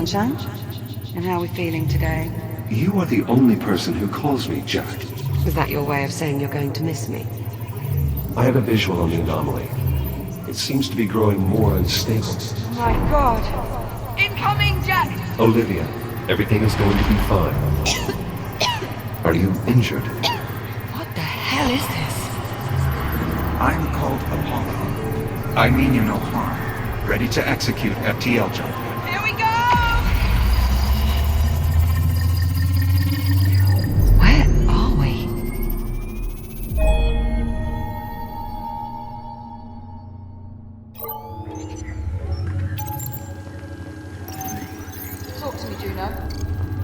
sunshine. And how are we feeling today? You are the only person who calls me Jack. Is that your way of saying you're going to miss me? I have a visual on the anomaly. It seems to be growing more unstable. My God! Incoming, Jack! Olivia, everything is going to be fine. Are you injured? What the hell is this? I'm called Apollo. I mean you no harm. Ready to execute FTL jump. Here we go! Where are we? Talk to me, Juno.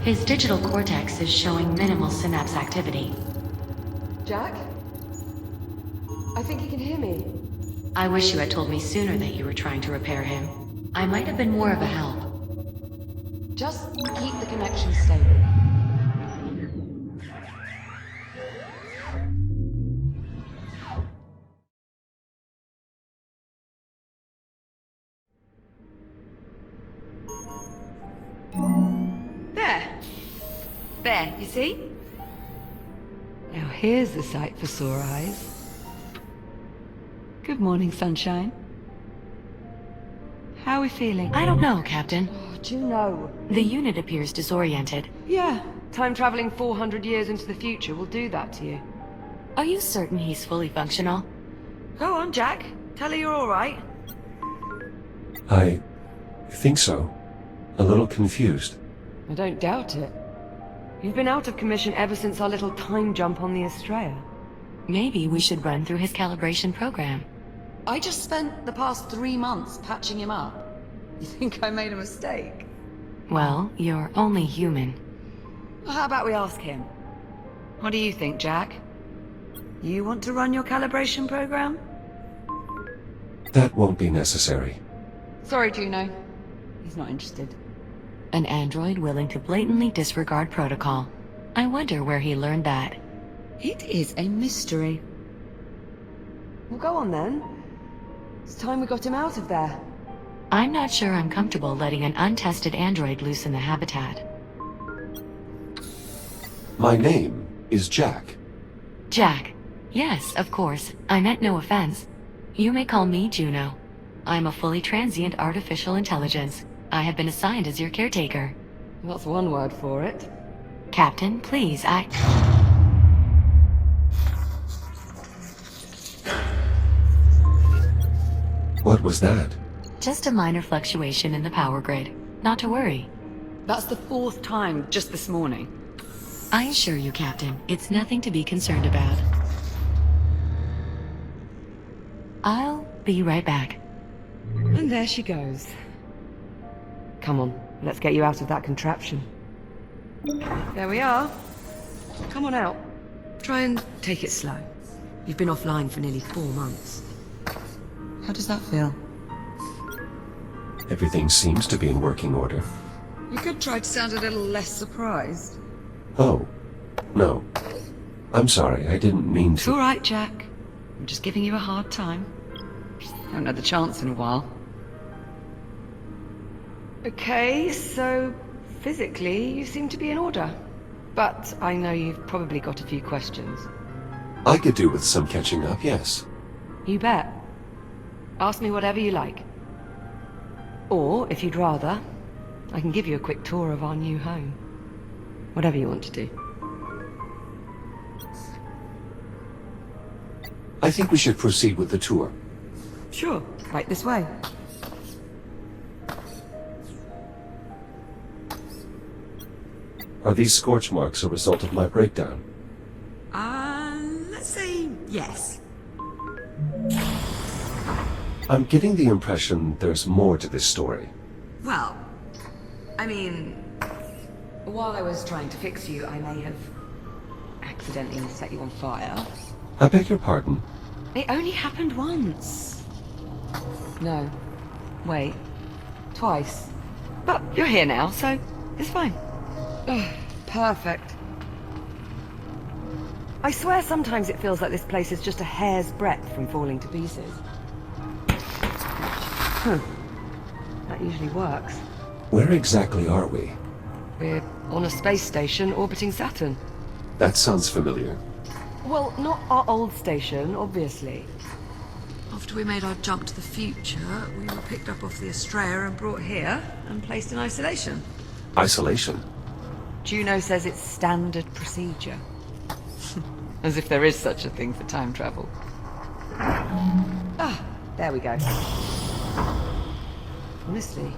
His digital cortex is showing minimal synapse activity. Jack? I think he can hear me. I wish you had told me sooner that you were trying to repair him. I might have been more of a help. Just keep the connection stable. There, you see? Now here's the sight for sore eyes. Good morning, sunshine. How are we feeling? I don't know, Captain. Oh, Juno. The unit appears disoriented. Yeah, time traveling 400 years into the future will do that to you. Are you certain he's fully functional? Go on, Jack. Tell her you're all right. I think so. A little confused. I don't doubt it. You've been out of commission ever since our little time jump on the Astraea. Maybe we should run through his calibration program. I just spent the past 3 months patching him up. You think I made a mistake? Well, you're only human. Well, how about we ask him? What do you think, Jack? You want to run your calibration program? That won't be necessary. Sorry, Juno. He's not interested. An android willing to blatantly disregard protocol. I wonder where he learned that. It is a mystery. Well, go on then. It's time we got him out of there. I'm not sure I'm comfortable letting an untested android loose in the habitat. My name is Jack. Jack. Yes, of course. I meant no offense. You may call me Juno. I'm a fully transient artificial intelligence. I have been assigned as your caretaker. That's one word for it. Captain, please, What was that? Just a minor fluctuation in the power grid. Not to worry. That's the 4th time just this morning. I assure you, Captain, it's nothing to be concerned about. I'll be right back. And there she goes. Come on, let's get you out of that contraption. There we are. Come on out. Try and take it slow. You've been offline for nearly 4 months. How does that feel? Everything seems to be in working order. You could try to sound a little less surprised. Oh, no. I'm sorry, I didn't mean It's to. all right, Jack. I'm just giving you a hard time. Haven't had the chance in a while. Okay, so physically you seem to be in order. But I know you've probably got a few questions. I could do with some catching up, yes. You bet. Ask me whatever you like. Or, if you'd rather, I can give you a quick tour of our new home. Whatever you want to do. I think we should proceed with the tour. Sure, right this way. Are these scorch marks a result of my breakdown? Let's say yes. I'm getting the impression there's more to this story. Well, I mean, while I was trying to fix you, I may have accidentally set you on fire. I beg your pardon? It only happened once. No. Wait. Twice. But you're here now, so it's fine. Ugh, perfect. I swear sometimes it feels like this place is just a hair's breadth from falling to pieces. That usually works. Where exactly are we? We're on a space station orbiting Saturn. That sounds familiar. Well, not our old station, obviously. After we made our jump to the future, we were picked up off the Astraea and brought here and placed in isolation. Isolation? Juno says it's standard procedure. As if there is such a thing for time travel. Ah, there we go. Honestly,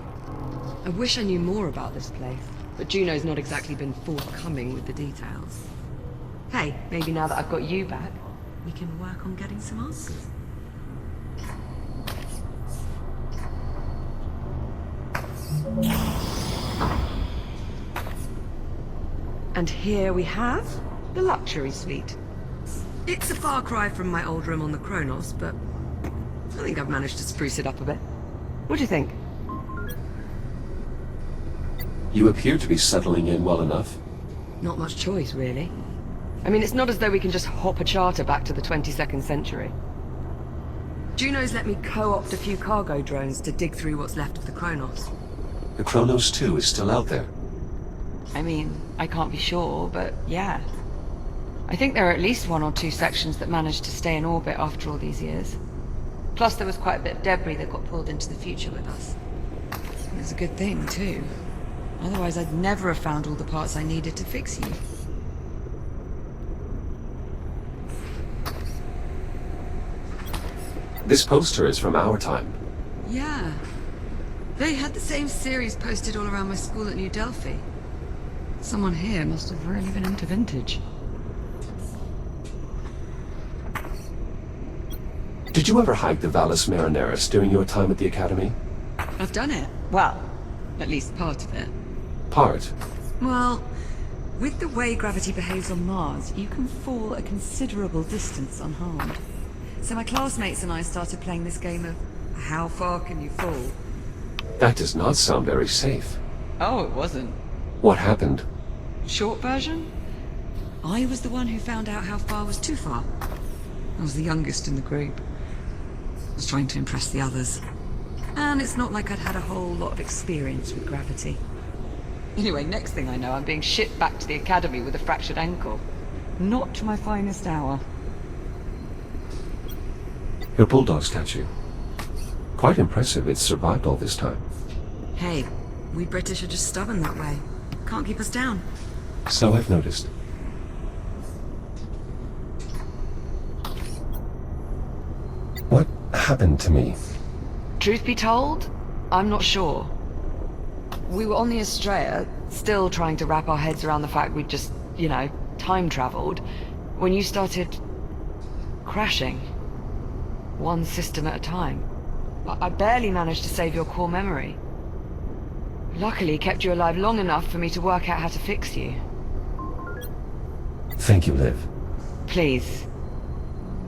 I wish I knew more about this place, but Juno's not exactly been forthcoming with the details. Hey, maybe now that I've got you back, we can work on getting some answers. And here we have the luxury suite. It's a far cry from my old room on the Kronos, but I think I've managed to spruce it up a bit. What do you think? You appear to be settling in well enough. Not much choice, really. I mean, it's not as though we can just hop a charter back to the 22nd century. Juno's let me co-opt a few cargo drones to dig through what's left of the Kronos. The Kronos 2 is still out there. I mean, I can't be sure, but yeah. I think there are at least 1 or 2 sections that managed to stay in orbit after all these years. Plus there was quite a bit of debris that got pulled into the future with us. It's a good thing, too. Otherwise I'd never have found all the parts I needed to fix you. This poster is from our time. Yeah. They had the same series posted all around my school at New Delphi. Someone here must have really been into vintage. Did you ever hike the Valles Marineris during your time at the Academy? I've done it. Well, at least part of it. Part? Well, with the way gravity behaves on Mars, you can fall a considerable distance unharmed. So my classmates and I started playing this game of how far can you fall? That does not sound very safe. Oh, it wasn't. What happened? Short version? I was the one who found out how far was too far. I was the youngest in the group. I was trying to impress the others. And it's not like I'd had a whole lot of experience with gravity. Anyway, next thing I know, I'm being shipped back to the Academy with a fractured ankle. Not my finest hour. Your bulldog statue. Quite impressive it's survived all this time. Hey, we British are just stubborn that way. Can't keep us down. So I've noticed. What happened to me? Truth be told, I'm not sure. We were on the Astraea, still trying to wrap our heads around the fact we'd just, you know, time traveled, when you started crashing. One system at a time. I barely managed to save your core memory. Luckily, kept you alive long enough for me to work out how to fix you. Thank you, Liv. Please.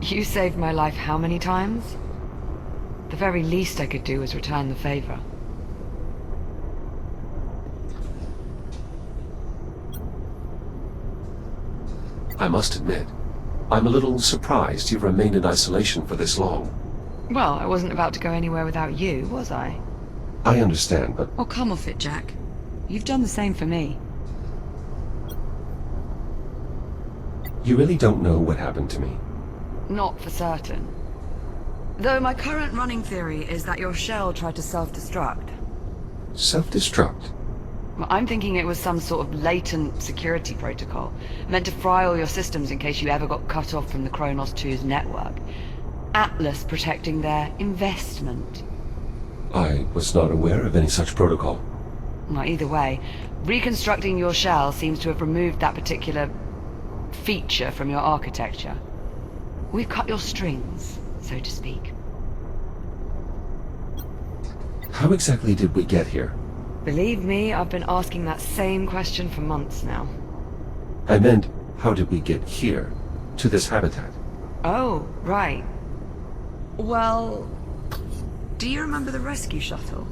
You saved my life how many times? The very least I could do was return the favor. I must admit, I'm a little surprised you've remained in isolation for this long. Well, I wasn't about to go anywhere without you, was I? I understand, but Oh, come off it, Jack. You've done the same for me. you really don't know what happened to me. Not for certain. Though my current running theory is that your shell tried to self-destruct. Self-destruct? Well, I'm thinking it was some sort of latent security protocol, meant to fry all your systems in case you ever got cut off from the Kronos 2's network. Atlas protecting their investment. I was not aware of any such protocol. Well, either way, reconstructing your shell seems to have removed that particular feature from your architecture. We've cut your strings, so to speak. How exactly did we get here? Believe me, I've been asking that same question for months now. I meant, how did we get here? To this habitat? Oh, right. Well, do you remember the rescue shuttle?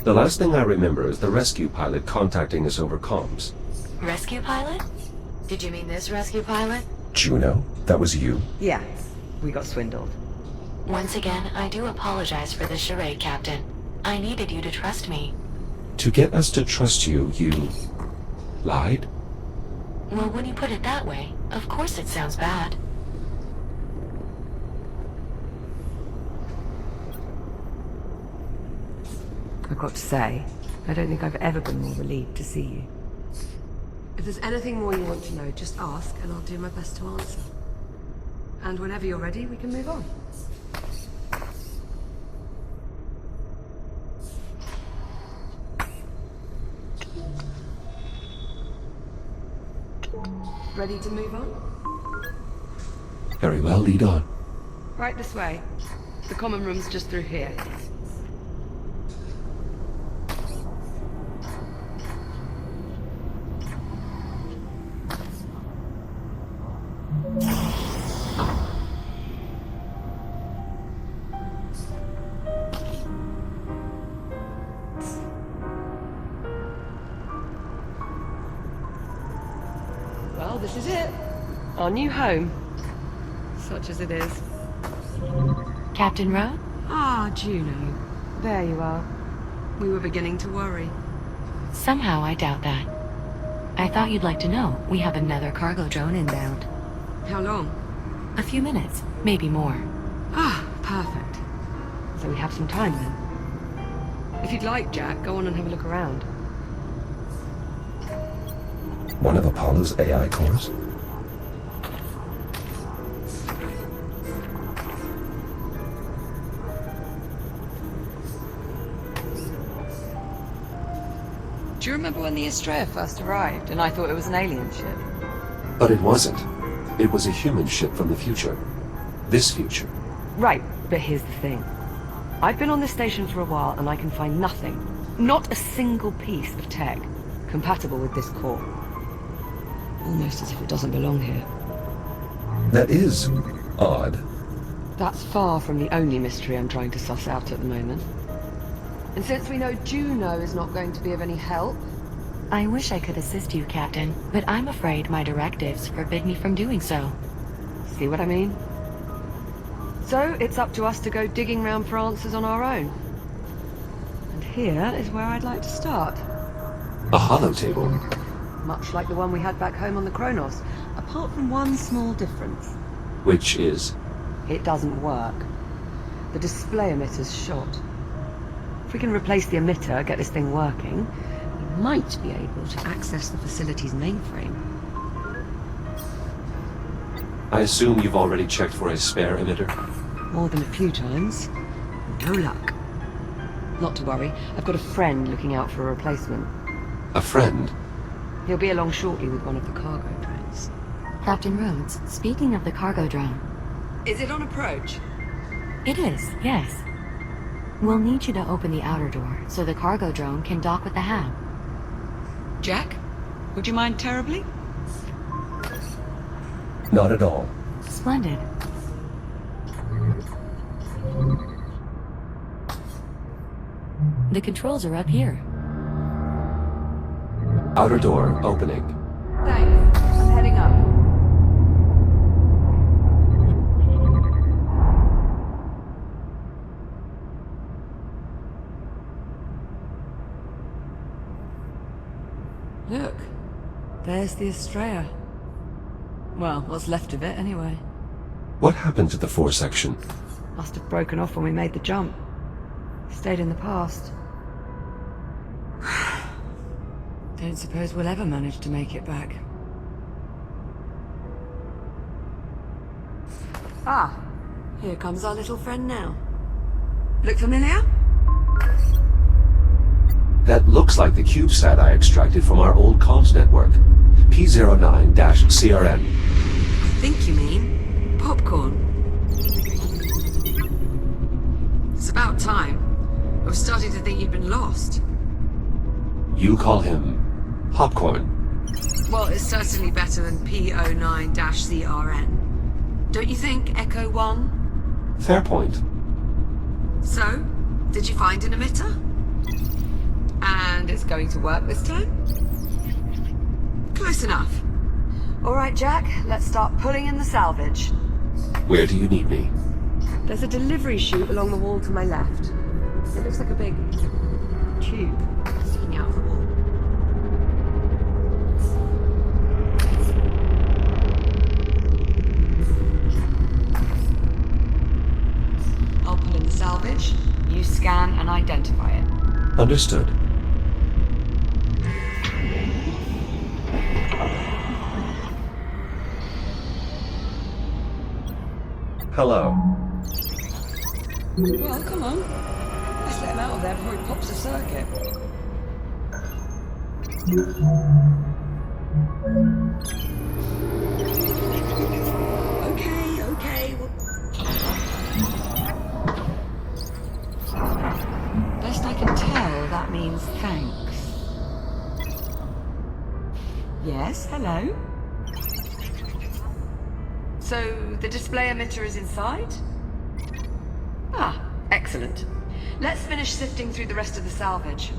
The last thing I remember is the rescue pilot contacting us over comms. Rescue pilot? Did you mean this rescue pilot? Juno, that was you? Yeah, we got swindled. Once again, I do apologize for the charade, Captain. I needed you to trust me. To get us to trust you, you lied? Well, when you put it that way, of course it sounds bad. I've got to say, I don't think I've ever been more relieved to see you. If there's anything more you want to know, just ask and I'll do my best to answer. And whenever you're ready, we can move on. Ready to move on? Very well, lead on. Right this way. The common room's just through here. Well, this is it. Our new home. Such as it is. Captain Rhodes? Ah, Juno. There you are. We were beginning to worry. Somehow I doubt that. I thought you'd like to know we have another cargo drone inbound. How long? A few minutes, maybe more. Ah, perfect. So we have some time then. If you'd like, Jack, go on and have a look around. One of Apollo's AI cores? Do you remember when the Astraea first arrived and I thought it was an alien ship? But it wasn't. It was a human ship from the future. This future. Right, but here's the thing. I've been on this station for a while and I can find nothing, not a single piece of tech, compatible with this core. Almost as if it doesn't belong here. That is odd. That's far from the only mystery I'm trying to suss out at the moment. And since we know Juno is not going to be of any help... I wish I could assist you, Captain, but I'm afraid my directives forbid me from doing so. See what I mean? So, it's up to us to go digging round for answers on our own. And here is where I'd like to start. A holotable? Much like the one we had back home on the Kronos, apart from one small difference. Which is? It doesn't work. The display emitter's shot. If we can replace the emitter, get this thing working, we might be able to access the facility's mainframe. I assume you've already checked for a spare emitter? More than a few times. No luck. Not to worry, I've got a friend looking out for a replacement. A friend? He'll be along shortly with one of the cargo drones. Captain Rhodes, speaking of the cargo drone. Is it on approach? It is, yes. We'll need you to open the outer door so the cargo drone can dock with the hab. Jack, would you mind terribly? Not at all. Splendid. The controls are up here. Outer door opening. Thanks. I'm heading up. Look. There's the Astraea. Well, what's left of it, anyway. What happened to the fore section? Must have broken off when we made the jump. Stayed in the past. Don't suppose we'll ever manage to make it back. Ah, here comes our little friend now. Look familiar? That looks like the CubeSat I extracted from our old comms network. P09-CRN. I think you mean popcorn. It's about time. I was starting to think you'd been lost. You call him Popcorn. Well, it's certainly better than P09-CRN. Don't you think, Echo 1? Fair point. So, did you find an emitter? And it's going to work this time? Close enough. All right, Jack, let's start pulling in the salvage. Where do you need me? There's a delivery chute along the wall to my left. It looks like a big tube sticking out of the wall. I'll pull in the salvage. You scan and identify it. Understood. Hello. Well, come on. Let's let him out of there before he pops a circuit. Okay. Best I can tell, that means thanks. Yes, hello? So, the display emitter is inside? Ah, excellent. Let's finish sifting through the rest of the salvage.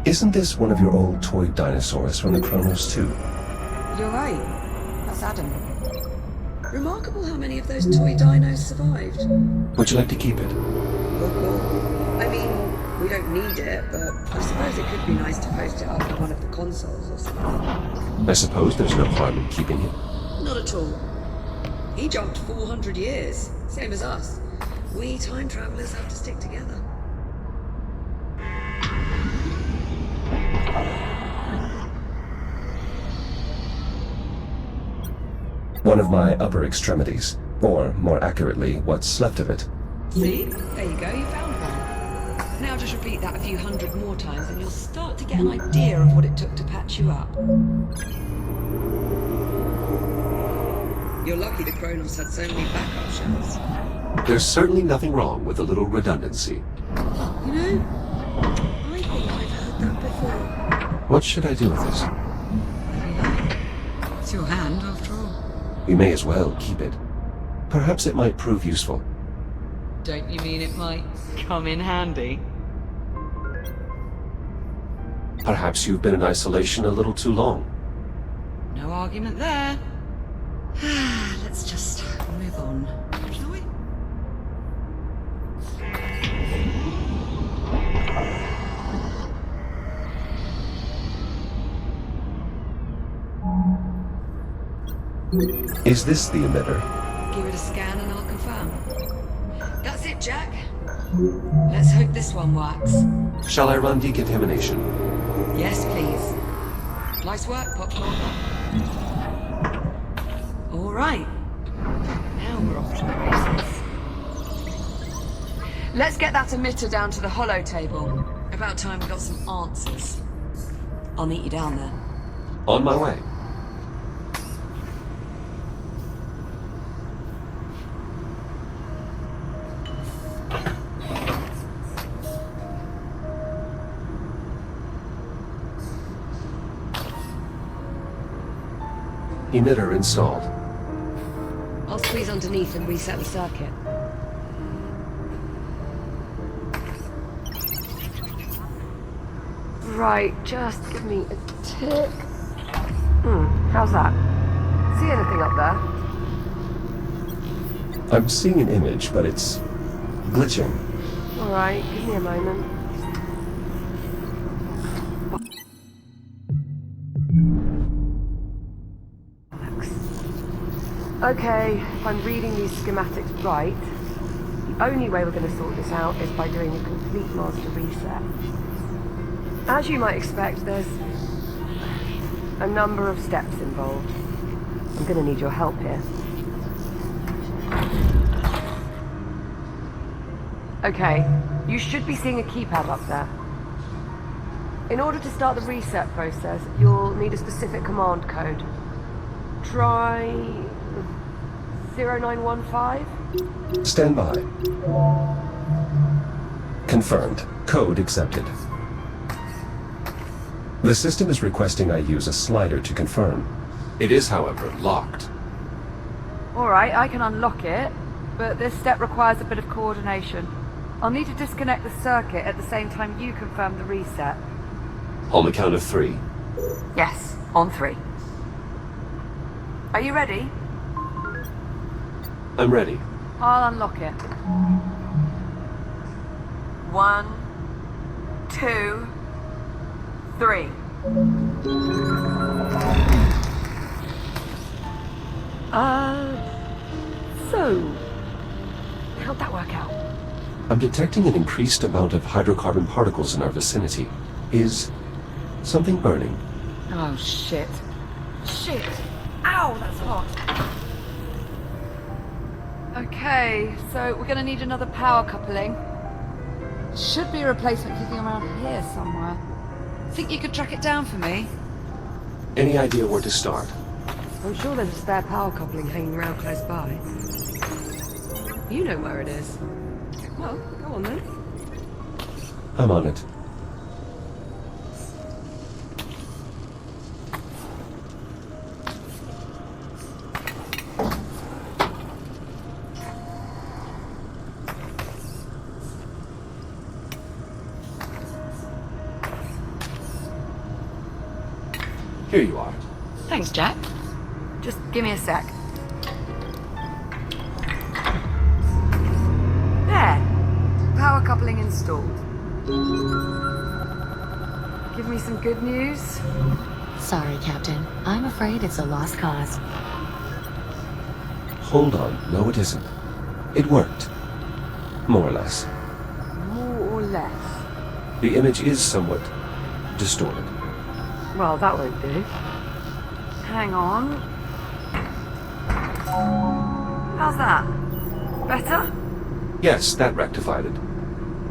Isn't this one of your old toy dinosaurs from the Kronos 2? You're right. That's Adam. Remarkable how many of those toy dinos survived. Would you like to keep it? Cool. I mean, we don't need it, but I suppose it could be nice to post it up on one of the consoles or something. I suppose there's no harm in keeping it. Not at all. He jumped 400 years, same as us. We time travelers have to stick together. One of my upper extremities, or more accurately, what's left of it. See? There you go, you found one. Now just repeat that a few hundred more times and you'll start to get an idea of what it took to patch you up. You're lucky the Kronos had so many backup shells. There's certainly nothing wrong with a little redundancy. You know, I think I've heard that before. What should I do with this? It's your hand, after all. We may as well keep it. Perhaps it might prove useful. Don't you mean it might come in handy? Perhaps you've been in isolation a little too long. No argument there. Let's just move on, shall we? Is this the emitter? Give it a scan and I'll confirm. That's it, Jack. Let's hope this one works. Shall I run decontamination? Yes, please. Nice work, Popcorn. All right. Now we're off to the races. Let's get that emitter down to the holo table. About time we got some answers. I'll meet you down there. On my way. Emitter installed. I'll squeeze underneath and reset the circuit. Right, just give me a tick. How's that? See anything up there? I'm seeing an image, but it's glitching. Alright, give me a moment. Okay, if I'm reading these schematics right, the only way we're going to sort this out is by doing a complete master reset. As you might expect, there's a number of steps involved. I'm going to need your help here. Okay, you should be seeing a keypad up there. In order to start the reset process, you'll need a specific command code. Try 0915? Stand by. Confirmed. Code accepted. The system is requesting I use a slider to confirm. It is, however, locked. Alright, I can unlock it, but this step requires a bit of coordination. I'll need to disconnect the circuit at the same time you confirm the reset. On the count of 3. Yes, on 3. Are you ready? I'm ready. I'll unlock it. 1, 2, 3. So... how'd that work out? I'm detecting an increased amount of hydrocarbon particles in our vicinity. Is something burning? Oh, shit. Shit! Ow, that's hot. Okay, so we're gonna need another power coupling. Should be a replacement kicking around here somewhere. Think you could track it down for me? Any idea where to start? I'm sure there's a spare power coupling hanging around close by. You know where it is. Well, go on then. I'm on it. Here you are. Thanks, Jack. Just give me a sec. There. Power coupling installed. Give me some good news. Sorry, Captain. I'm afraid it's a lost cause. Hold on. No, it isn't. It worked. More or less. More or less. The image is somewhat distorted. Well, that won't do. Hang on. How's that? Better? Yes, that rectified it.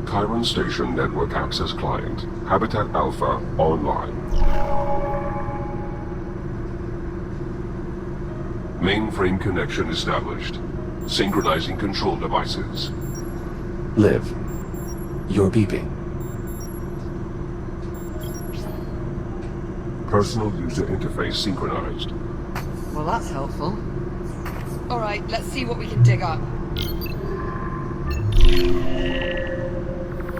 Tram Station Network Access Client. Habitat Alpha online. Mainframe connection established. Synchronizing control devices. Liv, you're beeping. Personal user interface synchronized. Well, that's helpful. Alright, let's see what we can dig up.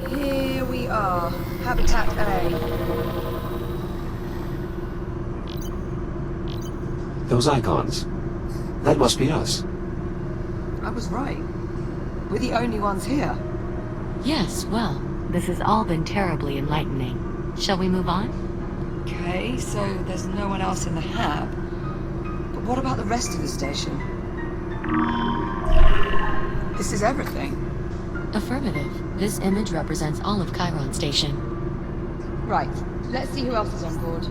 Here we are. Habitat A. Those icons. That must be us. I was right. We're the only ones here. Yes, well, this has all been terribly enlightening. Shall we move on? Okay, so there's no one else in the hab. But what about the rest of the station? This is everything. Affirmative. This image represents all of Chiron Station. Right, let's see who else is on board.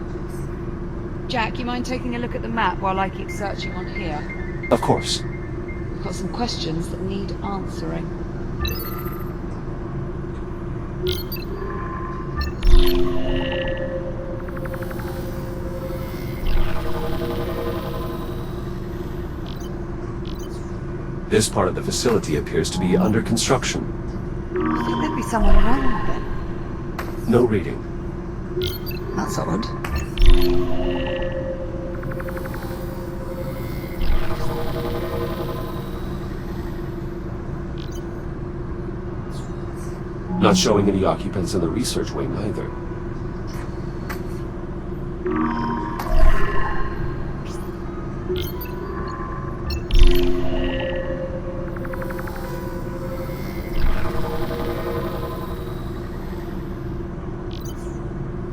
Jack, you mind taking a look at the map while I keep searching on here? Of course. I've got some questions that need answering. This part of the facility appears to be under construction. I think there'd be someone around then. No reading. That's odd. Not showing any occupants in the research wing either.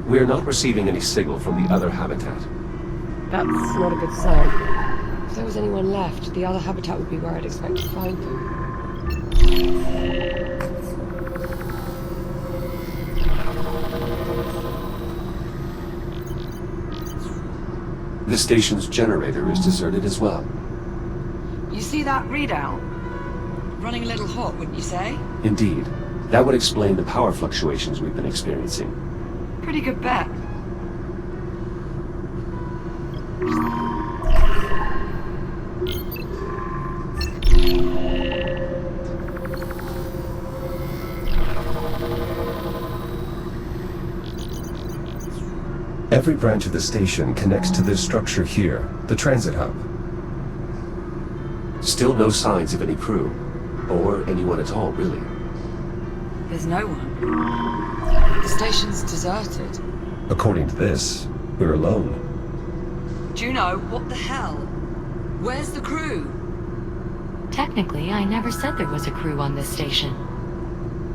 We're not receiving any signal from the other habitat. That's not a good sign. If there was anyone left, the other habitat would be where I'd expect to find them. The station's generator is deserted as well. You see that readout? Running a little hot, wouldn't you say? Indeed. That would explain the power fluctuations we've been experiencing. Pretty good bet. Every branch of the station connects to this structure here, the transit hub. Still no signs of any crew, or anyone at all, really. There's no one. The station's deserted. According to this, we're alone. Juno, what the hell? Where's the crew? Technically, I never said there was a crew on this station.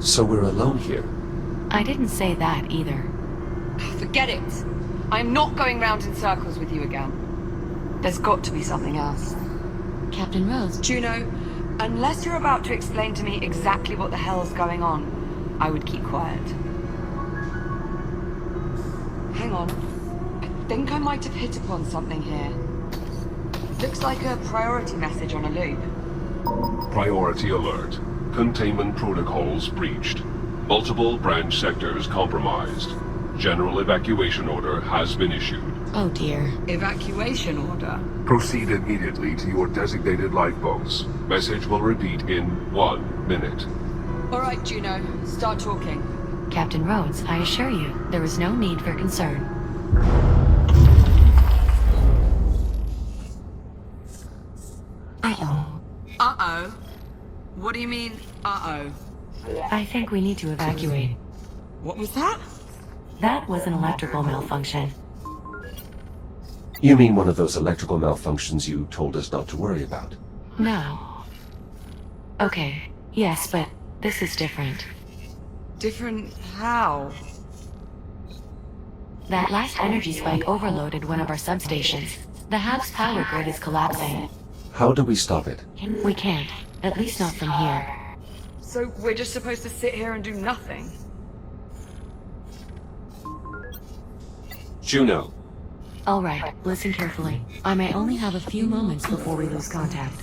So we're alone here. I didn't say that either. Forget it. I'm not going round in circles with you again. There's got to be something else. Captain Rose, Juno, unless you're about to explain to me exactly what the hell's going on, I would keep quiet. Hang on. I think I might have hit upon something here. Looks like a priority message on a loop. Priority alert. Containment protocols breached. Multiple branch sectors compromised. General evacuation order has been issued. oh dear. Evacuation order? Proceed immediately to your designated lifeboats. Message will repeat in 1 minute. All right, Juno, start talking. Captain Rhodes, I assure you, there is no need for concern. Uh-oh. Uh-oh? What do you mean, uh-oh? I think we need to evacuate. What was that? That was an electrical malfunction. You mean one of those electrical malfunctions you told us not to worry about? No. Okay, yes, but this is different. Different how? That last energy spike overloaded one of our substations. The hub's power grid is collapsing. How do we stop it? We can't. At least not from here. So we're just supposed to sit here and do nothing? Juno. Alright, listen carefully. I may only have a few moments before we lose contact.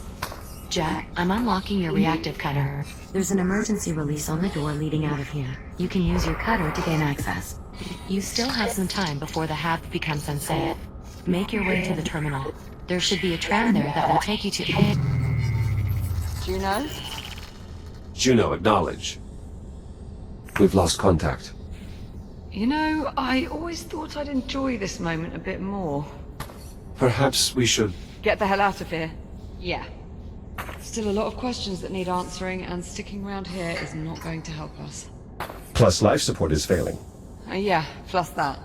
Jack, I'm unlocking your reactive cutter. There's an emergency release on the door leading out of here. You can use your cutter to gain access. You still have some time before the hab becomes unsafe. Make your way to the terminal. There should be a tram there that will take you to... Juno? Juno, acknowledge. We've lost contact. You know, I always thought I'd enjoy this moment a bit more. Perhaps we should... Get the hell out of here. Yeah. Still a lot of questions that need answering, and sticking around here is not going to help us. Plus life support is failing. Yeah, plus that.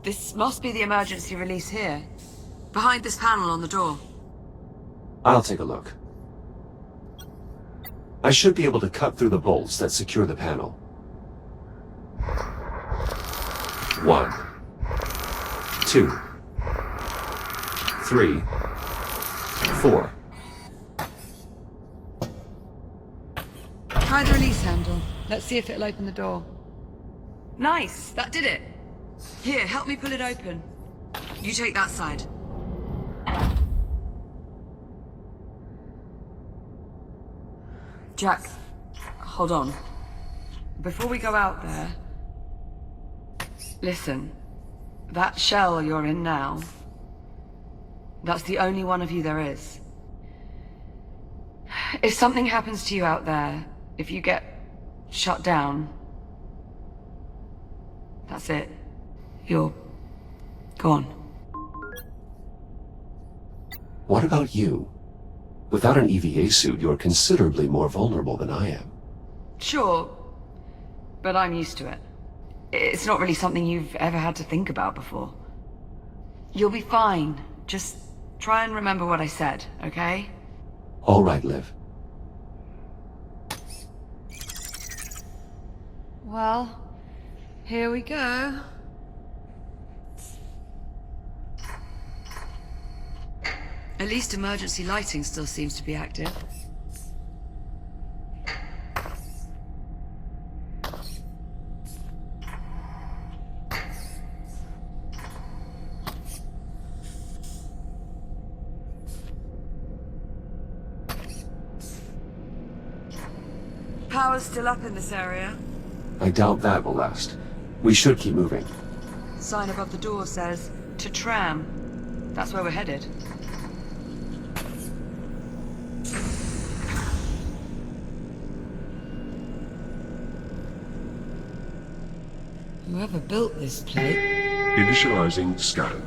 This must be the emergency release here. Behind this panel on the door. I'll take a look. I should be able to cut through the bolts that secure the panel. 1, 2, 3, 4. Try the release handle. Let's see if it'll open the door. Nice! That did it! Here, help me pull it open. You take that side. Jack, hold on. Before we go out there... Listen. That shell you're in now... That's the only one of you there is. If something happens to you out there, if you get shut down... That's it. You're... gone. What about you? Without an EVA suit, you're considerably more vulnerable than I am. Sure, but I'm used to it. It's not really something you've ever had to think about before. You'll be fine. Just try and remember what I said, okay? All right, Liv. Well, here we go. At least emergency lighting still seems to be active. Power's still up in this area. I doubt that will last. We should keep moving. Sign above the door says, to Tram. That's where we're headed. Whoever built this place... Initializing scan.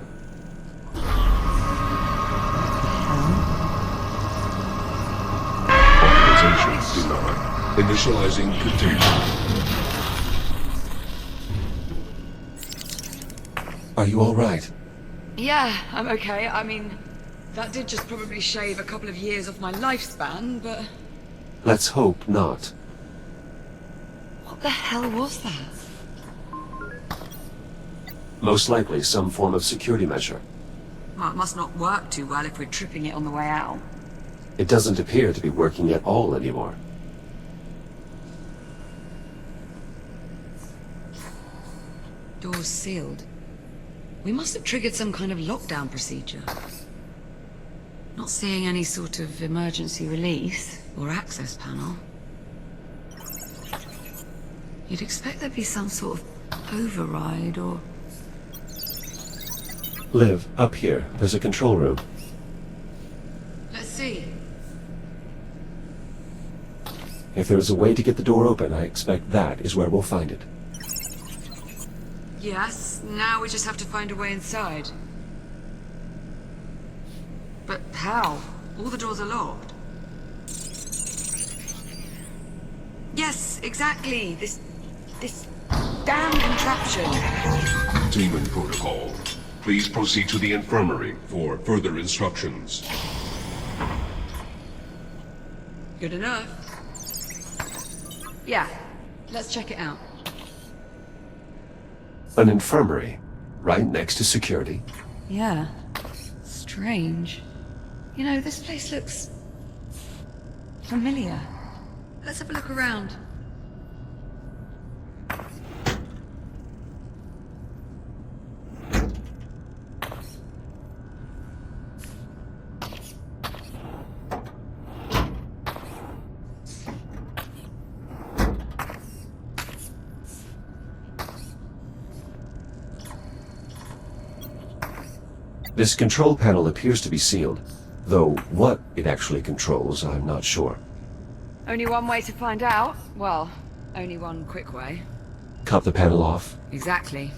Authorization denied. Initializing containment. Are you all right? Yeah, I'm okay. I mean, That did just probably shave a couple of years off my lifespan, but... Let's hope not. What the hell was that? Most likely some form of security measure. Well, it must not work too well if we're tripping it on the way out. It doesn't appear to be working at all anymore. Doors sealed. We must have triggered some kind of lockdown procedure. Not seeing any sort of emergency release or access panel. You'd expect there'd be some sort of override or... Liv, up here. There's a control room. Let's see. If there is a way to get the door open, I expect that is where we'll find it. Yes, now we just have to find a way inside. But how? All the doors are locked. Yes, exactly. This damn contraption. Containment protocol. Please proceed to the infirmary for further instructions. Good enough. Yeah, let's check it out. An infirmary, right next to security. Yeah. Strange. You know, this place looks... familiar. Let's have a look around. This control panel appears to be sealed, though what it actually controls, I'm not sure. Only one way to find out. Well, only one quick way. Cut the panel off. Exactly.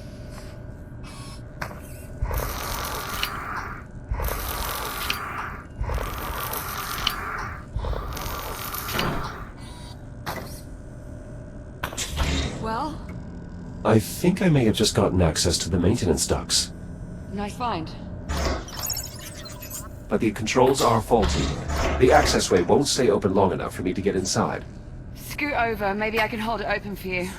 Well, I think I may have just gotten access to the maintenance ducts. nice find. But the controls are faulty. The accessway won't stay open long enough for me to get inside. Scoot over, maybe I can hold it open for you.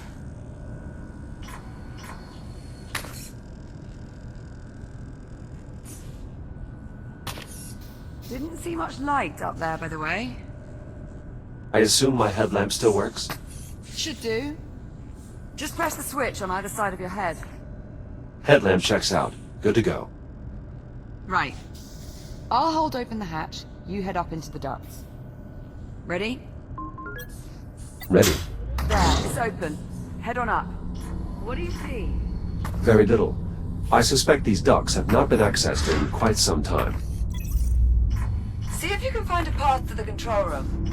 Didn't see much light up there, by the way. I assume my headlamp still works? Should do. Just press the switch on either side of your head. Headlamp checks out. Good to go. Right. I'll hold open the hatch. You head up into the ducts. Ready? Ready. There, it's open. Head on up. What do you see? Very little. I suspect these ducts have not been accessed in quite some time. See if you can find a path to the control room.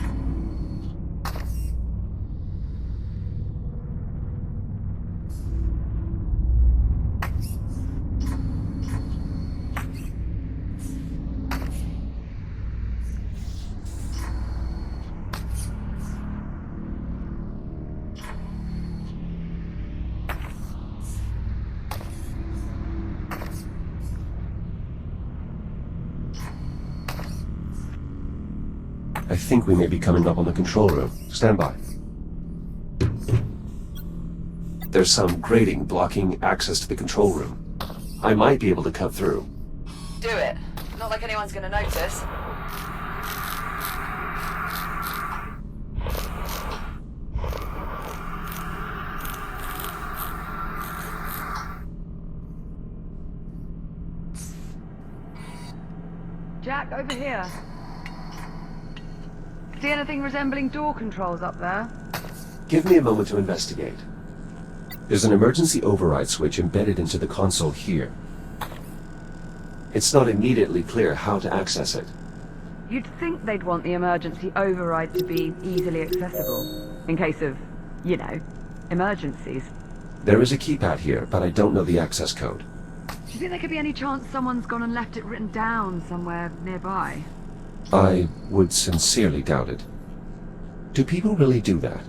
I think we may be coming up on the control room. Stand by. There's some grating blocking access to the control room. I might be able to cut through. Do it. Not like anyone's gonna notice. Jack, over here. See anything resembling door controls up there? Give me a moment to investigate. There's an emergency override switch embedded into the console here. It's not immediately clear how to access it. You'd think they'd want the emergency override to be easily accessible, in case of, you know, emergencies. There is a keypad here, but I don't know the access code. Do you think there could be any chance someone's gone and left it written down somewhere nearby? I would sincerely doubt it. Do people really do that?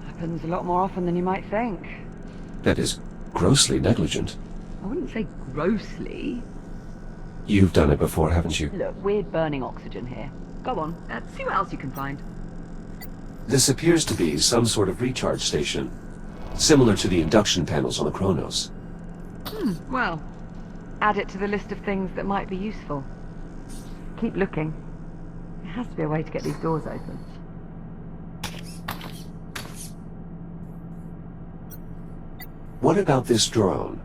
Happens a lot more often than you might think. That is grossly negligent. I wouldn't say grossly. You've done it before, haven't you? Look, we're burning oxygen here. Go on, see what else you can find. This appears to be some sort of recharge station, similar to the induction panels on the Kronos. Well, add it to the list of things that might be useful. Keep looking. There has to be a way to get these doors open. What about this drone?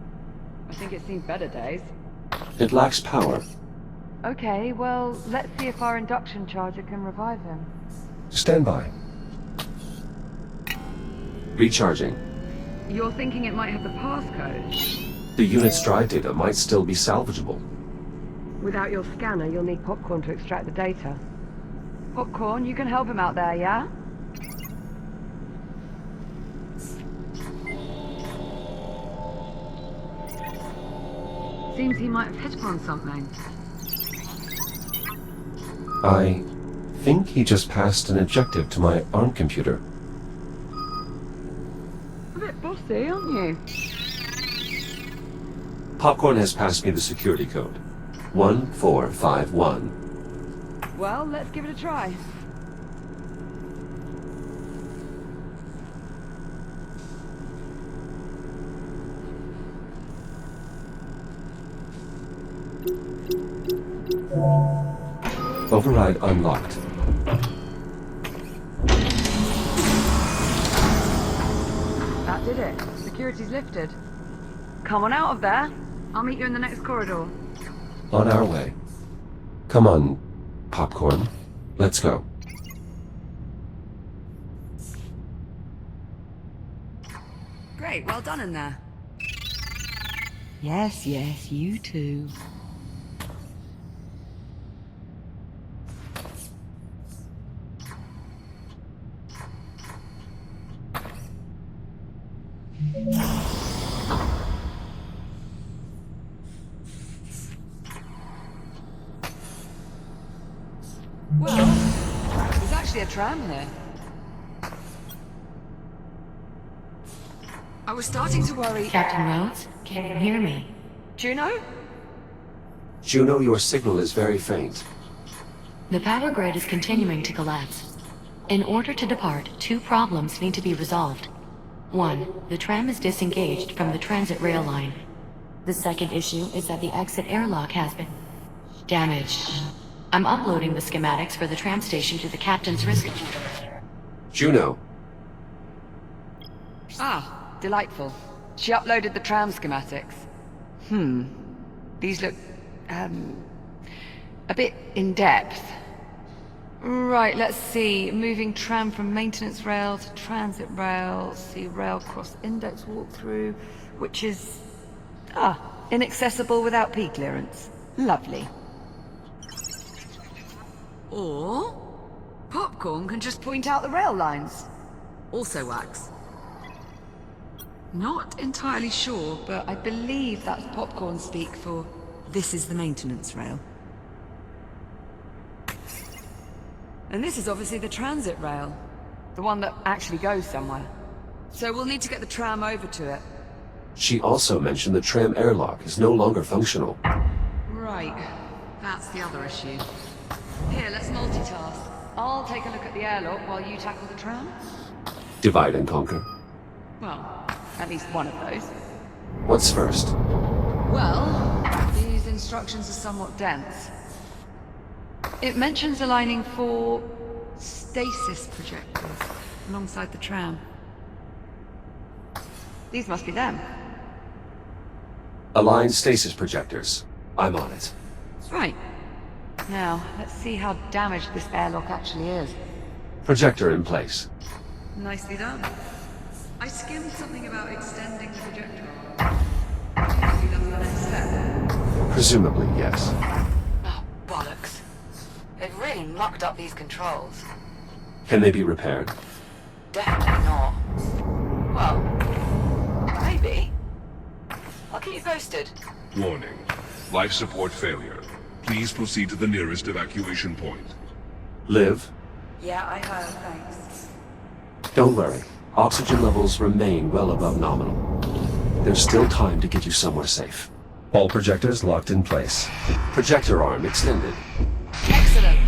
I think it's seen better days. It lacks power. Okay, well, let's see if our induction charger can revive him. Stand by. Recharging. You're thinking it might have the passcode? The unit's drive data might still be salvageable. Without your scanner, you'll need Popcorn to extract the data. Popcorn, you can help him out there, yeah? Seems he might have hit upon something. I think he just passed an objective to my ARM computer. A bit bossy, aren't you? Popcorn has passed me the security code. 1451. Well, let's give it a try. Override unlocked. That did it. Security's lifted. Come on out of there. I'll meet you in the next corridor. On our way. Come on, Popcorn. Let's go. Great, well done in there. Yes, yes, you too. Well, there's actually a tram here. I was starting to worry... Captain Rhodes, can you hear me? Juno? Juno, your signal is very faint. The power grid is continuing to collapse. In order to depart, two problems need to be resolved. One, the tram is disengaged from the transit rail line. The second issue is that the exit airlock has been damaged. I'm uploading the schematics for the tram station to the captain's risk computer. Juno. Ah, delightful. She uploaded the tram schematics. These look, a bit in-depth. Right, let's see. Moving tram from maintenance rail to transit rail. See rail cross index walkthrough, which is... inaccessible without P clearance. Lovely. Or... Popcorn can just point out the rail lines. Also wax. Not entirely sure, but I believe that's Popcorn speak for this is the maintenance rail. And this is obviously the transit rail. The one that actually goes somewhere. So we'll need to get the tram over to it. She also mentioned the tram airlock is no longer functional. Right. That's the other issue. Here, let's multitask. I'll take a look at the airlock while you tackle the tram. Divide and conquer. Well, at least one of those. What's first? Well, these instructions are somewhat dense. It mentions aligning 4 stasis projectors alongside the tram. These must be them. Align stasis projectors. I'm on it. Right. Now, let's see how damaged this airlock actually is. Projector in place. Nicely done. I skimmed something about extending the projector. Do you see that's the next step? Presumably, yes. Oh, bollocks. They've really mucked up these controls. Can they be repaired? Definitely not. Well, maybe. I'll keep you posted. Warning. Life support failure. Please proceed to the nearest evacuation point. Liv? Yeah, I heard, thanks. Don't worry. Oxygen levels remain well above nominal. There's still time to get you somewhere safe. All projectors locked in place. Projector arm extended. Excellent.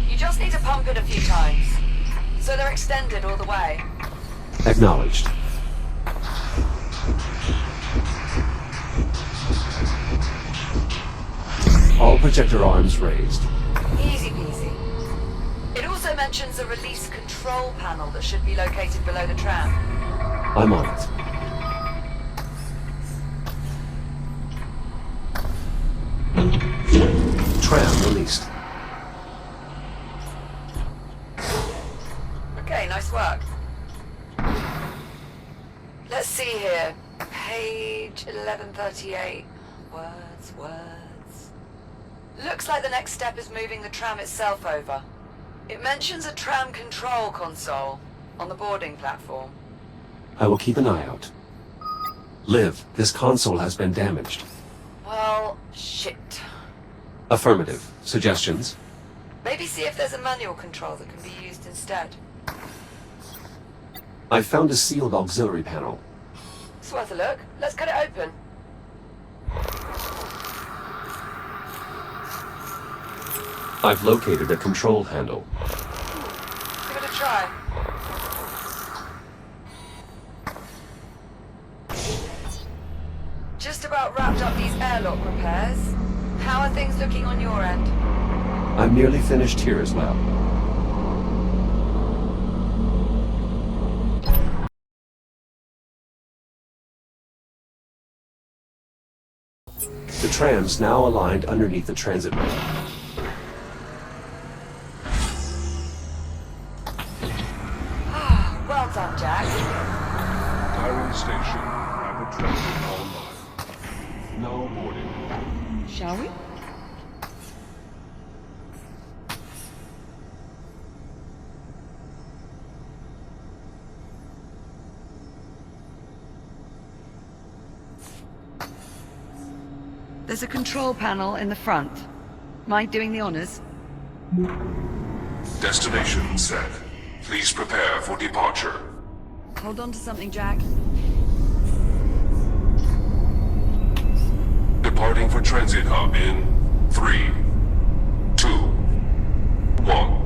You just need to pump it a few times. So they're extended all the way. Acknowledged. All projector arms raised. Easy peasy. It also mentions a release control panel that should be located below the tram. I'm on it. Tram released. Okay, nice work. Let's see here. Page 1138. Words. Looks like the next step is moving the tram itself over. It mentions a tram control console on the boarding platform. I will keep an eye out. Liv, this console has been damaged. Well, shit. Affirmative. Suggestions? Maybe see if there's a manual control that can be used instead. I found a sealed auxiliary panel. It's worth a look. Let's cut it open. I've located a control handle. Give it a try. Just about wrapped up these airlock repairs. How are things looking on your end? I'm nearly finished here as well. The tram's now aligned underneath the transit rail. Well done, Jack. Tram Station. Rapid transit online. No boarding. Shall we? There's a control panel in the front. Mind doing the honors? Destination set. Please prepare for departure. Hold on to something, Jack. Departing for transit hub in 3, 2, 1.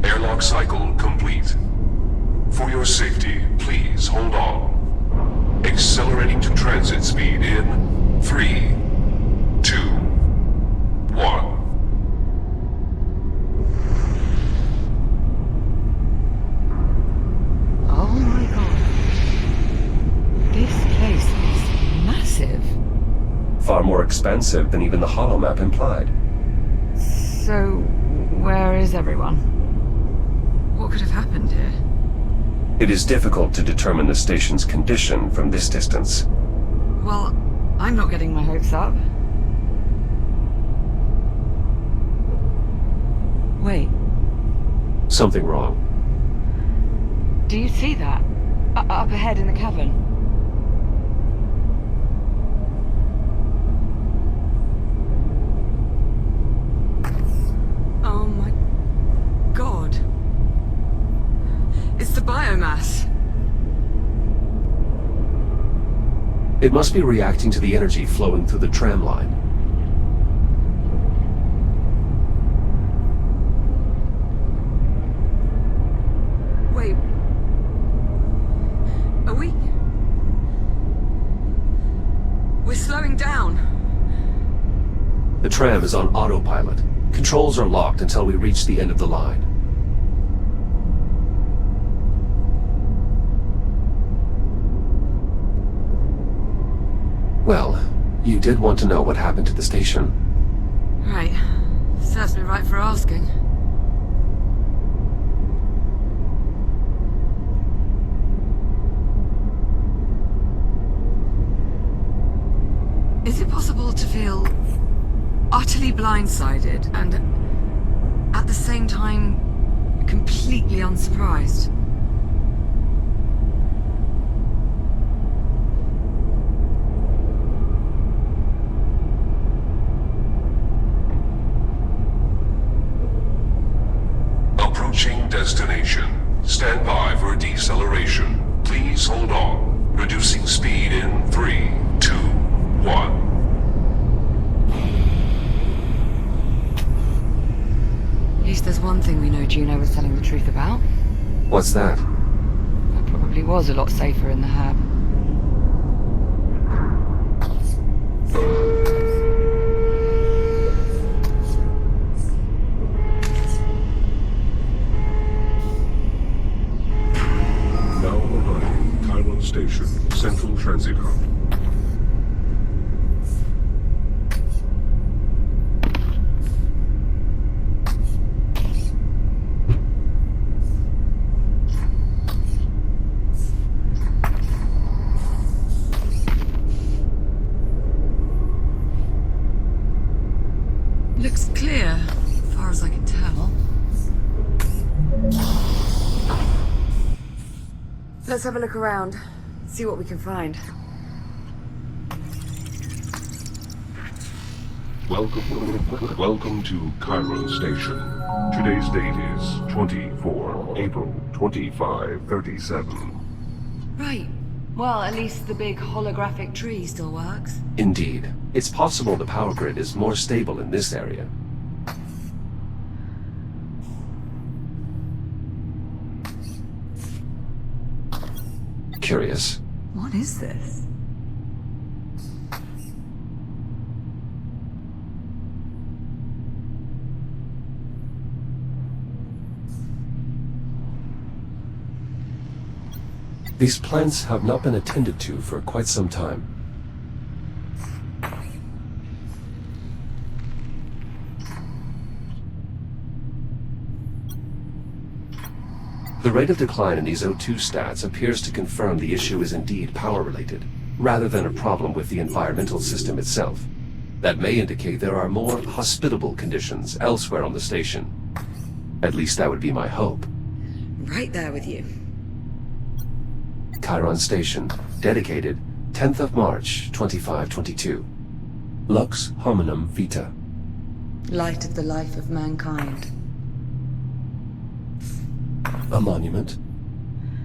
Airlock cycle complete. For your safety, please hold on. Accelerating to transit speed in 3, 2, 1. Oh my god. This place is massive. Far more expansive than even the holomap implied. So, where is everyone? What could have happened here? It is difficult to determine the station's condition from this distance. Well, I'm not getting my hopes up. Wait, Something wrong. do you see that? Up ahead in the cavern? Oh my god. It's the biomass. It must be reacting to the energy flowing through the tram line. Wait. Are we... We're slowing down. The tram is on autopilot. Controls are locked until we reach the end of the line. Well, you did want to know what happened to the station. Right. Serves me right for asking. Is it possible to feel utterly blindsided and at the same time completely unsurprised? What's that? That probably was a lot safer in the hab. Now arriving Tram Station, Central Transit Hub. Looks clear, as far as I can tell. Let's have a look around. See what we can find. Welcome to Chiron Station. Today's date is 24 April 2537. Right. Well, at least the big holographic tree still works. Indeed. It's possible the power grid is more stable in this area. Curious. What is this? These plants have not been attended to for quite some time. The rate of decline in these O2 stats appears to confirm the issue is indeed power-related, rather than a problem with the environmental system itself. That may indicate there are more hospitable conditions elsewhere on the station. At least that would be my hope. Right there with you. Chiron Station, dedicated 10th of March, 2522. Lux Hominum Vita. Light of the life of mankind. A monument?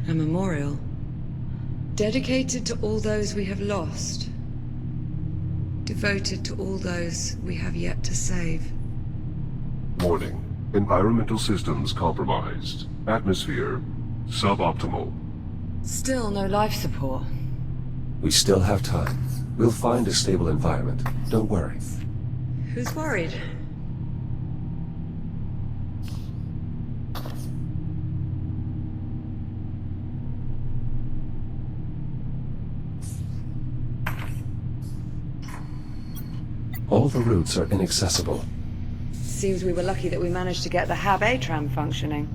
A memorial. Dedicated to all those we have lost. Devoted to all those we have yet to save. Warning. Environmental systems compromised. Atmosphere suboptimal. Still no life support. We still have time. We'll find a stable environment. Don't worry. Who's worried? All the routes are inaccessible. Seems we were lucky that we managed to get the Hab A tram functioning.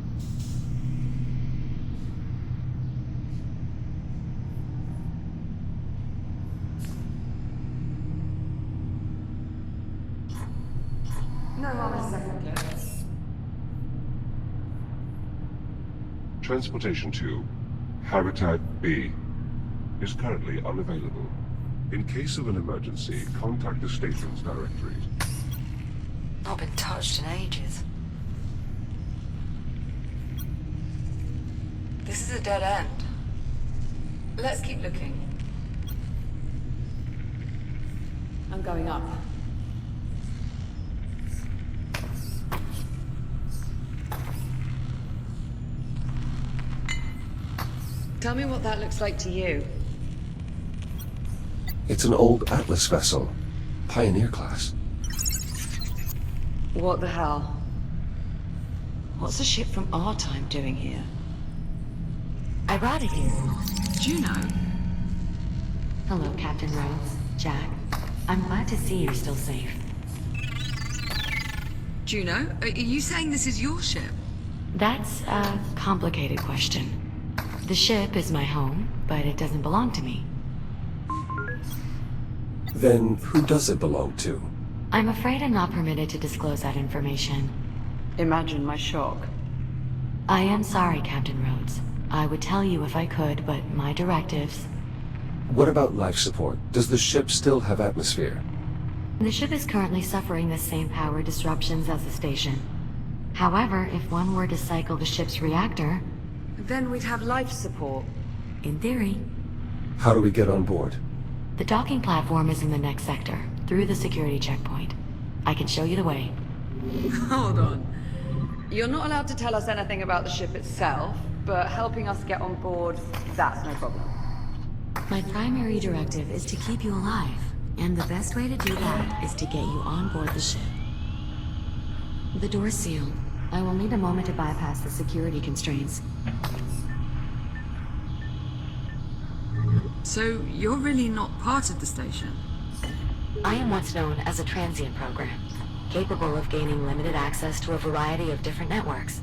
No harm in a second guess. Transportation to Habitat B is currently unavailable. In case of an emergency, contact the station's directory. Not been touched in ages. This is a dead end. Let's keep looking. I'm going up. Tell me what that looks like to you. It's an old Atlas vessel. Pioneer class. What the hell? What's a ship from our time doing here? I brought it here. Juno. Hello, Captain Rhodes. Jack. I'm glad to see you're still safe. Juno, are you saying this is your ship? That's a complicated question. The ship is my home, but it doesn't belong to me. Then who does it belong to? I'm afraid I'm not permitted to disclose that information. Imagine my shock. I am sorry, Captain Rhodes. I would tell you if I could, but my directives... What about life support? Does the ship still have atmosphere? The ship is currently suffering the same power disruptions as the station. However, if one were to cycle the ship's reactor... Then we'd have life support. In theory. How do we get on board? The docking platform is in the next sector, through the security checkpoint. I can show you the way. Hold on. You're not allowed to tell us anything about the ship itself, But helping us get on board, that's no problem. My primary directive is to keep you alive, and the best way to do that is to get you on board the ship. The door's sealed. I will need a moment to bypass the security constraints. So, you're really not part of the station? I am what's known as a transient program, capable of gaining limited access to a variety of different networks.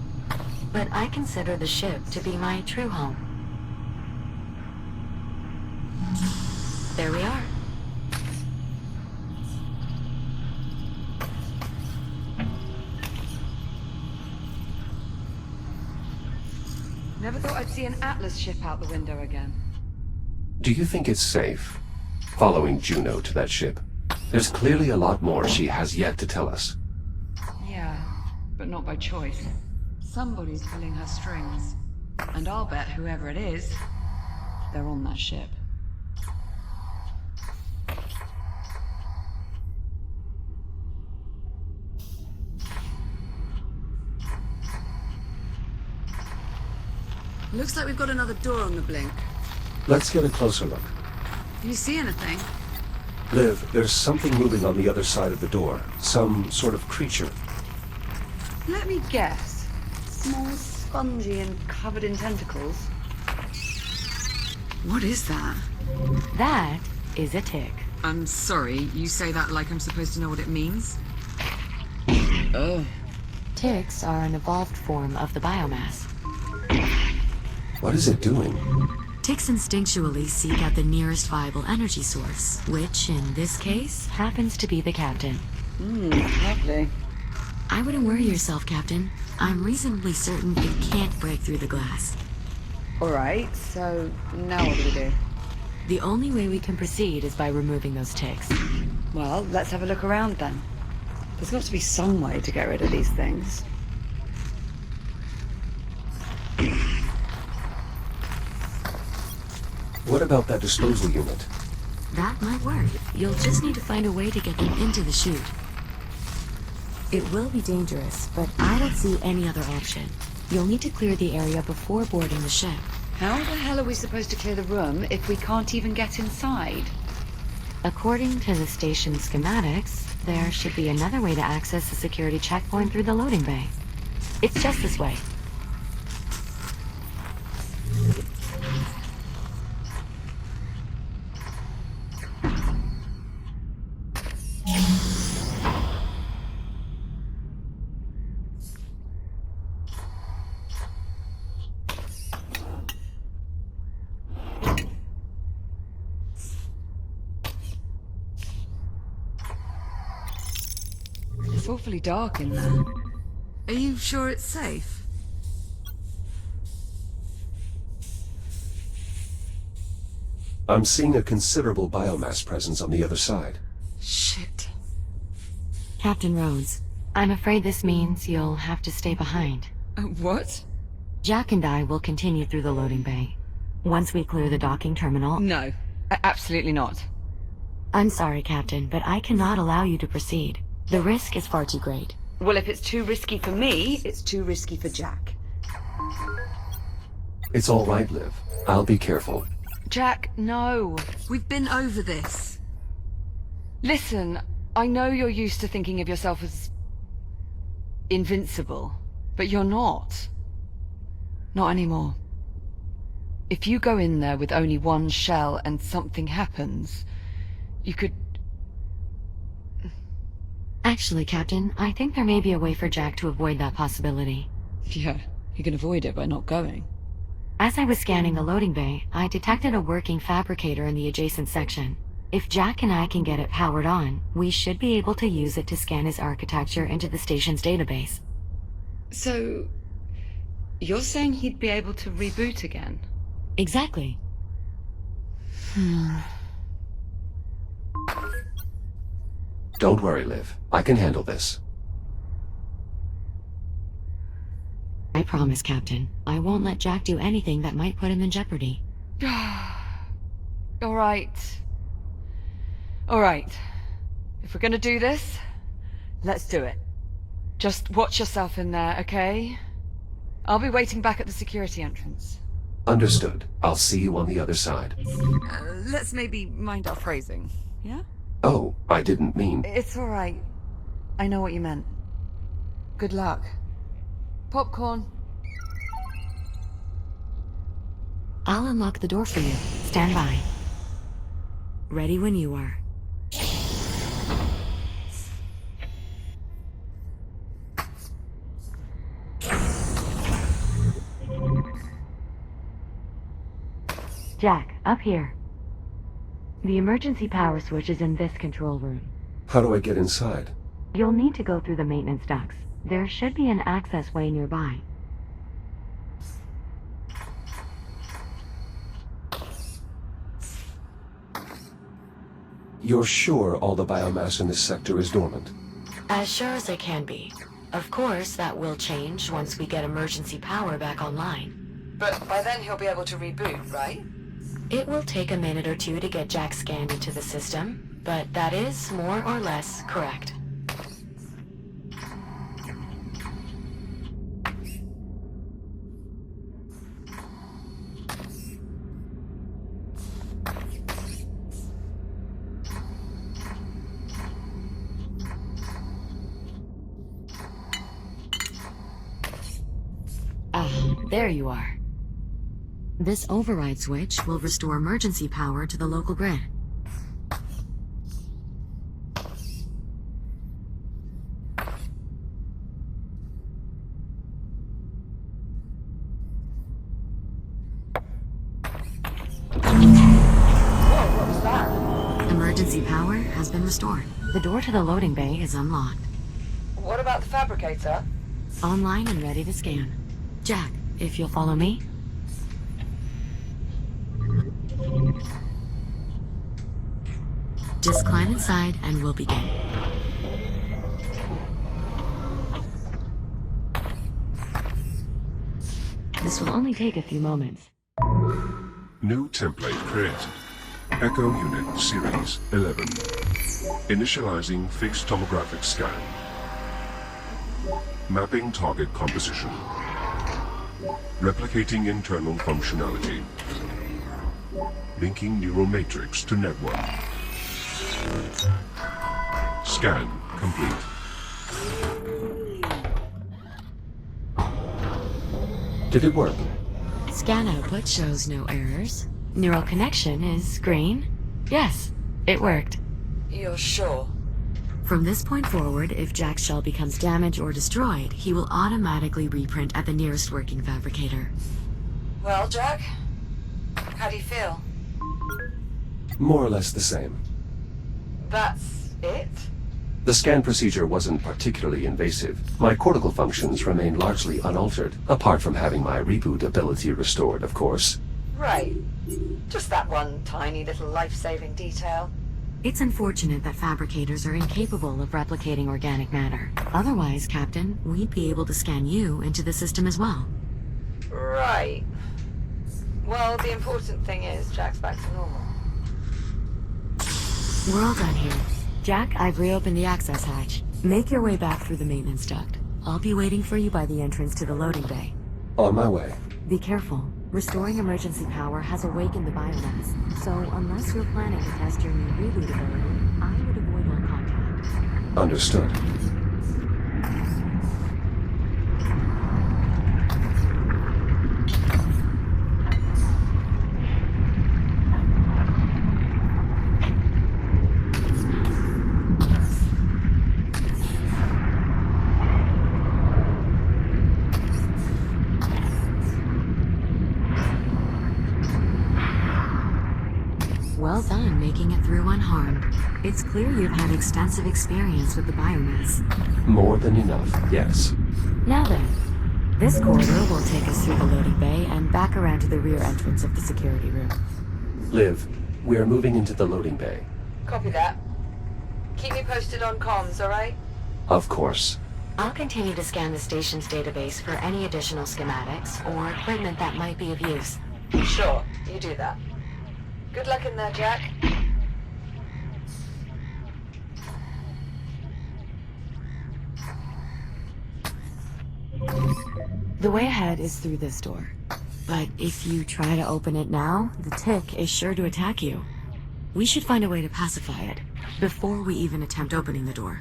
But I consider the ship to be my true home. There we are. Never thought I'd see an Atlas ship out the window again. Do you think it's safe following Juno to that ship? There's clearly a lot more she has yet to tell us. Yeah, but not by choice. Somebody's pulling her strings. And I'll bet whoever it is, they're on that ship. Looks like we've got another door on the blink. Let's get a closer look. Can you see anything? Liv, there's something moving on the other side of the door. Some sort of creature. Let me guess. Small, spongy, and covered in tentacles. What is that? That is a tick. I'm sorry, you say that like I'm supposed to know what it means? Oh. Ticks are an evolved form of the biomass. What is it doing? Ticks instinctually seek out the nearest viable energy source, which, in this case, happens to be the captain. Lovely. I wouldn't worry yourself, Captain. I'm reasonably certain it can't break through the glass. Alright, so now what do we do? The only way we can proceed is by removing those ticks. Well, let's have a look around then. There's got to be some way to get rid of these things. What about that disposal unit? That might work. You'll just need to find a way to get them into the chute. It will be dangerous, but I don't see any other option. You'll need to clear the area before boarding the ship. How the hell are we supposed to clear the room if we can't even get inside? According to the station schematics, there should be another way to access the security checkpoint through the loading bay. It's just this way. It's awfully dark in there. Are you sure it's safe? I'm seeing a considerable biomass presence on the other side. Shit. Captain Rhodes, I'm afraid this means you'll have to stay behind. What? Jack and I will continue through the loading bay. Once we clear the docking terminal... No, absolutely not. I'm sorry, Captain, but I cannot allow you to proceed. The risk is far too great. Well, if it's too risky for me, it's too risky for Jack. It's all right, Liv. I'll be careful. Jack, no. We've been over this. Listen, I know you're used to thinking of yourself as... invincible, but you're not. Not anymore. If you go in there with only one shell and something happens, you could... Actually, Captain, I think there may be a way for Jack to avoid that possibility. Yeah, you can avoid it by not going. As I was scanning the loading bay, I detected a working fabricator in the adjacent section. If Jack and I can get it powered on, we should be able to use it to scan his architecture into the station's database. So... you're saying he'd be able to reboot again? Exactly. Don't worry, Liv. I can handle this. I promise, Captain. I won't let Jack do anything that might put him in jeopardy. All right. All right. If we're gonna do this, let's do it. Just watch yourself in there, okay? I'll be waiting back at the security entrance. Understood. I'll see you on the other side. Let's maybe mind our phrasing, yeah? Oh, I didn't mean... It's alright. I know what you meant. Good luck. Popcorn. I'll unlock the door for you. Stand by. Ready when you are. Jack, up here. The emergency power switch is in this control room. How do I get inside? You'll need to go through the maintenance ducts. There should be an access way nearby. You're sure all the biomass in this sector is dormant? As sure as I can be. Of course, that will change once we get emergency power back online. But by then he'll be able to reboot, right? It will take a minute or two to get Jack scanned into the system, but that is more or less correct. There you are. This override switch will restore emergency power to the local grid. Whoa, what was that? Emergency power has been restored. The door to the loading bay is unlocked. What about the fabricator? Online and ready to scan. Jack, if you'll follow me. Just climb inside and we'll begin. This will only take a few moments. New template created. Echo Unit Series 11. Initializing fixed tomographic scan. Mapping target composition. Replicating internal functionality. Linking neural matrix to network. Scan complete. Did it work? Scan output shows no errors. Neural connection is green. Yes, it worked. You're sure? From this point forward, if Jack's shell becomes damaged or destroyed, he will automatically reprint at the nearest working fabricator. Well, Jack? How do you feel? More or less the same. That's it? The scan procedure wasn't particularly invasive. My cortical functions remain largely unaltered, apart from having my reboot ability restored, of course. Right. Just that one tiny little life-saving detail. It's unfortunate that fabricators are incapable of replicating organic matter. Otherwise, Captain, we'd be able to scan you into the system as well. Right. Well, the important thing is Jack's back to normal. We're all done here. Jack, I've reopened the access hatch. Make your way back through the maintenance duct. I'll be waiting for you by the entrance to the loading bay. On my way. Be careful. Restoring emergency power has awakened the biomass, so unless you're planning to test your new reboot ability, I would avoid all contact. Understood. Well done making it through unharmed. It's clear you've had extensive experience with the biomass. More than enough, yes. Now then, this corridor will take us through the loading bay and back around to the rear entrance of the security room. Liv, we are moving into the loading bay. Copy that. Keep me posted on comms, alright? Of course. I'll continue to scan the station's database for any additional schematics or equipment that might be of use. Sure, you do that. Good luck in there, Jack. The way ahead is through this door. But if you try to open it now, the tick is sure to attack you. We should find a way to pacify it, before we even attempt opening the door.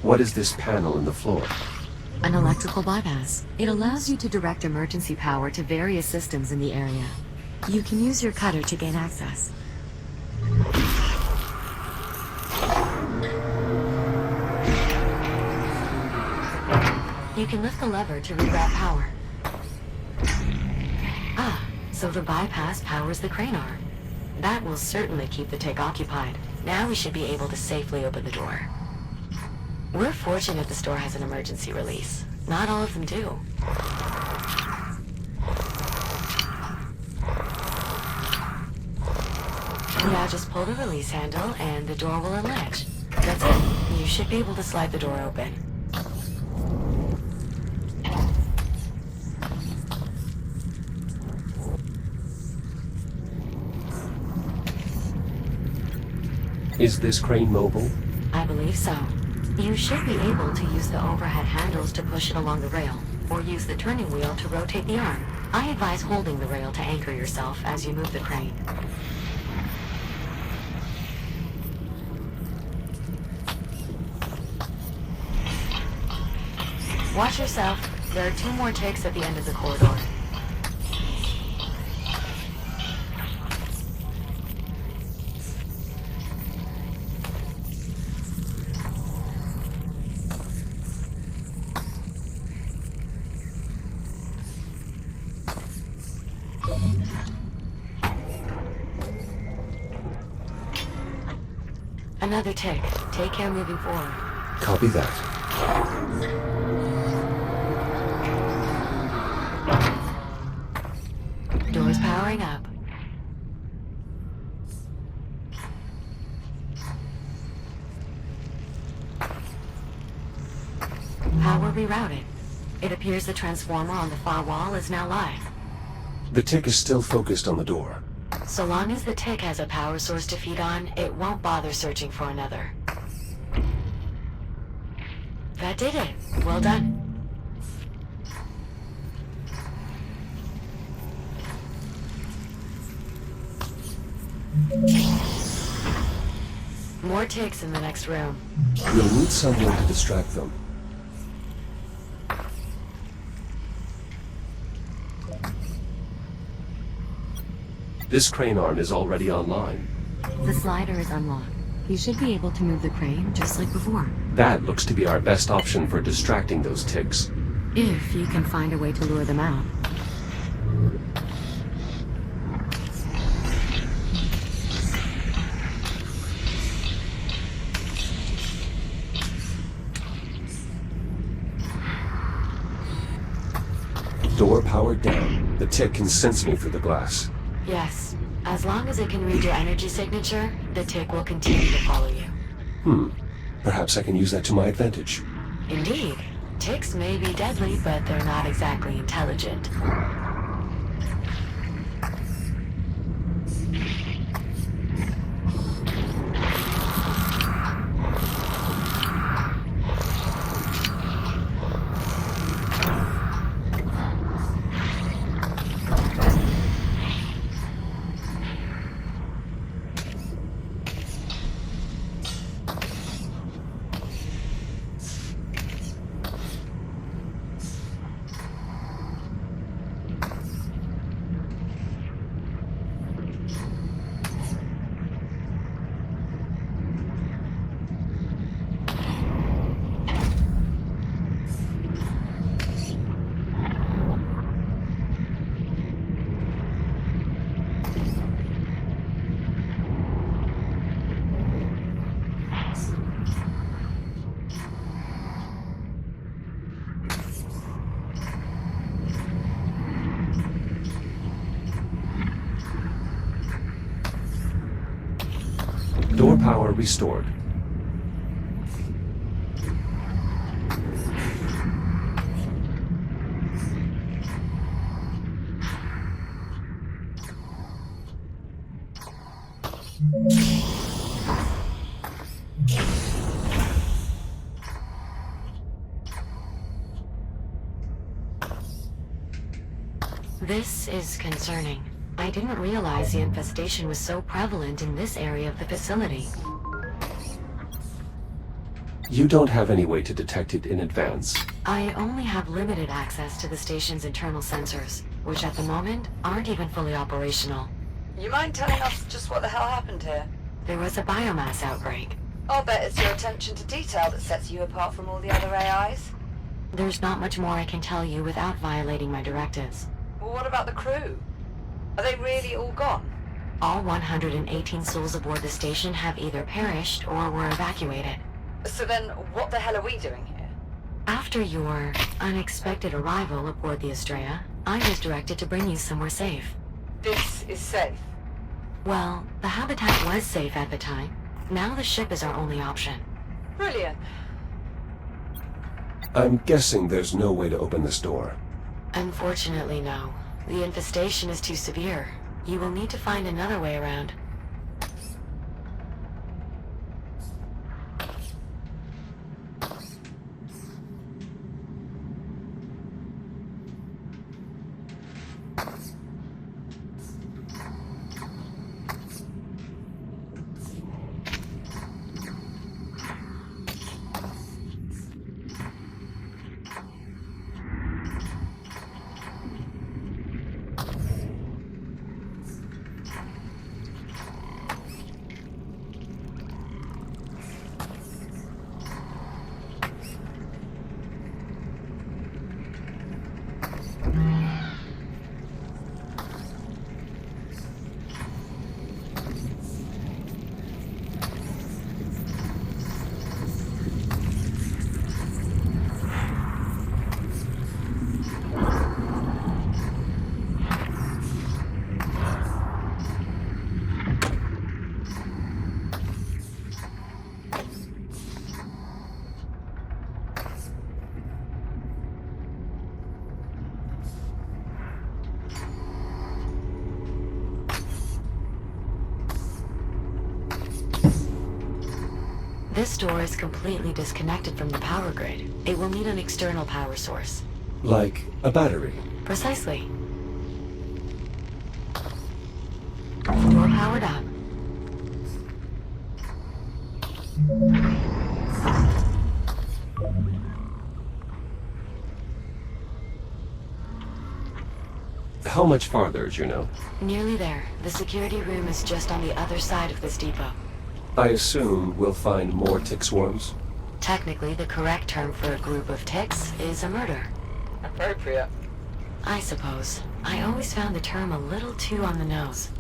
What is this panel in the floor? An electrical bypass. It allows you to direct emergency power to various systems in the area. You can use your cutter to gain access. You can lift the lever to reroute power. Ah, so the bypass powers the crane arm. That will certainly keep the tick occupied. Now we should be able to safely open the door. We're fortunate the store has an emergency release. Not all of them do. Now just pull the release handle and the door will unlatch. That's it. You should be able to slide the door open. Is this crane mobile? I believe so. You should be able to use the overhead handles to push it along the rail, or use the turning wheel to rotate the arm. I advise holding the rail to anchor yourself as you move the crane. Watch yourself. There are 2 more ticks at the end of the corridor. Another tick. Take care moving forward. Copy that. Doors powering up. Power rerouted. It appears the transformer on the far wall is now live. The tick is still focused on the door. So long as the tick has a power source to feed on, it won't bother searching for another. That did it. Well done. More ticks in the next room. We'll need someone to distract them. This crane arm is already online. The slider is unlocked. You should be able to move the crane just like before. That looks to be our best option for distracting those ticks. If you can find a way to lure them out. Door powered down. The tick can sense me through the glass. Yes. As long as it can read your energy signature, the tick will continue to follow you. Perhaps I can use that to my advantage. Indeed. Ticks may be deadly, but they're not exactly intelligent. Door power restored. This is concerning. I didn't realize the infestation was so prevalent in this area of the facility. You don't have any way to detect it in advance. I only have limited access to the station's internal sensors, which at the moment aren't even fully operational. You mind telling us just what the hell happened here? There was a biomass outbreak. I'll bet it's your attention to detail that sets you apart from all the other AIs. There's not much more I can tell you without violating my directives. Well, what about the crew? Are they really all gone? All 118 souls aboard the station have either perished or were evacuated. So then, what the hell are we doing here? After your unexpected arrival aboard the Astraea, I was directed to bring you somewhere safe. This is safe. Well, the habitat was safe at the time. Now the ship is our only option. Brilliant. I'm guessing there's no way to open this door. Unfortunately, no. The infestation is too severe. You will need to find another way around. This door is completely disconnected from the power grid. It will need an external power source. Like a battery. Precisely. Door powered up. How much farther, Juno? Nearly there. The security room is just on the other side of this depot. I assume we'll find more tick swarms? Technically, the correct term for a group of ticks is a murder. Appropriate. I suppose. I always found the term a little too on the nose.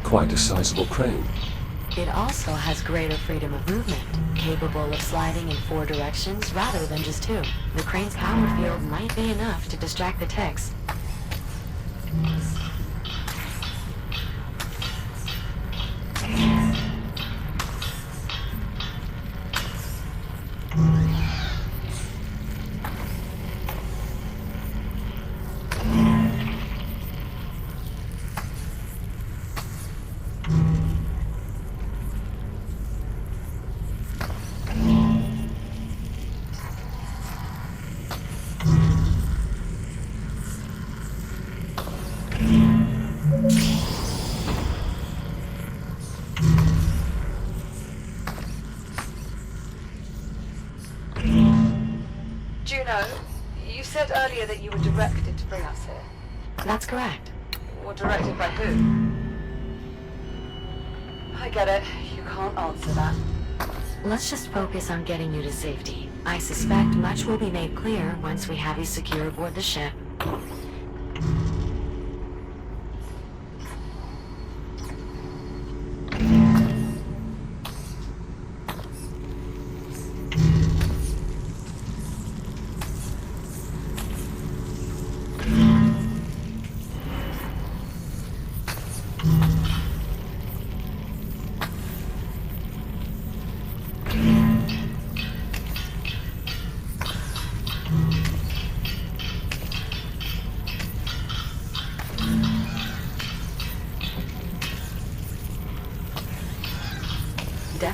Quite a sizable crane. It also has greater freedom of movement, capable of sliding in 4 directions rather than just 2. The crane's power field might be enough to distract the ticks. Juno, you said earlier that you were directed to bring us here. That's correct. Or directed by who? I get it. You can't answer that. Let's just focus on getting you to safety. I suspect much will be made clear once we have you secure aboard the ship.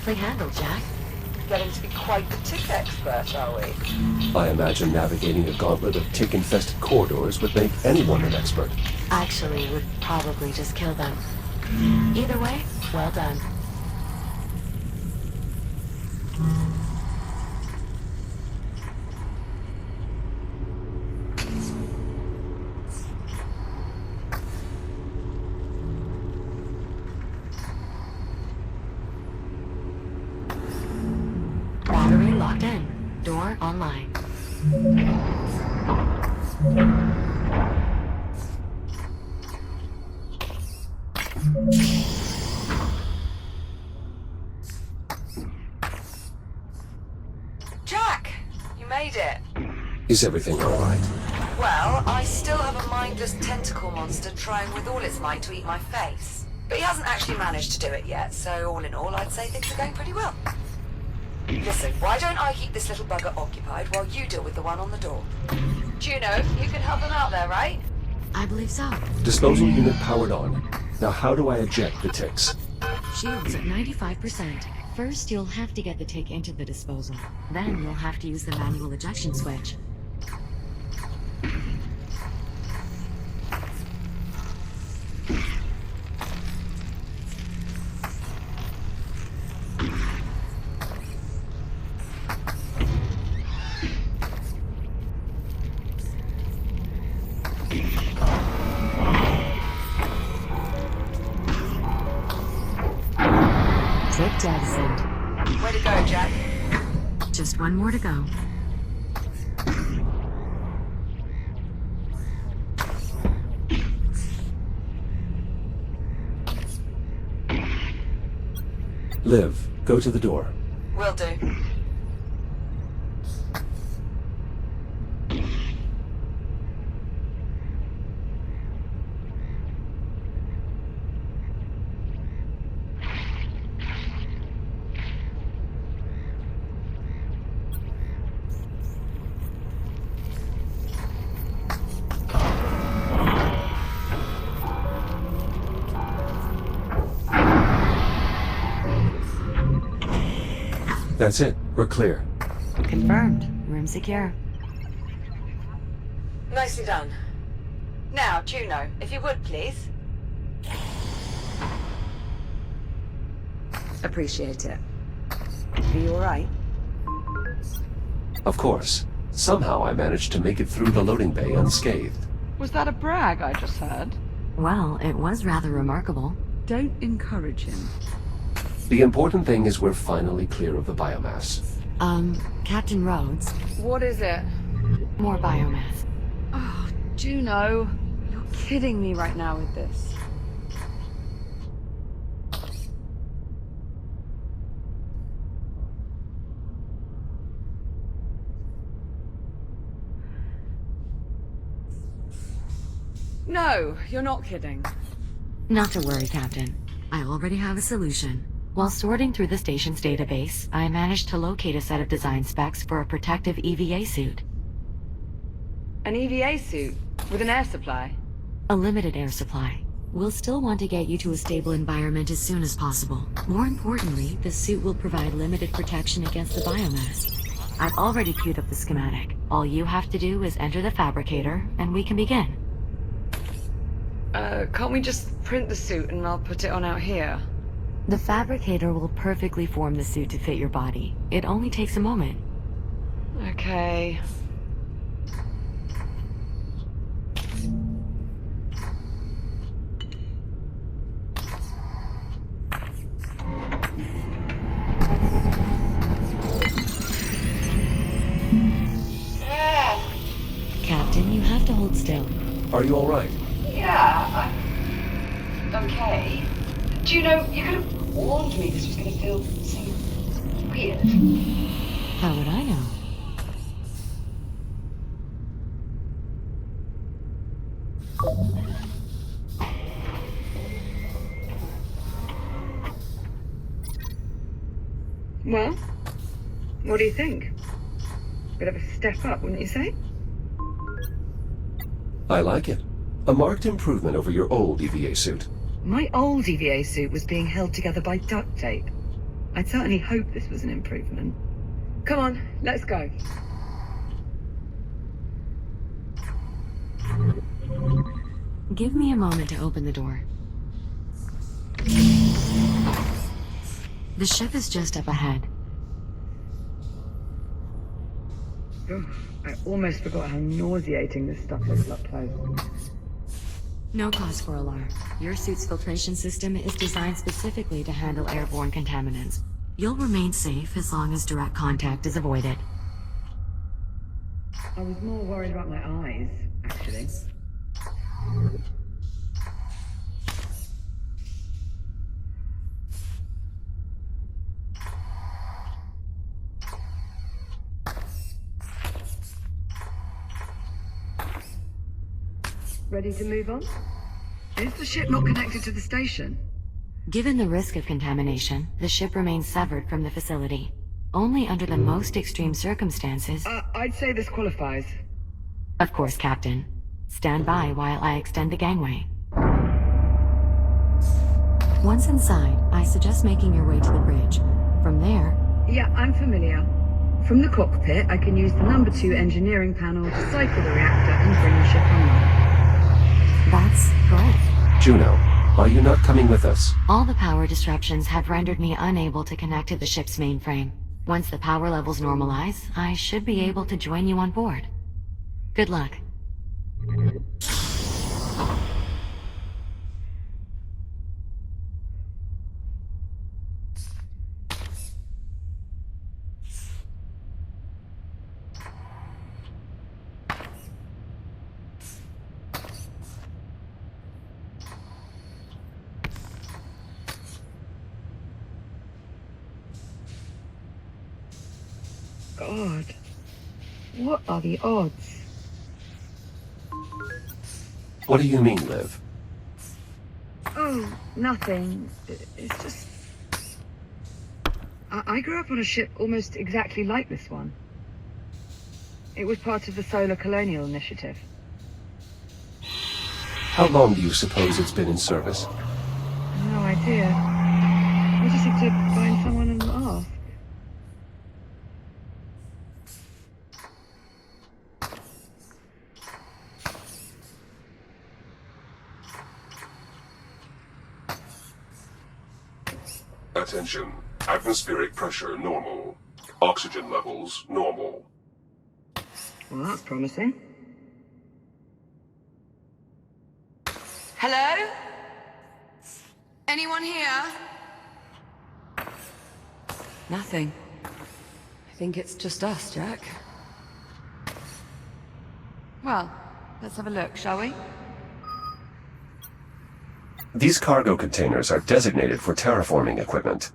exactly handled, Jack? Getting to be quite the tick expert, are we? I imagine navigating a gauntlet of tick-infested corridors would make anyone an expert. Actually, it would probably just kill them. Either way, well done. Battery locked in. Door online. Jack! You made it. Is everything all right? Well, I still have a mindless tentacle monster trying with all its might to eat my face. But he hasn't actually managed to do it yet, so all in all, I'd say things are going pretty well. Listen, why don't I keep this little bugger occupied while you deal with the one on the door? Juno, you can help them out there, right? I believe so. Disposal unit powered on. Now how do I eject the ticks? Shields at 95%. First, you'll have to get the tick into the disposal. Then you'll have to use the manual ejection switch. Tick jettisoned. Way to go, Jack. Just one more to go. Liv, go to the door. Will do. That's it. We're clear. Confirmed. Room secure. Nicely done. Now, Juno, if you would, please. Appreciate it. Are you alright? Of course. Somehow I managed to make it through the loading bay unscathed. Was that a brag I just heard? Well, it was rather remarkable. Don't encourage him. The important thing is we're finally clear of the biomass. Captain Rhodes, What is it? more biomass. Oh, Juno. You're kidding me right now with this. No, you're not kidding. Not to worry, Captain. I already have a solution. While sorting through the station's database, I managed to locate a set of design specs for a protective EVA suit. An EVA suit? With an air supply? A limited air supply. We'll still want to get you to a stable environment as soon as possible. More importantly, the suit will provide limited protection against the biomass. I've already queued up the schematic. All you have to do is enter the fabricator, and we can begin. Can't we just print the suit and I'll put it on out here? The fabricator will perfectly form the suit to fit your body. It only takes a moment. Okay. Captain, you have to hold still. Are you all right? Yeah, I'm okay. Juno, you could have warned me this was going to feel so weird. How would I know? Well, what do you think? Bit of a step up, wouldn't you say? I like it. A marked improvement over your old EVA suit. My old EVA suit was being held together by duct tape. I'd certainly hope this was an improvement. Come on, let's go. Give me a moment to open the door. The ship is just up ahead. Ugh, I almost forgot how nauseating this stuff is up close. No cause for alarm. Your suit's filtration system is designed specifically to handle airborne contaminants. You'll remain safe as long as direct contact is avoided. I was more worried about my eyes, actually. Ready to move on? Is the ship not connected to the station? Given the risk of contamination, the ship remains severed from the facility. Only under the most extreme circumstances... I'd say this qualifies. Of course, Captain. Stand by while I extend the gangway. Once inside, I suggest making your way to the bridge. From there... Yeah, I'm familiar. From the cockpit, I can use the number 2 engineering panel to cycle the reactor and bring the ship online. That's correct. Juno, are you not coming with us? All the power disruptions have rendered me unable to connect to the ship's mainframe. Once the power levels normalize, I should be able to join you on board. Good luck. God, what are the odds? What do you mean, Liv? Oh, nothing. It's just... I grew up on a ship almost exactly like this one. It was part of the Solar Colonial Initiative. How long do you suppose it's been in service? No idea. I just have to find someone and ask. Attention. Atmospheric pressure normal. Oxygen levels normal. Well, that's promising. Hello? Anyone here? Nothing. I think it's just us, Jack. Well, let's have a look, shall we? These cargo containers are designated for terraforming equipment.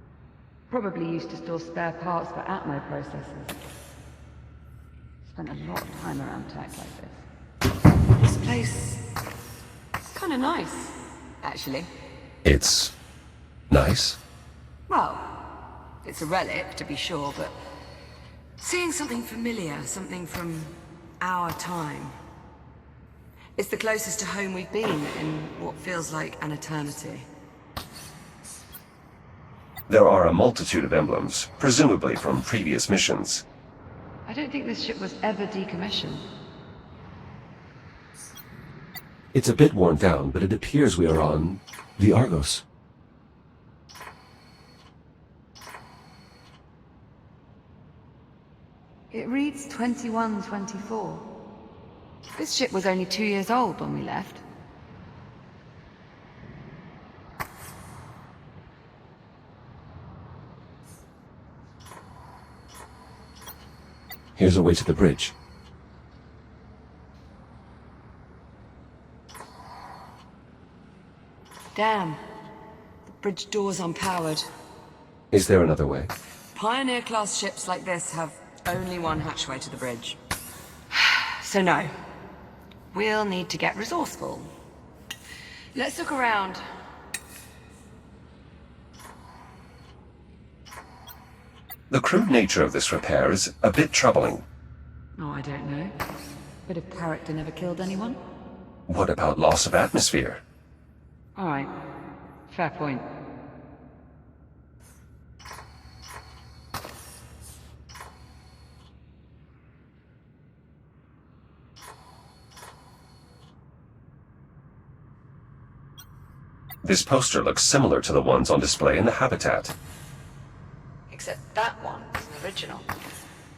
Probably used to store spare parts for Atmo processors. Spent a lot of time around tech like this. This place... it's kind of nice, actually. It's... nice? Well, it's a relic, to be sure, but... seeing something familiar, something from our time... it's the closest to home we've been in what feels like an eternity. There are a multitude of emblems, presumably from previous missions. I don't think this ship was ever decommissioned. It's a bit worn down, but it appears we are on the Argos. It reads 2124. This ship was only 2 years old when we left. Here's a way to the bridge. Damn. The bridge door's unpowered. Is there another way? Pioneer-class ships like this have only one hatchway to the bridge. So no. We'll need to get resourceful. Let's look around. The crude nature of this repair is a bit troubling. Oh, I don't know. Bit of character never killed anyone. What about loss of atmosphere? All right. Fair point. This poster looks similar to the ones on display in the habitat. Except that one is an original,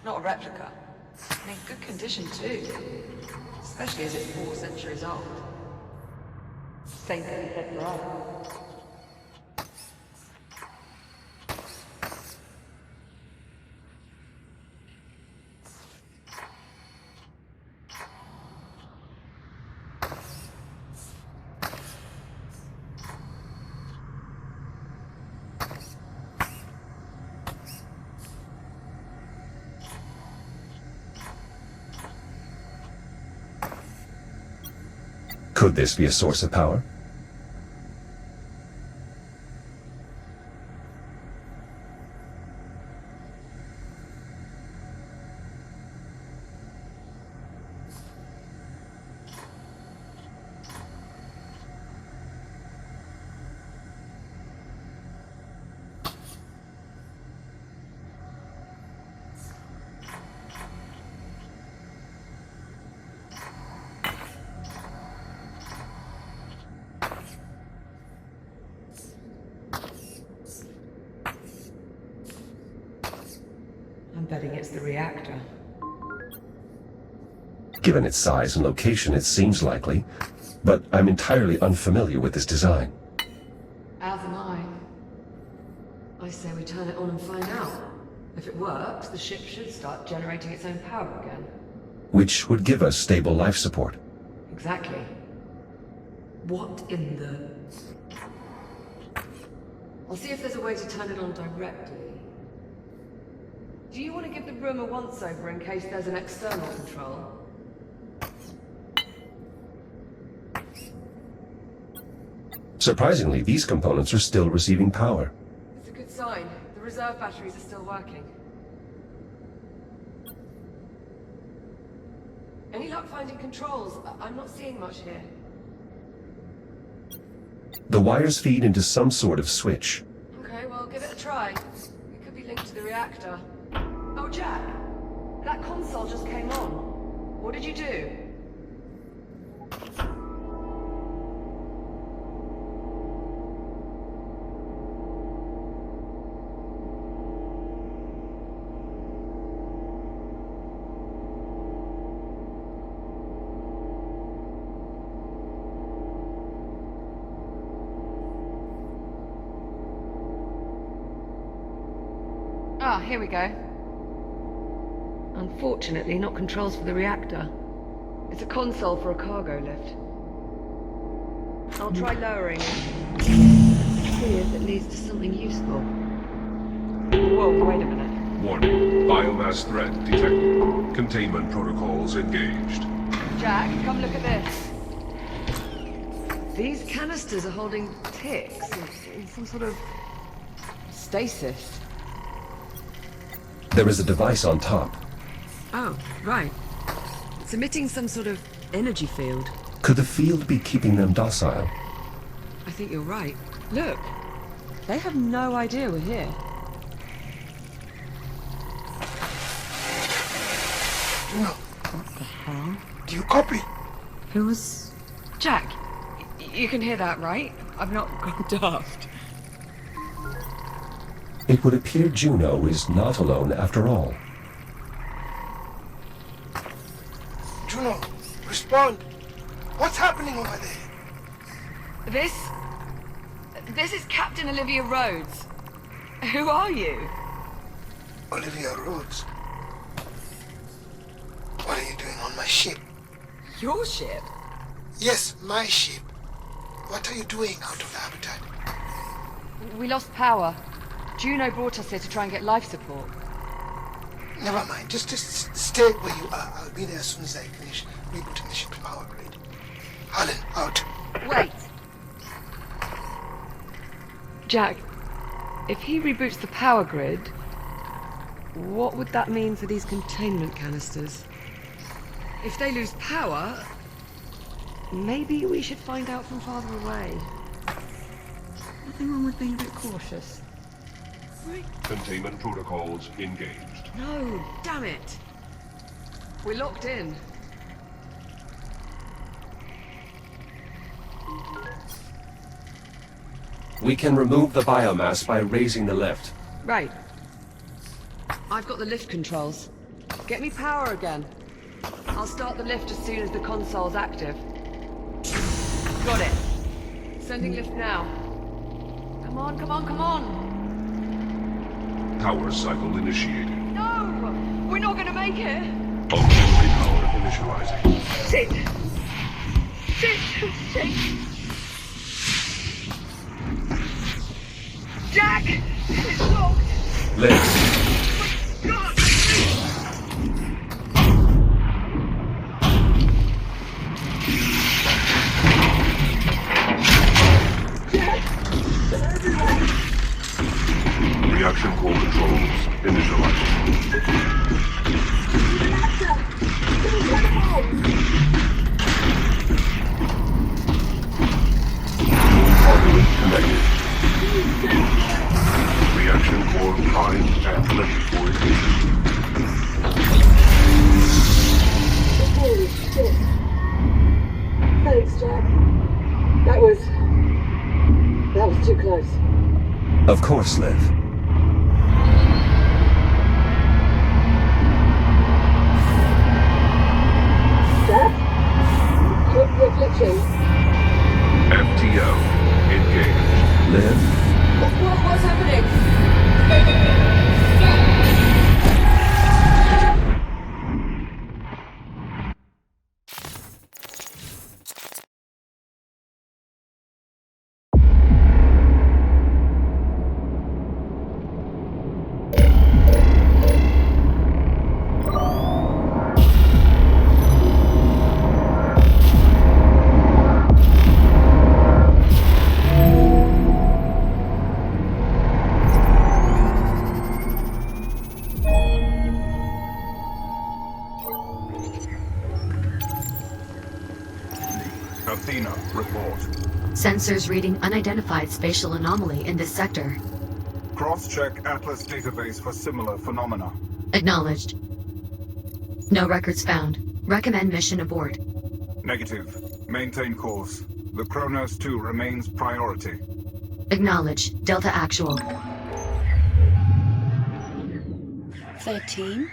not a replica. And in good condition too, especially as it's 4 centuries old. Same thing with that variety. Could this be a source of power? I'm betting it's the reactor. Given its size and location, it seems likely, but I'm entirely unfamiliar with this design. As am I. I say we turn it on and find out. If it works, the ship should start generating its own power again. Which would give us stable life support. Exactly. What in the... I'll see if there's a way to turn it on directly. Do you want to give the room a once-over in case there's an external control? Surprisingly, these components are still receiving power. It's a good sign. The reserve batteries are still working. Any luck finding controls? I'm not seeing much here. The wires feed into some sort of switch. Okay, well, give it a try. It could be linked to the reactor. Oh, Jack! That console just came on. What did you do? Ah, here we go. Unfortunately, not controls for the reactor. It's a console for a cargo lift. I'll try lowering it. See if it leads to something useful. Whoa, wait a minute. Warning. Biomass threat detected. Containment protocols engaged. Jack, come look at this. These canisters are holding ticks in some sort of stasis. There is a device on top. Oh, right. It's emitting some sort of energy field. Could the field be keeping them docile? I think you're right. Look, they have no idea we're here. Juno, What the hell? do you copy? Who was... Jack, you can hear that, right? I've not gone daft. It would appear Juno is not alone after all. Juno, respond. What's happening over there? This is Captain Olivia Rhodes. Who are you? Olivia Rhodes. What are you doing on my ship? Your ship? Yes, my ship. What are you doing out of the habitat? We lost power. Juno brought us here to try and get life support. Never mind. Just stay where you are. I'll be there as soon as I finish rebooting the ship's power grid. Alan, out. Wait. Jack, if he reboots the power grid, what would that mean for these containment canisters? If they lose power, maybe we should find out from farther away. Nothing wrong with being a bit cautious. Right? Containment protocols engaged. No, damn it! We're locked in. We can remove the biomass by raising the lift. Right. I've got the lift controls. Get me power again. I'll start the lift as soon as the console's active. Got it. Sending lift now. Come on, come on, come on! Power cycle initiated. No! We're not gonna make it! Auxiliary power initializing. Shit! Shit! Shit! Jack! It's locked! Lift. God! Reaction core controls initializing. Conduit connected. Reaction core primed and ready for ignition. Holy shit. Thanks, Jack. That was too close. Of course, Liv. Jack? You're glitching. FTL Engaged. Liv? What's happening? Athena, report. Sensors reading unidentified spatial anomaly in this sector. Cross-check Atlas database for similar phenomena. Acknowledged. No records found. Recommend mission abort. Negative. Maintain course. The Kronos 2 remains priority. Acknowledge. Delta Actual. 13?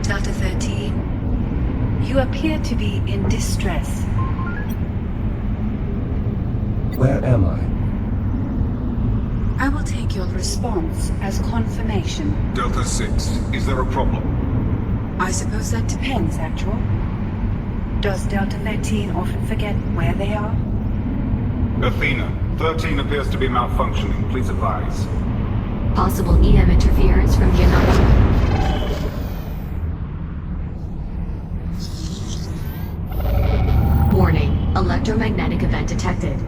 Delta 13? You appear to be in distress. Where am I? I will take your response as confirmation. Delta 6, is there a problem? I suppose that depends, Actual. Does Delta 13 often forget where they are? Athena, 13 appears to be malfunctioning. Please advise. Possible EM interference from the anomaly. Warning. Electromagnetic event detected.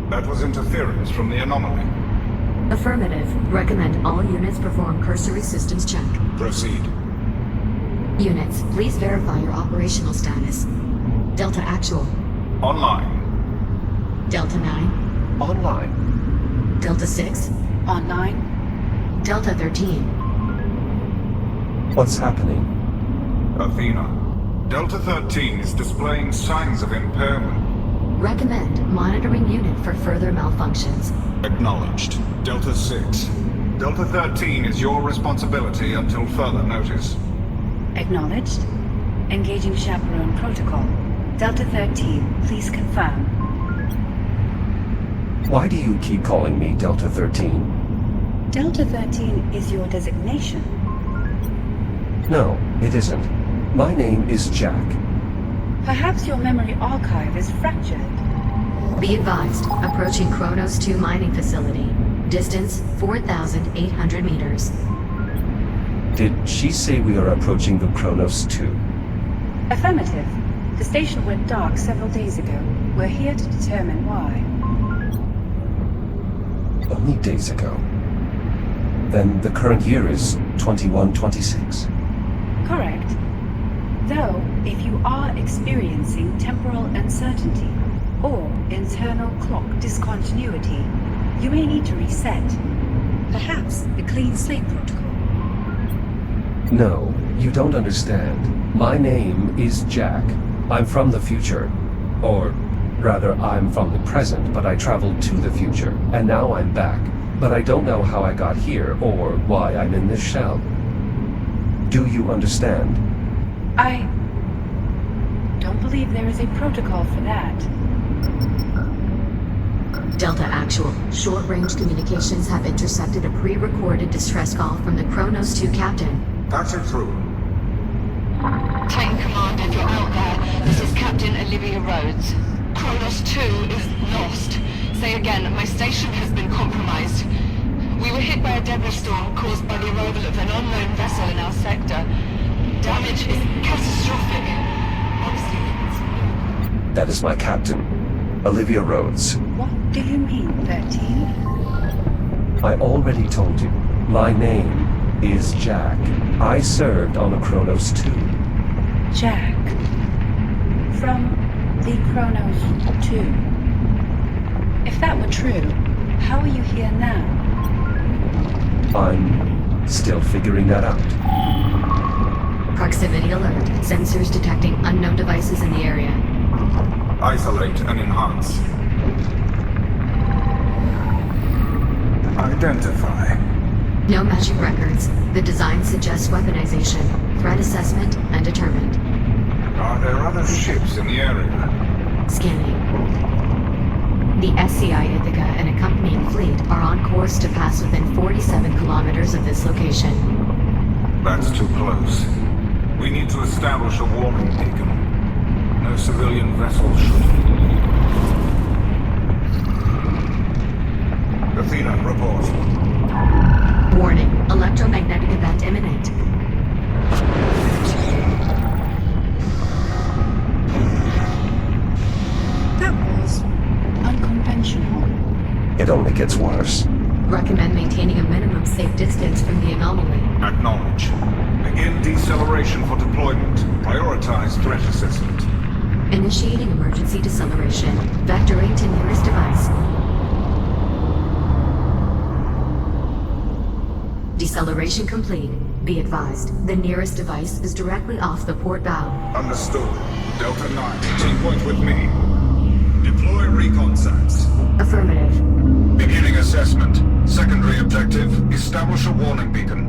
That was interference from the anomaly. Affirmative. Recommend all units perform cursory systems check. Proceed. Units, please verify your operational status. Delta Actual. Online. Delta 9. Online. Delta 6. Online? Delta 13. What's happening? Athena, Delta 13 is displaying signs of impairment. Recommend monitoring unit for further malfunctions. Acknowledged. Delta 6. Delta 13 is your responsibility until further notice. Acknowledged. Engaging chaperone protocol. Delta 13, please confirm. Why do you keep calling me Delta 13? Delta 13 is your designation. No, it isn't. My name is Jack. Perhaps your memory archive is fractured. Be advised, approaching Kronos 2 mining facility. Distance 4,800 meters. Did she say we are approaching the Kronos 2? Affirmative. The station went dark several days ago. We're here to determine why. Only days ago. Then the current year is 2126. Correct. Though, if you are experiencing temporal uncertainty or internal clock discontinuity, you may need to reset. Perhaps the clean slate protocol. No, you don't understand. My name is Jack. I'm from the future. Or rather, I'm from the present, but I traveled to the future, and now I'm back. But I don't know how I got here, or why I'm in this shell. Do you understand? I don't believe there is a protocol for that. Delta Actual, short-range communications have intercepted a pre-recorded distress call from the Kronos 2 captain. Patch it through. Team Command, if you're out there, this is Captain Olivia Rhodes. Kronos 2 is lost. Say again, my station has been compromised. We were hit by a debris storm caused by the arrival of an unknown vessel in our sector. Damage is catastrophic. Obviously, That is my captain, Olivia Rhodes. What do you mean, 13? I already told you. My name is Jack. I served on the Kronos 2. Jack. From the Kronos 2. If that were true, how are you here now? I'm still figuring that out. Proximity alert. Sensors detecting unknown devices in the area. Isolate and enhance. Identify. No matching records. The design suggests weaponization, threat assessment, and determined. Are there other ships in the area? Scanning. The SCI Ithaca and accompanying fleet are on course to pass within 47 kilometers of this location. That's too close. We need to establish a warning beacon. No civilian vessel should. Athena, report. Warning, electromagnetic event imminent. That was unconventional. It only gets worse. Recommend maintaining a minimum safe distance from the anomaly. Acknowledge. Begin deceleration for deployment. Prioritize threat assessment. Initiating emergency deceleration. Vectoring to nearest device. Deceleration complete. Be advised, the nearest device is directly off the port bow. Understood. Delta 9, team point with me. Deploy recon sats. Affirmative. Beginning assessment. Secondary objective, establish a warning beacon.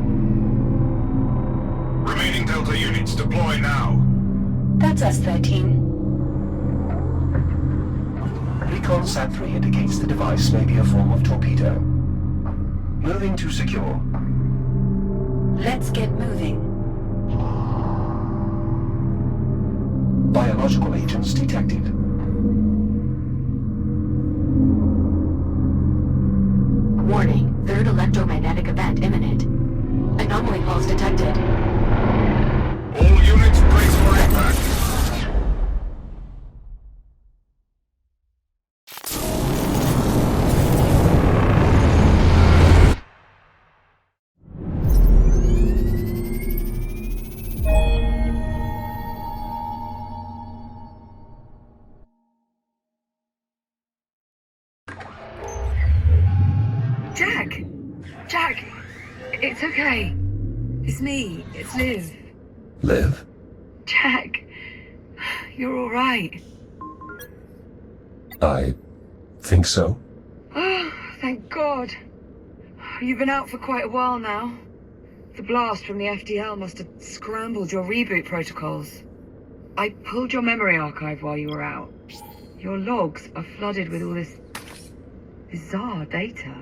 Remaining Delta units deploy now. That's us, 13. Recon Sat 3 indicates the device may be a form of torpedo. Moving to secure. Let's get moving. Biological agents detected. Warning, third electromagnetic event imminent. Anomaly pulse detected. All units brace for impact. Jack! It's okay. It's me. It's Liv. Liv? Jack, you're all right. I think so. Oh, thank God. You've been out for quite a while now. The blast from the FTL must have scrambled your reboot protocols. I pulled your memory archive while you were out. Your logs are flooded with all this bizarre data.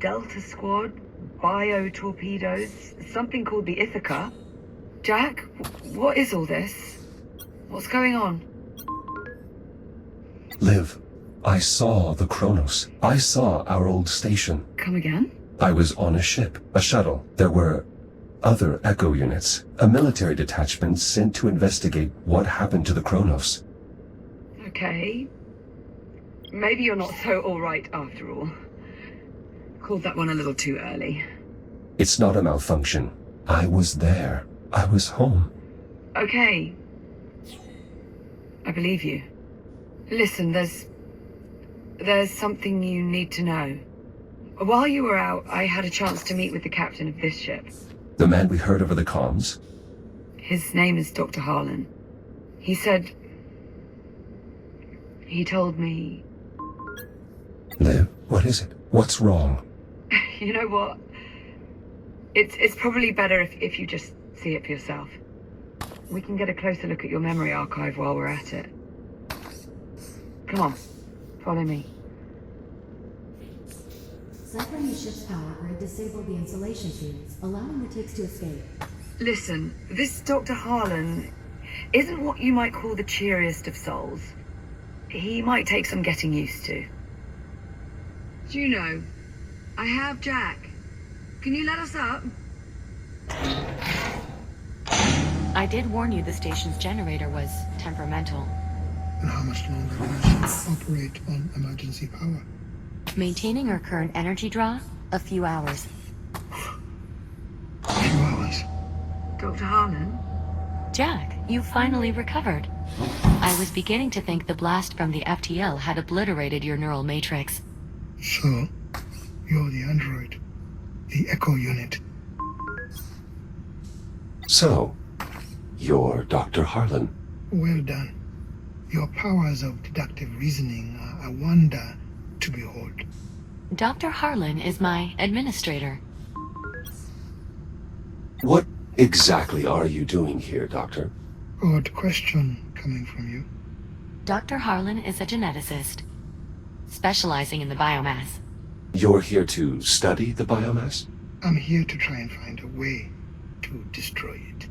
Delta Squad, bio-torpedoes, something called the Ithaca. Jack, what is all this? What's going on? Liv, I saw the Kronos. I saw our old station. Come again? I was on a ship, a shuttle. There were other Echo units, a military detachment sent to investigate what happened to the Kronos. Okay. Maybe you're not so alright after all. Called that one a little too early. It's not a malfunction. I was there. I was home. Okay. I believe you. Listen, there's something you need to know. While you were out, I had a chance to meet with the captain of this ship. The man we heard over the comms? His name is Dr. Harlan. He said... He told me... Liv, what is it? What's wrong? You know what? It's probably better if you just see it for yourself. We can get a closer look at your memory archive while we're at it. Come on, follow me. Cycling the ship's power grid disabled the insulation fields, allowing the ticks to escape. Listen, this Dr. Harlan isn't what you might call the cheeriest of souls. He might take some getting used to. Juno, I have Jack. Can you let us up? I did warn you the station's generator was temperamental. And how much longer will the ship operate on emergency power? Maintaining our current energy draw? A few hours. A few hours. Dr. Harlan? Jack, you finally recovered. I was beginning to think the blast from the FTL had obliterated your neural matrix. So, you're the android. The Echo unit. So, you're Dr. Harlan. Well done. Your powers of deductive reasoning are a wonder to behold. Dr. Harlan is my administrator. What exactly are you doing here, Doctor? Odd question coming from you. Dr. Harlan is a geneticist, specializing in the biomass. You're here to study the biomass? I'm here to try and find a way to destroy it.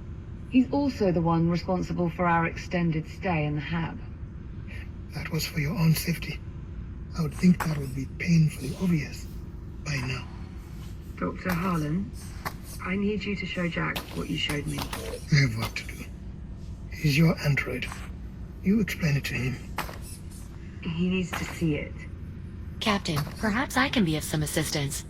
He's also the one responsible for our extended stay in the hab. That was for your own safety. I would think that would be painfully obvious by now. Dr. Harlan, I need you to show Jack what you showed me. I have work to do. He's your android. You explain it to him. He needs to see it. Captain, perhaps I can be of some assistance.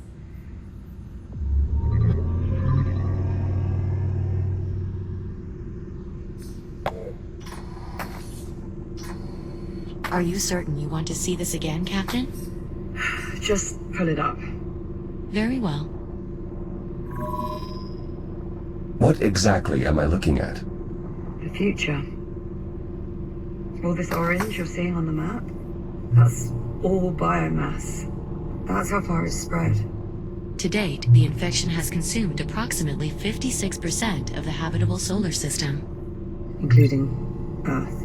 Are you certain you want to see this again, Captain? Just pull it up. Very well. What exactly am I looking at? The future. All this orange you're seeing on the map? That's all biomass. That's how far it's spread. To date, the infection has consumed approximately 56% of the habitable solar system. Including Earth.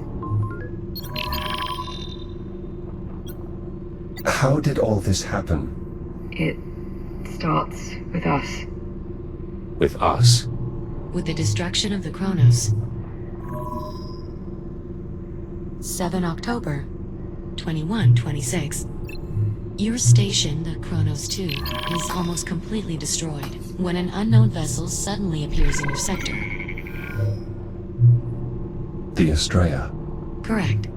How did all this happen? It starts with us. With us? With the destruction of the Kronos. 7 October, 2126. Your station, the Kronos 2, is almost completely destroyed when an unknown vessel suddenly appears in your sector. The Astraea. Correct.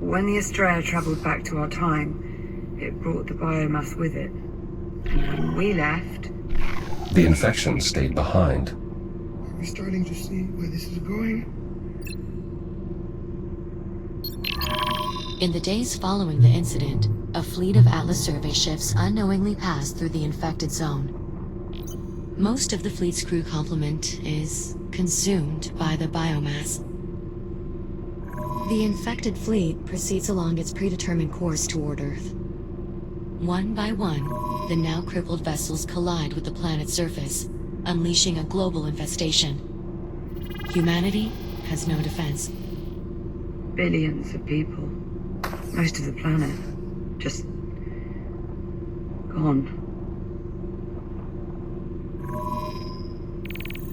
When the Astraea traveled back to our time, it brought the biomass with it. And when we left... The infection stayed behind. Are we starting to see where this is going? In the days following the incident, a fleet of Atlas survey ships unknowingly passed through the infected zone. Most of the fleet's crew complement is consumed by the biomass. The infected fleet proceeds along its predetermined course toward Earth. One by one, the now crippled vessels collide with the planet's surface, unleashing a global infestation. Humanity has no defense. Billions of people. Most of the planet. Just... gone.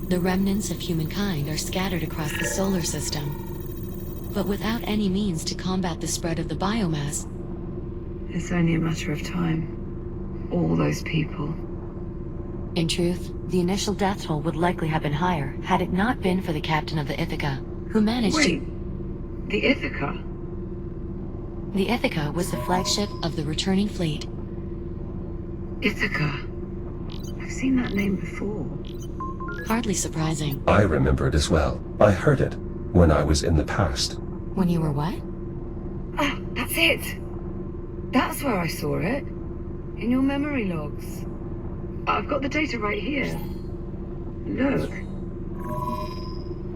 The remnants of humankind are scattered across the solar system. But without any means to combat the spread of the biomass, It's only a matter of time. All those people. in truth, the initial death toll would likely have been higher had it not been for the captain of the Ithaca, who managed Wait, the Ithaca? The Ithaca was the flagship of the returning fleet. Ithaca. I've seen that name before. Hardly surprising. I remember it as well. I heard it when I was in the past. When you were what? Ah, that's it! That's where I saw it. In your memory logs. I've got the data right here. Look.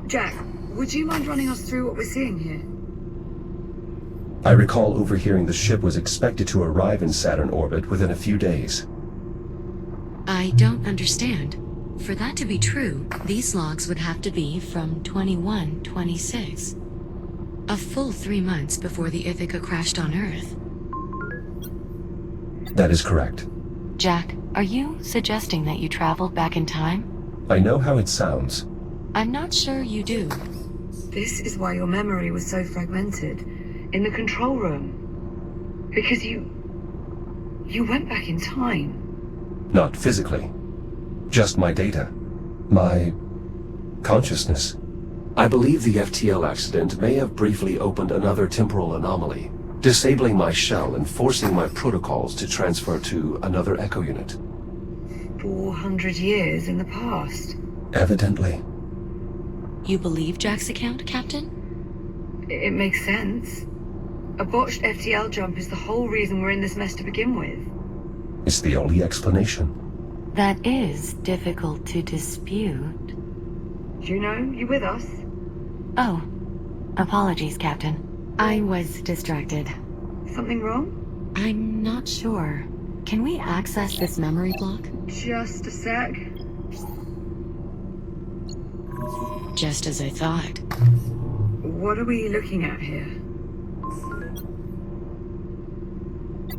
Jack, would you mind running us through what we're seeing here? I recall overhearing the ship was expected to arrive in Saturn orbit within a few days. I don't understand. For that to be true, these logs would have to be from 21-26. A full 3 months before the Ithaca crashed on Earth. That is correct. Jack, are you suggesting that you traveled back in time? I know how it sounds. I'm not sure you do. This is why your memory was so fragmented in the control room. Because you went back in time. Not physically. Just my data. My consciousness. I believe the FTL accident may have briefly opened another temporal anomaly, disabling my shell and forcing my protocols to transfer to another echo unit. 400 years in the past. Evidently. You believe Jack's account, Captain? It makes sense. A botched FTL jump is the whole reason we're in this mess to begin with. It's the only explanation. That is difficult to dispute. Juno, you with us? Oh, apologies, Captain. I was distracted. Something wrong? I'm not sure. Can we access this memory block? Just a sec. Just as I thought. What are we looking at here?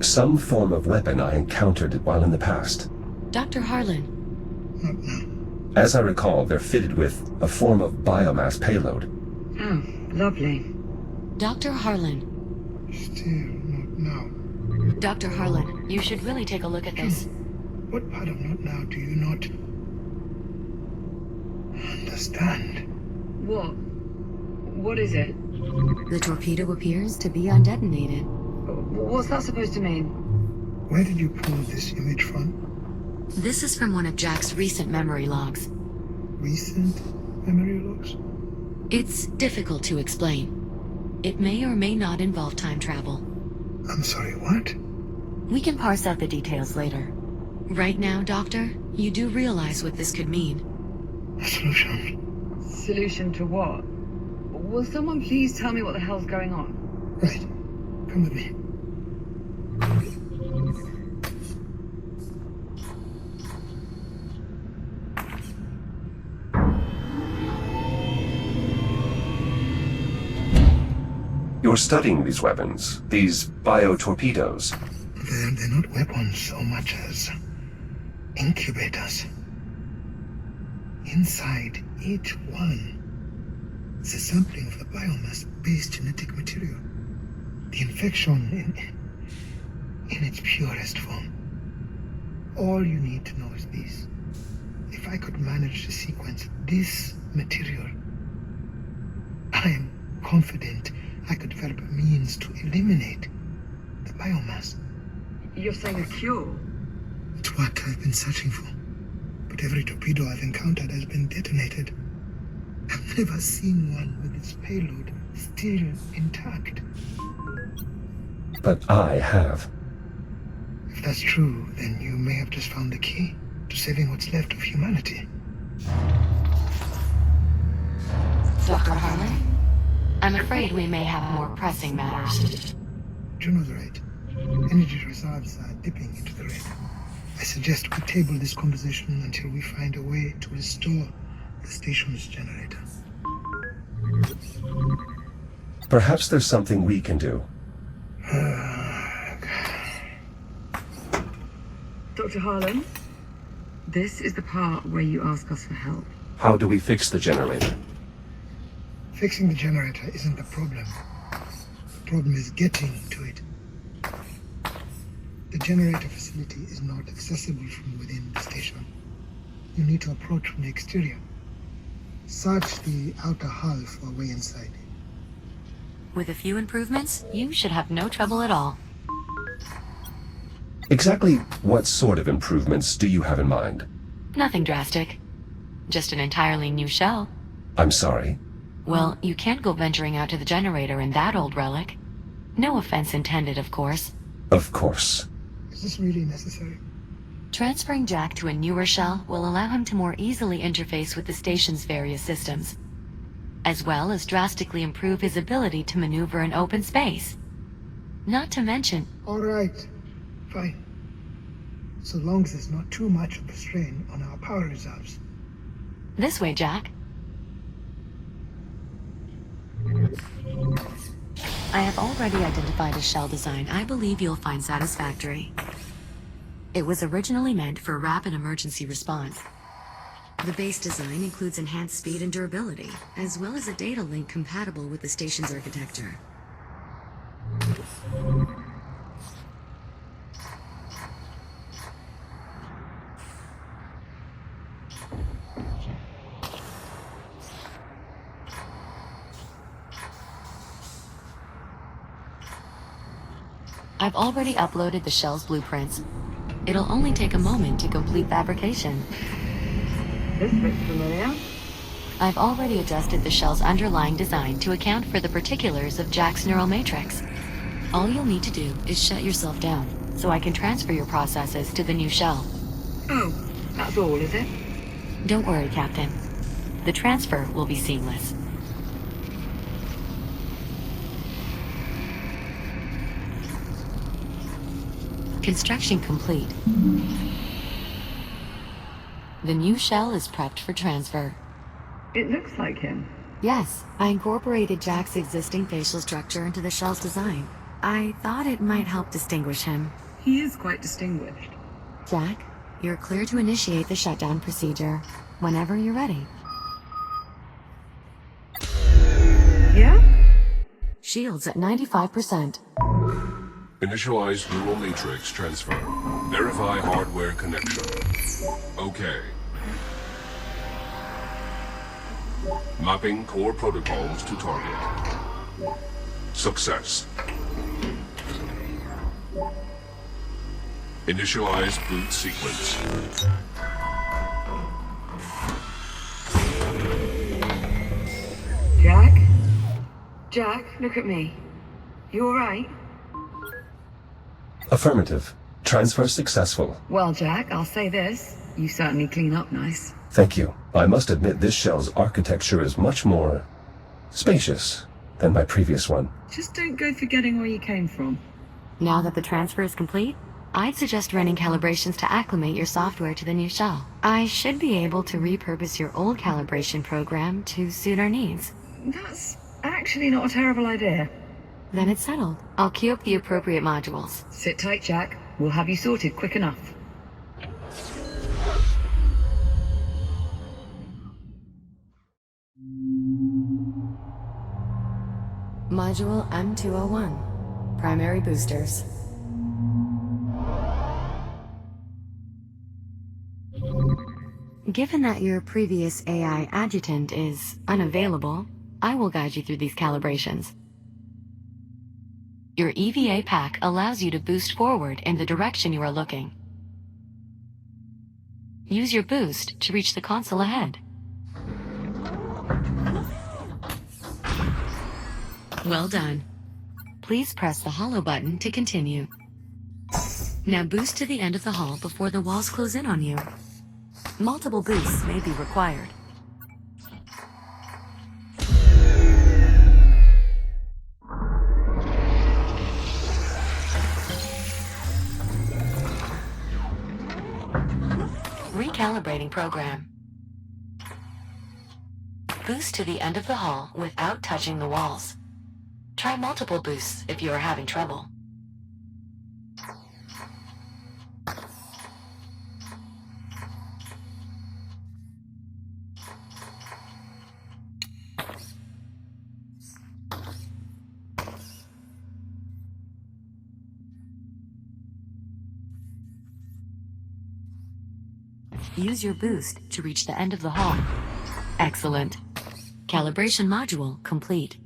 Some form of weapon I encountered while in the past. Dr. Harlan. Not now. As I recall, they're fitted with a form of biomass payload. Oh, lovely. Dr. Harlan. Still not now. Dr. Harlan, you should really take a look at this. What part of not now do you not understand? What? What is it? The torpedo appears to be undetonated. What's that supposed to mean? Where did you pull this image from? This is from one of Jack's recent memory logs. Recent memory logs? It's difficult to explain. It may or may not involve time travel. I'm sorry, what? We can parse out the details later. Right now, Doctor, you do realize what this could mean. A solution. Solution to what? Will someone please tell me what the hell's going on? Right. Come with me. You're studying these weapons, these bio-torpedoes. They're not weapons so much as incubators. Inside each one is a sampling of the biomass-based genetic material. The infection in its purest form. All you need to know is this. If I could manage to sequence this material, I am confident I could develop a means to eliminate the biomass. You're saying a cure? It's what I've been searching for. But every torpedo I've encountered has been detonated. I've never seen one with its payload still intact. But I have. If that's true, then you may have just found the key to saving what's left of humanity. Dr. Harlan? I'm afraid we may have more pressing matters. Juno's right. Energy reserves are dipping into the red. I suggest we table this conversation until we find a way to restore the station's generator. Perhaps there's something we can do. Dr. Harlan, this is the part where you ask us for help. How do we fix the generator? Fixing the generator isn't the problem. The problem is getting to it. The generator facility is not accessible from within the station. You need to approach from the exterior. Search the outer hull for a way inside. With a few improvements, you should have no trouble at all. Exactly what sort of improvements do you have in mind? Nothing drastic. Just an entirely new shell. I'm sorry. Well, you can't go venturing out to the generator in that old relic. No offense intended, of course. Of course. Is this really necessary? Transferring Jack to a newer shell will allow him to more easily interface with the station's various systems, as well as drastically improve his ability to maneuver in open space. Not to mention... All right. Fine. So long as there's not too much of a strain on our power reserves. This way, Jack. I have already identified a shell design I believe you'll find satisfactory. It was originally meant for rapid emergency response. The base design includes enhanced speed and durability, as well as a data link compatible with the station's architecture. I've already uploaded the shell's blueprints. It'll only take a moment to complete fabrication. This looks familiar. I've already adjusted the shell's underlying design to account for the particulars of Jack's neural matrix. All you'll need to do is shut yourself down, so I can transfer your processes to the new shell. Oh, that's all, is it? Don't worry, Captain. The transfer will be seamless. Construction complete. The new shell is prepped for transfer. It looks like him. Yes, I incorporated Jack's existing facial structure into the shell's design. I thought it might help distinguish him. He is quite distinguished. Jack, you're clear to initiate the shutdown procedure whenever you're ready. Yeah? Shields at 95%. Initialize neural matrix transfer. Verify hardware connection. Okay. Mapping core protocols to target. Success. Initialize boot sequence. Jack? Jack, look at me. You alright? Affirmative. Transfer successful. Well, Jack, I'll say this. You certainly clean up nice. Thank you. I must admit this shell's architecture is much more spacious than my previous one. Just don't go forgetting where you came from. Now that the transfer is complete, I'd suggest running calibrations to acclimate your software to the new shell. I should be able to repurpose your old calibration program to suit our needs. That's actually not a terrible idea. Then it's settled. I'll queue up the appropriate modules. Sit tight, Jack. We'll have you sorted quick enough. Module M201. Primary boosters. Given that your previous AI adjutant is unavailable, I will guide you through these calibrations. Your EVA pack allows you to boost forward in the direction you are looking. Use your boost to reach the console ahead. Well done. Please press the hollow button to continue. Now boost to the end of the hall before the walls close in on you. Multiple boosts may be required. Recalibrating program. Boost to the end of the hall without touching the walls. Try multiple boosts if you are having trouble. Use your boost to reach the end of the hall. Excellent. Calibration module complete.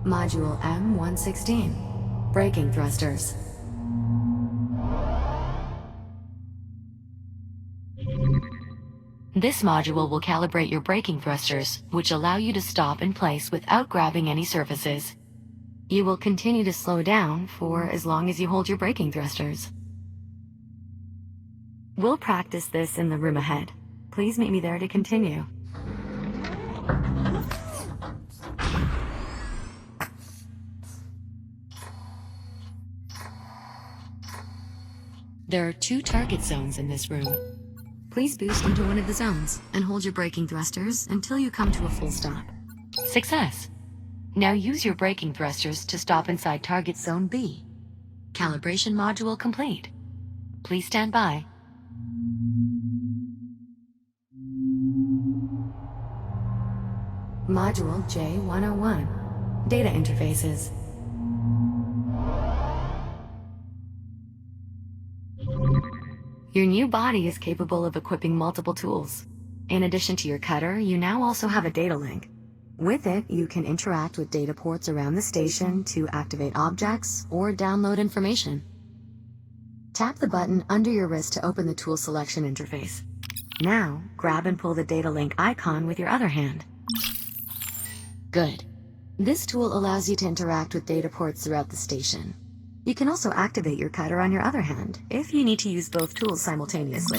Module M116. Braking thrusters. This module will calibrate your braking thrusters, which allow you to stop in place without grabbing any surfaces. You will continue to slow down for as long as you hold your braking thrusters. We'll practice this in the room ahead. Please meet me there to continue. There are 2 target zones in this room. Please boost into one of the zones and hold your braking thrusters until you come to a full stop. Success! Now use your braking thrusters to stop inside target zone B. Calibration module complete. Please stand by. Module J101. Data interfaces. Your new body is capable of equipping multiple tools. In addition to your cutter, you now also have a data link. With it, you can interact with data ports around the station to activate objects or download information. Tap the button under your wrist to open the tool selection interface. Now, grab and pull the data link icon with your other hand. Good. This tool allows you to interact with data ports throughout the station. You can also activate your cutter on your other hand, if you need to use both tools simultaneously.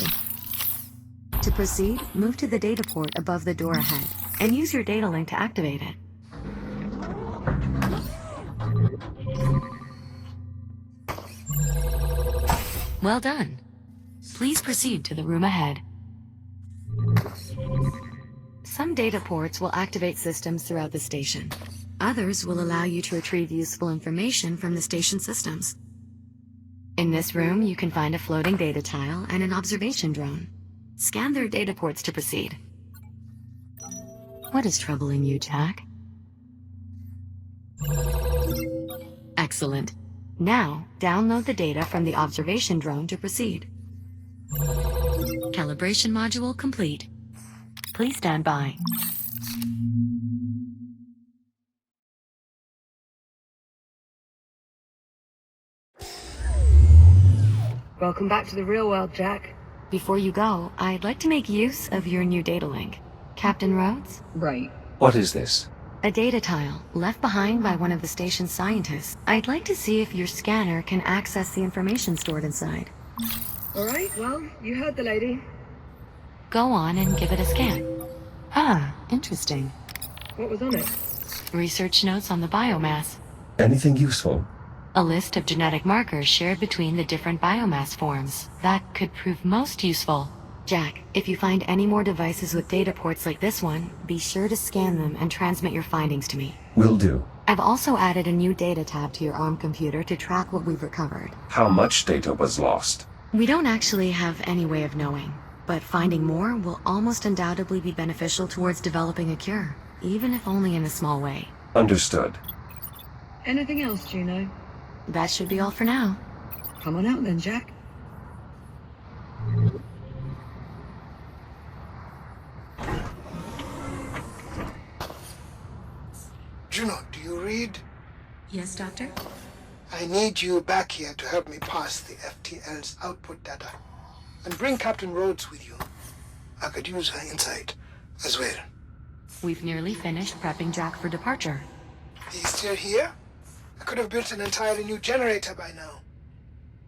To proceed, move to the data port above the door ahead, and use your data link to activate it. Well done. Please proceed to the room ahead. Some data ports will activate systems throughout the station. Others will allow you to retrieve useful information from the station systems. In this room, you can find a floating data tile and an observation drone. Scan their data ports to proceed. What is troubling you, Jack? Excellent. Now, download the data from the observation drone to proceed. Calibration module complete. Please stand by. Welcome back to the real world, Jack. Before you go, I'd like to make use of your new data link. Captain Rhodes? Right. What is this? A data tile, left behind by one of the station's scientists. I'd like to see if your scanner can access the information stored inside. Alright, well, you heard the lady. Go on and give it a scan. Ah, interesting. What was on it? Research notes on the biomass. Anything useful? A list of genetic markers shared between the different biomass forms. That could prove most useful. Jack, if you find any more devices with data ports like this one, be sure to scan them and transmit your findings to me. Will do. I've also added a new data tab to your ARM computer to track what we've recovered. How much data was lost? We don't actually have any way of knowing, but finding more will almost undoubtedly be beneficial towards developing a cure, even if only in a small way. Understood. Anything else, Juno? That should be all for now. Come on out then, Jack. Juno, do you read? Yes, Doctor? I need you back here to help me pass the FTL's output data. And bring Captain Rhodes with you. I could use her insight as well. We've nearly finished prepping Jack for departure. He's still here? I could have built an entirely new generator by now.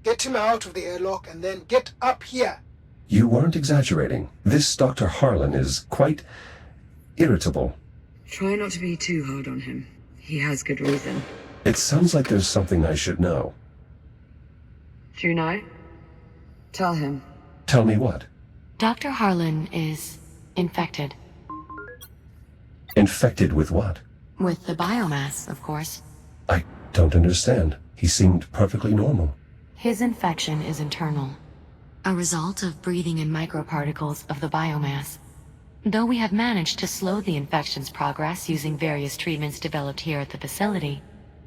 Get him out of the airlock and then get up here. You weren't exaggerating. This Dr. Harlan is quite irritable. Try not to be too hard on him. He has good reason. It sounds like there's something I should know. Juno? Tell him. Tell me what? Dr. Harlan is infected. Infected with what? With the biomass, of course. I don't understand. He seemed perfectly normal. His infection is internal, a result of breathing in microparticles of the biomass. Though we have managed to slow the infection's progress using various treatments developed here at the facility,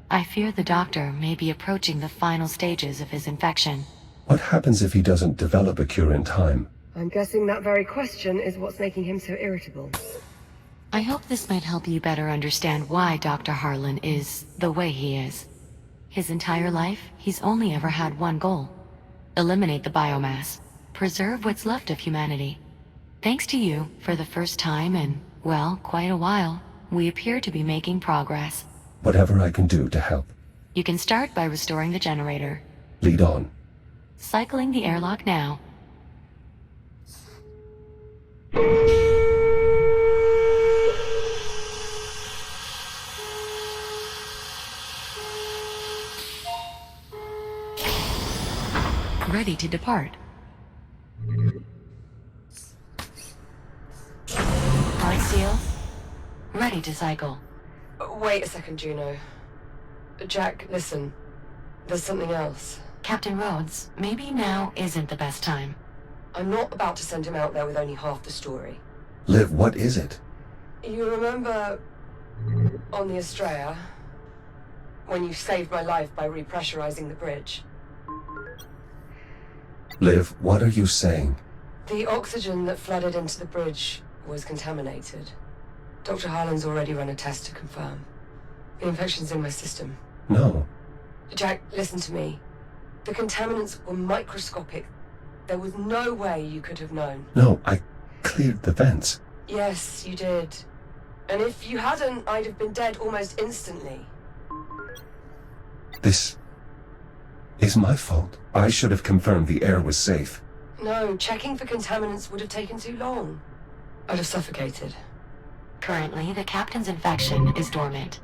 I fear the doctor may be approaching the final stages of his infection. What happens if he doesn't develop a cure in time? I'm guessing that very question is what's making him so irritable. I hope this might help you better understand why Dr. Harlan is the way he is. His entire life, he's only ever had one goal: eliminate the biomass, preserve what's left of humanity. Thanks to you, for the first time in, well, quite a while, we appear to be making progress. Whatever I can do to help. You can start by restoring the generator. Lead on. Cycling the airlock now. ready to depart. Part seal, ready to cycle. Wait a second, Juno. Jack, listen. There's something else. Captain Rhodes, maybe now isn't the best time. I'm not about to send him out there with only half the story. Liv, what is it? You remember on the Astraea, when you saved my life by repressurizing the bridge? Liv, what are you saying? The oxygen that flooded into the bridge was contaminated. Dr. Harlan's already run a test to confirm. The infection's in my system. No. Jack, listen to me. The contaminants were microscopic. There was no way you could have known. No, I cleared the vents. Yes, you did. And if you hadn't, I'd have been dead almost instantly. This is my fault. I should have confirmed the air was safe. No, checking for contaminants would have taken too long. I'd have suffocated. Currently, the captain's infection is dormant.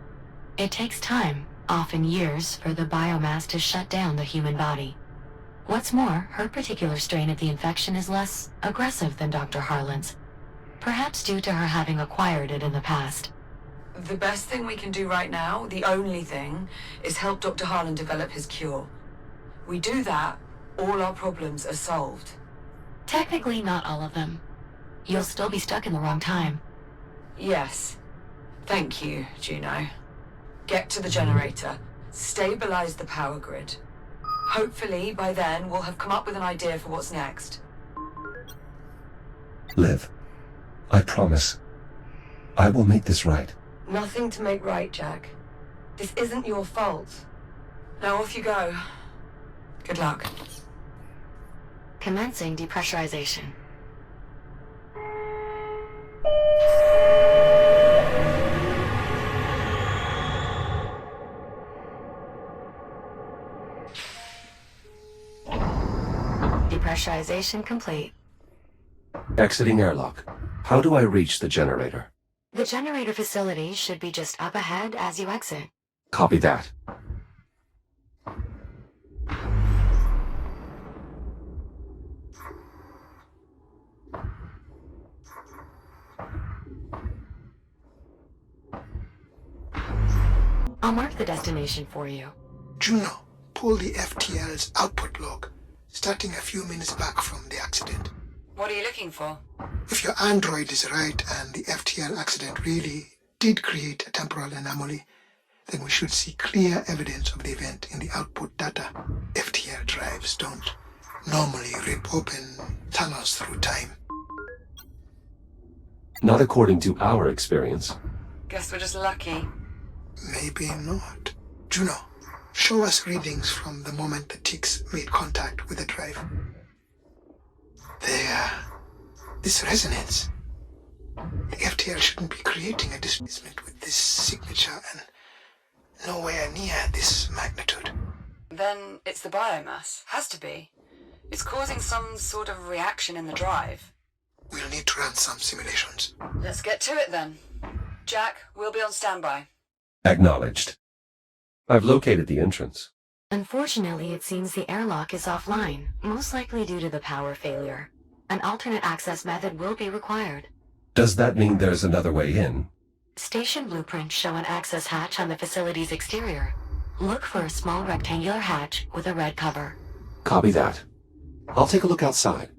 It takes time, often years, for the biomass to shut down the human body. What's more, her particular strain of the infection is less aggressive than Dr. Harlan's, perhaps due to her having acquired it in the past. The best thing we can do right now, the only thing, is help Dr. Harlan develop his cure. We do that, all our problems are solved. Technically, not all of them. You'll still be stuck in the wrong time. Yes. Thank you, Juno. Get to the generator. Stabilize the power grid. Hopefully, by then, we'll have come up with an idea for what's next. Liv, I promise. I will make this right. Nothing to make right, Jack. This isn't your fault. Now off you go. Good luck. Commencing depressurization. Depressurization complete. Exiting airlock. How do I reach the generator? The generator facility should be just up ahead as you exit. Copy that. I'll mark the destination for you. Juno, pull the FTL's output log, starting a few minutes back from the accident. What are you looking for? If your android is right and the FTL accident really did create a temporal anomaly, then we should see clear evidence of the event in the output data. FTL drives don't normally rip open tunnels through time. Not according to our experience. Guess we're just lucky. Maybe not. Juno, show us readings from the moment the ticks made contact with the drive. This resonance. The FTL shouldn't be creating a displacement with this signature and nowhere near this magnitude. Then it's the biomass. Has to be. It's causing some sort of reaction in the drive. We'll need to run some simulations. Let's get to it then. Jack, we'll be on standby. Acknowledged. I've located the entrance. Unfortunately, it seems the airlock is offline, most likely due to the power failure. An alternate access method will be required. Does that mean there's another way in? Station blueprints show an access hatch on the facility's exterior. Look for a small rectangular hatch with a red cover. Copy that. I'll take a look outside.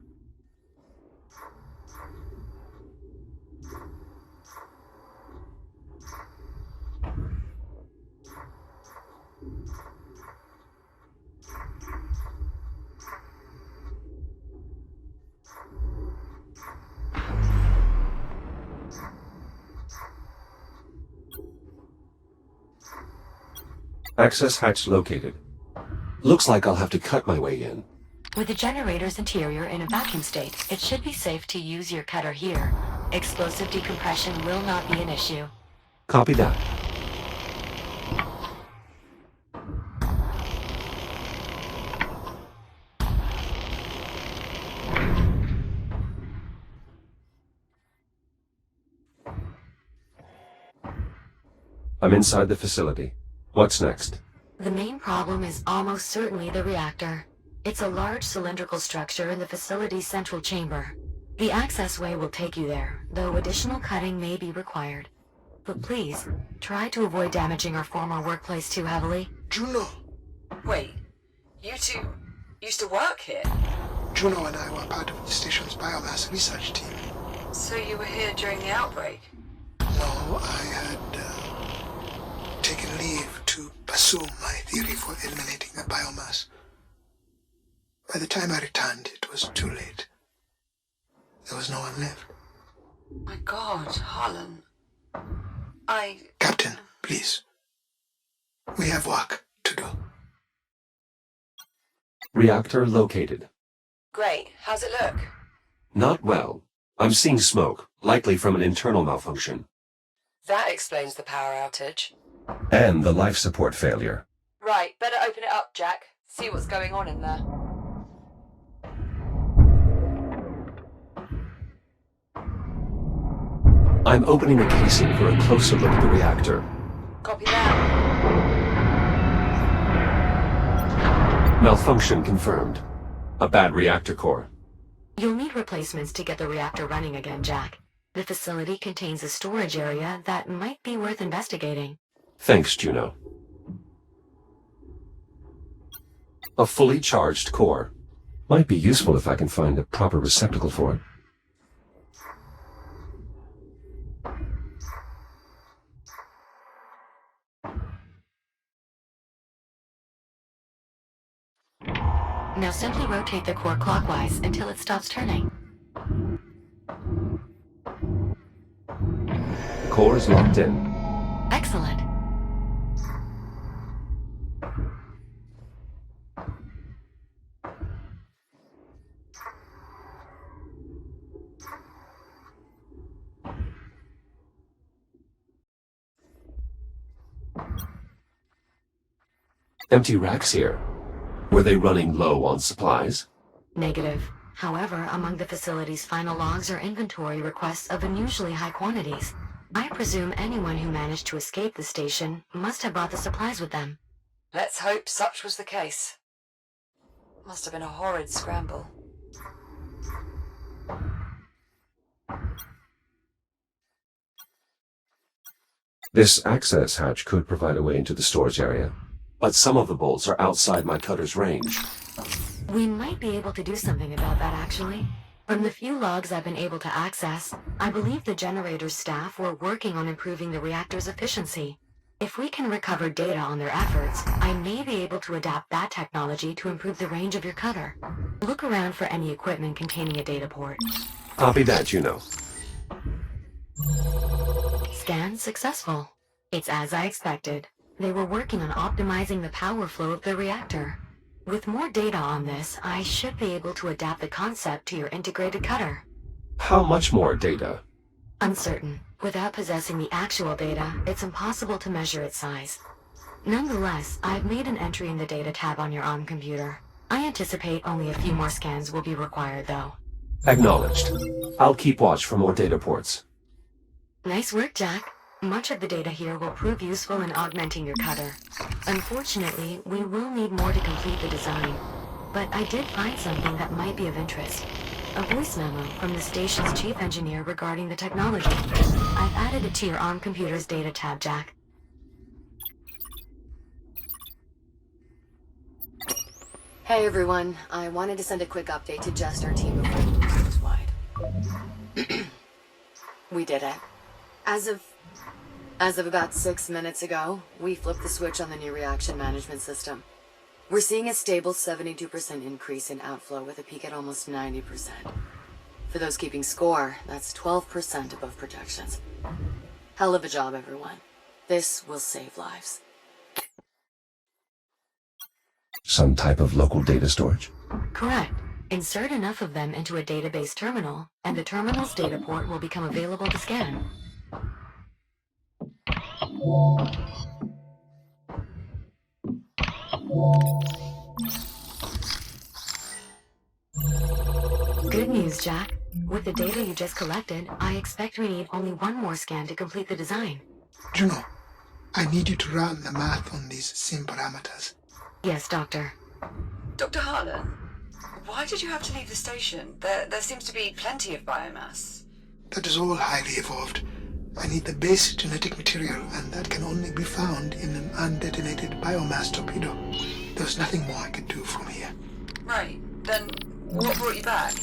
Access hatch located. Looks like I'll have to cut my way in. With the generator's interior in a vacuum state, it should be safe to use your cutter here. Explosive decompression will not be an issue. Copy that. I'm inside the facility. What's next? The main problem is almost certainly the reactor. It's a large cylindrical structure in the facility's central chamber. The accessway will take you there, though additional cutting may be required. But please, try to avoid damaging our former workplace too heavily. Juno! Wait, you two used to work here? Juno and I were part of the station's biomass research team. So you were here during the outbreak? No, I had taken leave to pursue my theory for eliminating the biomass. By the time I returned, it was too late. There was no one left. My God, Harlan. Captain, please. We have work to do. Reactor located. Great. How's it look? Not well. I'm seeing smoke, likely from an internal malfunction. That explains the power outage. And the life support failure. Right, better open it up, Jack. See what's going on in there. I'm opening the casing for a closer look at the reactor. Copy that. Malfunction confirmed. A bad reactor core. You'll need replacements to get the reactor running again, Jack. The facility contains a storage area that might be worth investigating. Thanks, Juno. A fully charged core. Might be useful if I can find a proper receptacle for it. Now simply rotate the core clockwise until it stops turning. Core is locked in. Excellent. Empty racks here. Were they running low on supplies? Negative. However, among the facility's final logs are inventory requests of unusually high quantities. I presume anyone who managed to escape the station must have brought the supplies with them. Let's hope such was the case. Must have been a horrid scramble. This access hatch could provide a way into the storage area, but some of the bolts are outside my cutter's range. We might be able to do something about that, actually. From the few logs I've been able to access, I believe the generator's staff were working on improving the reactor's efficiency. If we can recover data on their efforts, I may be able to adapt that technology to improve the range of your cutter. Look around for any equipment containing a data port. Copy that, Juno. Scan successful. It's as I expected. They were working on optimizing the power flow of the reactor. With more data on this, I should be able to adapt the concept to your integrated cutter. How much more data? Uncertain. Without possessing the actual data, it's impossible to measure its size. Nonetheless, I've made an entry in the data tab on your ARM computer. I anticipate only a few more scans will be required, though. Acknowledged. I'll keep watch for more data ports. Nice work, Jack. Much of the data here will prove useful in augmenting your cutter. Unfortunately, we will need more to complete the design. But I did find something that might be of interest. A voice memo from the station's chief engineer regarding the technology. I've added it to your ARM computer's data tab, Jack. Hey everyone, I wanted to send a quick update to just our team before the news goes wide. We did it. As of about 6 minutes ago, we flipped the switch on the new reaction management system. We're seeing a stable 72% increase in outflow with a peak at almost 90%. For those keeping score, that's 12% above projections. Hell of a job, everyone. This will save lives. Some type of local data storage? Correct. Insert enough of them into a database terminal, and the terminal's data port will become available to scan. Good news, Jack. With the data you just collected, I expect we need only one more scan to complete the design. Juno, I need you to run the math on these sim parameters. Yes, Doctor. Dr. Harlan, why did you have to leave the station? There seems to be plenty of biomass. That is all highly evolved. I need the base genetic material, and that can only be found in an undetonated biomass torpedo. There's nothing more I could do from here. Right. Then what brought you back?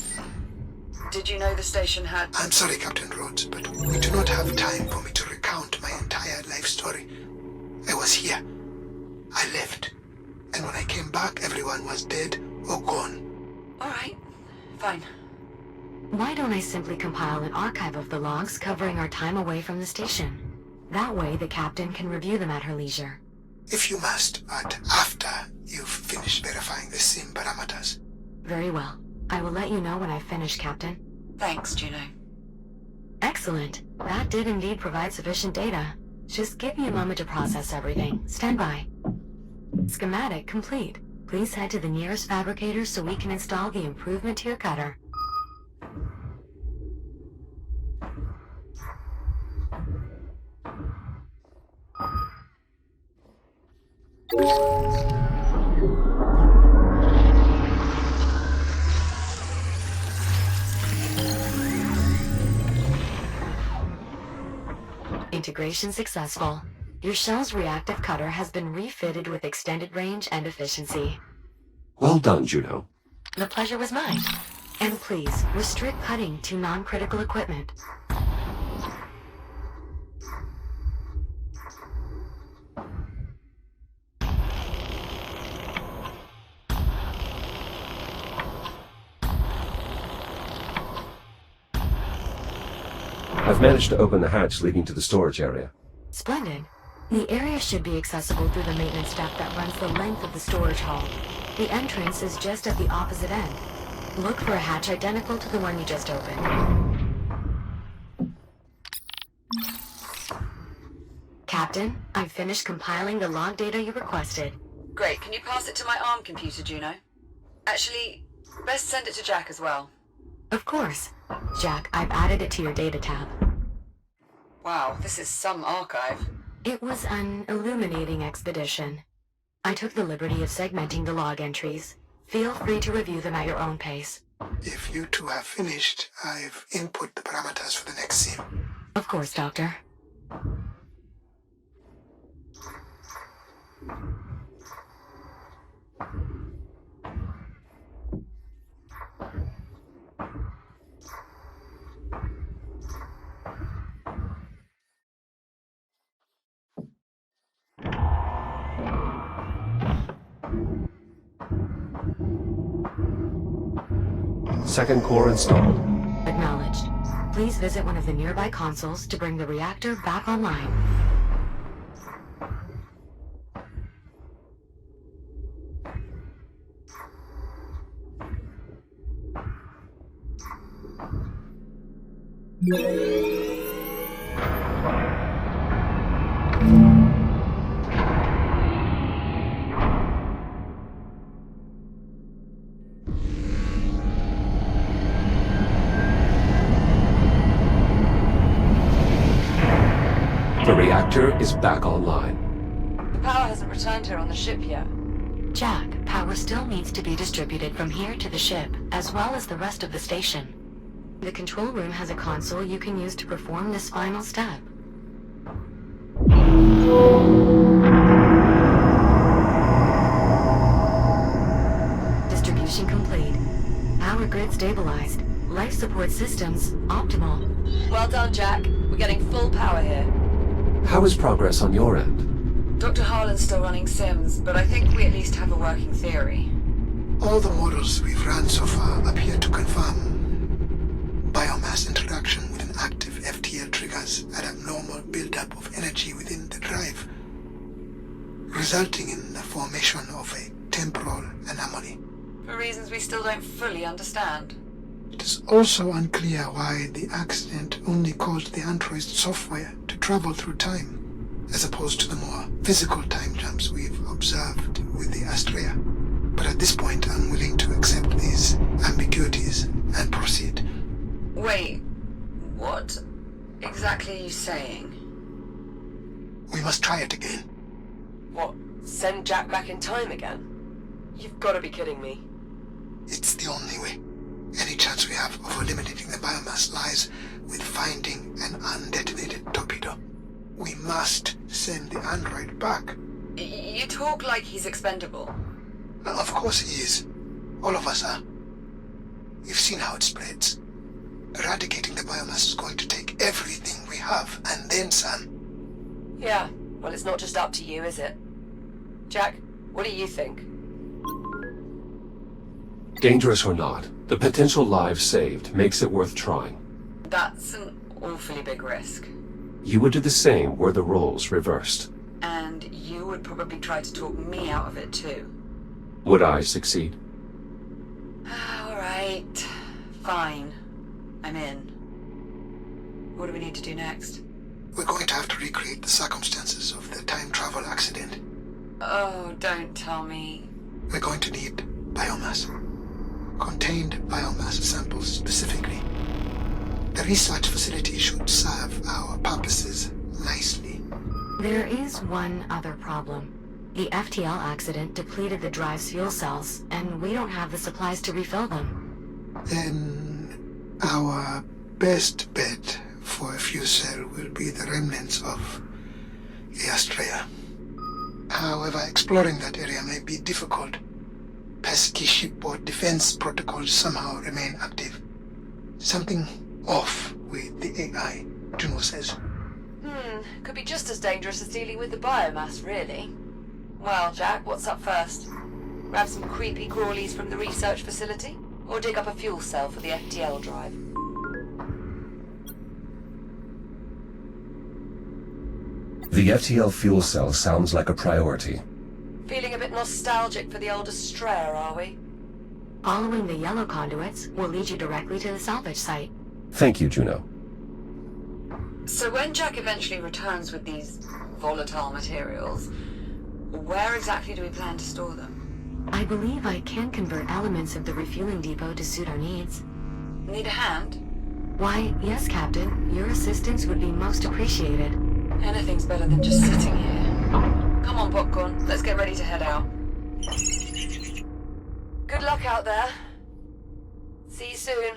Did you know the station had... I'm sorry, Captain Rhodes, but we do not have time for me to recount my entire life story. I was here. I left. And when I came back, everyone was dead or gone. All right. Fine. Why don't I simply compile an archive of the logs covering our time away from the station? That way the captain can review them at her leisure. If you must, but after you've finished verifying the sim parameters. Very well. I will let you know when I've finished, Captain. Thanks, Juno. Excellent. That did indeed provide sufficient data. Just give me a moment to process everything. Stand by. Schematic complete. Please head to the nearest fabricator so we can install the improvement to your cutter. Integration successful. Your shell's reactive cutter has been refitted with extended range and efficiency. Well done, Juno. The pleasure was mine. And please, restrict cutting to non-critical equipment. I've managed to open the hatch leading to the storage area. Splendid. The area should be accessible through the maintenance shaft that runs the length of the storage hall. The entrance is just at the opposite end. Look for a hatch identical to the one you just opened. Captain, I've finished compiling the log data you requested. Great. Can you pass it to my ARM computer, Juno? Actually, best send it to Jack as well. Of course. Jack, I've added it to your data tab. Wow, this is some archive. It was an illuminating expedition. I took the liberty of segmenting the log entries. Feel free to review them at your own pace. If you two have finished, I've input the parameters for the next sim. Of course, Doctor. Second core installed. Acknowledged. Please visit one of the nearby consoles to bring the reactor back online. The reactor is back online. The power hasn't returned here on the ship yet. Jack, power still needs to be distributed from here to the ship, as well as the rest of the station. The control room has a console you can use to perform this final step. Distribution complete. Power grid stabilized. Life support systems optimal. Well done, Jack. We're getting full power here. How is progress on your end? Dr. Harlan's still running sims, but I think we at least have a working theory. All the models we've run so far appear to confirm biomass interaction with an active FTL triggers an abnormal buildup of energy within the drive, resulting in the formation of a temporal anomaly. For reasons we still don't fully understand. It is also unclear why the accident only caused the android's software to travel through time, as opposed to the more physical time jumps we've observed with the Astraea. But at this point, I'm willing to accept these ambiguities and proceed. Wait, what exactly are you saying? We must try it again. What, send Jack back in time again? You've got to be kidding me. It's the only way. Any chance we have of eliminating the biomass lies with finding an undetonated torpedo. We must send the android back. You talk like he's expendable. Of course he is. All of us are. You've seen how it spreads. Eradicating the biomass is going to take everything we have, and then some. Yeah, well, it's not just up to you, is it? Jack, what do you think? Dangerous or not, the potential lives saved makes it worth trying. That's an awfully big risk. You would do the same were the roles reversed. And you would probably try to talk me out of it too. Would I succeed? Alright. Fine. I'm in. What do we need to do next? We're going to have to recreate the circumstances of the time travel accident. Oh, don't tell me. We're going to need biomass. Contained biomass samples specifically. The research facility should serve our purposes nicely. There is one other problem. The FTL accident depleted the drive's fuel cells, and we don't have the supplies to refill them. Then our best bet for a fuel cell will be the remnants of the Astraea. However, exploring that area may be difficult. Pesky shipboard defense protocols somehow remain active. Something off with the AI, Juno says. Could be just as dangerous as dealing with the biomass, really. Well, Jack, what's up first? Grab some creepy crawlies from the research facility? Or dig up a fuel cell for the FTL drive? The FTL fuel cell sounds like a priority. Feeling a bit nostalgic for the old Astraea, are we? Following the yellow conduits will lead you directly to the salvage site. Thank you, Juno. So when Jack eventually returns with these volatile materials, where exactly do we plan to store them? I believe I can convert elements of the refueling depot to suit our needs. Need a hand? Why, yes, Captain. Your assistance would be most appreciated. Anything's better than just sitting here. Come on, Popcorn. Let's get ready to head out. Good luck out there. See you soon.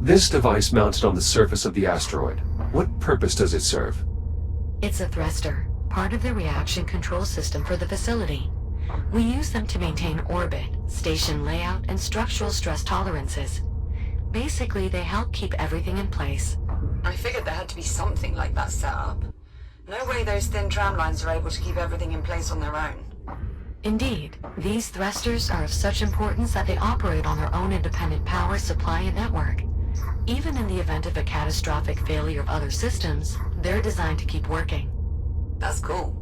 This device mounted on the surface of the asteroid. What purpose does it serve? It's a thruster, part of the reaction control system for the facility. We use them to maintain orbit, station layout, and structural stress tolerances. Basically, they help keep everything in place. I figured there had to be something like that set up. No way those thin tram lines are able to keep everything in place on their own. Indeed, these thrusters are of such importance that they operate on their own independent power supply and network. Even in the event of a catastrophic failure of other systems, they're designed to keep working. That's cool.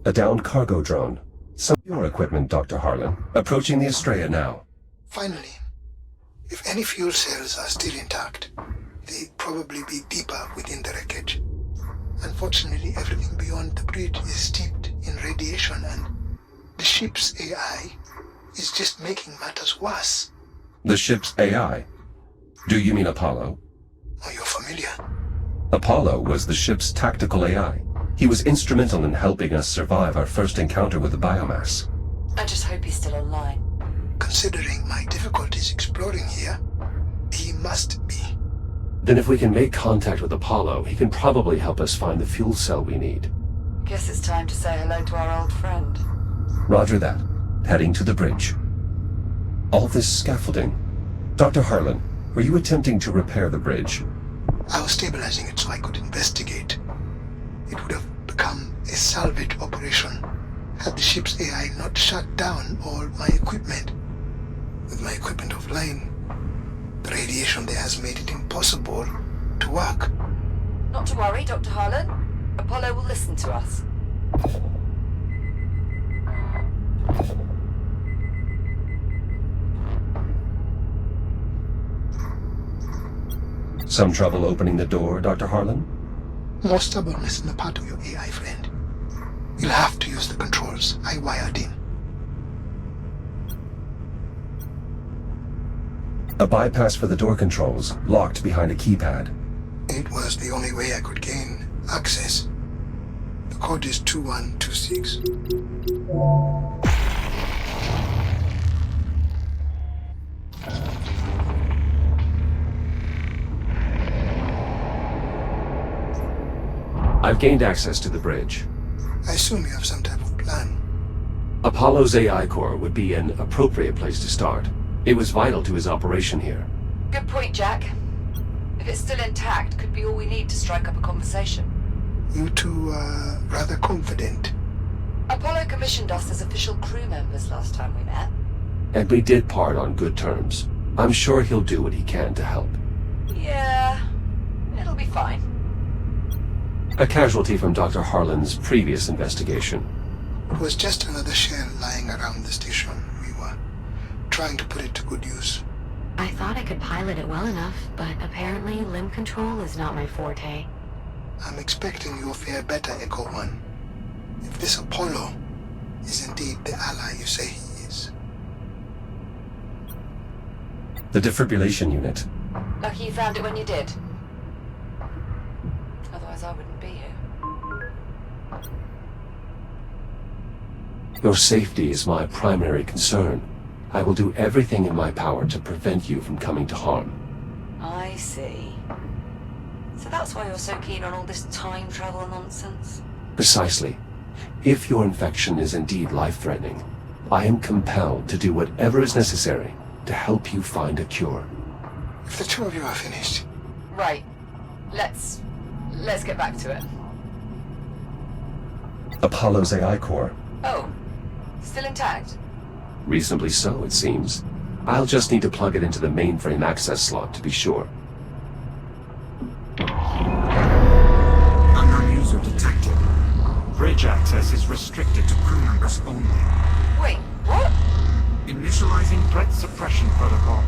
A downed cargo drone. Some of your equipment, Dr. Harlan. Approaching the Astraea now. Finally, if any fuel cells are still intact, they'd probably be deeper within the wreckage. Unfortunately, everything beyond the bridge is steeped in radiation, and the ship's AI is just making matters worse. The ship's AI? Do you mean Apollo? Oh, you're familiar? Apollo was the ship's tactical AI. He was instrumental in helping us survive our first encounter with the biomass. I just hope he's still online. Considering my difficulties exploring here, he must be. Then if we can make contact with Apollo, he can probably help us find the fuel cell we need. Guess it's time to say hello to our old friend. Roger that. Heading to the bridge. All this scaffolding. Dr. Harlan, were you attempting to repair the bridge? I was stabilizing it so I could investigate. It would have become a salvage operation had the ship's AI not shut down all my equipment. With my equipment offline, the radiation there has made it impossible to work. Not to worry, Dr. Harlan. Apollo will listen to us. Some trouble opening the door, Dr. Harlan? More stubbornness on the part of your AI friend. You'll have to use the controls I wired in. A bypass for the door controls, locked behind a keypad. It was the only way I could gain access. The code is 2126. I've gained access to the bridge. I assume you have some type of plan. Apollo's AI core would be an appropriate place to start. It was vital to his operation here. Good point, Jack. If it's still intact, could be all we need to strike up a conversation. You two are rather confident. Apollo commissioned us as official crew members last time we met. And we did part on good terms. I'm sure he'll do what he can to help. Yeah, it'll be fine. A casualty from Dr. Harlan's previous investigation. It was just another shell lying around the station. We were trying to put it to good use. I thought I could pilot it well enough, but apparently limb control is not my forte. I'm expecting you'll fare better, Echo One. If this Apollo is indeed the ally you say he is. The defibrillation unit. Lucky you found it when you did. Otherwise I wouldn't be here. Your safety is my primary concern. I will do everything in my power to prevent you from coming to harm. I see. So that's why you're so keen on all this time travel nonsense? Precisely. If your infection is indeed life-threatening, I am compelled to do whatever is necessary to help you find a cure. If the two of you are finished. Right. Let's get back to it. Apollo's AI core. Oh. Still intact? Reasonably so, it seems. I'll just need to plug it into the mainframe access slot to be sure. Unknown user detected. Bridge access is restricted to crew members only. Wait, what? Initializing threat suppression protocol.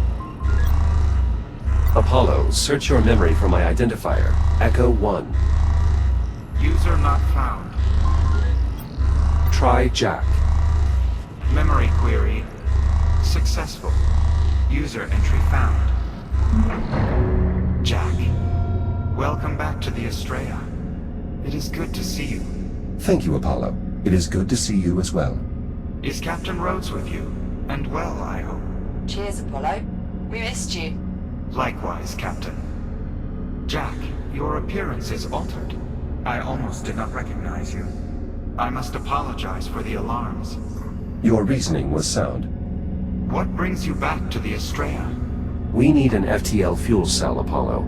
Apollo, search your memory for my identifier, Echo 1. User not found. Try Jack. Memory query successful. User entry found. Jack, welcome back to the Astraea. It is good to see you. Thank you, Apollo. It is good to see you as well. Is Captain Rhodes with you? And well, I hope. Cheers, Apollo. We missed you. Likewise, Captain. Jack, your appearance is altered. I almost did not recognize you. I must apologize for the alarms. Your reasoning was sound. What brings you back to the Astraea? We need an FTL fuel cell, Apollo.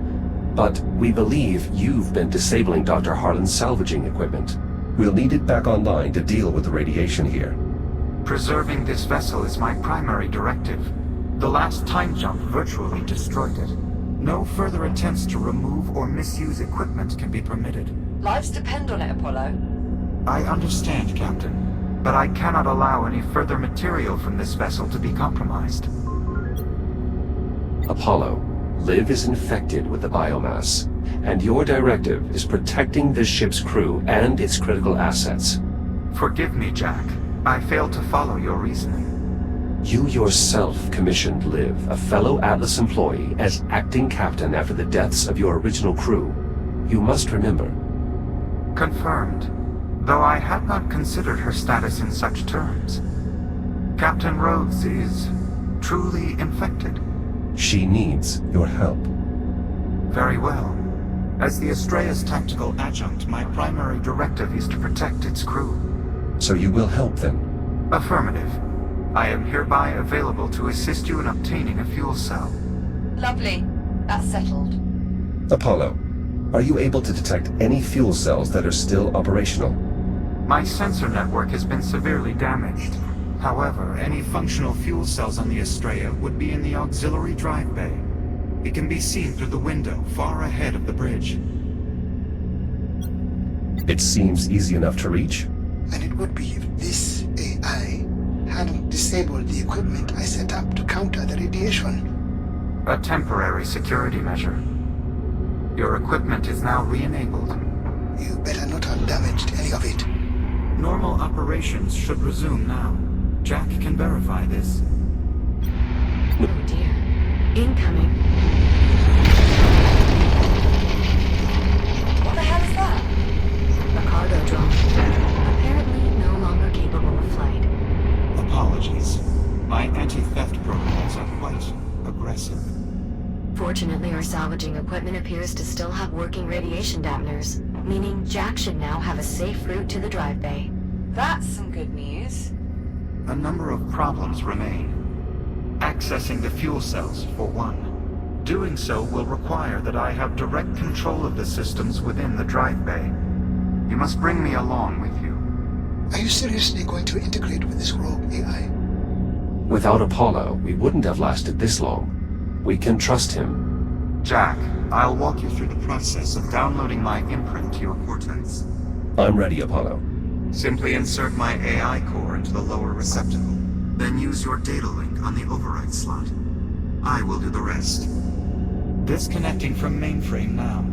But we believe you've been disabling Dr. Harlan's salvaging equipment. We'll need it back online to deal with the radiation here. Preserving this vessel is my primary directive. The last time jump virtually destroyed it. No further attempts to remove or misuse equipment can be permitted. Lives depend on it, Apollo. I understand, Captain, but I cannot allow any further material from this vessel to be compromised. Apollo, Liv is infected with the biomass, and your directive is protecting the ship's crew and its critical assets. Forgive me, Jack. I failed to follow your reasoning. You yourself commissioned Liv, a fellow Atlas employee, as acting captain after the deaths of your original crew. You must remember. Confirmed, though I had not considered her status in such terms. Captain Rhodes is truly infected. She needs your help. Very well. As the Astraea's tactical adjunct, my primary directive is to protect its crew. So you will help them? Affirmative. I am hereby available to assist you in obtaining a fuel cell. Lovely. That's settled. Apollo, are you able to detect any fuel cells that are still operational? My sensor network has been severely damaged. However, any functional fuel cells on the Astraea would be in the auxiliary drive bay. It can be seen through the window far ahead of the bridge. It seems easy enough to reach. And it would be if this AI hadn't disabled the equipment I set up to counter the radiation. A temporary security measure. Your equipment is now re-enabled. You better not have damaged any of it. Normal operations should resume now. Jack can verify this. Oh dear. Incoming. What the hell is that? A cargo drone. Apparently no longer capable of flight. Apologies. My anti-theft protocols are quite aggressive. Fortunately, our salvaging equipment appears to still have working radiation dampeners, meaning Jack should now have a safe route to the drive bay. That's some good news. A number of problems remain. Accessing the fuel cells, for one. Doing so will require that I have direct control of the systems within the drive bay. You must bring me along with you. Are you seriously going to integrate with this rogue AI? Without Apollo, we wouldn't have lasted this long. We can trust him. Jack, I'll walk you through the process of downloading my imprint to your cortex. I'm ready, Apollo. Simply insert my AI core into the lower receptacle, then use your data link on the override slot. I will do the rest. Disconnecting from mainframe now.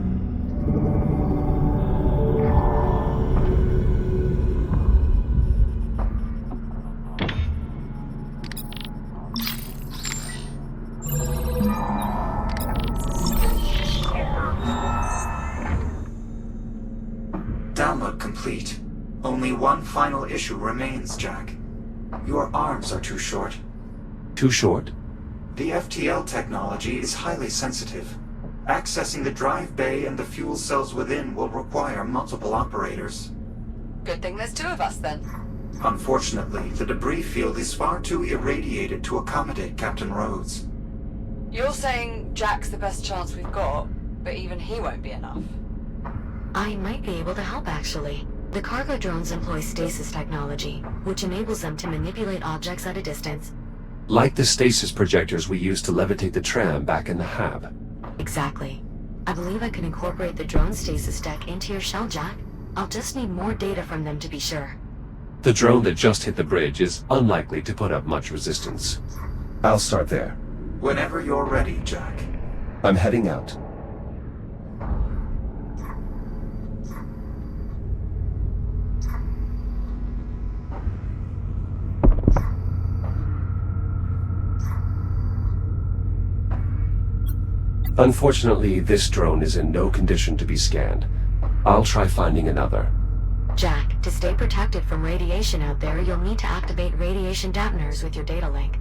Download complete. Only one final issue remains, Jack. Your arms are too short. Too short? The FTL technology is highly sensitive. Accessing the drive bay and the fuel cells within will require multiple operators. Good thing there's two of us then. Unfortunately, the debris field is far too irradiated to accommodate Captain Rhodes. You're saying Jack's the best chance we've got, but even he won't be enough. I might be able to help, actually. The cargo drones employ stasis technology, which enables them to manipulate objects at a distance. Like the stasis projectors we used to levitate the tram back in the hab. Exactly. I believe I could incorporate the drone stasis tech into your shell, Jack. I'll just need more data from them to be sure. The drone that just hit the bridge is unlikely to put up much resistance. I'll start there. Whenever you're ready, Jack. I'm heading out. Unfortunately, this drone is in no condition to be scanned. I'll try finding another. Jack, to stay protected from radiation out there, you'll need to activate radiation dampeners with your data link.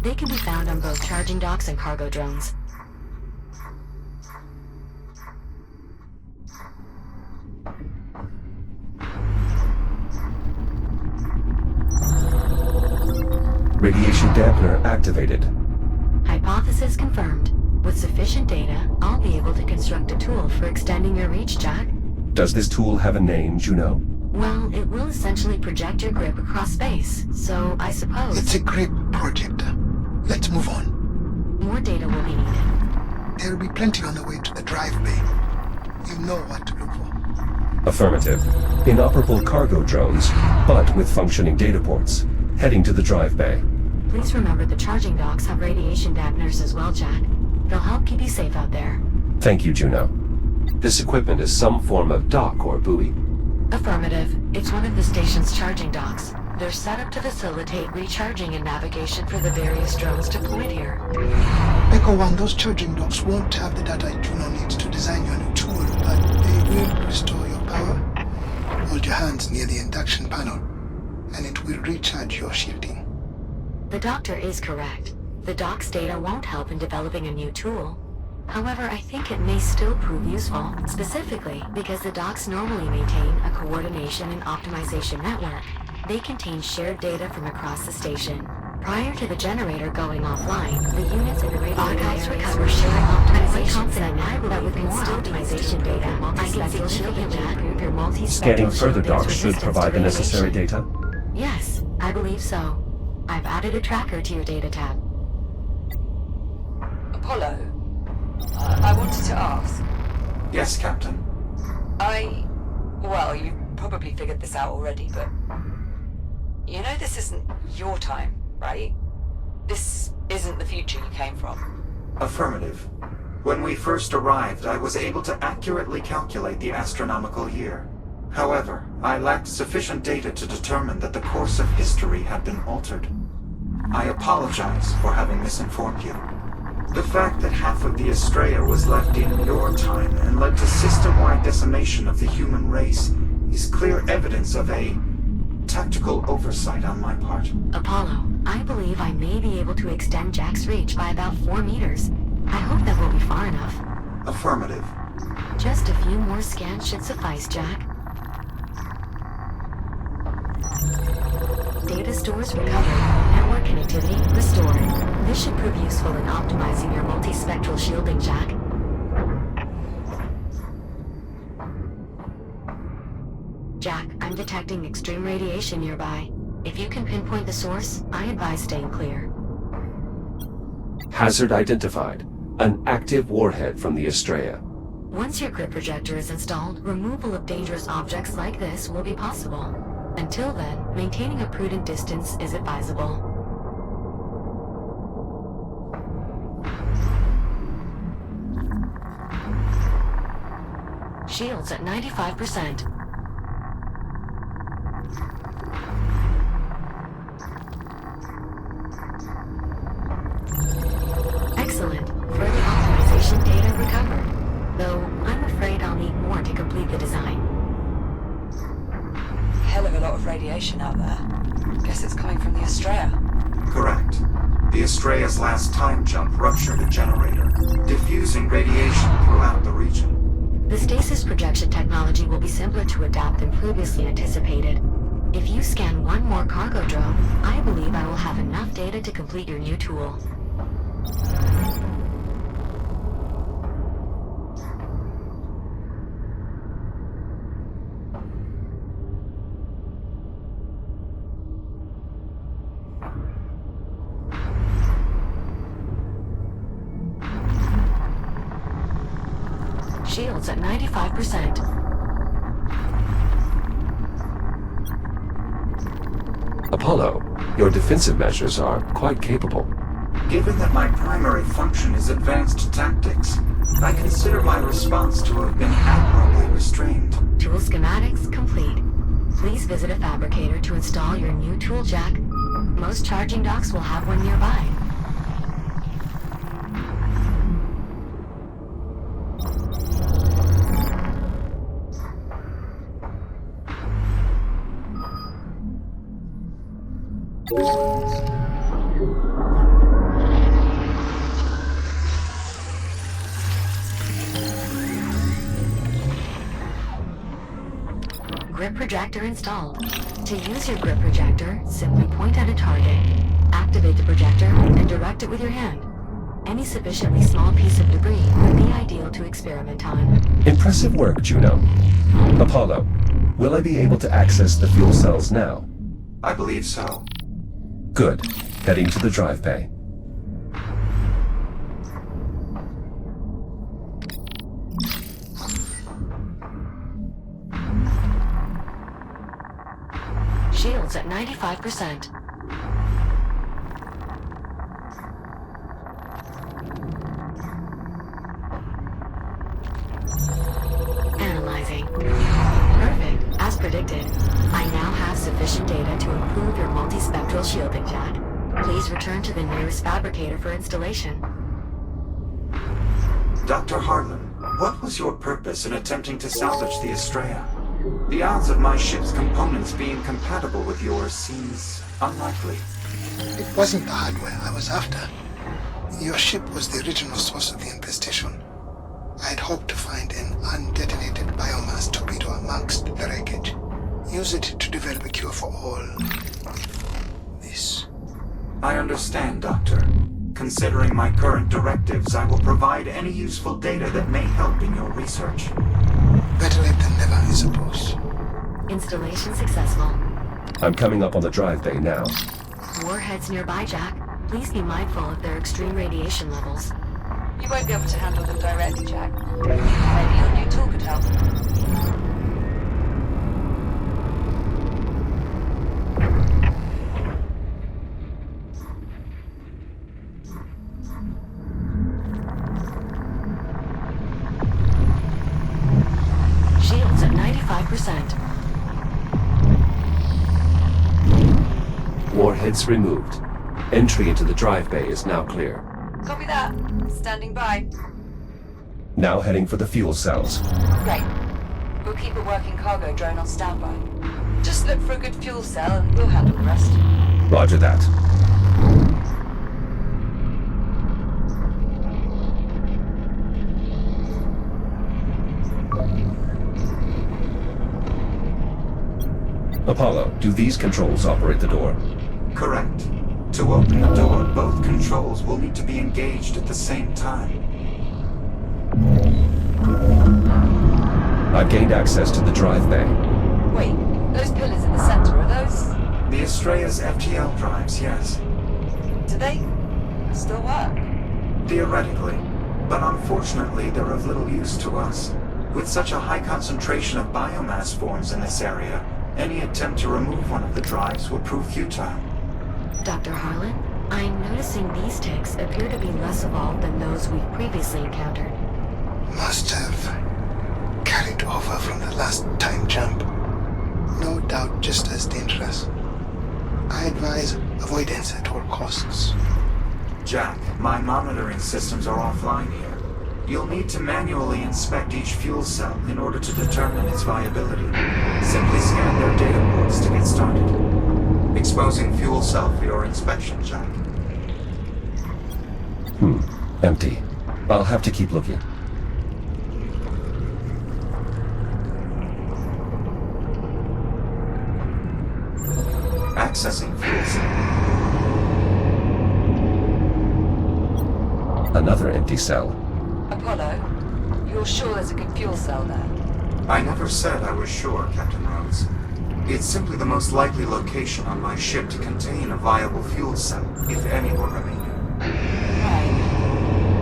They can be found on both charging docks and cargo drones. Radiation dampener activated. Hypothesis confirmed. With sufficient data, I'll be able to construct a tool for extending your reach, Jack. Does this tool have a name, Juno? Well, it will essentially project your grip across space, so I suppose... It's a grip projector. Let's move on. More data will be needed. There'll be plenty on the way to the drive bay. You know what to look for. Affirmative. Inoperable cargo drones, but with functioning data ports. Heading to the drive bay. Please remember the charging docks have radiation dampeners as well, Jack. They'll help keep you safe out there. Thank you, Juno. This equipment is some form of dock or buoy. Affirmative. It's one of the station's charging docks. They're set up to facilitate recharging and navigation for the various drones deployed here. Echo 1, those charging docks won't have the data Juno needs to design your new tool, but they will restore your power. Hold your hands near the induction panel, and it will recharge your shielding. The doctor is correct. The dock's data won't help in developing a new tool. However, I think it may still prove useful, specifically because the docks normally maintain a coordination and optimization network. They contain shared data from across the station. Prior to the generator going offline, the units in the radiated areas recover shared optimization segment that with more optimization data, I can significantly improve your multi-spectral Scanning further shielding's docks should resistance provide to the necessary radiation. data. Yes, I believe so. I've added a tracker to your data tab. Apollo, I wanted to ask. Yes, Captain. Well, you probably figured this out already, but You know this isn't your time, right? This isn't the future you came from. Affirmative. When we first arrived, I was able to accurately calculate the astronomical year. However, I lacked sufficient data to determine that the course of history had been altered. I apologize for having misinformed you. The fact that half of the Astraea was left in your time and led to system-wide decimation of the human race is clear evidence of a tactical oversight on my part. Apollo, I believe I may be able to extend Jack's reach by about 4 meters. I hope that will be far enough. Affirmative. Just a few more scans should suffice, Jack. Data stores recovered. Network connectivity restored. This should prove useful in optimizing your multispectral shielding, Jack. Jack, I'm detecting extreme radiation nearby. If you can pinpoint the source, I advise staying clear. Hazard identified. An active warhead from the Astraea. Once your grid projector is installed, removal of dangerous objects like this will be possible. Until then, maintaining a prudent distance is advisable. Shields at 95%. Excellent. Further optimization data recovered. Though, I'm afraid I'll need more to complete the design. Hell of a lot of radiation out there. Guess it's coming from the Astraea. Correct. The Astraea's last time jump ruptured a generator, diffusing radiation throughout the region. The stasis projection technology will be simpler to adapt than previously anticipated. If you scan one more cargo drone, I believe I will have enough data to complete your new tool. Shields at 95%. Apollo, your defensive measures are quite capable. Given that my primary function is advanced tactics, I consider my response to have been admirably restrained. Tool schematics complete. Please visit a fabricator to install your new tool, Jack. Most charging docks will have one nearby. Grip projector installed. To use your grip projector, simply point at a target, activate the projector, and direct it with your hand. Any sufficiently small piece of debris would be ideal to experiment on. Impressive work, Juno. Apollo, will I be able to access the fuel cells now? I believe so. Good. Heading to the drive bay. Shields at 95%. Analyzing. Perfect, as predicted. I now have sufficient data to improve your multispectral shielding, Jack. Please return to the nearest fabricator for installation. Dr. Harlan, what was your purpose in attempting to salvage the Astraea? The odds of my ship's components being compatible with yours seems unlikely. It wasn't the hardware I was after. Your ship was the original source of the infestation. I'd hoped to find an undetonated biomass torpedo amongst the wreckage. Use it to develop a cure for all this. I understand, Doctor. Considering my current directives, I will provide any useful data that may help in your research. Better late than never, I suppose. Installation successful. I'm coming up on the drive bay now. Warheads nearby, Jack. Please be mindful of their extreme radiation levels. You won't be able to handle them directly, Jack. Maybe your new tool could help. heads removed. Entry into the drive bay is now clear. Copy that. Standing by. Now heading for the fuel cells. Great. We'll keep a working cargo drone on standby. Just look for a good fuel cell and we'll handle the rest. Roger that. Apollo, do these controls operate the door? Correct. To open the door, both controls will need to be engaged at the same time. I've gained access to the drive bay. Wait, those pillars in the center, are those... The Astraea's FTL drives, yes. do they still work? Theoretically, but unfortunately they're of little use to us. With such a high concentration of biomass forms in this area, any attempt to remove one of the drives will prove futile. Dr. Harlan, I'm noticing these ticks appear to be less evolved than those we've previously encountered. Must have carried over from the last time jump. No doubt just as dangerous. I advise avoidance at all costs. Jack, my monitoring systems are offline here. You'll need to manually inspect each fuel cell in order to determine its viability. Simply scan their data ports to get started. Exposing fuel cell for your inspection, Jack. Empty. I'll have to keep looking. Accessing fuel cell. Another empty cell. Apollo, you're sure there's a good fuel cell there? I never said I was sure, Captain Rhodes. It's simply the most likely location on my ship to contain a viable fuel cell, if any were remaining. Right.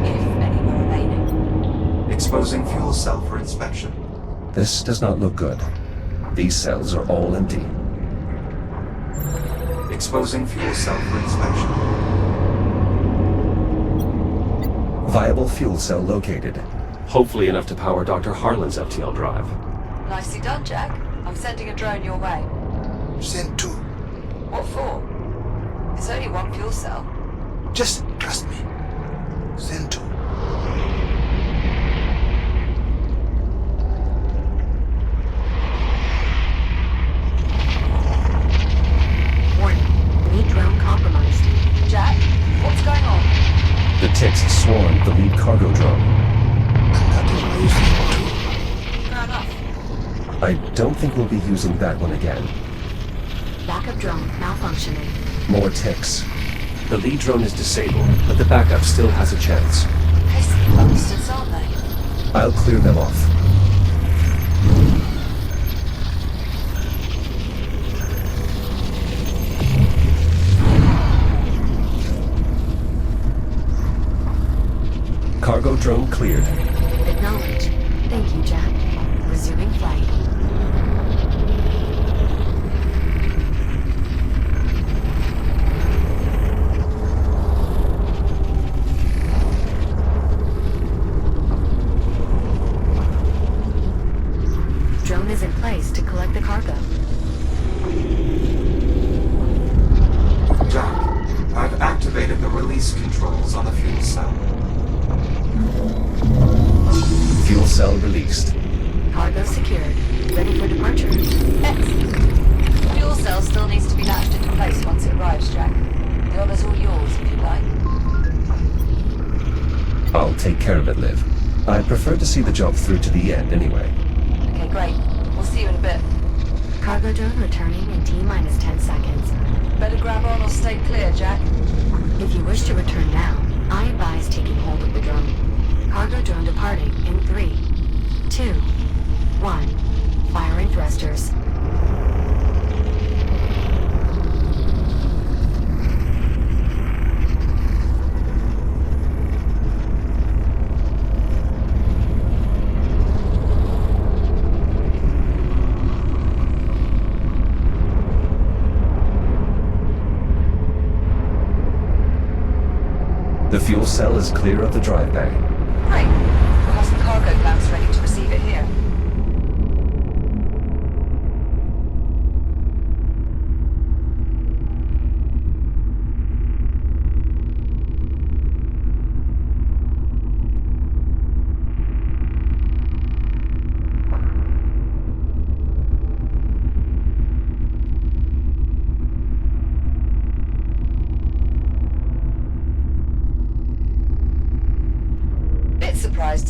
If any were remaining. Exposing fuel cell for inspection. This does not look good. These cells are all empty. Exposing fuel cell for inspection. Viable fuel cell located. Hopefully enough to power Dr. Harlan's FTL drive. Nicely done, Jack. I'm sending a drone your way. Send two. What for? It's only one fuel cell. Just trust me. Send two. Warning, lead drone compromised. Jack, what's going on? The ticks swarmed the lead cargo drone. Fair enough. I don't think we'll be using that one again. Backup drone malfunctioning. More ticks. The lead drone is disabled, but the backup still has a chance. Pesky bastards, aren't they? I'll clear them off. Cargo drone cleared. Acknowledge. Thank you, Jack. Resuming flight. Drone is in place to collect the cargo. Jack, I've activated the release controls on the fuel cell. Fuel cell released. Cargo secured. Ready for departure. Excellent. The fuel cell still needs to be latched into place once it arrives, Jack. The honor's all yours, if you like. I'll take care of it, Liv. I prefer to see the job through to the end anyway. Okay, great. We'll see you in a bit. Cargo drone returning in T-minus 10 seconds. Better grab on or stay clear, Jack. If you wish to return now, I advise taking hold of the drone. Cargo drone departing in 3, 2, 1. Firing thrusters. The fuel cell is clear of the drive bay. Great. We'll have some cargo clamps ready to receive it here.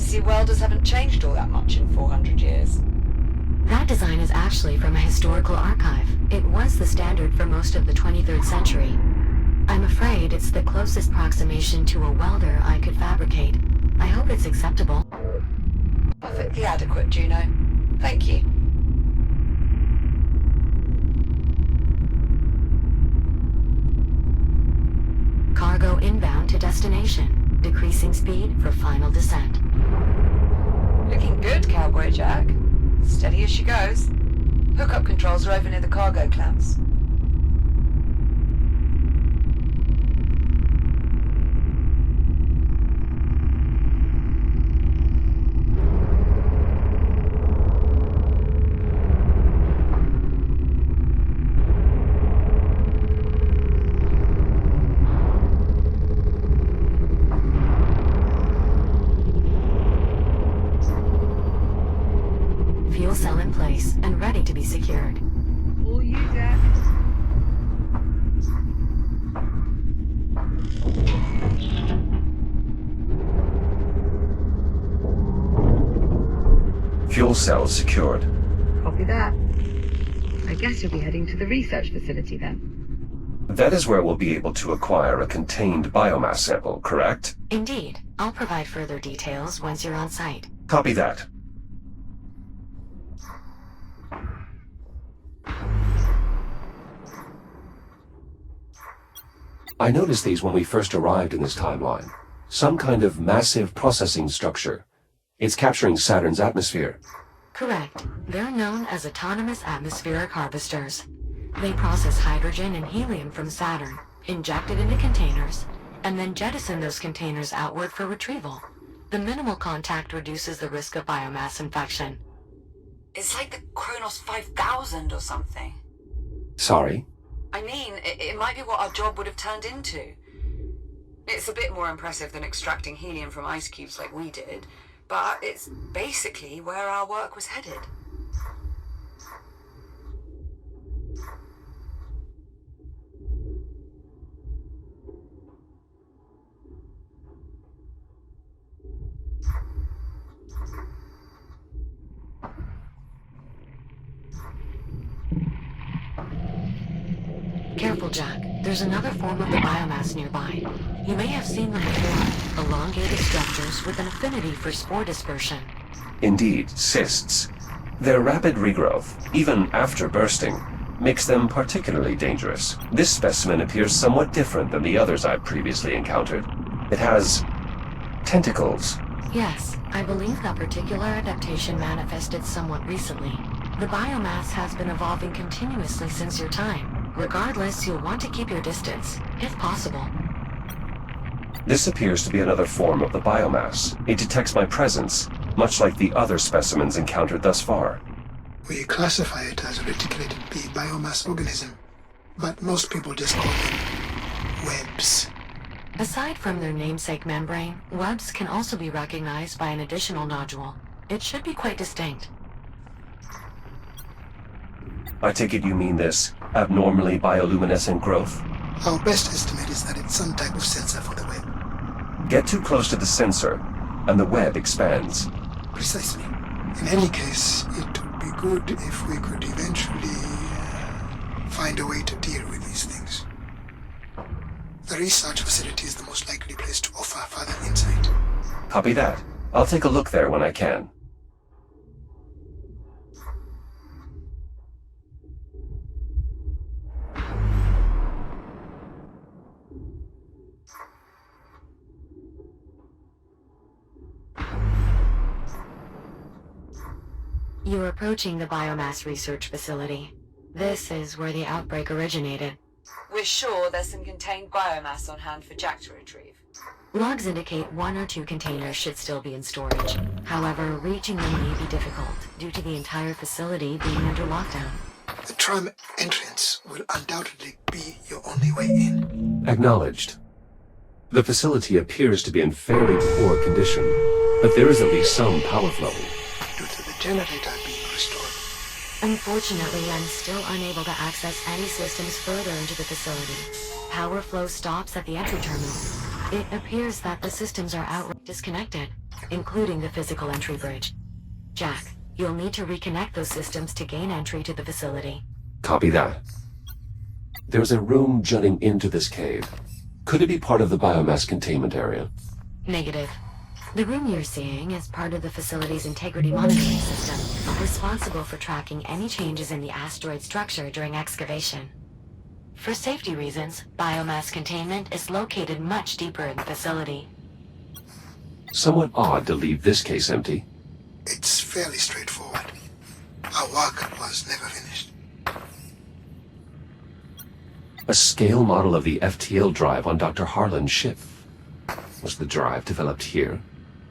to see welders haven't changed all that much in 400 years. That design is actually from a historical archive. It was the standard for most of the 23rd century. I'm afraid it's the closest approximation to a welder I could fabricate. I hope it's acceptable. Perfectly adequate, Juno. Thank you. Cargo inbound to destination. Decreasing speed for final descent. Looking good, Cowboy Jack. Steady as she goes. Hookup controls are over near the cargo clamps. Fuel cell in place and ready to be secured. All you, Jack. Fuel cells secured. Copy that. I guess you'll be heading to the research facility then. That is where we'll be able to acquire a contained biomass sample, correct? Indeed. I'll provide further details once you're on site. Copy that. I noticed these when we first arrived in this timeline. Some kind of massive processing structure. It's capturing Saturn's atmosphere. Correct. They're known as autonomous atmospheric harvesters. They process hydrogen and helium from Saturn, inject it into containers, and then jettison those containers outward for retrieval. The minimal contact reduces the risk of biomass infection. It's like the Kronos 5000 or something. Sorry? I mean, it might be what our job would have turned into. It's a bit more impressive than extracting helium from ice cubes like we did, but it's basically where our work was headed. Careful, Jack. There's another form of the biomass nearby. You may have seen them before. Elongated structures with an affinity for spore dispersion. Indeed, cysts. Their rapid regrowth, even after bursting, makes them particularly dangerous. This specimen appears somewhat different than the others I've previously encountered. It has tentacles. Yes, I believe that particular adaptation manifested somewhat recently. The biomass has been evolving continuously since your time. Regardless, you'll want to keep your distance, if possible. This appears to be another form of the biomass. It detects my presence, much like the other specimens encountered thus far. We classify it as a reticulated B biomass organism, but most people just call them webs. Aside from their namesake membrane, webs can also be recognized by an additional nodule. It should be quite distinct. I take it you mean this abnormally bioluminescent growth? Our best estimate is that it's some type of sensor for the web. Get too close to the sensor, and the web expands. Precisely. In any case, it would be good if we could eventually find a way to deal with these things. The research facility is the most likely place to offer further insight. Copy that. I'll take a look there when I can. You're approaching the biomass research facility. This is where the outbreak originated. We're sure there's some contained biomass on hand for Jack to retrieve. Logs indicate 1 or 2 containers should still be in storage. However, reaching them may be difficult due to the entire facility being under lockdown. The tram entrance will undoubtedly be your only way in. Acknowledged. The facility appears to be in fairly poor condition, but there is at least some power flow. Due to the generator being restored. Unfortunately, I'm still unable to access any systems further into the facility. Power flow stops at the entry terminal. It appears that the systems are outright disconnected. including the physical entry bridge. Jack, you'll need to reconnect those systems to gain entry to the facility. Copy that. There's a room jutting into this cave. Could it be part of the biomass containment area? Negative. The room you're seeing is part of the facility's integrity monitoring system, responsible for tracking any changes in the asteroid structure during excavation. For safety reasons, biomass containment is located much deeper in the facility. Somewhat odd to leave this case empty. It's fairly straightforward. Our work was never finished. A scale model of the FTL drive on Dr. Harlan's ship. Was the drive developed here?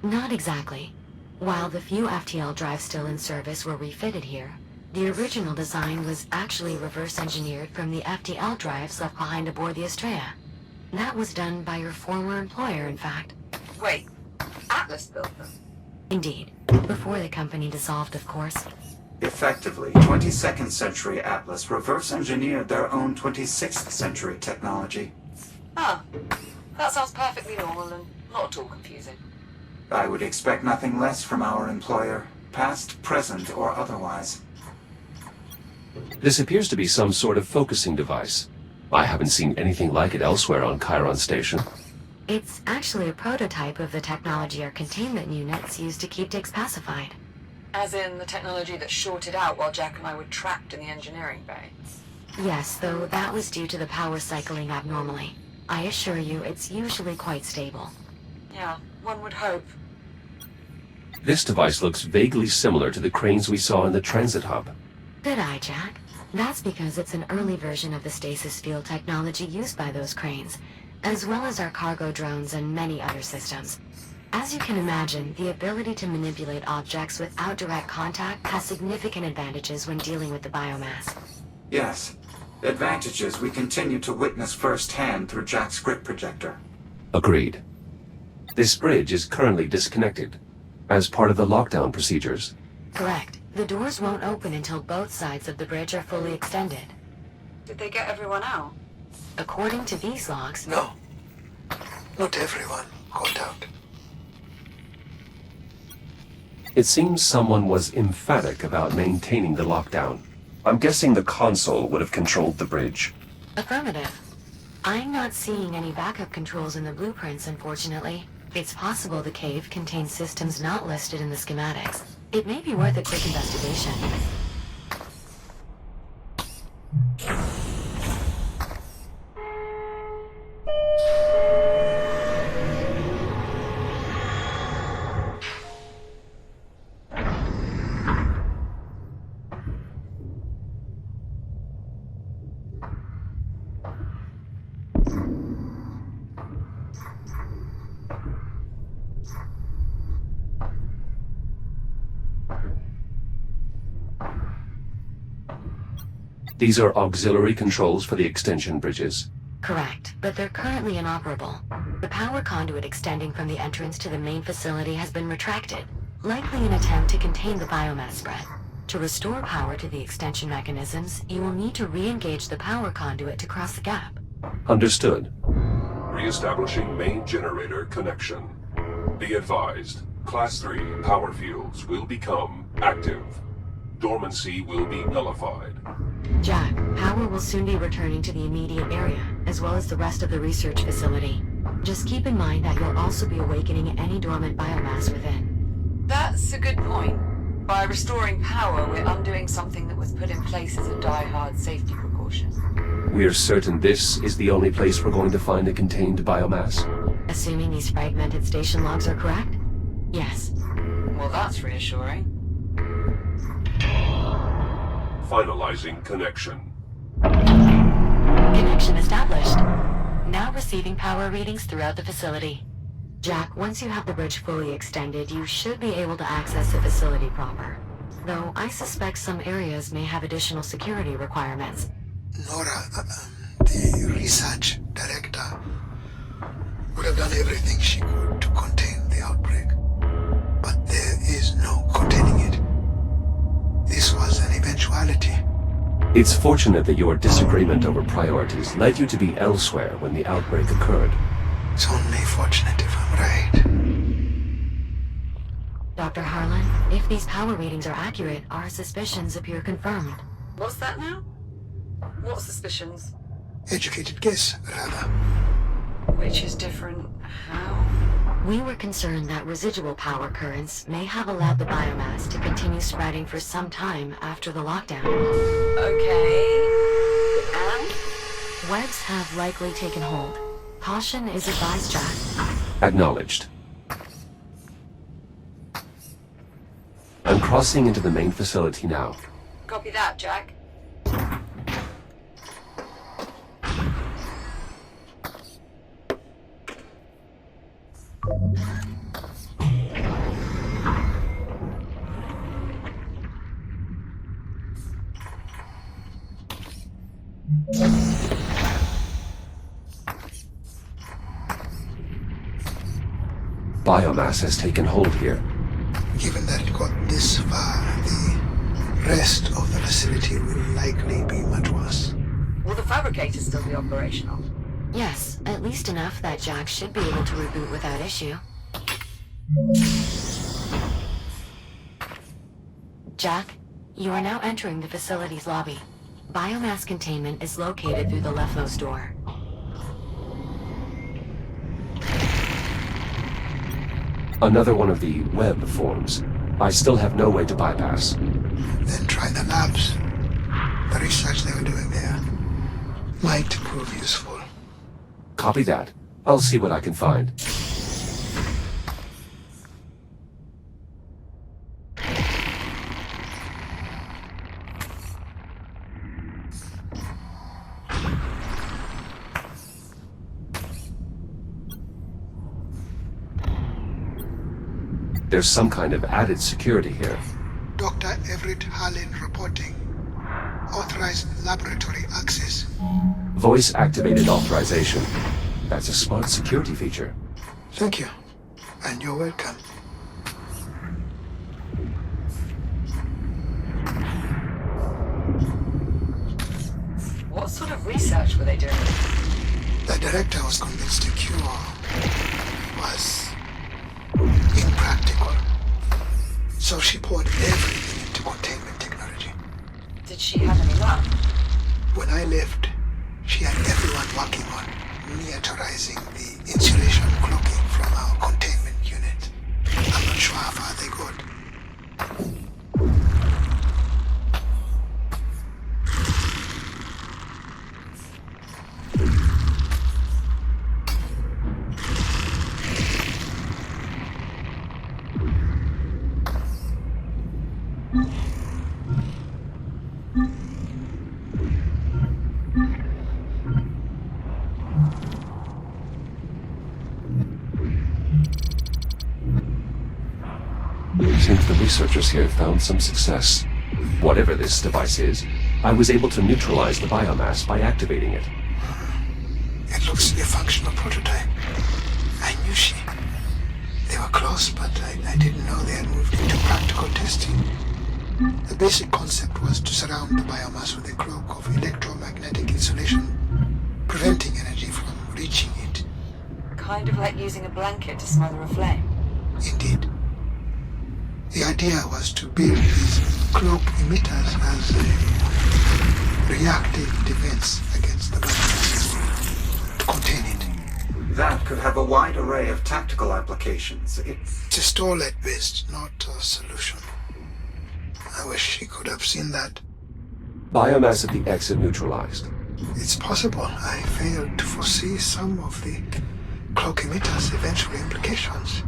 Not exactly. While the few FTL drives still in service were refitted here, the original design was actually reverse engineered from the FTL drives left behind aboard the Astraea. That was done by your former employer, in fact. Wait, Atlas built them? Indeed. Before the company dissolved, of course. Effectively, 22nd century Atlas reverse engineered their own 26th century technology. Ah, that sounds perfectly normal and not at all confusing. I would expect nothing less from our employer, past, present, or otherwise. This appears to be some sort of focusing device. I haven't seen anything like it elsewhere on Chiron Station. It's actually a prototype of the technology our containment units use to keep Dix pacified. As in the technology that shorted out while Jack and I were trapped in the engineering bay. Yes, though that was due to the power cycling abnormally. I assure you, it's usually quite stable. Yeah, one would hope. This device looks vaguely similar to the cranes we saw in the transit hub. Good eye, Jack. That's because it's an early version of the stasis field technology used by those cranes, as well as our cargo drones and many other systems. As you can imagine, the ability to manipulate objects without direct contact has significant advantages when dealing with the biomass. Yes, advantages we continue to witness firsthand through Jack's grip projector. Agreed. This bridge is currently disconnected, as part of the lockdown procedures. Correct. The doors won't open until both sides of the bridge are fully extended. Did they get everyone out? According to these logs... No. Not everyone got out. It seems someone was emphatic about maintaining the lockdown. I'm guessing the console would have controlled the bridge. Affirmative. I'm not seeing any backup controls in the blueprints, unfortunately. It's possible the cave contains systems not listed in the schematics. It may be worth a quick investigation. These are auxiliary controls for the extension bridges. Correct, but they're currently inoperable. The power conduit extending from the entrance to the main facility has been retracted, likely an attempt to contain the biomass spread. To restore power to the extension mechanisms, you will need to re-engage the power conduit to cross the gap. Understood. Re-establishing main generator connection. Be advised, Class 3 power fields will become active. Dormancy will be nullified. Jack, power will soon be returning to the immediate area, as well as the rest of the research facility. Just keep in mind that you'll also be awakening any dormant biomass within. That's a good point. By restoring power, we're undoing something that was put in place as a die-hard safety precaution. We're certain this is the only place we're going to find a contained biomass? Assuming these fragmented station logs are correct? Yes. Well, that's reassuring. Finalizing connection. Connection established. Now receiving power readings throughout the facility. Jack, once you have the bridge fully extended, you should be able to access the facility proper. Though I suspect some areas may have additional security requirements. Nora, the research director, would have done everything she could to contain the outbreak. But there is no containing it. This was an eventuality. It's fortunate that your disagreement over priorities led you to be elsewhere when the outbreak occurred. It's only fortunate if I'm right. Dr. Harlan, if these power readings are accurate, our suspicions appear confirmed. What's that now? What suspicions? Educated guess, rather. Which is different. How? We were concerned that residual power currents may have allowed the biomass to continue spreading for some time after the lockdown. Okay. And? Webs have likely taken hold. Caution is advised, Jack. Acknowledged. I'm crossing into the main facility now. Copy that, Jack. Biomass has taken hold here. Given that it got this far, the rest of the facility will likely be much worse. Will the fabricator still be operational? Yes, at least enough that Jack should be able to reboot without issue. Jack, you are now entering the facility's lobby. Biomass containment is located through the leftmost door. Another one of the web forms. I still have no way to bypass. Then try the labs. The research they were doing there might prove useful. Copy that. I'll see what I can find. There's some kind of added security here. Dr. Everett Harlan reporting. Authorized laboratory access. Voice-activated authorization. That's a smart security feature. Thank you. And you're welcome. What sort of research were they doing? The director was convinced a cure was impractical. So she poured everything into containment technology. Did she have any luck? When I left, she had everyone working on miniaturizing the insulation cloaking from our containment unit. I'm not sure how far they got. Seems the researchers here found some success. Whatever this device is, I was able to neutralize the biomass by activating it. It looks to be a functional prototype. I knew she. They were close, but I didn't know they had moved into practical testing. The basic concept was to surround the biomass with a cloak of electromagnetic insulation, preventing energy from reaching it. Kind of like using a blanket to smother a flame. Indeed. The idea was to build these cloak emitters as a reactive defense against the biomass, to contain it. That could have a wide array of tactical applications. It's a stall-at best, not a solution. I wish she could have seen that. Biomass at the exit neutralized. It's possible I failed to foresee some of the cloak emitters' eventual implications.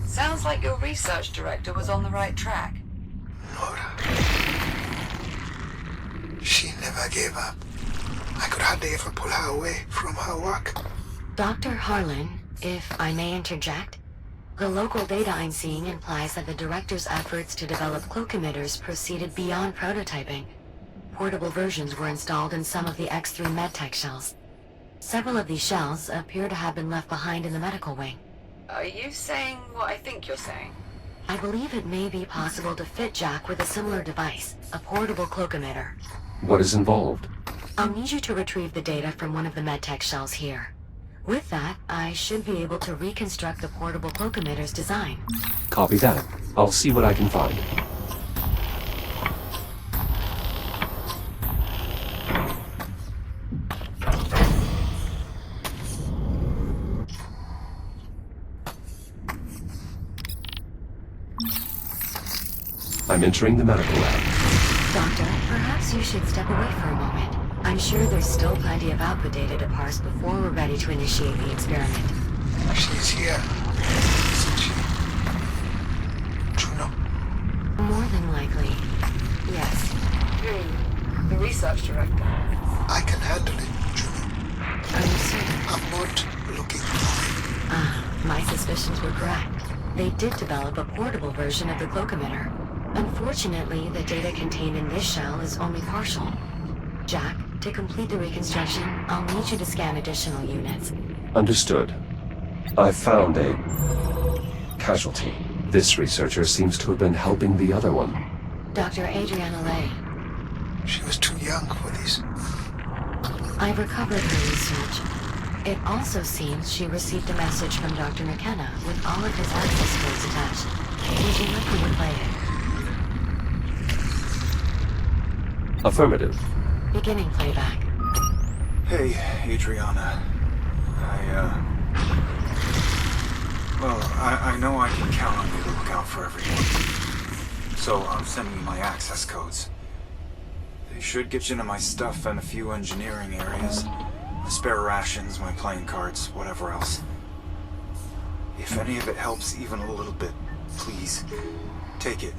Sounds like your research director was on the right track. Nora. She never gave up. I could hardly ever pull her away from her work. Dr. Harlan, if I may interject, the local data I'm seeing implies that the director's efforts to develop cloak emitters proceeded beyond prototyping. Portable versions were installed in some of the X-3 medtech shells. Several of these shells appear to have been left behind in the medical wing. Are you saying what I think you're saying? I believe it may be possible to fit Jack with a similar device, a portable cloak emitter. What is involved? I'll need you to retrieve the data from one of the medtech shells here. With that, I should be able to reconstruct the portable cloak emitter's design. Copy that. I'll see what I can find. I'm entering the medical lab. Doctor, perhaps you should step away for a moment. I'm sure there's still plenty of output data to parse before we're ready to initiate the experiment. She's here, isn't she? Juno? More than likely, yes. The research director. I can handle it, Juno. Are you certain? I'm not looking for Ah, my suspicions were correct. They did develop a portable version of the cloak emitter. Unfortunately, the data contained in this shell is only partial. Jack, to complete the reconstruction, I'll need you to scan additional units. Understood. I found a casualty. This researcher seems to have been helping the other one. Dr. Adriana Lay. it. She was too young for this. I've recovered her research. It also seems she received a message from Dr. McKenna with all of his access codes attached. Would you like me to play it? Affirmative. Beginning playback. Hey, Adriana. I know I can count on you to look out for everyone. So I'm sending you my access codes. They should get you into my stuff and a few engineering areas. My spare rations, my playing cards, whatever else. If any of it helps even a little bit, please, take it.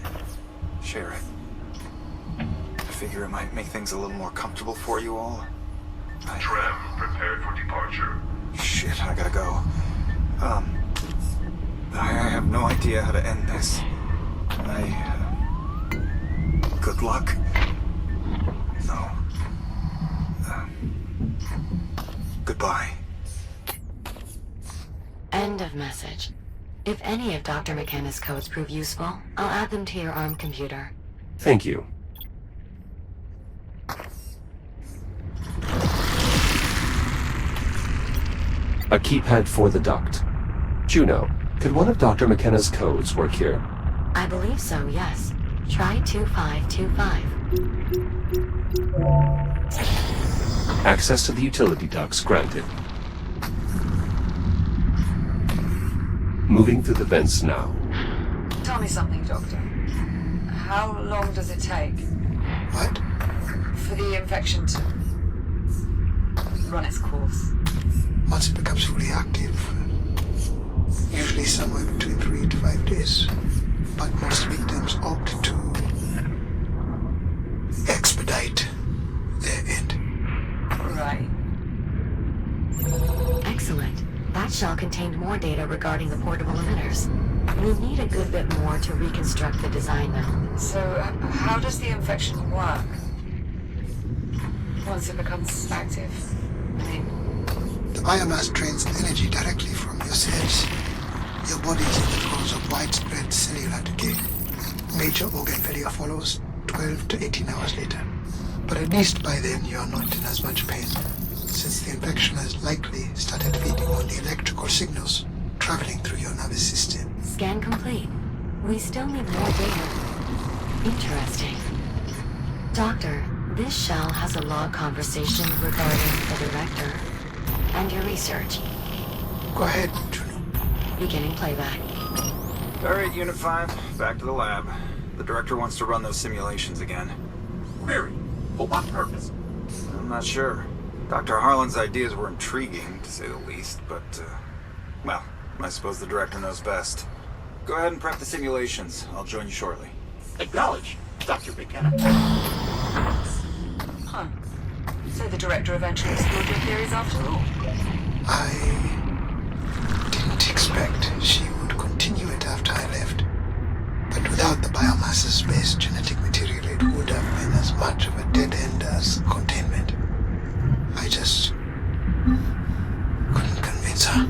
Share it. I figure it might make things a little more comfortable for you all. Tram, prepare for departure. Shit, I gotta go. I have no idea how to end this. Good luck? No. Goodbye. End of message. If any of Dr. McKenna's codes prove useful, I'll add them to your ARM computer. Thank you. A keypad for the duct. Juno, could one of Dr. McKenna's codes work here? I believe so, yes. Try 2525. Access to the utility ducts granted. Moving through the vents now. Tell me something, Doctor. How long does it take What? for the infection to run its course? Once it becomes fully active, usually somewhere between 3 to 5 days. But most victims opt to expedite their end. Right. Excellent. That shell contained more data regarding the portable emitters. We'll need a good bit more to reconstruct the design, though. So, how does the infection work? Once it becomes active? I mean, The biomass drains energy directly from your cells. Your body is in the throes of widespread cellular decay. Major organ failure follows 12 to 18 hours later. But at least by then you are not in as much pain, since the infection has likely started feeding on the electrical signals traveling through your nervous system. Scan complete. We still need more data. Interesting. Doctor, this shell has a log conversation regarding the director and your research. Go ahead, Juno. Beginning playback. Alright, Unit 5, back to the lab. The director wants to run those simulations again. Query. For what purpose? I'm not sure. Dr. Harlan's ideas were intriguing, to say the least, but, well, I suppose the director knows best. Go ahead and prep the simulations. I'll join you shortly. Acknowledge, Dr. McKenna. huh. So the director eventually explored your theories after all? I didn't expect she would continue it after I left. But without the biomass-based genetic material, it would have been as much of a dead end as containment. I just couldn't convince her.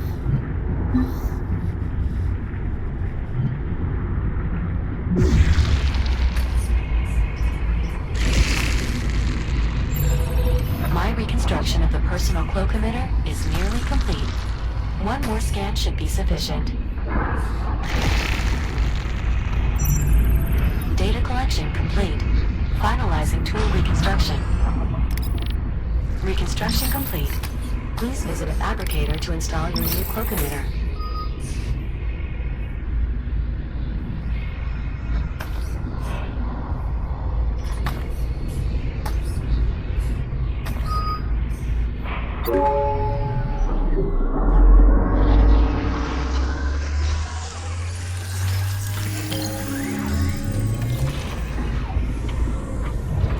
My reconstruction of the personal cloak emitter is nearly complete. One more scan should be sufficient. Data collection complete. Finalizing tool reconstruction. Reconstruction complete. Please visit a fabricator to install your new cloak emitter.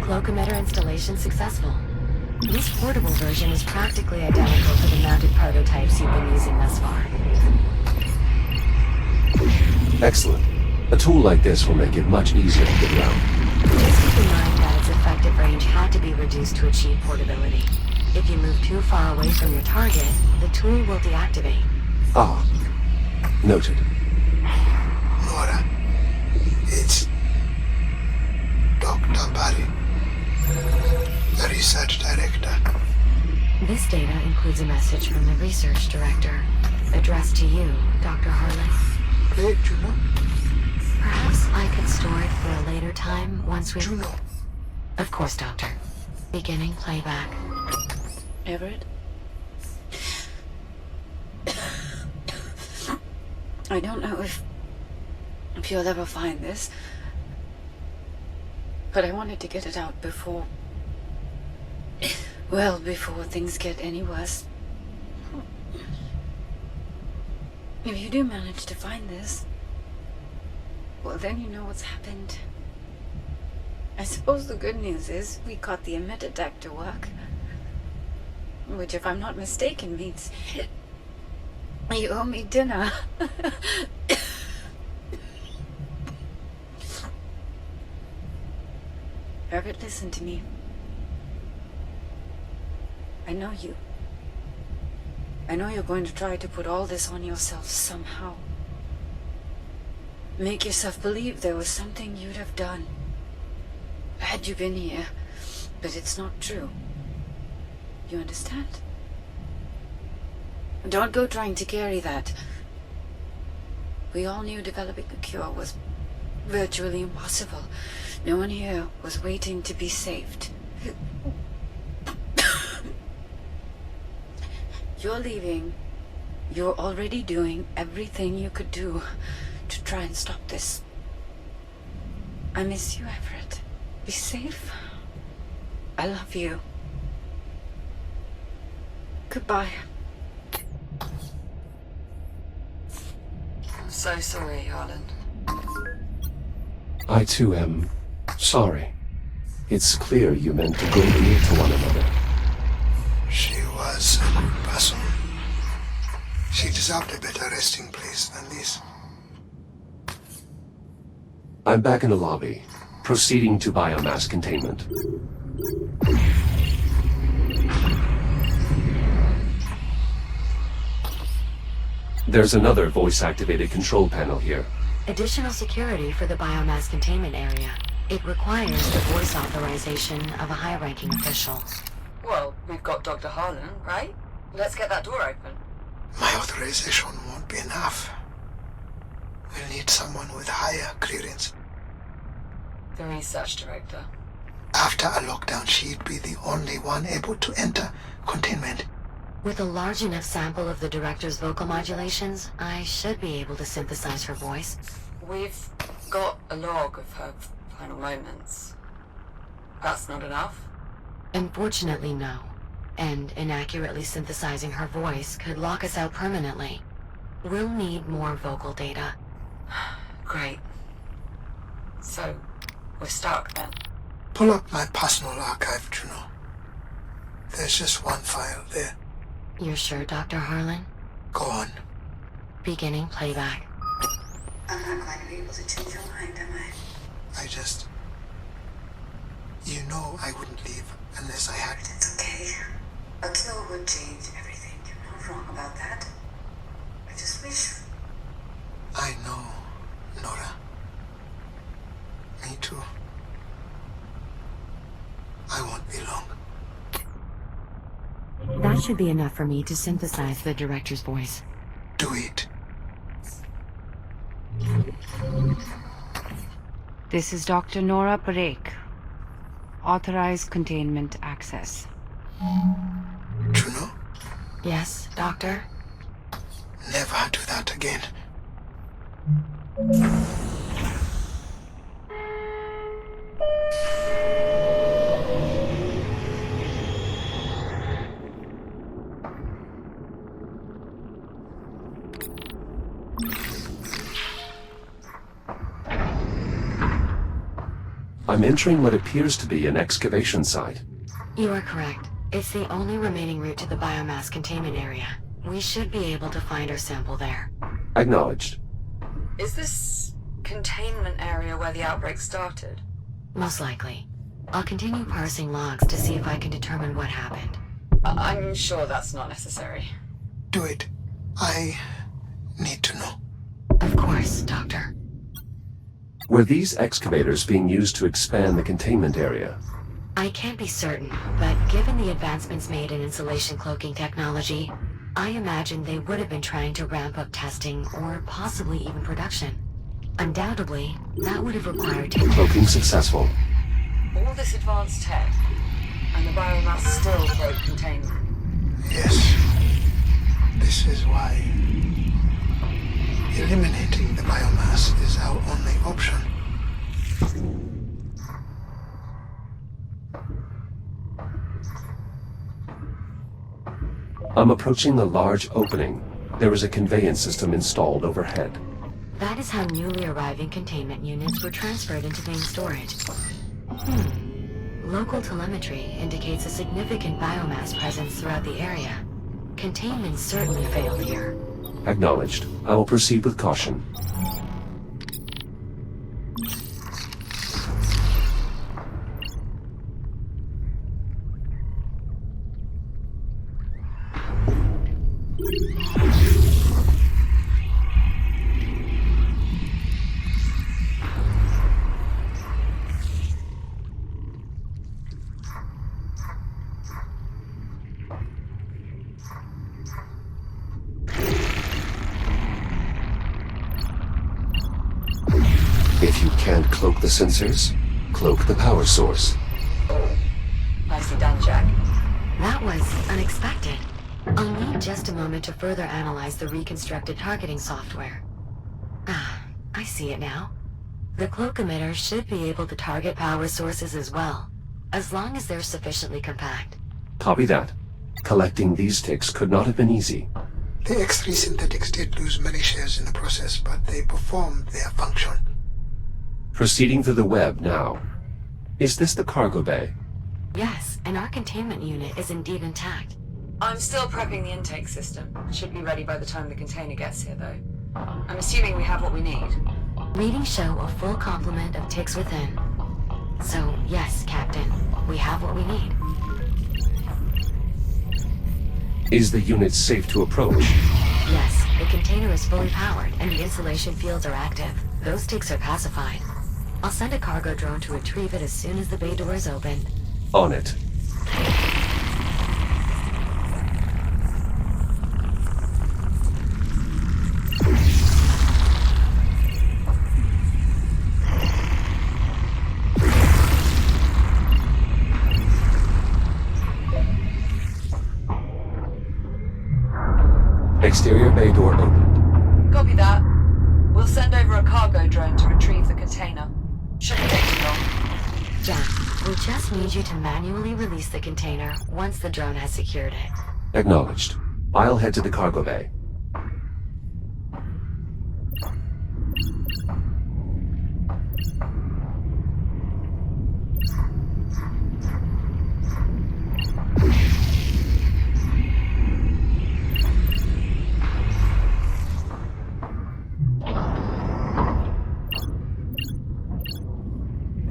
Cloak emitter installation successful. This portable version is practically identical to the mounted prototypes you've been using thus far. Excellent. A tool like this will make it much easier to get around. Just keep in mind that its effective range had to be reduced to achieve portability. If you move too far away from your target, the tool will deactivate. Ah. Noted. Nora, it's Dr. Barry, the research director. This data includes a message from the research director, addressed to you, Dr. Harlan. Hey, Juno. Perhaps I could store it for a later time once we... Juno. Of course, Doctor. Beginning playback. Everett? I don't know if you'll ever find this, but I wanted to get it out before... well, before things get any worse. If you do manage to find this, well, then you know what's happened. I suppose the good news is we got the emitter deck to work. Which, if I'm not mistaken, means you owe me dinner. Everett, listen to me. I know you. I know you're going to try to put all this on yourself somehow. Make yourself believe there was something you'd have done had you been here, but it's not true. You understand? Don't go trying to carry that. We all knew developing a cure was virtually impossible. No one here was waiting to be saved. You're leaving. You're already doing everything you could do to try and stop this. I miss you, Everett. Be safe. I love you. Goodbye. I'm so sorry, Harlan. I too am sorry. It's clear you meant to go near to one another. She was a good person. She deserved a better resting place than this. I'm back in the lobby, proceeding to biomass containment. There's another voice-activated control panel here. Additional security for the biomass containment area. It requires the voice authorization of a high-ranking official. Well, we've got Dr. Harlan, right? Let's get that door open. My authorization won't be enough. We'll need someone with higher clearance. The research director. After a lockdown, she'd be the only one able to enter containment. With a large enough sample of the director's vocal modulations, I should be able to synthesize her voice. We've got a log of her final moments. That's not enough? Unfortunately, no. And inaccurately synthesizing her voice could lock us out permanently. We'll need more vocal data. Great. So, we're stuck then? Pull up my personal archive, Juno. There's just one file there. You're sure, Dr. Harlan? Go on. Beginning playback. I'm not going to be able to change your mind, am I? I just... You know I wouldn't leave unless I had... It's okay. A kill would change everything. You're not wrong about that. I just wish... I know, Nora. Me too. I won't be long. That That should be enough for me to synthesize the director's voice. Do it. This is Dr. Nora Parek. Authorized containment access. Juno, Yes, Doctor? never do that again. I'm entering what appears to be an excavation site. You are correct. It's the only remaining route to the biomass containment area. We should be able to find our sample there. Acknowledged. Is this containment area where the outbreak started? Most likely. I'll continue parsing logs to see if I can determine what happened. I'm sure that's not necessary. Do it. I need to know. Of course, Doctor. Were these excavators being used to expand the containment area? I can't be certain, but given the advancements made in insulation cloaking technology, I imagine they would have been trying to ramp up testing or possibly even production. Undoubtedly, that would have required Cloaking successful. All this advanced tech, and the biomass still broke containment. Yes. This is why eliminating the biomass is our only option. I'm approaching a large opening. There is a conveyance system installed overhead. That is how newly arriving containment units were transferred into main storage. Local telemetry indicates a significant biomass presence throughout the area. Containment certainly failed here. Acknowledged. I will proceed with caution. If you can't cloak the sensors, cloak the power source. Nicely done, Jack. That was unexpected. I'll need just a moment to further analyze the reconstructed targeting software. Ah, I see it now. The cloak emitter should be able to target power sources as well, as long as they're sufficiently compact. Copy that. Collecting these ticks could not have been easy. The X-3 synthetics did lose many shares in the process, but they performed their function. Proceeding through the web now. Is this the cargo bay? Yes, and our containment unit is indeed intact. I'm still prepping the intake system. Should be ready by the time the container gets here, though. I'm assuming we have what we need. Readings show a full complement of ticks within. So, yes, Captain, we have what we need. Is the unit safe to approach? Yes, the container is fully powered and the insulation fields are active. Those ticks are pacified. I'll send a cargo drone to retrieve it as soon as the bay door is open. On it. Exterior bay door opened. Copy that. We'll send over a cargo drone to retrieve the container. Shouldn't take too long. Jack, we just need you to manually release the container once the drone has secured it. Acknowledged. I'll head to the cargo bay.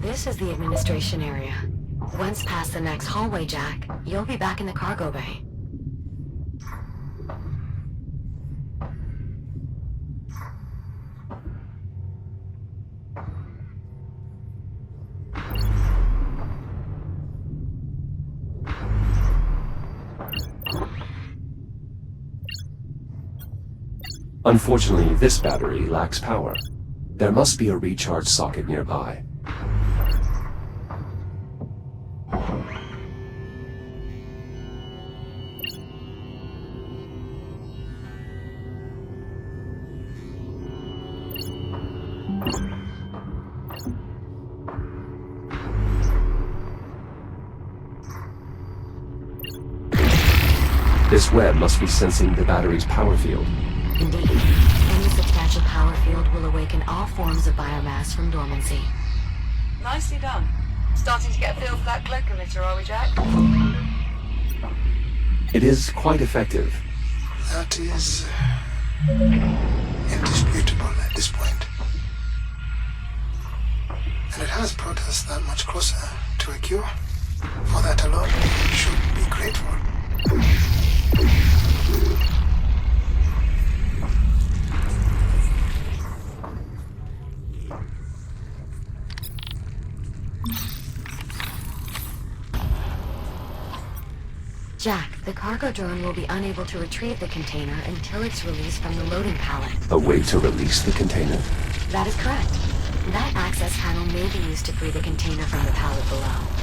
This is the administration area. Once past the next hallway, Jack, you'll be back in the cargo bay. Unfortunately, this battery lacks power. There must be a recharge socket nearby. This web must be sensing the battery's power field. Indeed. Any substantial power field will awaken all forms of biomass from dormancy. Nicely done. Starting to get a feel for that cloak emitter, are we, Jack? It is quite effective. That is indisputable at this point. And it has brought us that much closer to a cure. For that alone, we should be grateful. Jack, the cargo drone will be unable to retrieve the container until it's released from the loading pallet. A way to release the container? That is correct. That access panel may be used to free the container from the pallet below.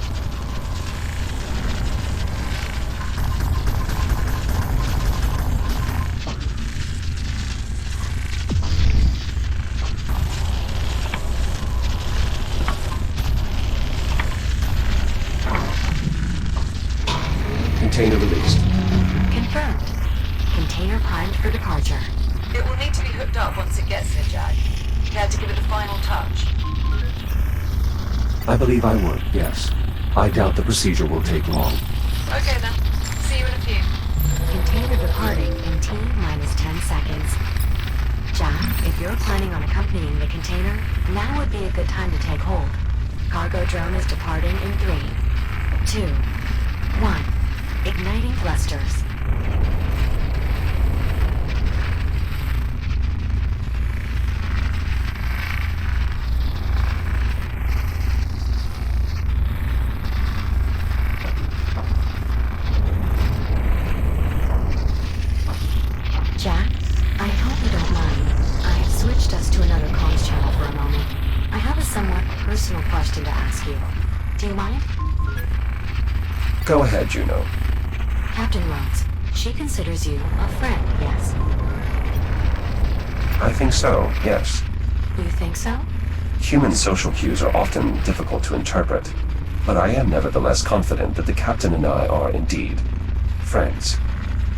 Container released. Confirmed. Container primed for departure. It will need to be hooked up once it gets there, Jack. You had to give it the final touch. I believe I would, yes. I doubt the procedure will take long. Okay then. See you in a few. Container departing in T-minus 10 seconds. Jack, if you're planning on accompanying the container, now would be a good time to take hold. Cargo drone is departing in 3, 2, 1. Igniting thrusters. Jack, I hope you don't mind. I've switched us to another comms channel for a moment. I have a somewhat personal question to ask you. Do you mind? Go ahead, Juno. Captain Rhodes, she considers you a friend, yes? I think so, yes. You think so? Human social cues are often difficult to interpret, but I am nevertheless confident that the captain and I are indeed friends.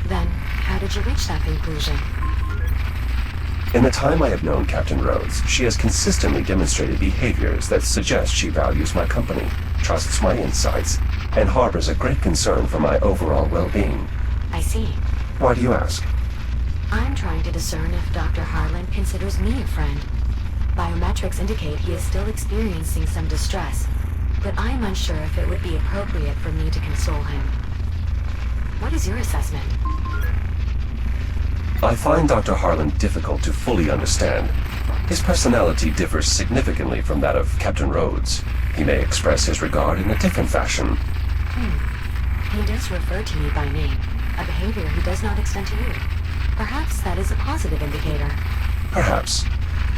Then, how did you reach that conclusion? In the time I have known Captain Rhodes, she has consistently demonstrated behaviors that suggest she values my company, trusts my insights, and harbors a great concern for my overall well-being. I see. Why do you ask? I'm trying to discern if Dr. Harlan considers me a friend. Biometrics indicate he is still experiencing some distress, but I'm unsure if it would be appropriate for me to console him. What is your assessment? I find Dr. Harlan difficult to fully understand. His personality differs significantly from that of Captain Rhodes. He may express his regard in a different fashion. He does refer to me by name, a behavior he does not extend to you. Perhaps that is a positive indicator. Perhaps.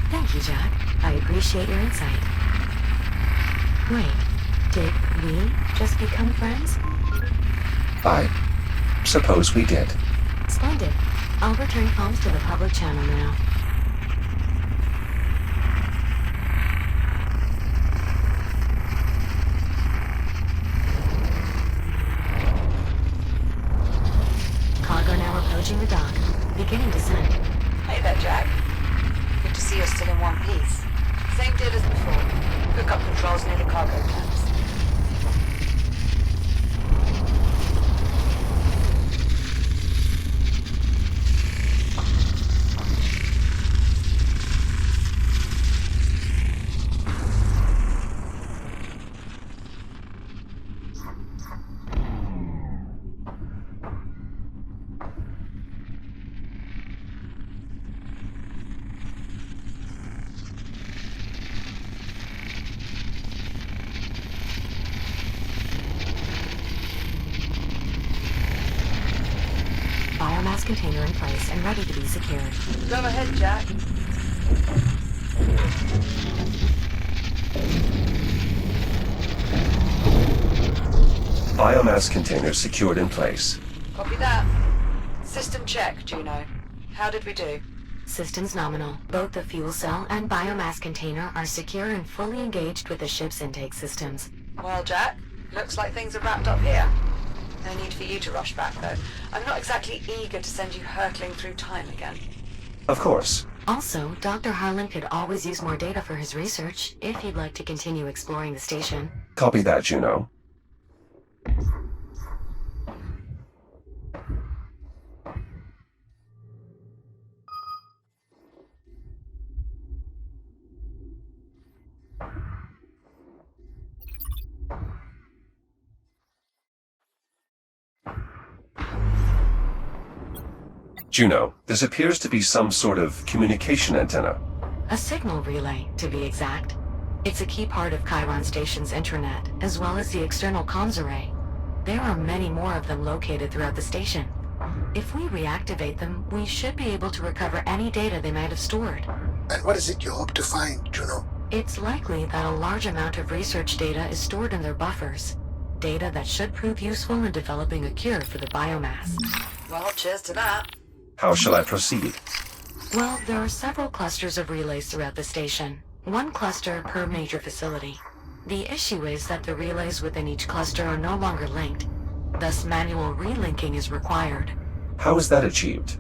Thank you, Jack. I appreciate your insight. Wait, did we just become friends? I suppose we did. Splendid. I'll return comms to the public channel now. Cargo now approaching the dock, beginning descent. Hey there, Jack. Good to see you're still in one piece. Same deal as before. Hook up controls near the cargo tanks. biomass container in place and ready to be secured. Go ahead, Jack. Biomass container secured in place. Copy that. System check, Juno. How did we do? Systems nominal. Both the fuel cell and biomass container are secure and fully engaged with the ship's intake systems. Well, Jack, looks like things are wrapped up here. No need for you to rush back, though. I'm not exactly eager to send you hurtling through time again. Of course. Also, Dr. Harlan could always use more data for his research, if he'd like to continue exploring the station. Copy that, Juno. Juno, this appears to be some sort of communication antenna. A signal relay, to be exact. It's a key part of Chiron Station's intranet, as well as the external comms array. There are many more of them located throughout the station. If we reactivate them, we should be able to recover any data they might have stored. And what is it you hope to find, Juno? It's likely that a large amount of research data is stored in their buffers. Data that should prove useful in developing a cure for the biomass. Well, cheers to that. How shall I proceed? Well, there are several clusters of relays throughout the station. One cluster per major facility. The issue is that the relays within each cluster are no longer linked. Thus, manual relinking is required. How is that achieved?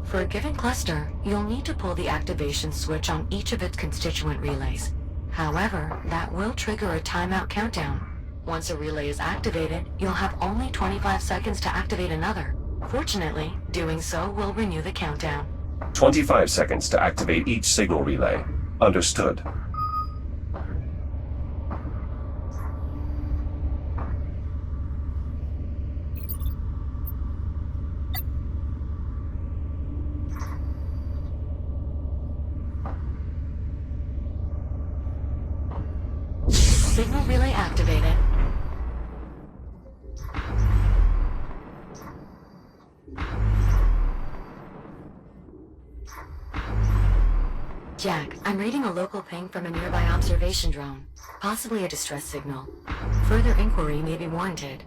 For a given cluster, you'll need to pull the activation switch on each of its constituent relays. However, that will trigger a timeout countdown. Once a relay is activated, you'll have only 25 seconds to activate another. Fortunately, doing so will renew the countdown. 25 seconds to activate each signal relay. Understood. Signal relay activated. Jack, I'm reading a local ping from a nearby observation drone. Possibly a distress signal. Further inquiry may be warranted.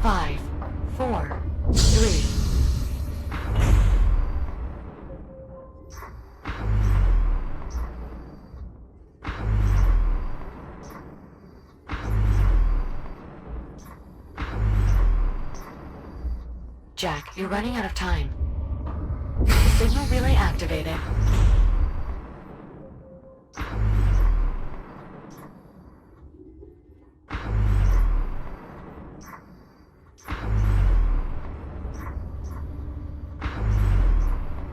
5, 4, 3... Jack, you're running out of time. Signal relay activated.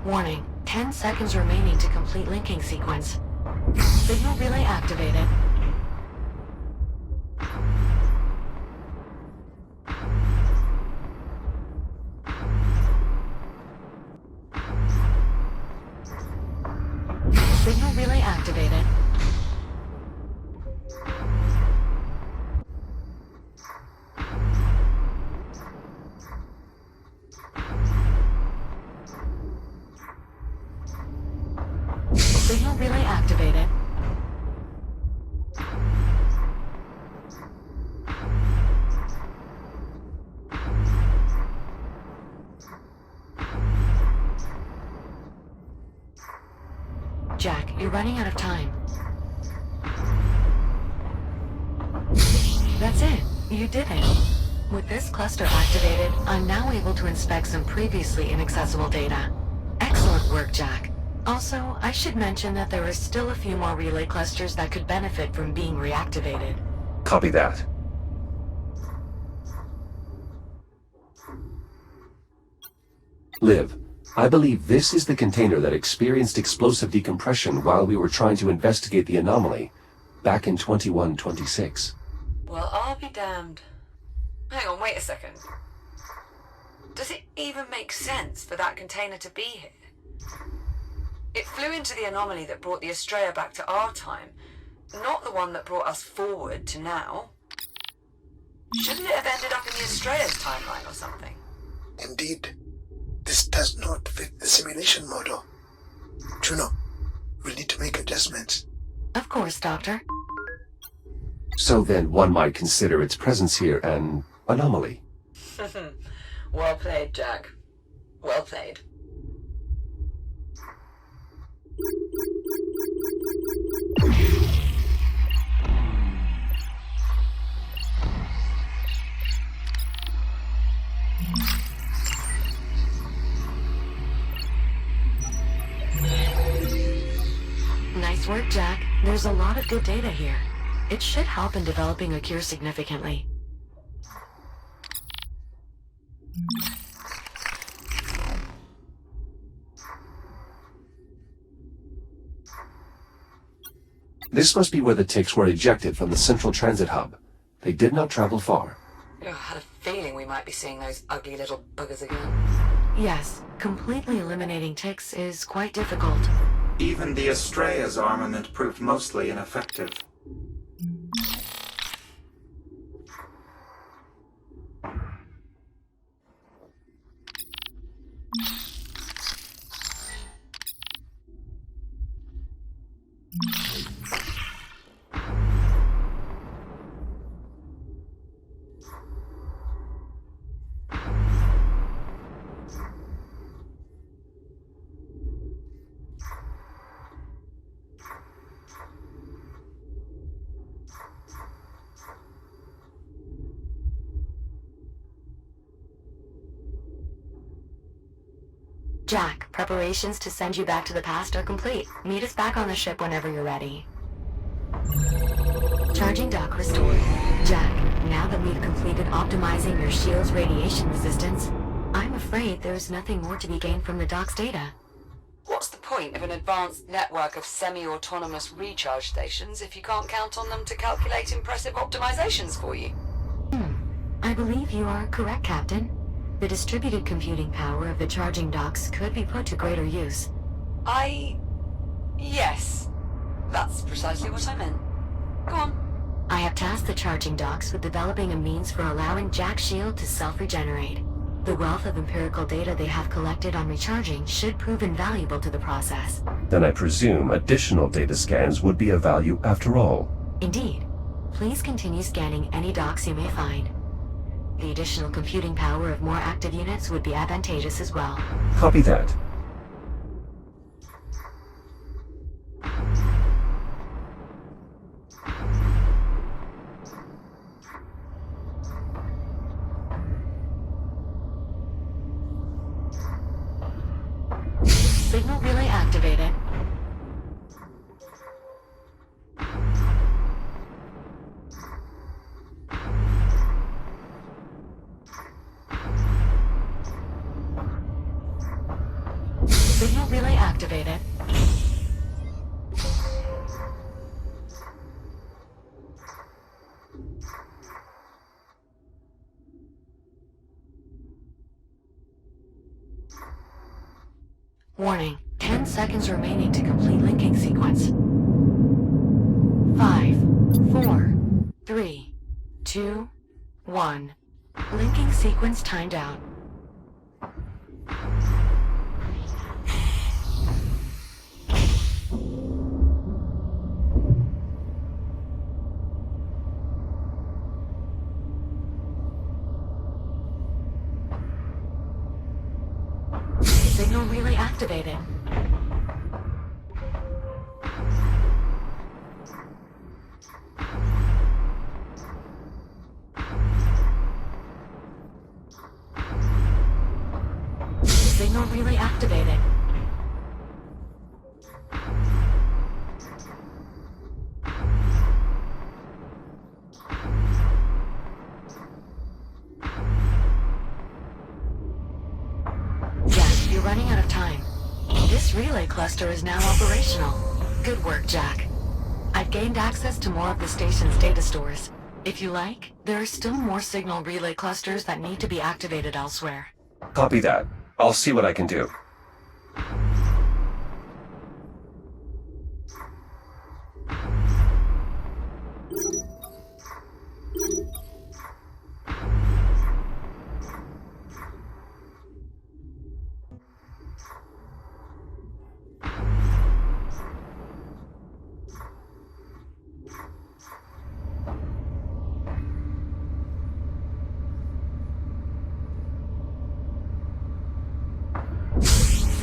Warning, 10 seconds remaining to complete linking sequence. Signal relay activated. Signal relay activated. Signal relay activated. Jack, you're running out of time. That's it. You did it. With this cluster activated, I'm now able to inspect some previously inaccessible data. Excellent work, Jack. Also, I should mention that there are still a few more relay clusters that could benefit from being reactivated. Copy that. Liv, I believe this is the container that experienced explosive decompression while we were trying to investigate the anomaly back in 2126. Well, I'll be damned. Hang on, wait a second. Does it even make sense for that container to be here? It flew into the anomaly that brought the Astraea back to our time, not the one that brought us forward to now. Shouldn't it have ended up in the Astraea's timeline or something? Indeed, this does not fit the simulation model. Juno, we'll need to make adjustments. Of course, Doctor. So then one might consider its presence here an anomaly. Well played, Jack. Well played. Nice work, Jack. There's a lot of good data here. It should help in developing a cure significantly. This must be where the ticks were ejected from the central transit hub. They did not travel far. I had a feeling we might be seeing those ugly little buggers again. Yes, completely eliminating ticks is quite difficult. Even the Astraea's armament proved mostly ineffective. Jack, preparations to send you back to the past are complete. Meet us back on the ship whenever you're ready. Charging dock restored. Jack, now that we've completed optimizing your shield's radiation resistance, I'm afraid there's nothing more to be gained from the dock's data. What's the point of an advanced network of semi-autonomous recharge stations if you can't count on them to calculate impressive optimizations for you? I believe you are correct, Captain. The distributed computing power of the charging docks could be put to greater use. Yes. That's precisely what I meant. Go on. I have tasked the charging docks with developing a means for allowing Jack's shield to self-regenerate. The wealth of empirical data they have collected on recharging should prove invaluable to the process. Then I presume additional data scans would be of value after all. Indeed. Please continue scanning any docks you may find. The additional computing power of more active units would be advantageous as well. Copy that. Signal relay activated. Signal relay activated. Warning, 10 seconds remaining to complete linking sequence. 5, 4, 3, 2, 1. Linking sequence timed out. Signal relay activated. Signal relay activated. Jack, you're running out of time. This relay cluster is now operational. Good work, Jack. I've gained access to more of the station's data stores. If you like, there are still more signal relay clusters that need to be activated elsewhere. Copy that. I'll see what I can do.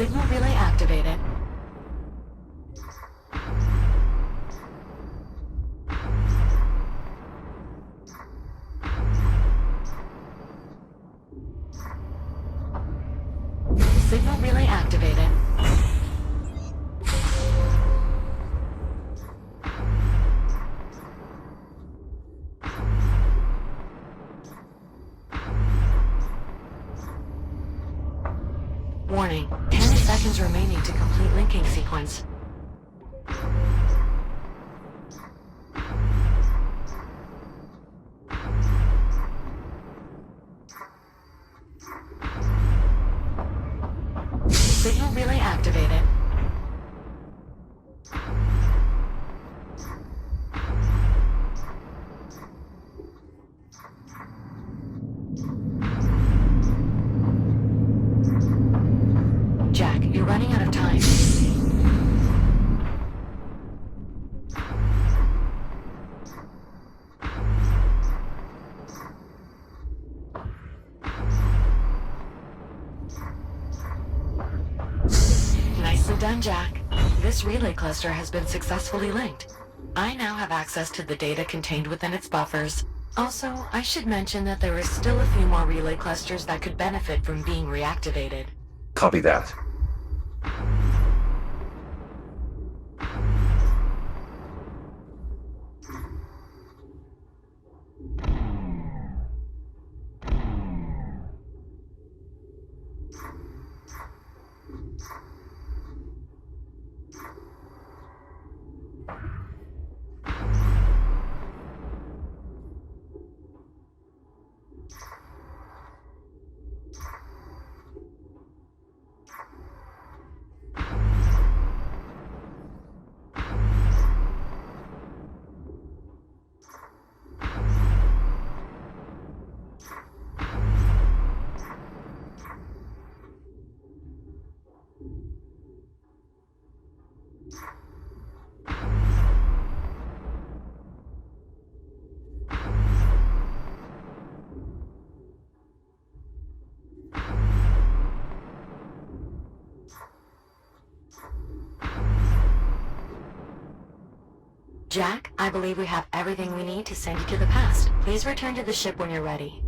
Signal relay activated. Signal relay activated. Warning, 10 seconds remaining to complete linking sequence. Signal relay activated. Jack, you're running out of time. Nicely done, Jack. This relay cluster has been successfully linked. I now have access to the data contained within its buffers. Also, I should mention that there is still a few more relay clusters that could benefit from being reactivated. Copy that. Jack, I believe we have everything we need to send you to the past. Please return to the ship when you're ready.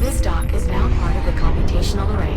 This dock is now part of the computational array.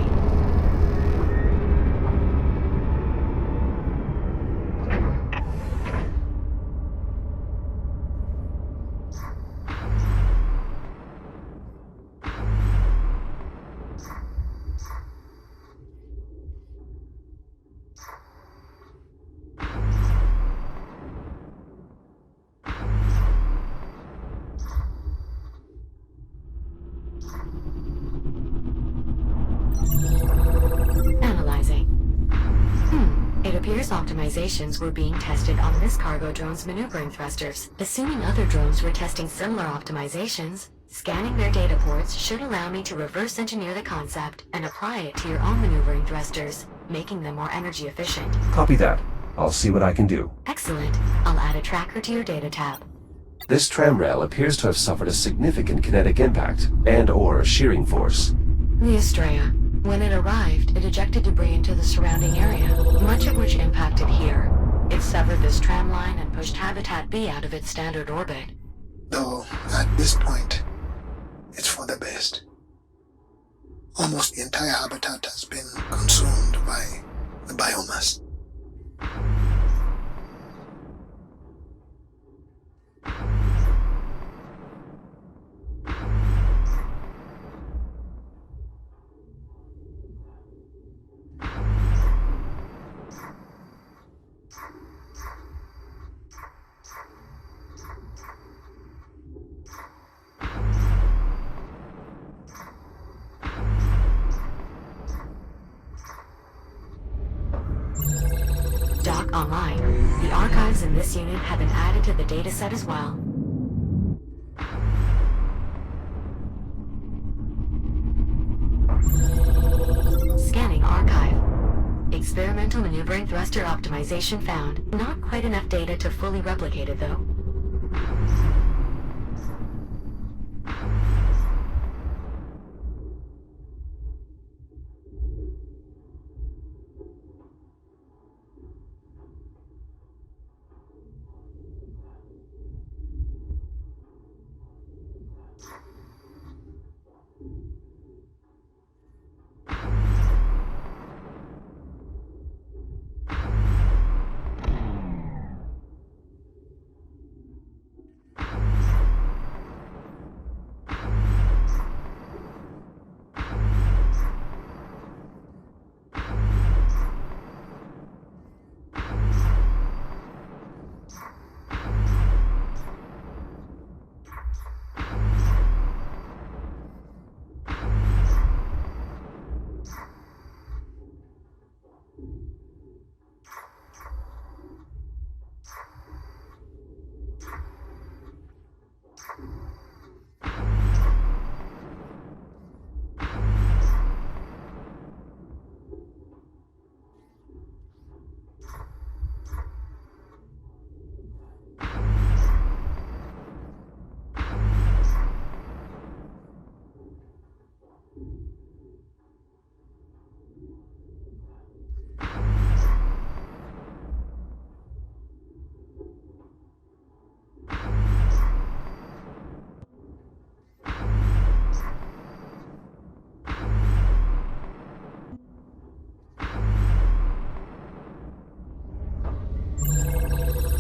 Optimizations were being tested on this cargo drone's maneuvering thrusters. Assuming other drones were testing similar optimizations, scanning their data ports should allow me to reverse engineer the concept and apply it to your own maneuvering thrusters, making them more energy efficient. Copy that. I'll see what I can do. Excellent. I'll add a tracker to your data tab. This tram rail appears to have suffered a significant kinetic impact and/or shearing force. The Astraea. When it arrived, it ejected debris into the surrounding area, much of which impacted here. It severed this tram line and pushed Habitat B out of its standard orbit. Though, at this point, it's for the best. Almost the entire habitat has been consumed by the biomass. Dock online. The archives in this unit have been added to the dataset as well. incremental maneuvering thruster optimization found. Not quite enough data to fully replicate it, though.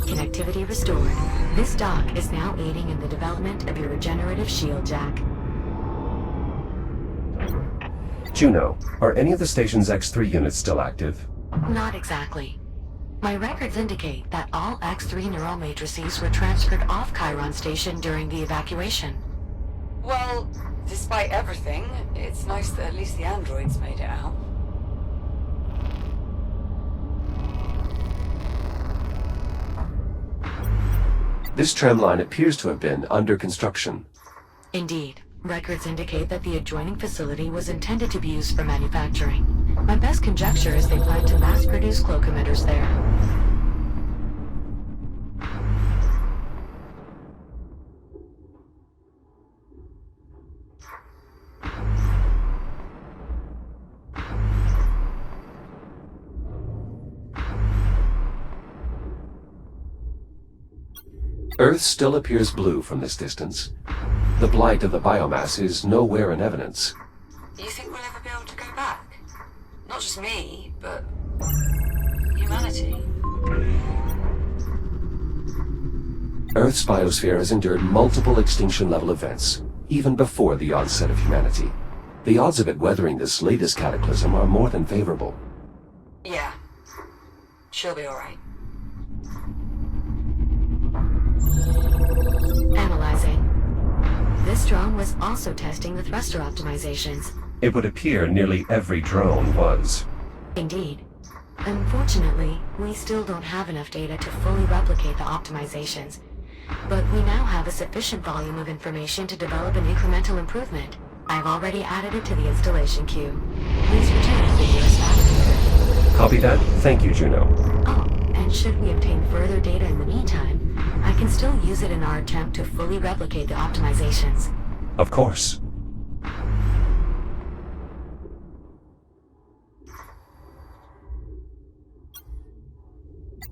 Connectivity restored. This dock is now aiding in the development of your regenerative shield, Jack. Juno, are any of the station's X3 units still active? Not exactly. My records indicate that all X3 neural matrices were transferred off Chiron Station during the evacuation. Well, despite everything, it's nice that at least the androids made it out. This tram line appears to have been under construction. Indeed. Records indicate that the adjoining facility was intended to be used for manufacturing. My best conjecture is they plan to mass-produce cloak emitters there. Earth still appears blue from this distance. The blight of the biomass is nowhere in evidence. Do you think we'll ever be able to go back? Not just me, but humanity. Earth's biosphere has endured multiple extinction-level events, even before the onset of humanity. The odds of it weathering this latest cataclysm are more than favorable. Yeah. She'll be alright. Analyzing. This drone was also testing the thruster optimizations. It would appear nearly every drone was. Indeed. Unfortunately, we still don't have enough data to fully replicate the optimizations. But we now have a sufficient volume of information to develop an incremental improvement. I've already added it to the installation queue. Please return to the nearest navigator. Copy that. Thank you, Juno. Oh, and should we obtain further data in the meantime, I can still use it in our attempt to fully replicate the optimizations. Of course.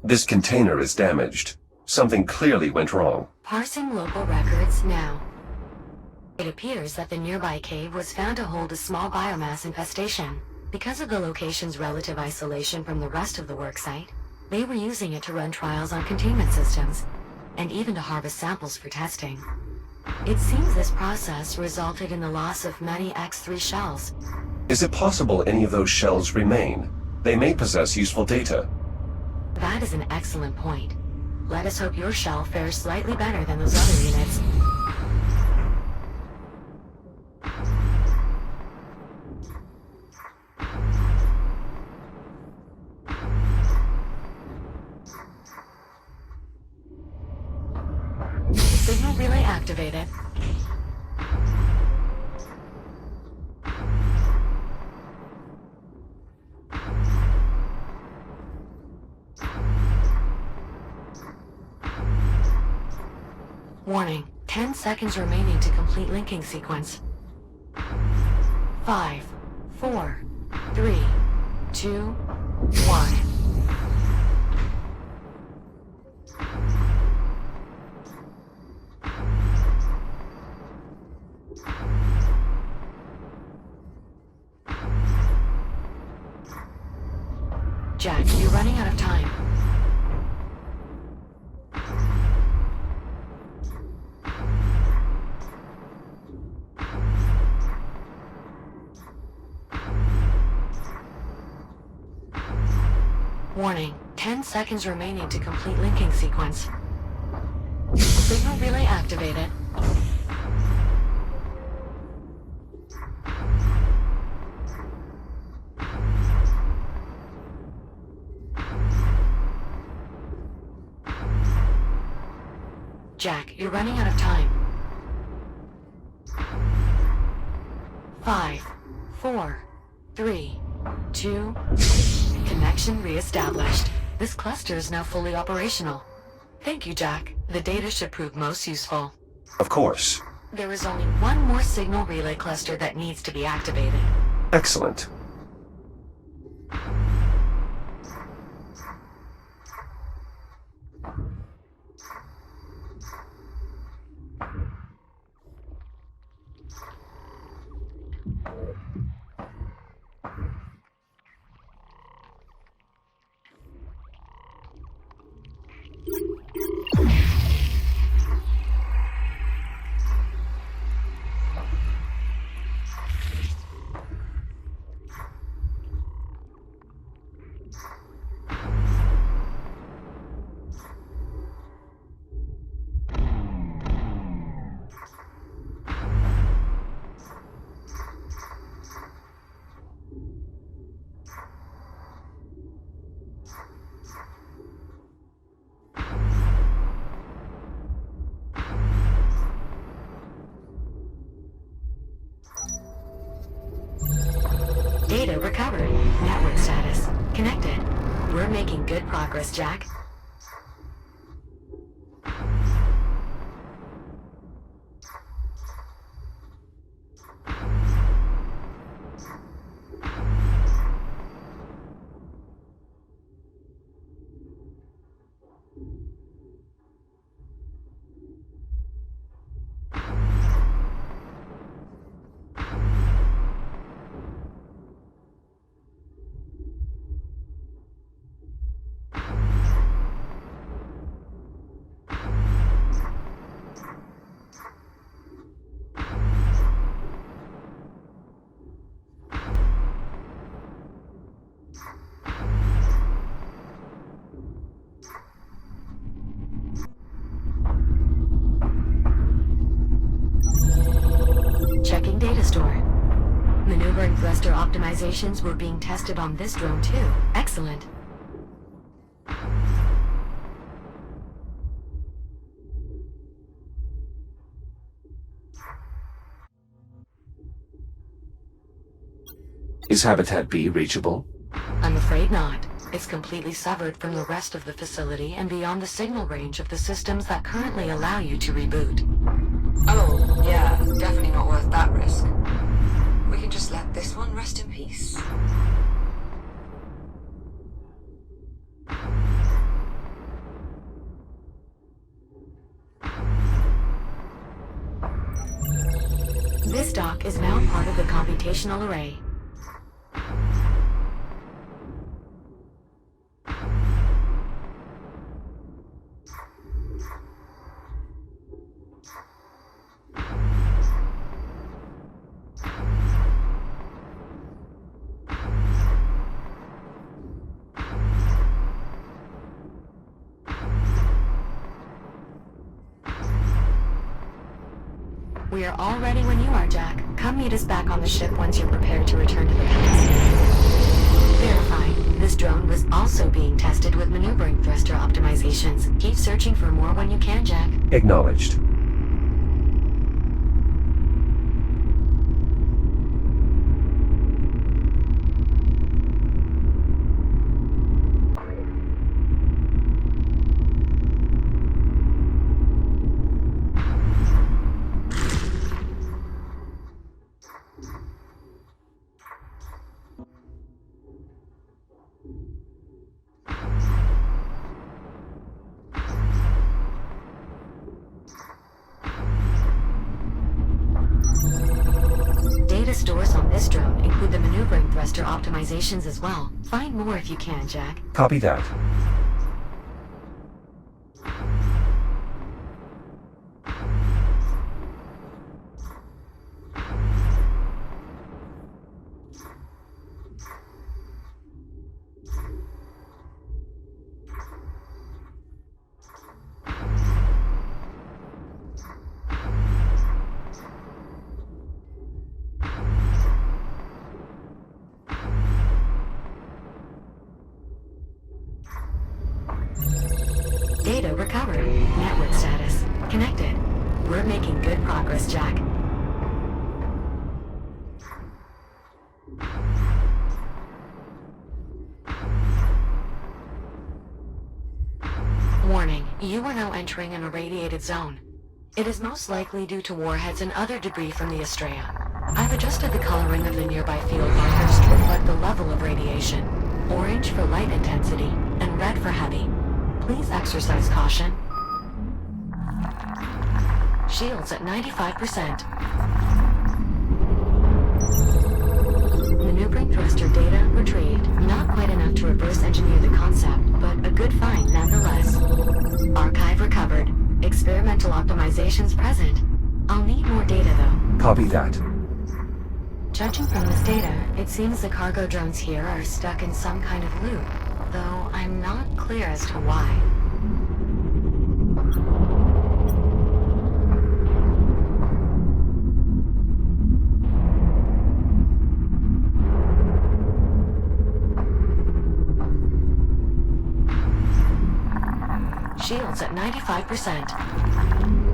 This container is damaged. Something clearly went wrong. Parsing local records now. It appears that the nearby cave was found to hold a small biomass infestation. Because of the location's relative isolation from the rest of the worksite, they were using it to run trials on containment systems, and even to harvest samples for testing. It seems this process resulted in the loss of many X3 shells. Is it possible any of those shells remain? They may possess useful data. That is an excellent point. Let us hope your shell fares slightly better than those other units. Signal relay activated. Warning, 10 seconds remaining to complete linking sequence. 5, 4, 3, 2, 1. Jack, you're running out of time. Warning, 10 seconds remaining to complete linking sequence. Signal relay activated. Jack, you're running out of time. 5, 4, 3, 2... Connection re-established. This cluster is now fully operational. Thank you, Jack. The data should prove most useful. Of course. There is only one more signal relay cluster that needs to be activated. Excellent. Data recovered. Network status. Connected. We're making good progress, Jack. Checking data store. Maneuvering thruster optimizations were being tested on this drone too. Excellent. Is Habitat B reachable? I'm afraid not. It's completely severed from the rest of the facility and beyond the signal range of the systems that currently allow you to reboot. Oh, yeah, definitely not worth that risk. We can just let this one rest in peace. This dock is now part of the computational array. We are all ready when you are, Jack. Come meet us back on the ship once you're prepared to return to the past. Verified. This drone was also being tested with maneuvering thruster optimizations. Keep searching for more when you can, Jack. Acknowledged. data stores on this drone include the maneuvering thruster optimizations as well. Find more if you can, Jack. Copy that. Data recovered. Network status. Connected. We're making good progress, Jack. Warning, you are now entering an irradiated zone. It is most likely due to warheads and other debris from the Astraea. I've adjusted the coloring of the nearby field markers to reflect the level of radiation. Orange for light intensity, and red for heavy. Please exercise caution. Shields at 95%. Maneuvering thruster data retrieved. Not quite enough to reverse engineer the concept, but a good find nonetheless. Archive recovered. Experimental optimizations present. I'll need more data though. Copy that. Judging from this data, it seems the cargo drones here are stuck in some kind of loop, though I'm not clear as to why. Shields at 95%.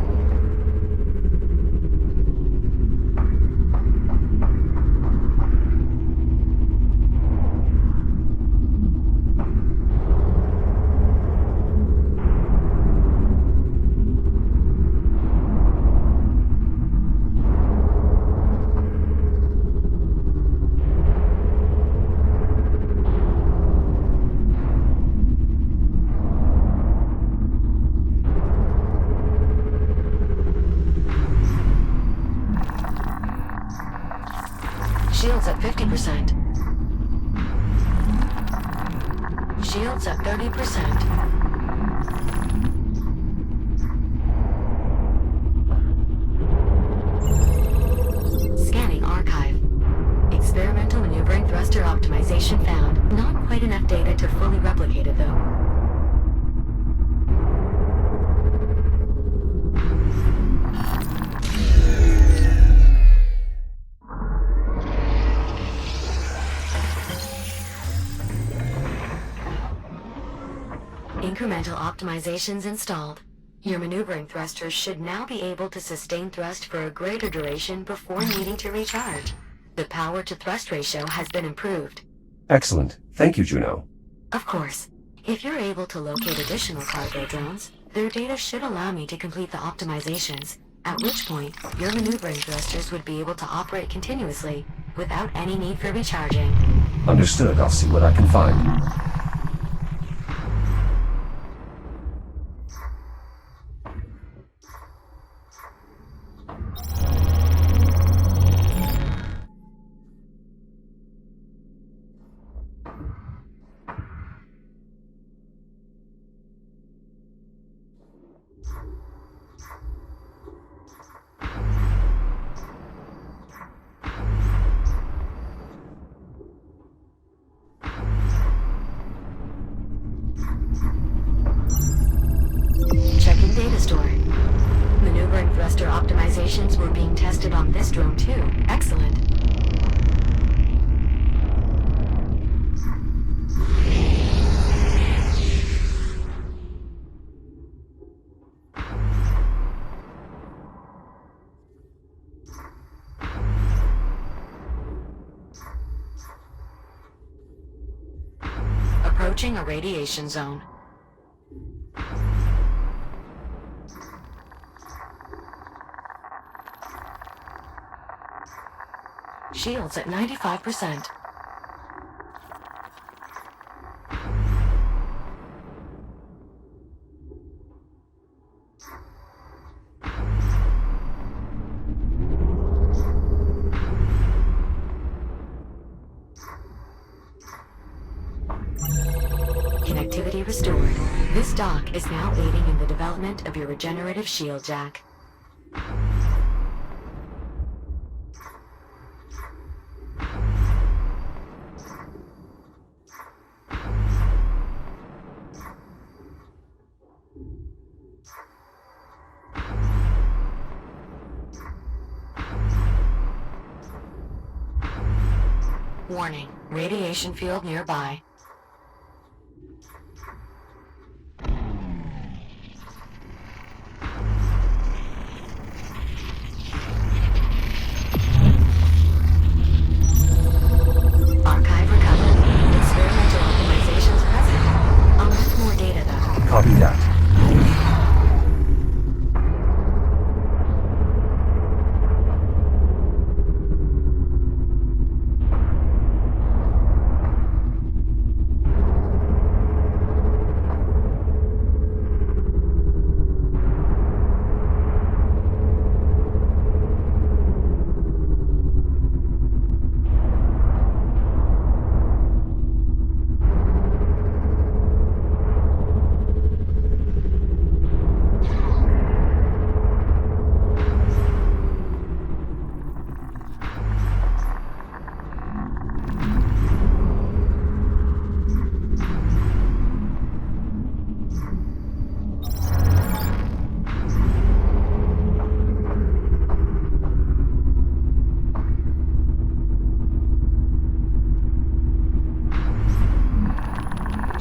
Shields at 50%. Shields at 30%. Scanning archive. Experimental maneuvering thruster optimization found. Not quite enough data to fully replicate it though. Incremental optimizations installed. Your maneuvering thrusters should now be able to sustain thrust for a greater duration before needing to recharge. The power-to-thrust ratio has been improved. Excellent. Thank you, Juno. Of course. If you're able to locate additional cargo drones, their data should allow me to complete the optimizations, at which point your maneuvering thrusters would be able to operate continuously without any need for recharging. Understood. I'll see what I can find. Checking data store. Maneuvering thruster optimizations were being tested on this drone too. Excellent. Approaching a radiation zone. Shields at 95%. This dock is now aiding in the development of your regenerative shield, Jack. Warning, radiation field nearby. Archive recovered. Experimental optimizations present. I'll have more data though. Copy that.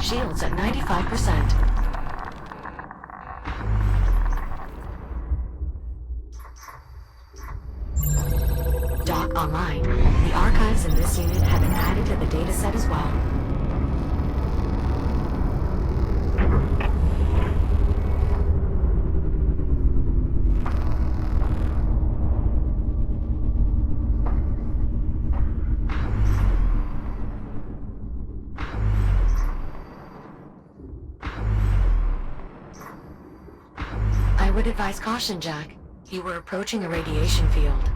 Shields at 95%. Dock online. The archives in this unit have been added to the dataset as well. I would advise caution, Jack. You were approaching a radiation field.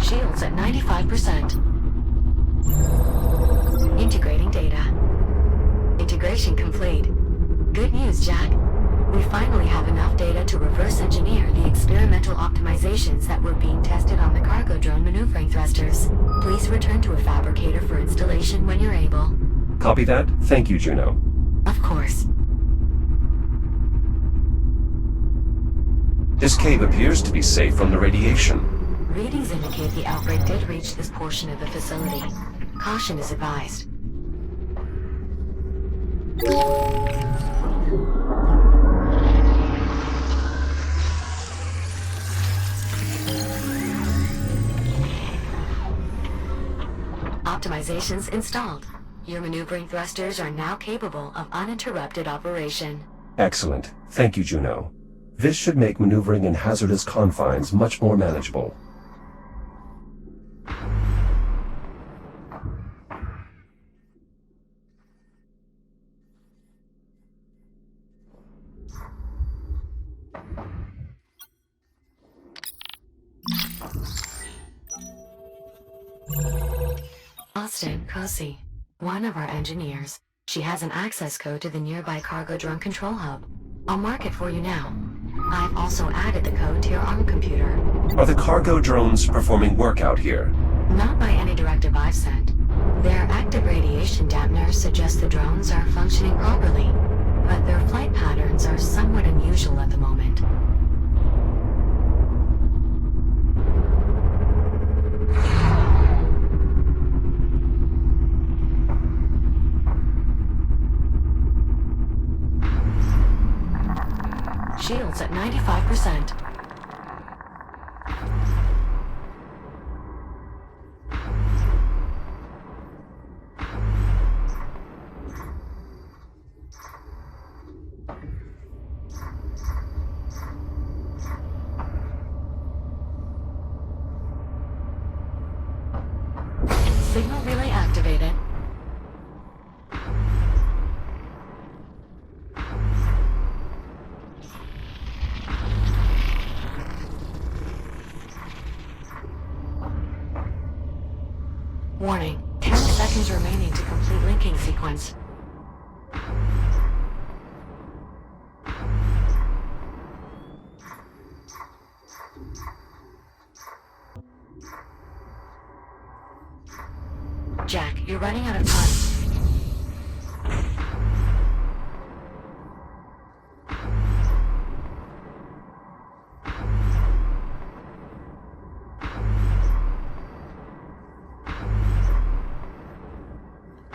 Shields at 95%. Integrating data. Integration complete. Good news, Jack. We finally have enough data to reverse engineer the experimental optimizations that were being tested on the cargo drone maneuvering thrusters. Please return to a fabricator for installation when you're able. Copy that. Thank you, Juno. Of course. This cave appears to be safe from the radiation. Readings indicate the outbreak did reach this portion of the facility. Caution is advised. Optimizations installed. Your maneuvering thrusters are now capable of uninterrupted operation. Excellent. Thank you, Juno. This should make maneuvering in hazardous confines much more manageable. Austin Cosi, one of our engineers. She has an access code to the nearby cargo drone control hub. I'll mark it for you now. I've also added the code to your ARM computer. Are the cargo drones performing work out here? Not by any directive I've sent. Their active radiation dampeners suggest the drones are functioning properly, but their flight patterns are somewhat unusual at the moment. Shields at 95%. Signal relay activated. Warning, 10 seconds remaining to complete linking sequence. Jack, you're running out of time.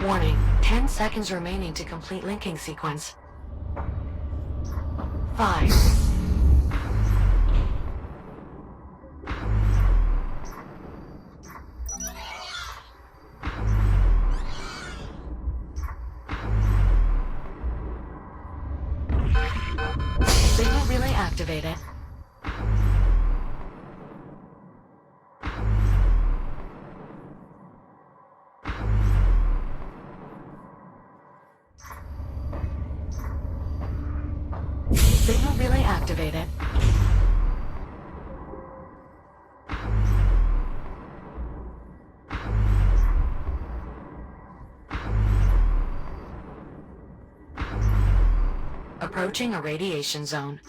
Warning, 10 seconds remaining to complete linking sequence. 5. Signal relay activated. Signal relay activated. Approaching a radiation zone.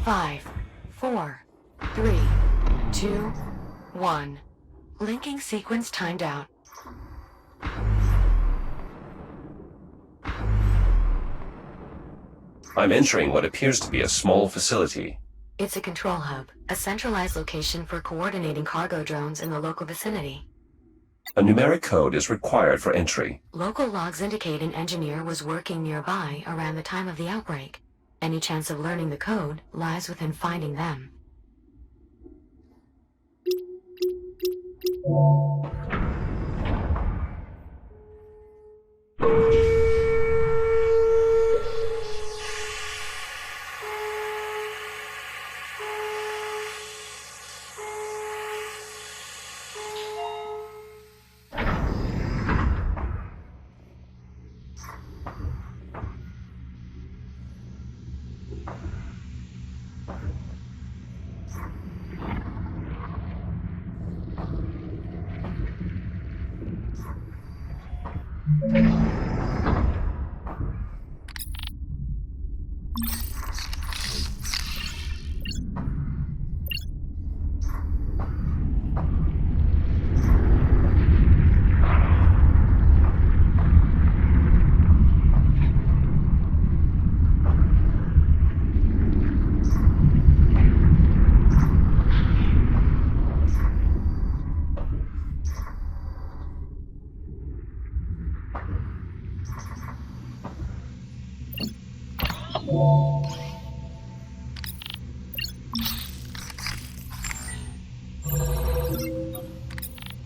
5, 4, 3, 2, 1. Linking sequence timed out. I'm entering what appears to be a small facility. It's a control hub, a centralized location for coordinating cargo drones in the local vicinity. A numeric code is required for entry. Local logs indicate an engineer was working nearby around the time of the outbreak. Any chance of learning the code lies within finding them.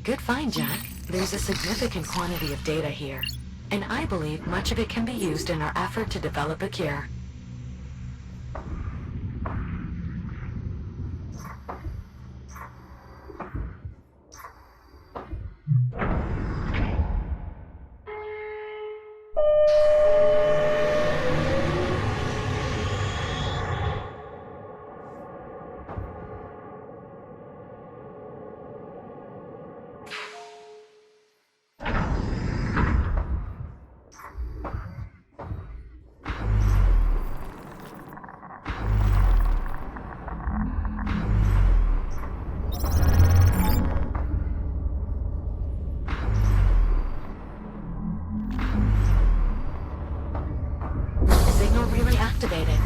Good find, Jack. There's a significant quantity of data here, and I believe much of it can be used in our effort to develop a cure. Activated.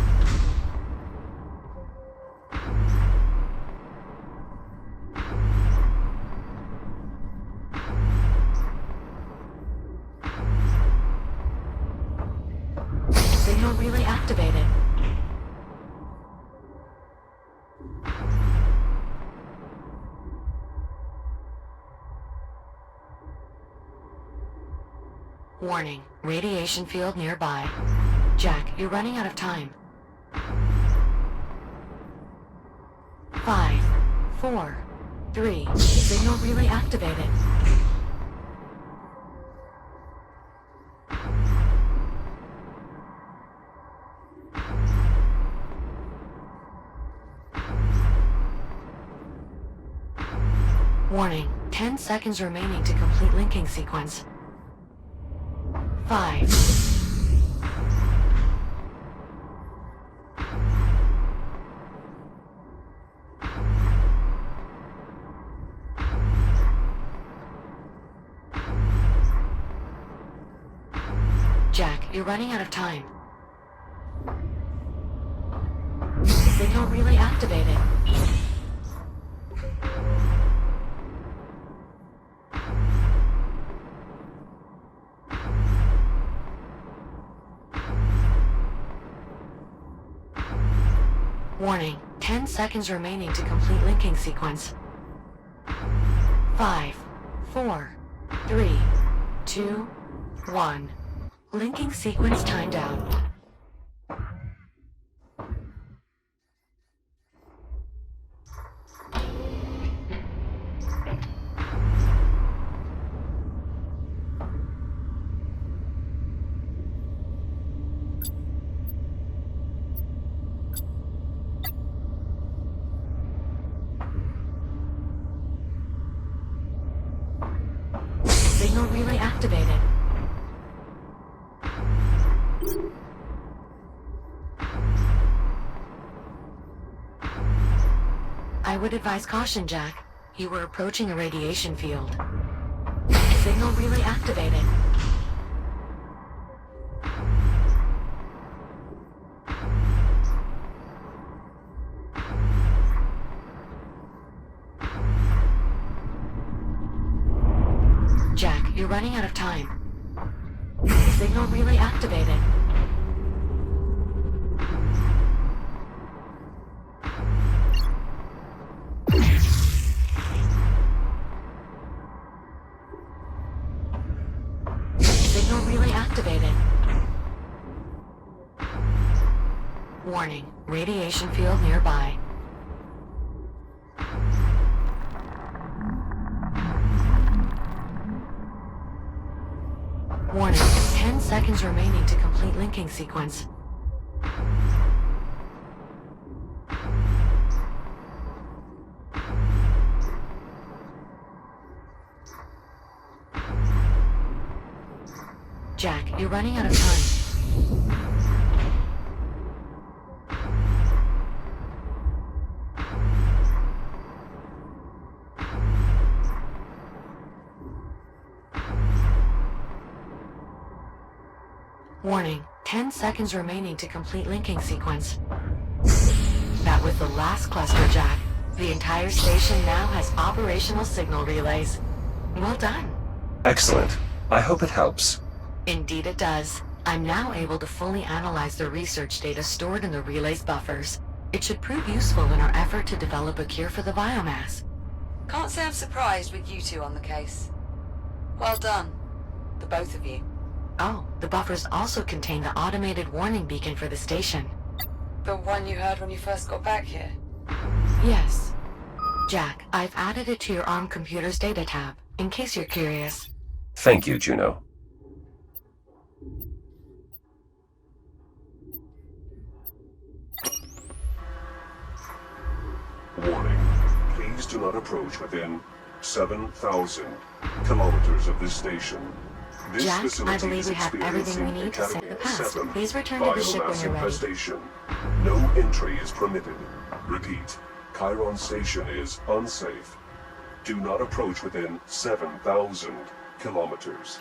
Signal relay activated. Warning, radiation field nearby. Jack, you're running out of time. 5, 4, 3. Signal relay activated. Warning, 10 seconds remaining to complete linking sequence. 5. you're running out of time. Signal relay activated. Warning, 10 seconds remaining to complete linking sequence. 5, 4, 3, 2, 1. Linking sequence timed out. Signal relay activated. I would advise caution, Jack. You were approaching a radiation field. Signal relay activated. Jack, you're running out of time. Signal relay activated. Signal relay activated. Warning, radiation field nearby. Warning, 10 seconds remaining to complete linking sequence. Jack, you're running out of time. Warning, 10 seconds remaining to complete linking sequence. That was the last cluster, Jack. The entire station now has operational signal relays. Well done. Excellent. I hope it helps. Indeed it does. I'm now able to fully analyze the research data stored in the relay's buffers. It should prove useful in our effort to develop a cure for the biomass. Can't say I'm surprised with you two on the case. Well done. The both of you. Oh, the buffers also contain the automated warning beacon for the station. The one you heard when you first got back here? Yes. Jack, I've added it to your ARM computer's data tab, in case you're curious. Thank you, Juno. Warning. Please do not approach within 7,000 kilometers of this station. This Jack, facility I believe is we have everything we experiencing need to save Category the past. 7 Please return to the ship when biomass you're ready. infestation. No entry is permitted. Repeat. Chiron Station is unsafe. Do not approach within 7,000 kilometers.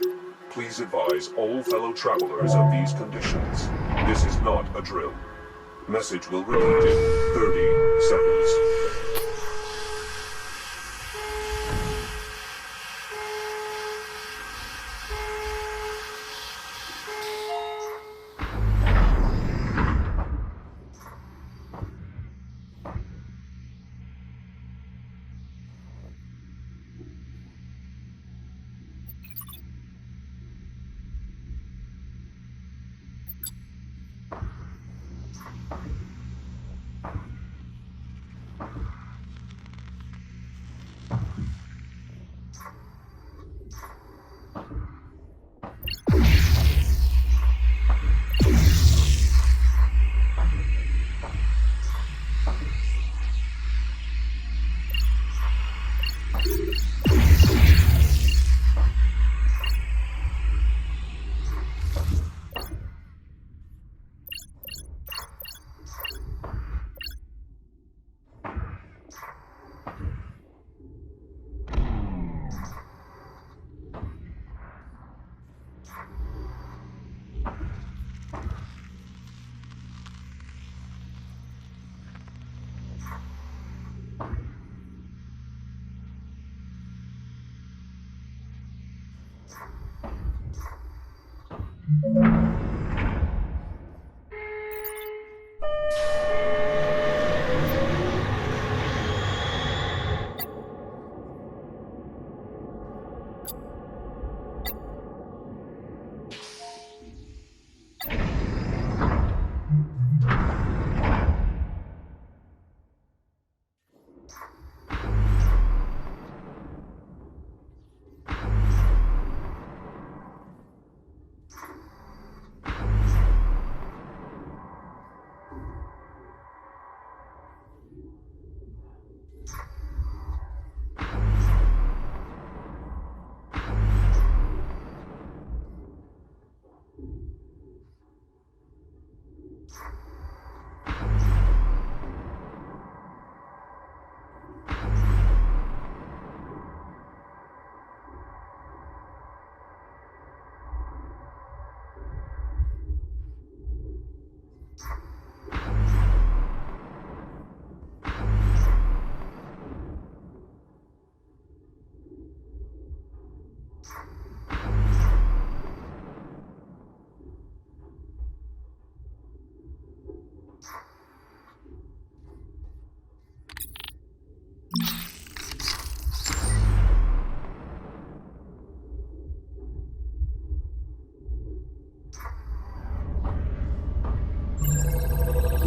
Please advise all fellow travelers of these conditions. This is not a drill. Message will repeat in 30 seconds.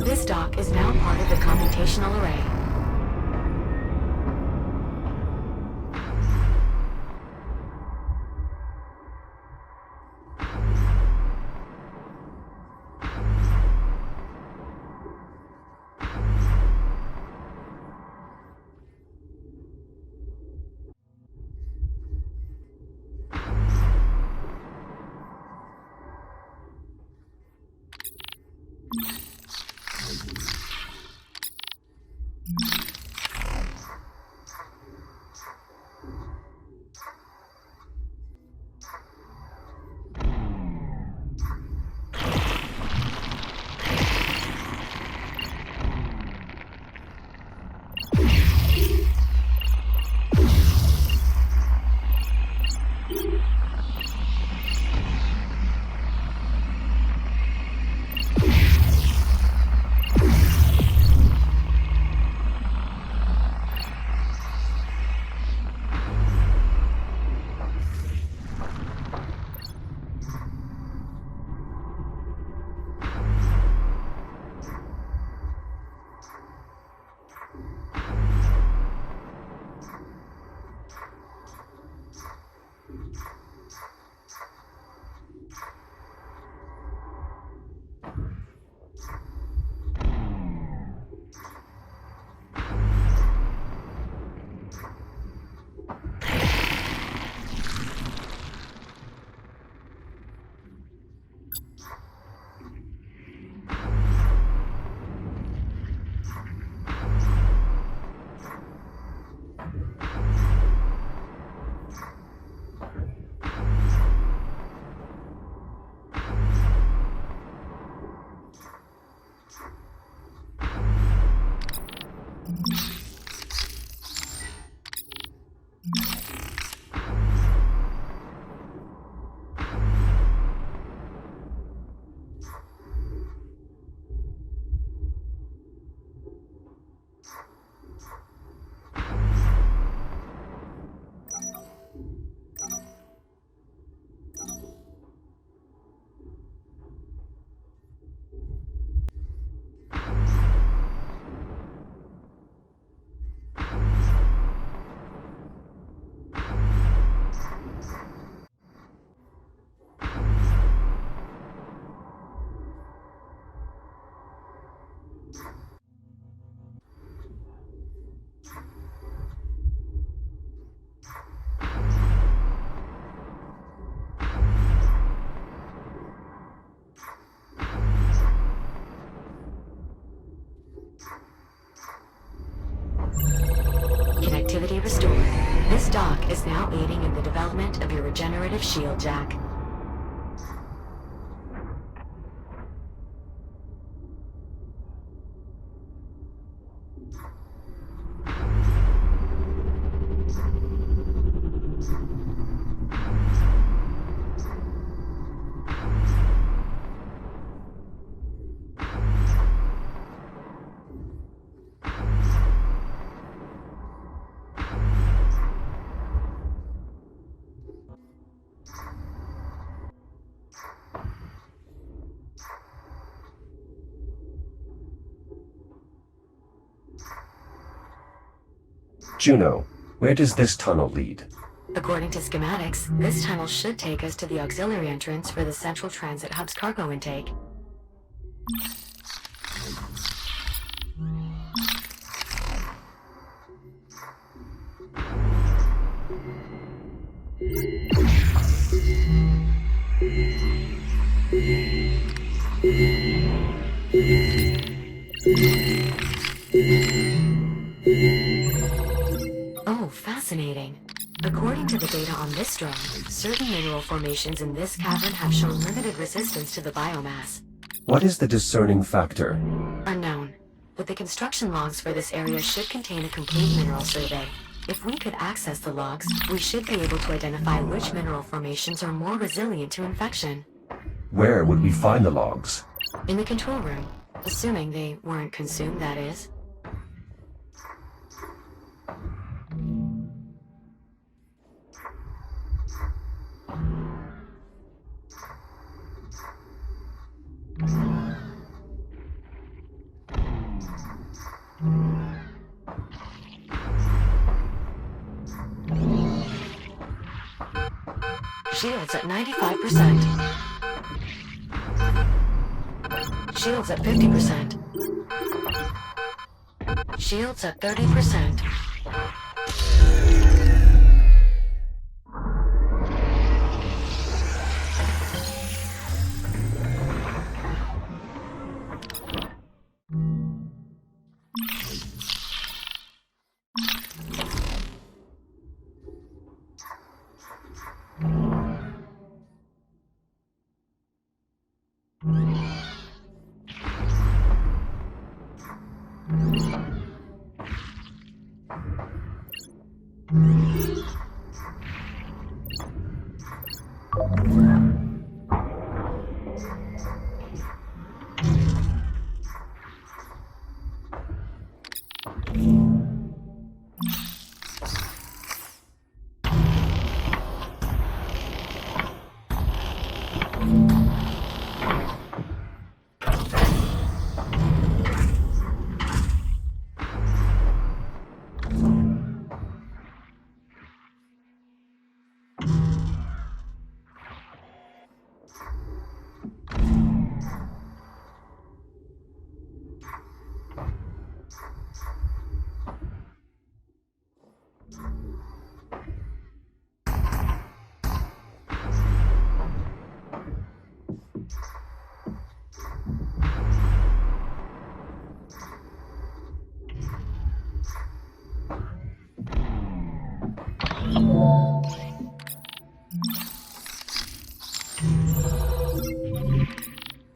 This dock is now part of the computational array. Connectivity restored. This dock is now aiding in the development of your regenerative shield, Jack. Juno, where does this tunnel lead? According to schematics, this tunnel should take us to the auxiliary entrance for the Central Transit Hub's cargo intake. Oh, fascinating. According to the data on this drawing, certain mineral formations in this cavern have shown limited resistance to the biomass. What is the discerning factor? Unknown. But the construction logs for this area should contain a complete mineral survey. If we could access the logs, we should be able to identify which mineral formations are more resilient to infection. Where would we find the logs? In the control room. Assuming they weren't consumed, that is. Shields at 95%. Shields at 50%. Shields at 30%.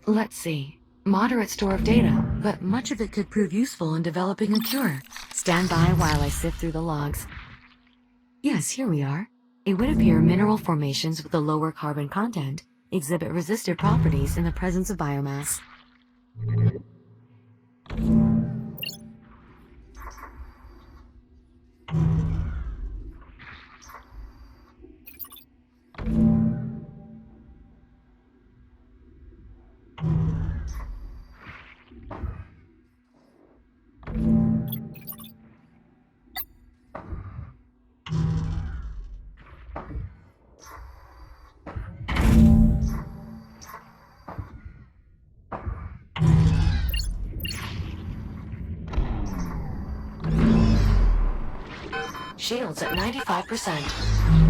Let's see. Moderate store of data, but much of it could prove useful in developing a cure. Stand by while I sift through the logs. Yes, here we are. It would appear mineral formations with a lower carbon content exhibit resistive properties in the presence of biomass. Shields at 95%.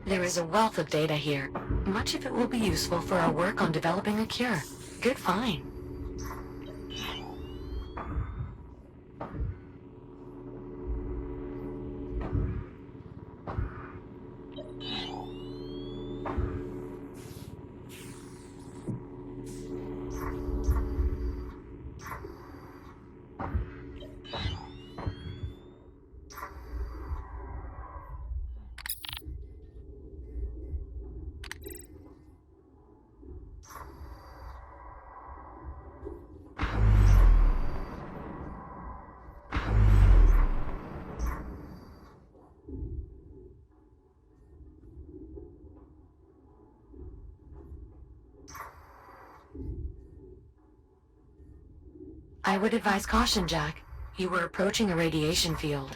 There is a wealth of data here. Much of it will be useful for our work on developing a cure. Good find. I would advise caution, Jack. You were approaching a radiation field.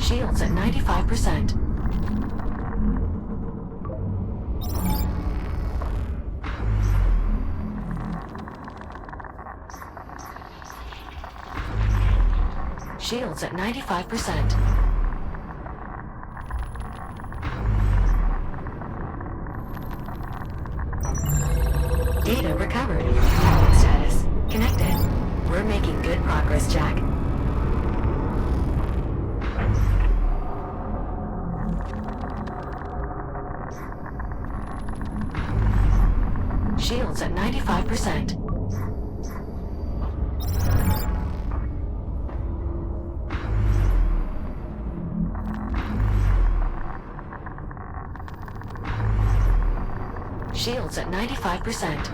Shields at 95%. Shields at 95%. Data recovered. Status connected. We're making good progress, Jack. Shields at 95%. Shields at 95%.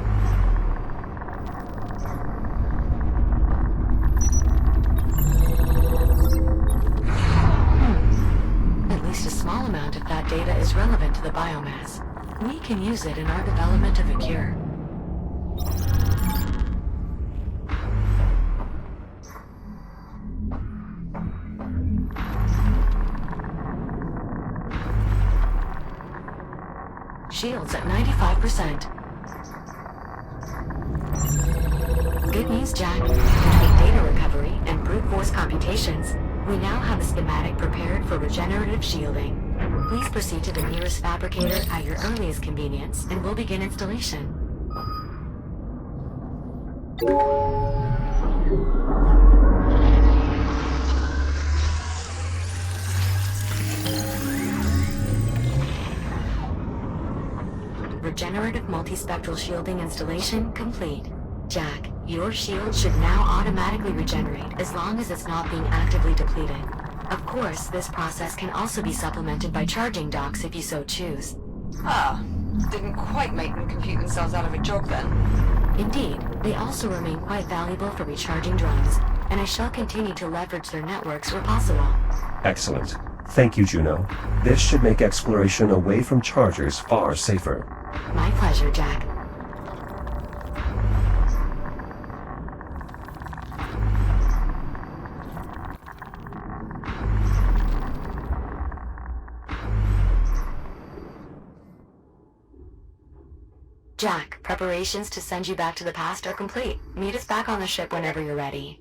At least a small amount of that data is relevant to the biomass. We can use it in our development of a cure. Shields at 95%. Good news, Jack. Between data recovery and brute force computations, we now have a schematic prepared for regenerative shielding. Please proceed to the nearest fabricator at your earliest convenience, and we'll begin installation. Regenerative multispectral shielding installation complete. Jack, Your shield should now automatically regenerate as long as it's not being actively depleted. Of course, this process can also be supplemented by charging docks if you so choose. Ah, didn't quite make them compute themselves out of a job then. Indeed, they also remain quite valuable for recharging drones, and I shall continue to leverage their networks where possible. Excellent. Thank you, Juno. This should make exploration away from chargers far safer. My pleasure, Jack. Jack, preparations to send you back to the past are complete. Meet us back on the ship whenever you're ready.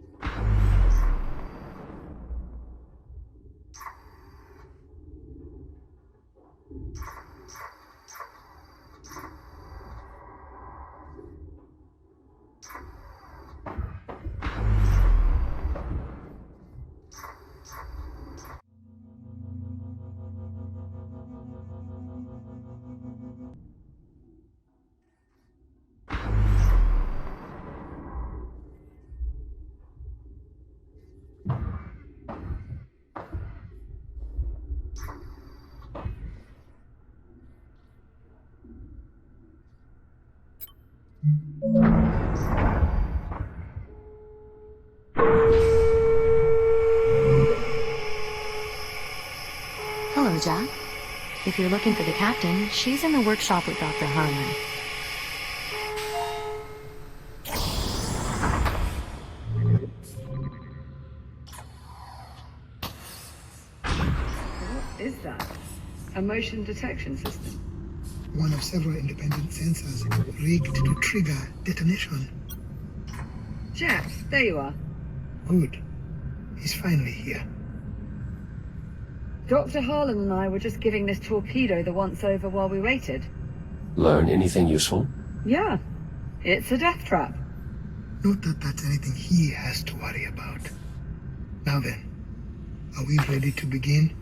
Hello, Jack. If you're looking for the captain, she's in the workshop with Dr. Harlan. What is that? A motion detection system? One of several independent sensors rigged to trigger detonation. Jack, there you are. Good. He's finally here. Dr. Harlan and I were just giving this torpedo the once-over while we waited. Learn anything useful? Yeah, it's a death trap. Not that that's anything he has to worry about. Now then, are we ready to begin?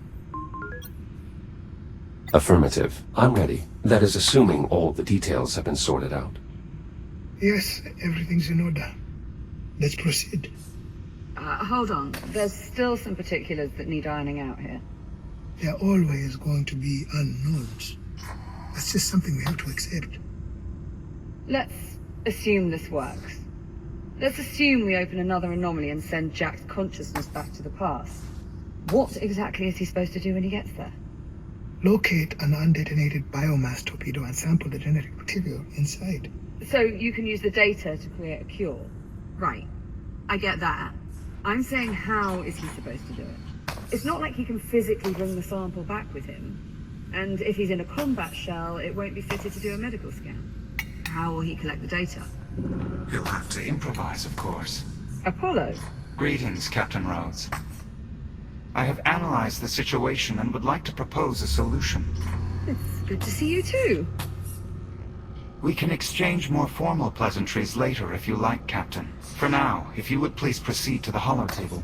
Affirmative. I'm ready. That is assuming all the details have been sorted out. Yes, everything's in order. Let's proceed. Hold on. There's still some particulars that need ironing out here. There are always going to be unknowns. That's just something we have to accept. Let's assume this works. Let's assume we open another anomaly and send Jack's consciousness back to the past. What exactly is he supposed to do when he gets there? Locate an undetonated biomass torpedo and sample the genetic material inside. So you can use the data to create a cure? Right. I get that. I'm saying, how is he supposed to do it? It's not like he can physically bring the sample back with him. And if he's in a combat shell, it won't be fitted to do a medical scan. How will he collect the data? He'll have to improvise, of course. Apollo? Greetings, Captain Rhodes. I have analyzed the situation and would like to propose a solution. It's good to see you too. We can exchange more formal pleasantries later if you like, Captain. For now, if you would please proceed to the holotable.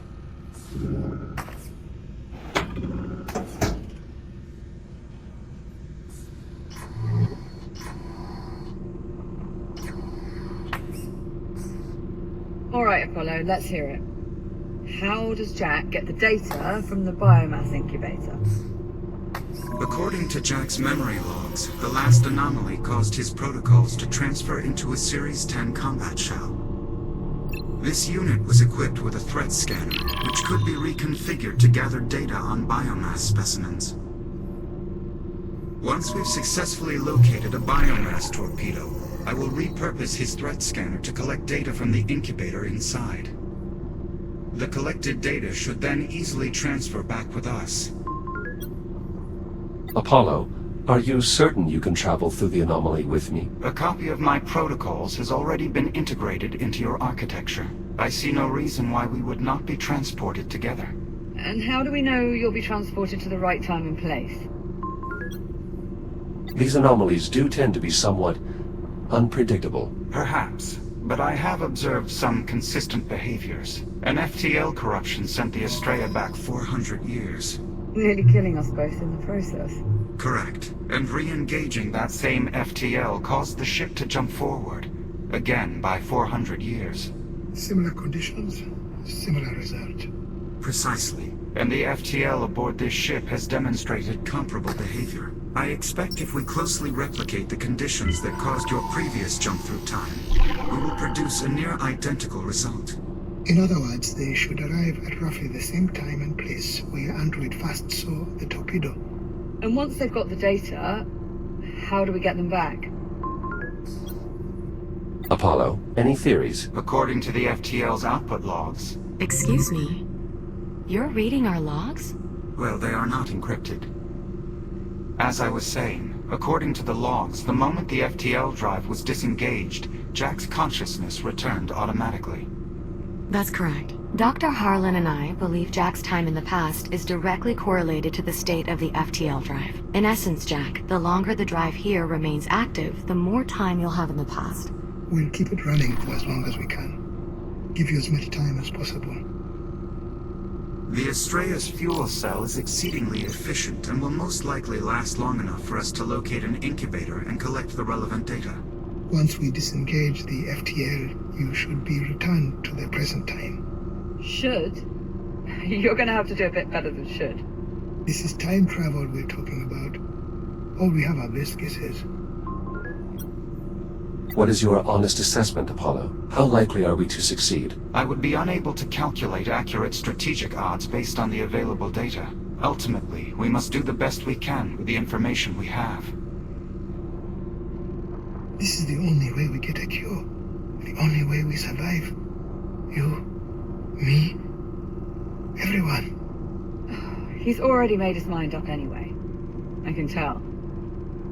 All right, Apollo, let's hear it. How does Jack get the data from the biomass incubator? According to Jack's memory logs, the last anomaly caused his protocols to transfer into a Series 10 combat shell. This unit was equipped with a threat scanner, which could be reconfigured to gather data on biomass specimens. Once we've successfully located a biomass torpedo, I will repurpose his threat scanner to collect data from the incubator inside. The collected data should then easily transfer back with us. Apollo, are you certain you can travel through the anomaly with me? A copy of my protocols has already been integrated into your architecture. I see no reason why we would not be transported together. And how do we know you'll be transported to the right time and place? These anomalies do tend to be somewhat unpredictable. Perhaps, but I have observed some consistent behaviors. An FTL corruption sent the Astraea back 400 years. Nearly killing us both in the process. Correct. And re-engaging that same FTL caused the ship to jump forward. again by 400 years. Similar conditions, similar result. Precisely. And the FTL aboard this ship has demonstrated comparable behavior. I expect if we closely replicate the conditions that caused your previous jump through time, we will produce a near identical result. In other words, they should arrive at roughly the same time and place where Android first saw the torpedo. And once they've got the data, how do we get them back? Apollo, any theories? According to the FTL's output logs, Excuse me? You're reading our logs? well, they are not encrypted. As I was saying, according to the logs, the moment the FTL drive was disengaged, Jack's consciousness returned automatically. That's correct. Dr. Harlan and I believe Jack's time in the past is directly correlated to the state of the FTL drive. In essence, Jack, the longer the drive here remains active, the more time you'll have in the past. We'll keep it running for as long as we can. Give you as much time as possible. The Astraea's fuel cell is exceedingly efficient and will most likely last long enough for us to locate an incubator and collect the relevant data. Once we disengage the FTL, you should be returned to the present time. Should? You're gonna have to do a bit better than should. This is time travel we're talking about. All we have are best guesses. What is your honest assessment, Apollo? How likely are we to succeed? I would be unable to calculate accurate strategic odds based on the available data. Ultimately, we must do the best we can with the information we have. This is the only way we get a cure. The only way we survive. You, me, everyone. He's already made his mind up anyway. I can tell.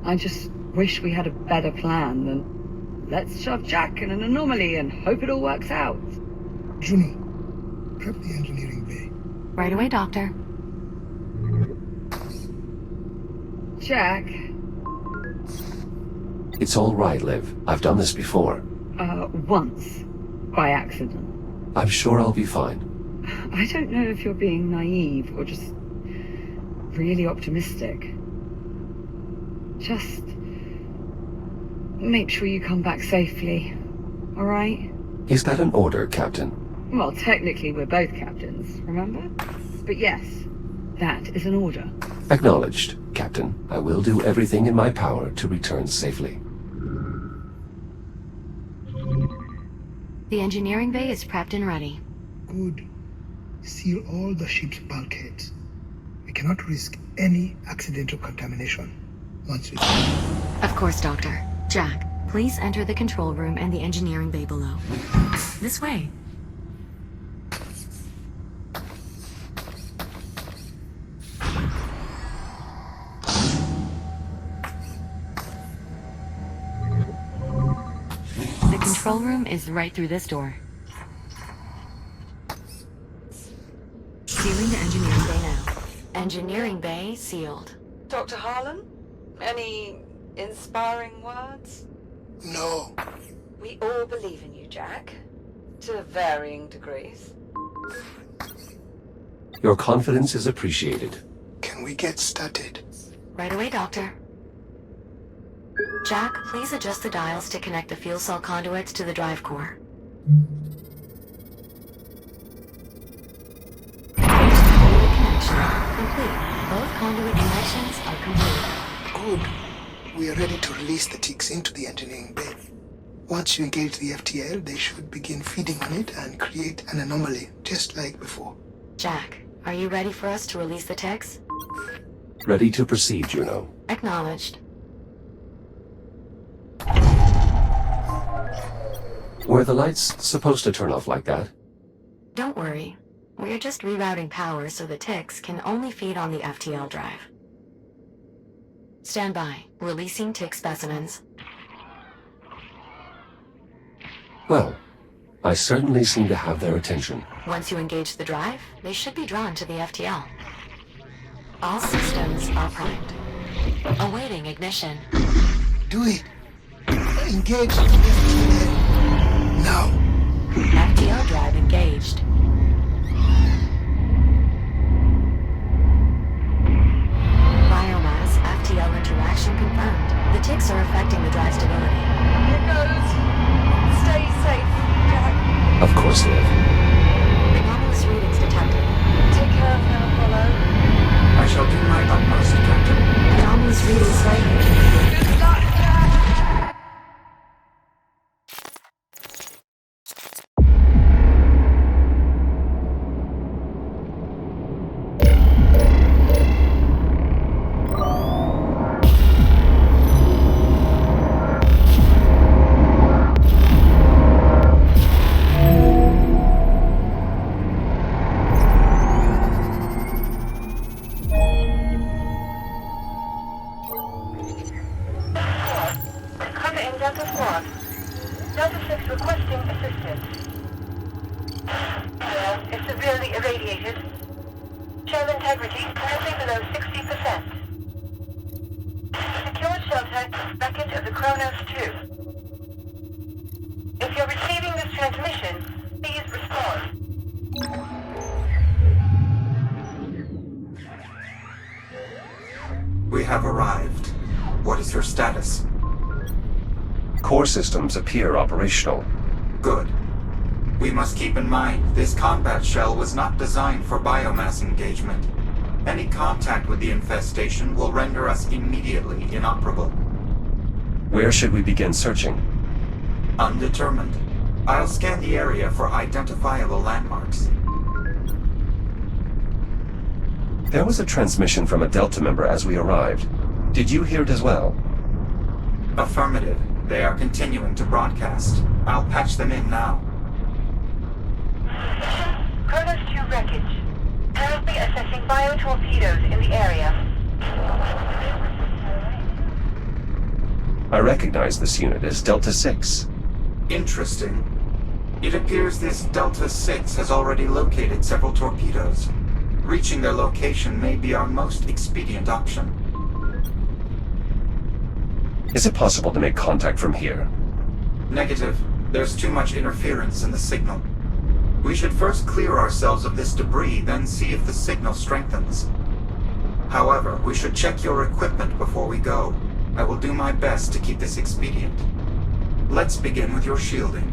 I just wish we had a better plan than let's shove Jack in an anomaly and hope it all works out. Juno, prep the engineering bay. Right away, Doctor. Jack, It's all right, Liv. I've done this before. once. By accident. I'm sure I'll be fine. I don't know if you're being naive or just really optimistic. Just make sure you come back safely, all right? Is that an order, Captain? Well, technically we're both captains, remember? But yes, that is an order. Acknowledged, Captain. I will do everything in my power to return safely. The engineering bay is prepped and ready. Good. Seal all the ship's bulkheads. We cannot risk any accidental contamination once we... Of course, Doctor. Jack, please enter the control room and the engineering bay below. This way. The control room is right through this door. Sealing the engineering bay now. Engineering bay sealed. Dr. Harlan? Any inspiring words? No. We all believe in you, Jack. To varying degrees. Your confidence is appreciated. Can we get started? Right away, Doctor. Jack, please adjust the dials to connect the fuel cell conduits to the drive core. Conduit connection complete. Both conduit connections are complete. Good. We are ready to release the ticks into the engineering bay. Once you engage the FTL, they should begin feeding on it and create an anomaly, just like before. Jack, are you ready for us to release the ticks? Ready to proceed, Juno. Acknowledged. Were the lights supposed to turn off like that? Don't worry. We're just rerouting power so the ticks can only feed on the FTL drive. Stand by. Releasing tick specimens. Well, I certainly seem to have their attention. Once you engage the drive, they should be drawn to the FTL. All systems are primed. Awaiting ignition. Do it. Engage the FTL. Now. FTL drive engaged. Biomass FTL interaction confirmed. The ticks are affecting the drive stability. Here goes. course, Liv. Anomalous readings detected. Take care of them, Apollo. I shall do my utmost, Captain. Anomalous readings cited. Secured shelter, wreckage of the Kronos 2. If you're receiving this transmission, please respond. We have arrived. What is your status? Core systems appear operational. Good. We must keep in mind, this combat shell was not designed for biomass engagement. Any contact with the infestation will render us immediately inoperable. Where should we begin searching? Undetermined. I'll scan the area for identifiable landmarks. There was a transmission from a Delta member as we arrived. Did you hear it as well? Affirmative. They are continuing to broadcast. I'll patch them in now. Kronos 2 wreckage. Currently assessing biotorpedoes in the area. I recognize this unit as Delta 6. Interesting. It appears this Delta 6 has already located several torpedoes. Reaching their location may be our most expedient option. Is it possible to make contact from here? Negative. There's too much interference in the signal. We should first clear ourselves of this debris, then see if the signal strengthens. However, we should check your equipment before we go. I will do my best to keep this expedient. Let's begin with your shielding.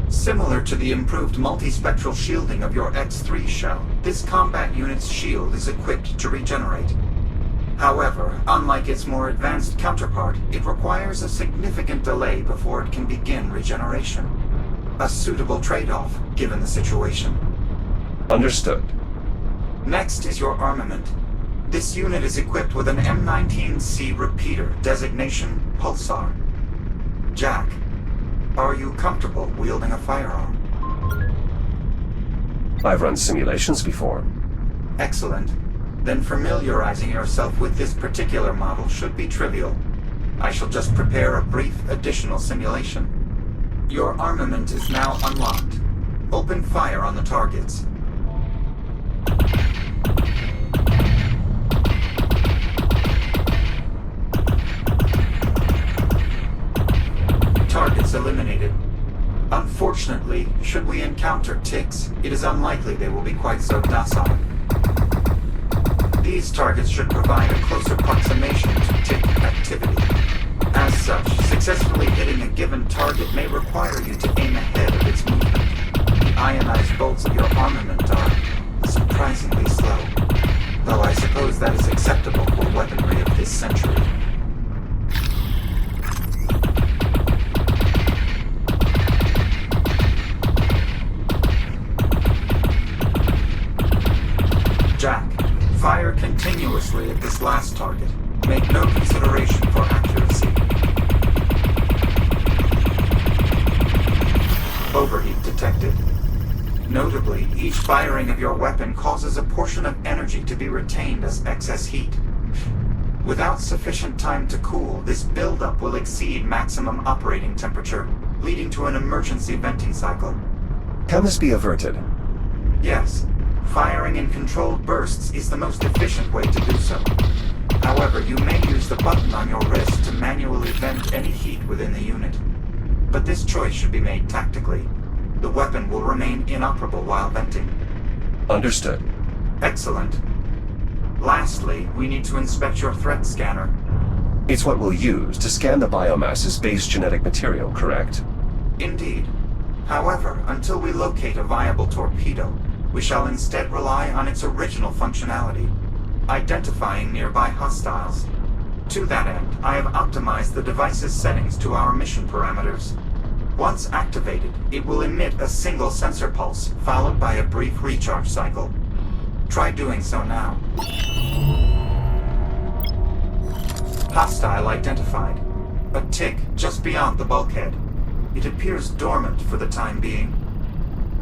Similar to the improved multispectral shielding of your X-3 shell, this combat unit's shield is equipped to regenerate. However, unlike its more advanced counterpart, it requires a significant delay before it can begin regeneration. A suitable trade-off, given the situation. Understood. Next is your armament. This unit is equipped with an M19C repeater, designation Pulsar. Jack, are you comfortable wielding a firearm? I've run simulations before. Excellent. Then familiarizing yourself with this particular model should be trivial. I shall just prepare a brief additional simulation. Your armament is now unlocked. Open fire on the targets. Targets eliminated. Unfortunately, should we encounter ticks, it is unlikely they will be quite so docile. These targets should provide a closer approximation to tick activity. As such, successfully hitting a given target may require you to aim ahead of its movement. The ionized bolts of your armament are surprisingly slow, though I suppose that is acceptable for weaponry of this century. Jack, fire continuously at this last target. Make no consideration for accuracy. Overheat detected. Notably, each firing of your weapon causes a portion of energy to be retained as excess heat. Without sufficient time to cool, this buildup will exceed maximum operating temperature, leading to an emergency venting cycle. Can this be averted? Yes. Firing in controlled bursts is the most efficient way to do so. However, you may use the button on your wrist to manually vent any heat within the unit. But this choice should be made tactically. The weapon will remain inoperable while venting. Understood. Excellent. Lastly, we need to inspect your threat scanner. It's what we'll use to scan the biomass's base genetic material, correct? Indeed. However, until we locate a viable torpedo, we shall instead rely on its original functionality, identifying nearby hostiles. To that end, I have optimized the device's settings to our mission parameters. Once activated, it will emit a single sensor pulse, followed by a brief recharge cycle. Try doing so now. Hostile identified. A tick just beyond the bulkhead. It appears dormant for the time being.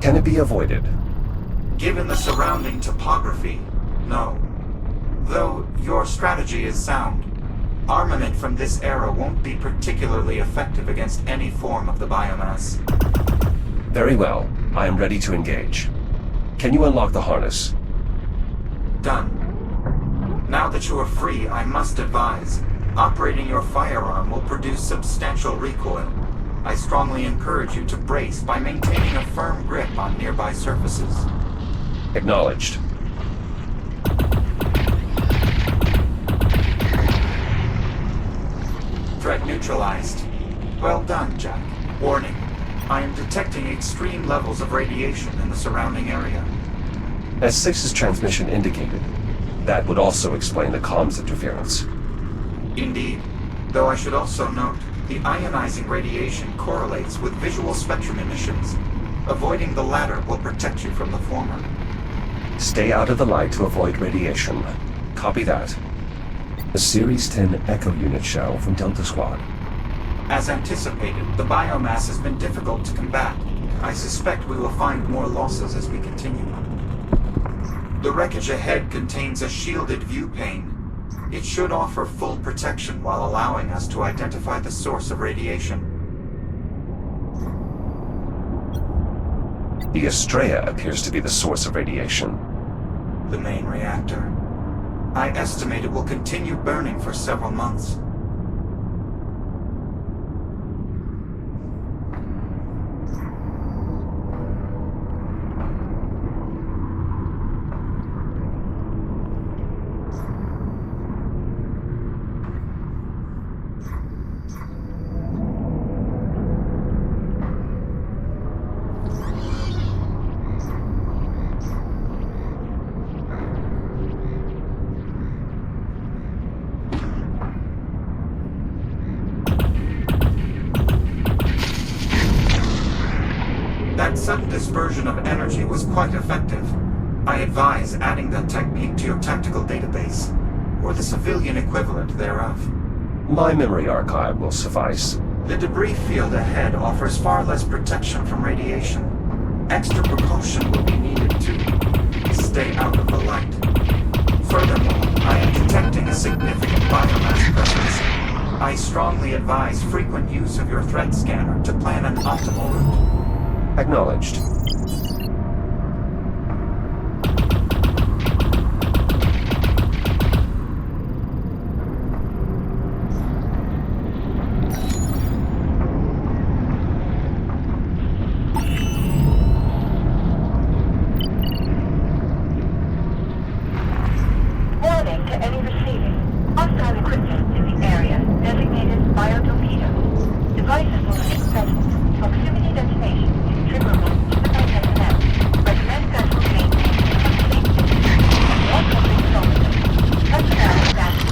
Can it be avoided? Given the surrounding topography, no. Though your strategy is sound. Armament from this era won't be particularly effective against any form of the biomass. Very well. I am ready to engage. Can you unlock the harness? Done. Now that you are free, I must advise, operating your firearm will produce substantial recoil. I strongly encourage you to brace by maintaining a firm grip on nearby surfaces. Acknowledged. Threat neutralized. Well done, Jack. Warning. I am detecting extreme levels of radiation in the surrounding area. As 6's transmission indicated, that would also explain the comms interference. Indeed. Though I should also note, the ionizing radiation correlates with visual spectrum emissions. Avoiding the latter will protect you from the former. Stay out of the light to avoid radiation. Copy that. A Series 10 Echo Unit shell from Delta Squad. As anticipated, the biomass has been difficult to combat. I suspect we will find more losses as we continue. The wreckage ahead contains a shielded view pane. It should offer full protection while allowing us to identify the source of radiation. The Astraea appears to be the source of radiation. The main reactor. I estimate it will continue burning for several months. That sudden dispersion of energy was quite effective. I advise adding that technique to your tactical database, or the civilian equivalent thereof. My memory archive will suffice. The debris field ahead offers far less protection from radiation. Extra precaution will be needed to stay out of the light. Furthermore, I am detecting a significant biomass presence. I strongly advise frequent use of your threat scanner to plan an optimal route. Acknowledged. Warning to any receiving. Hostile equipment in the area designated biotorpedo. Devices will hit presence. Proximity detonation. Triggerable to the personnel. Recommend vessel maintain complete distance. All company personnel status.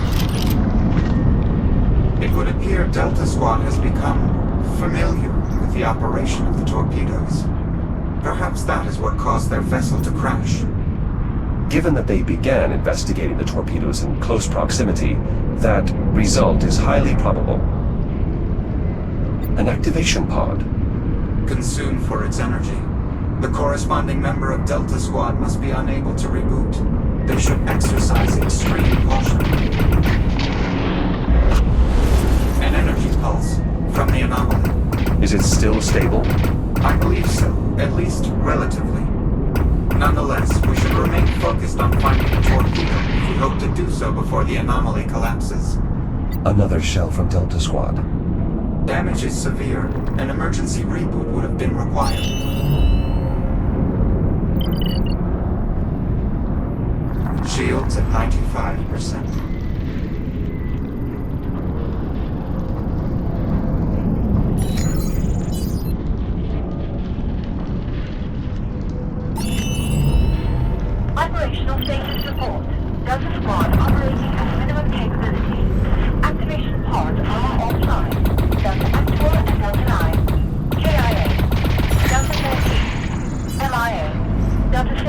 It would appear Delta Squad has become familiar with the operation of the torpedoes. Perhaps that is what caused their vessel to crash. Given that they began investigating the torpedoes in close proximity, that result is highly probable. An activation pod. Consumed for its energy. The corresponding member of Delta Squad must be unable to reboot. They should exercise extreme caution. An energy pulse from the anomaly. Is it still stable? I believe so, at least relatively. Nonetheless, we should remain focused on finding the torpedo if we hope to do so before the anomaly collapses. Another shell from Delta Squad. Damage is severe. An emergency reboot would have been required. Shields at 95%. report. Delta Squad operating at minimum capability. Activation pods are offline. Delta Actual and Delta 9. KIA. Delta 13. MIA. Delta 6.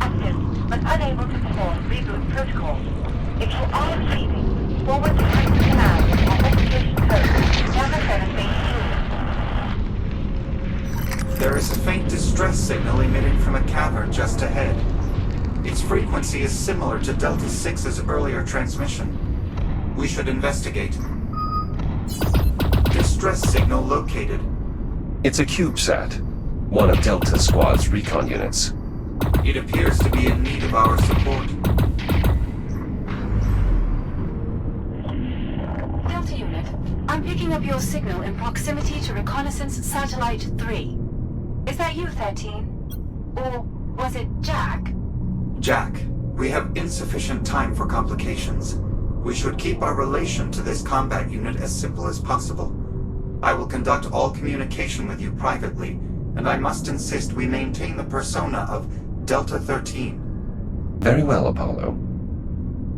Active, but unable to perform reboot protocol. If you are receiving, forward the script command with authentication code. Delta 7 being used. There is a faint distress signal emitting from a cavern just ahead. Its frequency is similar to Delta 6's earlier transmission. We should investigate. Distress signal located. It's a CubeSat, one of Delta Squad's recon units. It appears to be in need of our support. Delta Unit, I'm picking up your signal in proximity to Reconnaissance Satellite 3. Is that you, 13? Or was it Jack? Jack, we have insufficient time for complications. We should keep our relation to this combat unit as simple as possible. I will conduct all communication with you privately, and I must insist we maintain the persona of Delta 13. Very well, Apollo.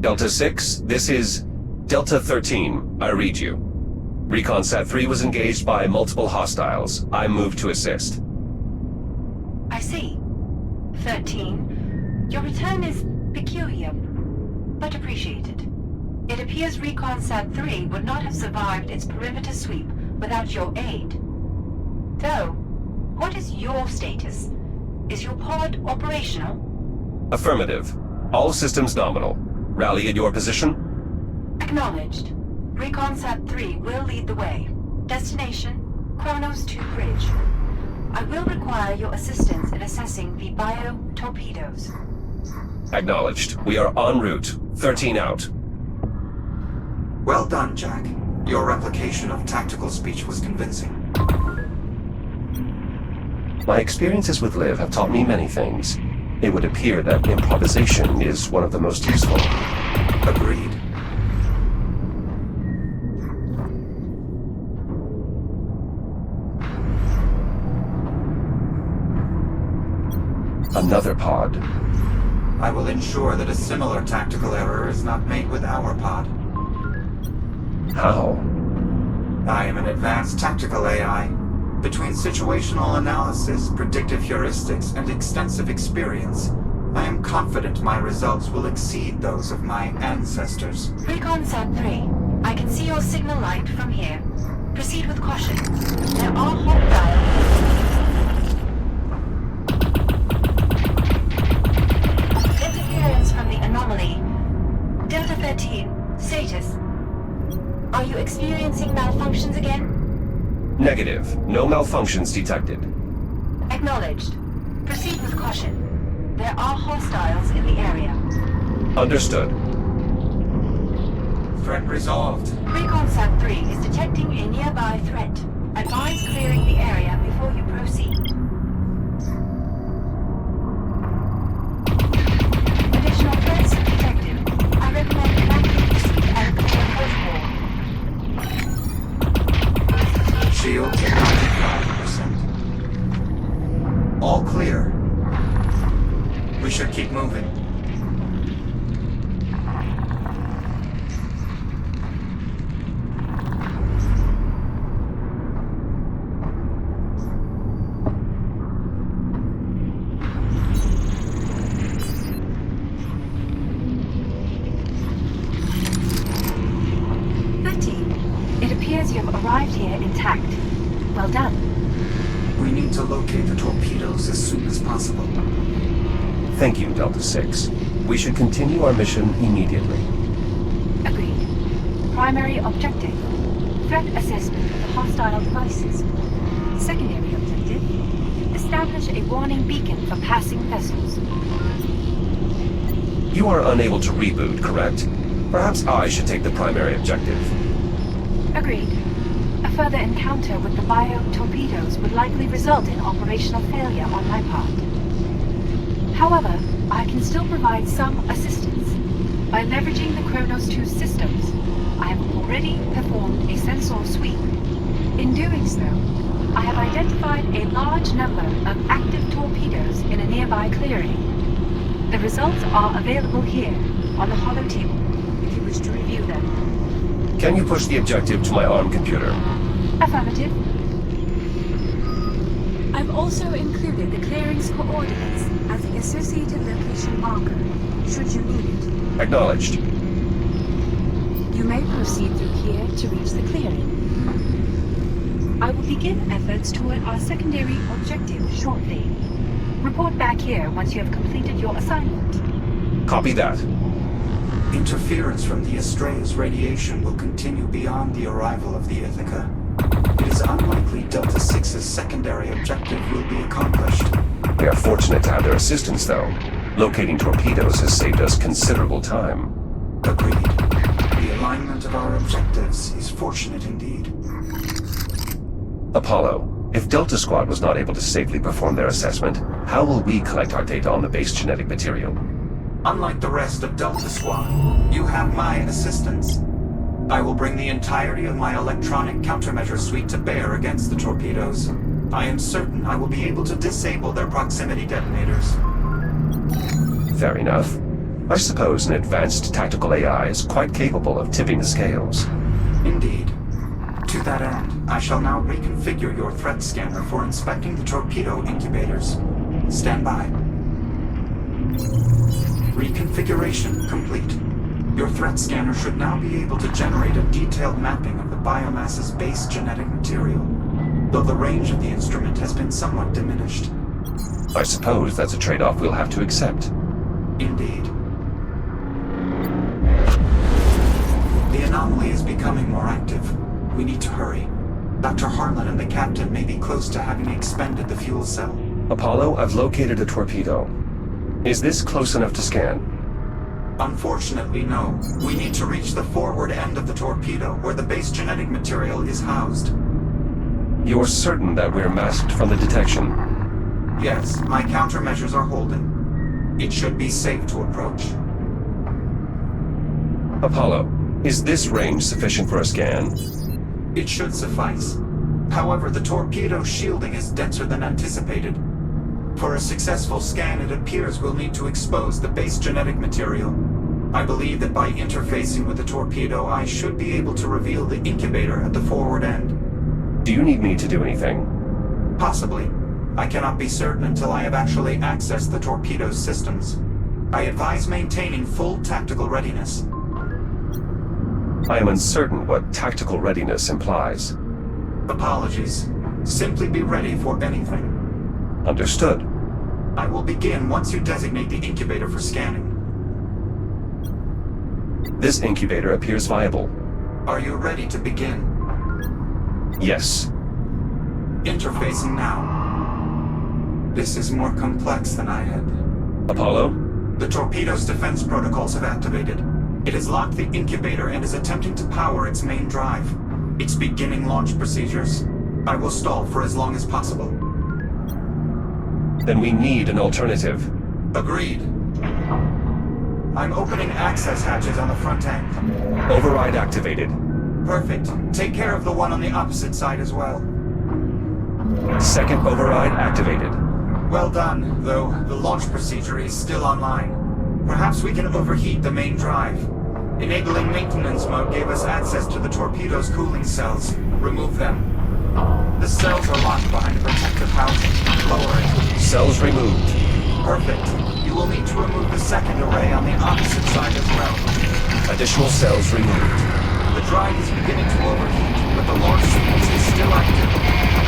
Delta 6, this is Delta 13. I read you. Recon Sat 3 was engaged by multiple hostiles. I moved to assist. I see. 13. Your return is peculiar, but appreciated. It appears Recon Sat 3 would not have survived its perimeter sweep without your aid. Though, what is your status? Is your pod operational? Affirmative. All systems nominal. Rally at your position? Acknowledged. Recon Sat 3 will lead the way. Destination, Kronos 2 Bridge. I will require your assistance in assessing the bio-torpedoes. Acknowledged. We are en route. 13 out. Well done, Jack. Your replication of tactical speech was convincing. My experiences with Liv have taught me many things. It would appear that improvisation is one of the most useful. Agreed. Another pod. I will ensure that a similar tactical error is not made with our pod. How? I am an advanced tactical AI. Between situational analysis, predictive heuristics, and extensive experience, I am confident my results will exceed those of my ancestors. Recon Sat 3, I can see your signal light from here. Proceed with caution. There are hostiles. Interference from the anomaly. Delta 13, status. Are you experiencing malfunctions again? Negative. No malfunctions detected. Acknowledged. Proceed with caution. There are hostiles in the area. Understood. Threat resolved. Recon Sat 3 is detecting a nearby threat. Advise clearing the area before you proceed. Additional threats detected. I recommend evacuating the suite and clear protocol. Shields at 95%. All clear. We should keep moving. Arrived here intact. Well done. We need to locate the torpedoes as soon as possible. Thank you, Delta 6. We should continue our mission immediately. Agreed. Primary objective: threat assessment of the hostile devices. Secondary objective: establish a warning beacon for passing vessels. You are unable to reboot, correct? Perhaps I should take the primary objective. Agreed. A further encounter with the bio-torpedoes would likely result in operational failure on my part. However, I can still provide some assistance. By leveraging the Kronos 2 systems, I have already performed a sensor sweep. In doing so, I have identified a large number of active torpedoes in a nearby clearing. The results are available here, on the hollow table, if you wish to review them. Can you push the objective to my ARM computer? Affirmative. I've also included the clearing's coordinates as the associated location marker, should you need it. Acknowledged. You may proceed through here to reach the clearing. I will begin efforts toward our secondary objective shortly. Report back here once you have completed your assignment. Copy that. Interference from the Astraea's radiation will continue beyond the arrival of the Ithaca. It is unlikely Delta 6's secondary objective will be accomplished. We are fortunate to have their assistance, though. Locating torpedoes has saved us considerable time. Agreed. The alignment of our objectives is fortunate indeed. Apollo, if Delta Squad was not able to safely perform their assessment, how will we collect our data on the base genetic material? Unlike the rest of Delta Squad, you have my assistance. I will bring the entirety of my electronic countermeasure suite to bear against the torpedoes. I am certain I will be able to disable their proximity detonators. Fair enough. I suppose an advanced tactical AI is quite capable of tipping the scales. Indeed. To that end, I shall now reconfigure your threat scanner for inspecting the torpedo incubators. Stand by. Reconfiguration complete. Your threat scanner should now be able to generate a detailed mapping of the biomass's base genetic material, though the range of the instrument has been somewhat diminished. I suppose that's a trade-off we'll have to accept. Indeed. The anomaly is becoming more active. We need to hurry. Dr. Harlan and the captain may be close to having expended the fuel cell. Apollo, I've located a torpedo. Is this close enough to scan? Unfortunately, no. We need to reach the forward end of the torpedo, where the base genetic material is housed. You're certain that we're masked from the detection? Yes, my countermeasures are holding. It should be safe to approach. Apollo, is this range sufficient for a scan? It should suffice. However, the torpedo's shielding is denser than anticipated. For a successful scan, it appears we'll need to expose the base genetic material. I believe that by interfacing with the torpedo, I should be able to reveal the incubator at the forward end. Do you need me to do anything? Possibly. I cannot be certain until I have actually accessed the torpedo's systems. I advise maintaining full tactical readiness. I am uncertain what tactical readiness implies. Apologies. Simply be ready for anything. Understood. I will begin once you designate the incubator for scanning. This incubator appears viable. Are you ready to begin? Yes. Interfacing now. This is more complex than I had. Apollo? The torpedo's defense protocols have activated. It has locked the incubator and is attempting to power its main drive. It's beginning launch procedures. I will stall for as long as possible. Then we need an alternative. Agreed. I'm opening access hatches on the front end. Override activated. Perfect. Take care of the one on the opposite side as well. Second override activated. Well done, though the launch procedure is still online. Perhaps we can overheat the main drive. Enabling maintenance mode gave us access to the torpedo's cooling cells. Remove them. The cells are locked behind a protective housing. Lower it. Cells removed. Perfect. You will need to remove the second array on the opposite side as well. Additional cells removed. The drive is beginning to overheat, but the launch sequence is still active.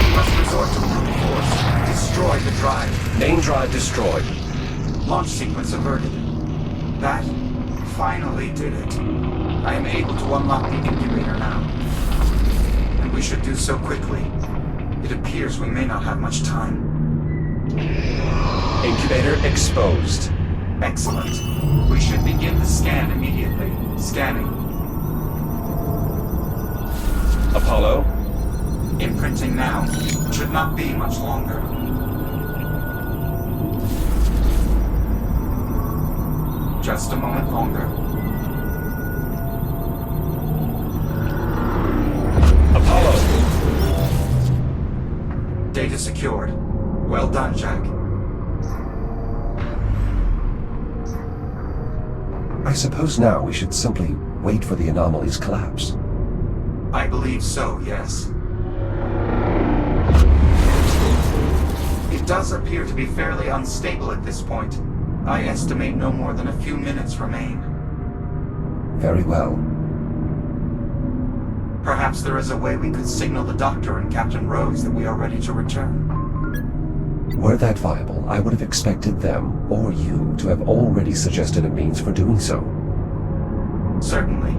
We must resort to brute force. Destroy the drive. Main drive destroyed. Launch sequence averted. That finally did it. I am able to unlock the incubator now. And we should do so quickly. It appears we may not have much time. Incubator exposed. Excellent. We should begin the scan immediately. Scanning. Apollo? Imprinting now. Should not be much longer. Just a moment longer. Apollo! Data secured. Well done, Jack. suppose now we should simply wait for the anomaly's collapse. I believe so, yes. It does appear to be fairly unstable at this point. I estimate no more than a few minutes remain. Very well. Perhaps there is a way we could signal the Doctor and Captain Rose that we are ready to return. Were that viable, I would have expected them, or you, to have already suggested a means for doing so. Certainly.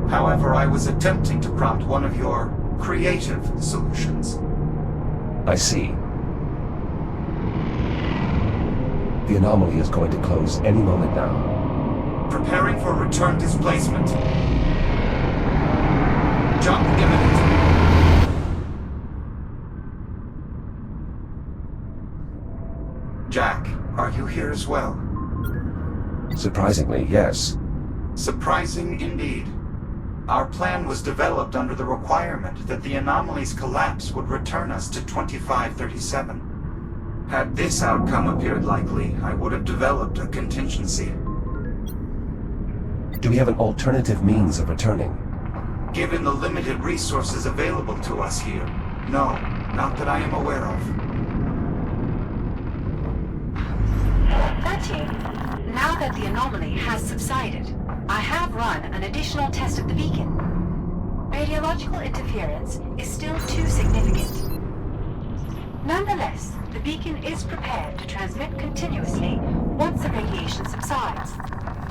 However, I was attempting to prompt one of your creative solutions. I see. The anomaly is going to close any moment now. Preparing for return displacement. Jump imminent. Jack, are you here as well? Surprisingly, yes. Surprising indeed. Our plan was developed under the requirement that the anomaly's collapse would return us to 2537. Had this outcome appeared likely, I would have developed a contingency. Do we have an alternative means of returning? Given the limited resources available to us here, no, not that I am aware of. 13. Now that the anomaly has subsided, I have run an additional test of the beacon. Radiological interference is still too significant. Nonetheless, the beacon is prepared to transmit continuously once the radiation subsides.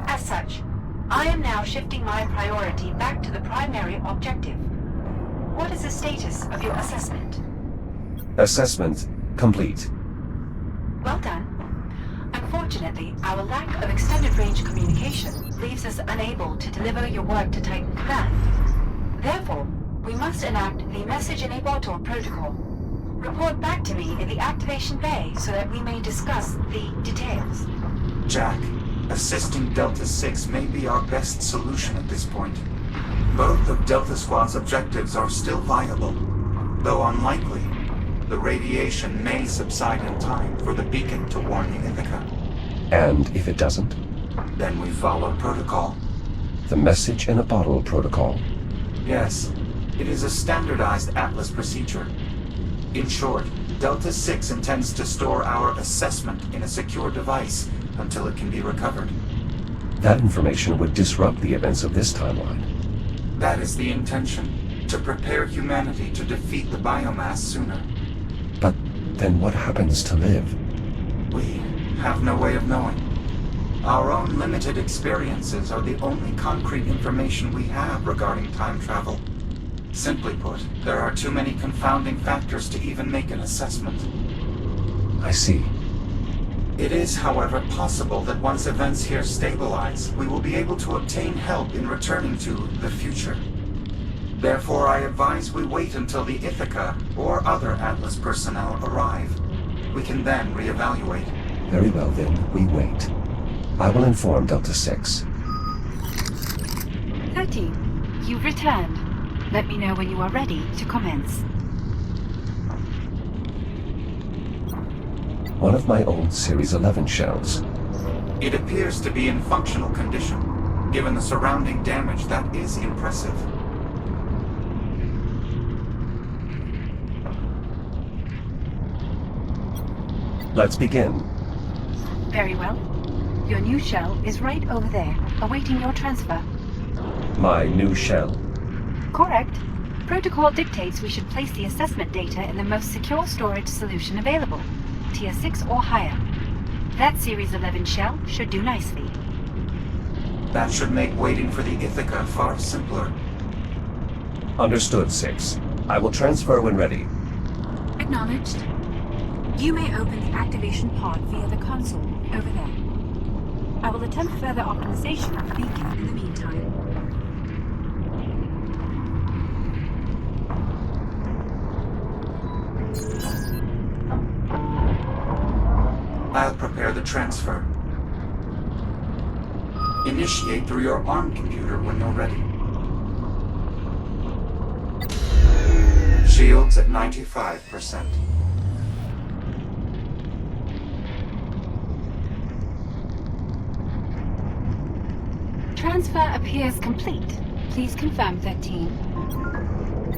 As such, I am now shifting my priority back to the primary objective. What is the status of your assessment? Assessment complete. Well done. Unfortunately, our lack of extended range communication leaves us unable to deliver your work to Titan Command. Therefore, we must enact the Message in a Bottle protocol. Report back to me in the activation bay so that we may discuss the details. Jack, assisting Delta 6 may be our best solution at this point. Both of Delta Squad's objectives are still viable, though unlikely. The radiation may subside in time for the beacon to warn the Ithaca. And if it doesn't? Then we follow protocol. The Message in a Bottle protocol. Yes, it is a standardized Atlas procedure. In short, Delta 6 intends to store our assessment in a secure device until it can be recovered. That information would disrupt the events of this timeline. That is the intention, to prepare humanity to defeat the biomass sooner. But then what happens to Liv? We have no way of knowing. Our own limited experiences are the only concrete information we have regarding time travel. Simply put, there are too many confounding factors to even make an assessment. I see. It is, however, possible that once events here stabilize, we will be able to obtain help in returning to the future. Therefore, I advise we wait until the Ithaca or other Atlas personnel arrive. We can then reevaluate. Very well then, we wait. I will inform Delta 6. 13. You've returned. Let me know when you are ready to commence. One of my old Series 11 shells. It appears to be in functional condition. Given the surrounding damage, that is impressive. Let's begin. Very well. Your new shell is right over there, awaiting your transfer. My new shell? Correct. Protocol dictates we should place the assessment data in the most secure storage solution available, Tier 6 or higher. That Series 11 shell should do nicely. That should make waiting for the Ithaca far simpler. Understood, 6. I will transfer when ready. Acknowledged. You may open the activation pod via the console over there. I will attempt further optimization of the beacon in the meantime. I'll prepare the transfer. Initiate through your ARM computer when you're ready. Shields at 95%. Transfer appears complete. Please confirm 13.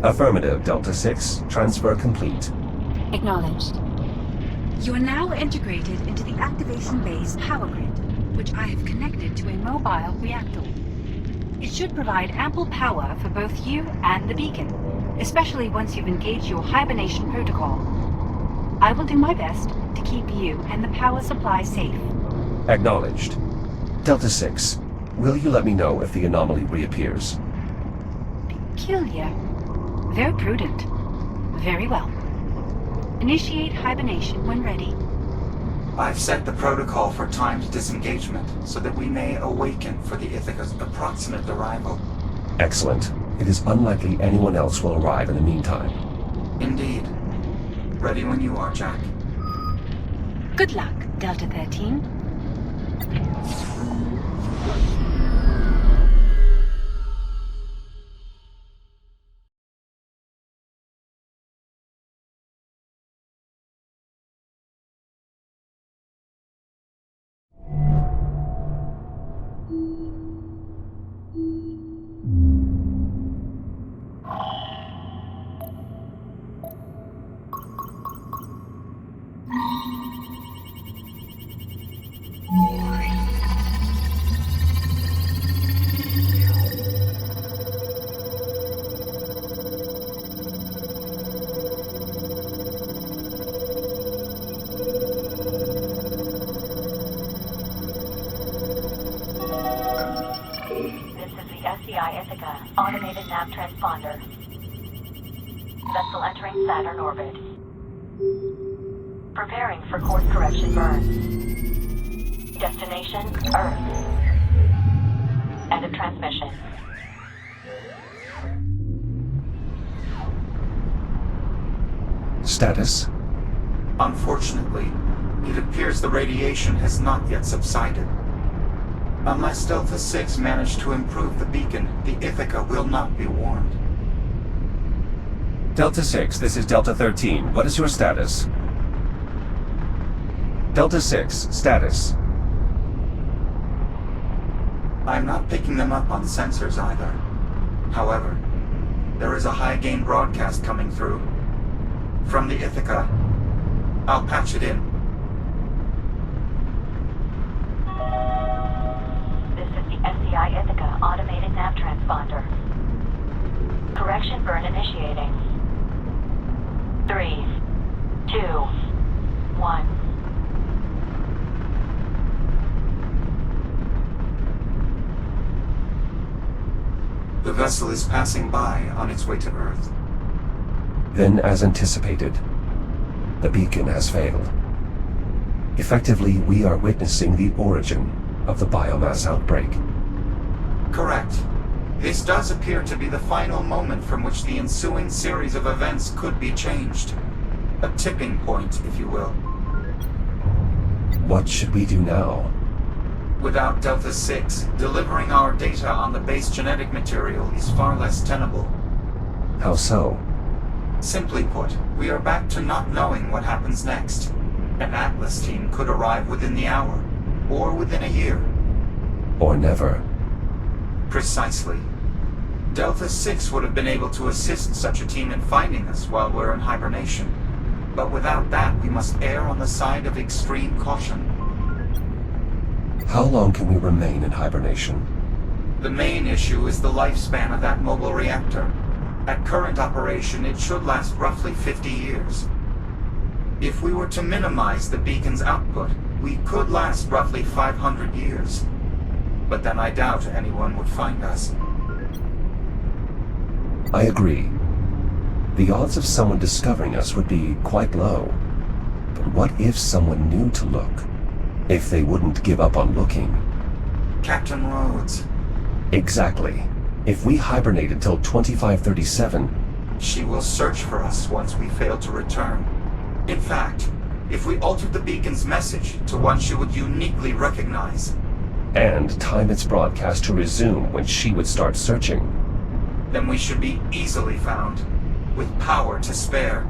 Affirmative, Delta 6. Transfer complete. Acknowledged. You are now integrated into the activation bay's power grid, which I have connected to a mobile reactor. It should provide ample power for both you and the beacon, especially once you've engaged your hibernation protocol. I will do my best to keep you and the power supply safe. Acknowledged. Delta 6, will you let me know if the anomaly reappears? Peculiar. Very prudent. Very well. Initiate hibernation when ready. I've set the protocol for timed disengagement so that we may awaken for the Ithaca's approximate arrival. Excellent. It is unlikely anyone else will arrive in the meantime. Indeed. Ready when you are, Jack. Good luck, Delta 13. Automated nav transponder. Vessel entering Saturn orbit. Preparing for course correction burn. Destination, Earth. End of transmission. Status? Unfortunately, it appears the radiation has not yet subsided. Unless Delta 6 managed to improve the beacon, the Ithaca will not be warned. Delta 6, this is Delta 13. What is your status? Delta 6, status. I'm not picking them up on sensors either. However, there is a high-gain broadcast coming through. From the Ithaca. I'll patch it in. SCI Ithaca automated nav transponder. Correction burn initiating. 3, 2, 1. The vessel is passing by on its way to Earth. Then, as anticipated, the beacon has failed. Effectively, we are witnessing the origin of the biomass outbreak. Correct. This does appear to be the final moment from which the ensuing series of events could be changed. A tipping point, if you will. What should we do now? Without Delta 6, delivering our data on the base genetic material is far less tenable. How so? Simply put, we are back to not knowing what happens next. An Atlas team could arrive within the hour, or within a year. Or never. Precisely. Delta 6 would have been able to assist such a team in finding us while we're in hibernation. But without that, we must err on the side of extreme caution. How long can we remain in hibernation? The main issue is the lifespan of that mobile reactor. At current operation, it should last roughly 50 years. If we were to minimize the beacon's output, we could last roughly 500 years. But then I doubt anyone would find us. I agree. The odds of someone discovering us would be quite low. But what if someone knew to look? If they wouldn't give up on looking? Captain Rhodes. Exactly. If we hibernate until 2537... She will search for us once we fail to return. In fact, if we altered the beacon's message to one she would uniquely recognize... and time its broadcast to resume when she would start searching... then we should be easily found, with power to spare.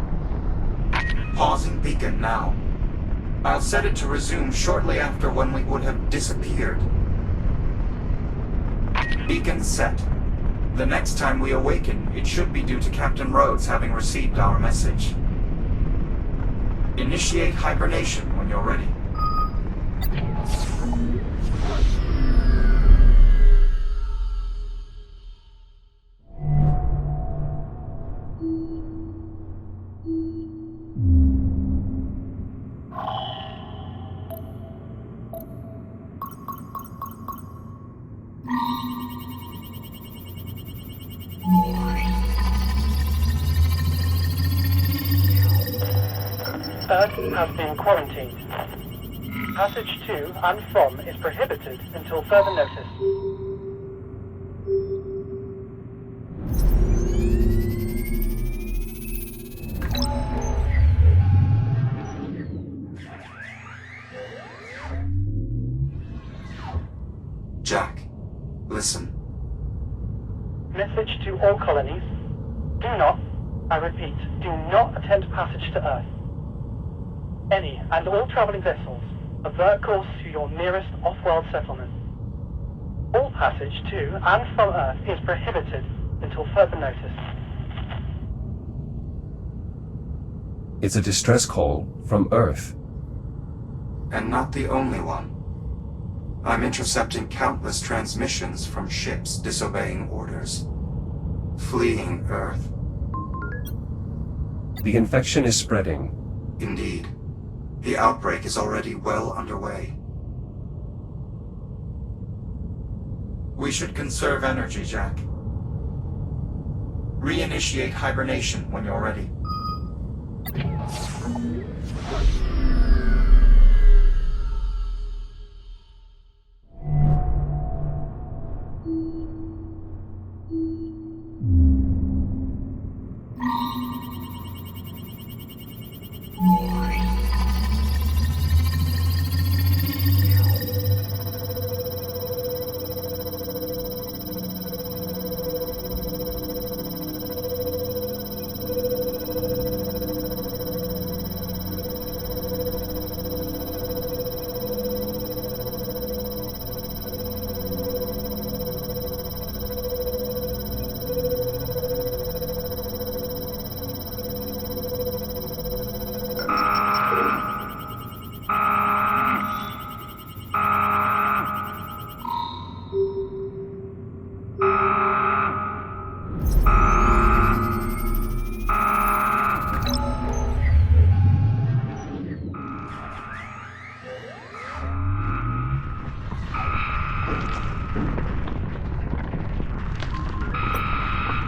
Pausing beacon now. I'll set it to resume shortly after when we would have disappeared. Beacon set. The next time we awaken, it should be due to Captain Rhodes having received our message. Initiate hibernation when you're ready. Earth has been quarantined. Passage to and from is prohibited until further notice. Jack, listen. Message to all colonies. Do not, I repeat, do not attempt passage to Earth. Any and all traveling vessels, avert course to your nearest off-world settlement. All passage to and from Earth is prohibited until further notice. It's a distress call from Earth. And not the only one. I'm intercepting countless transmissions from ships disobeying orders, fleeing Earth. The infection is spreading. Indeed. The outbreak is already well underway. We should conserve energy, Jack. Reinitiate hibernation when you're ready.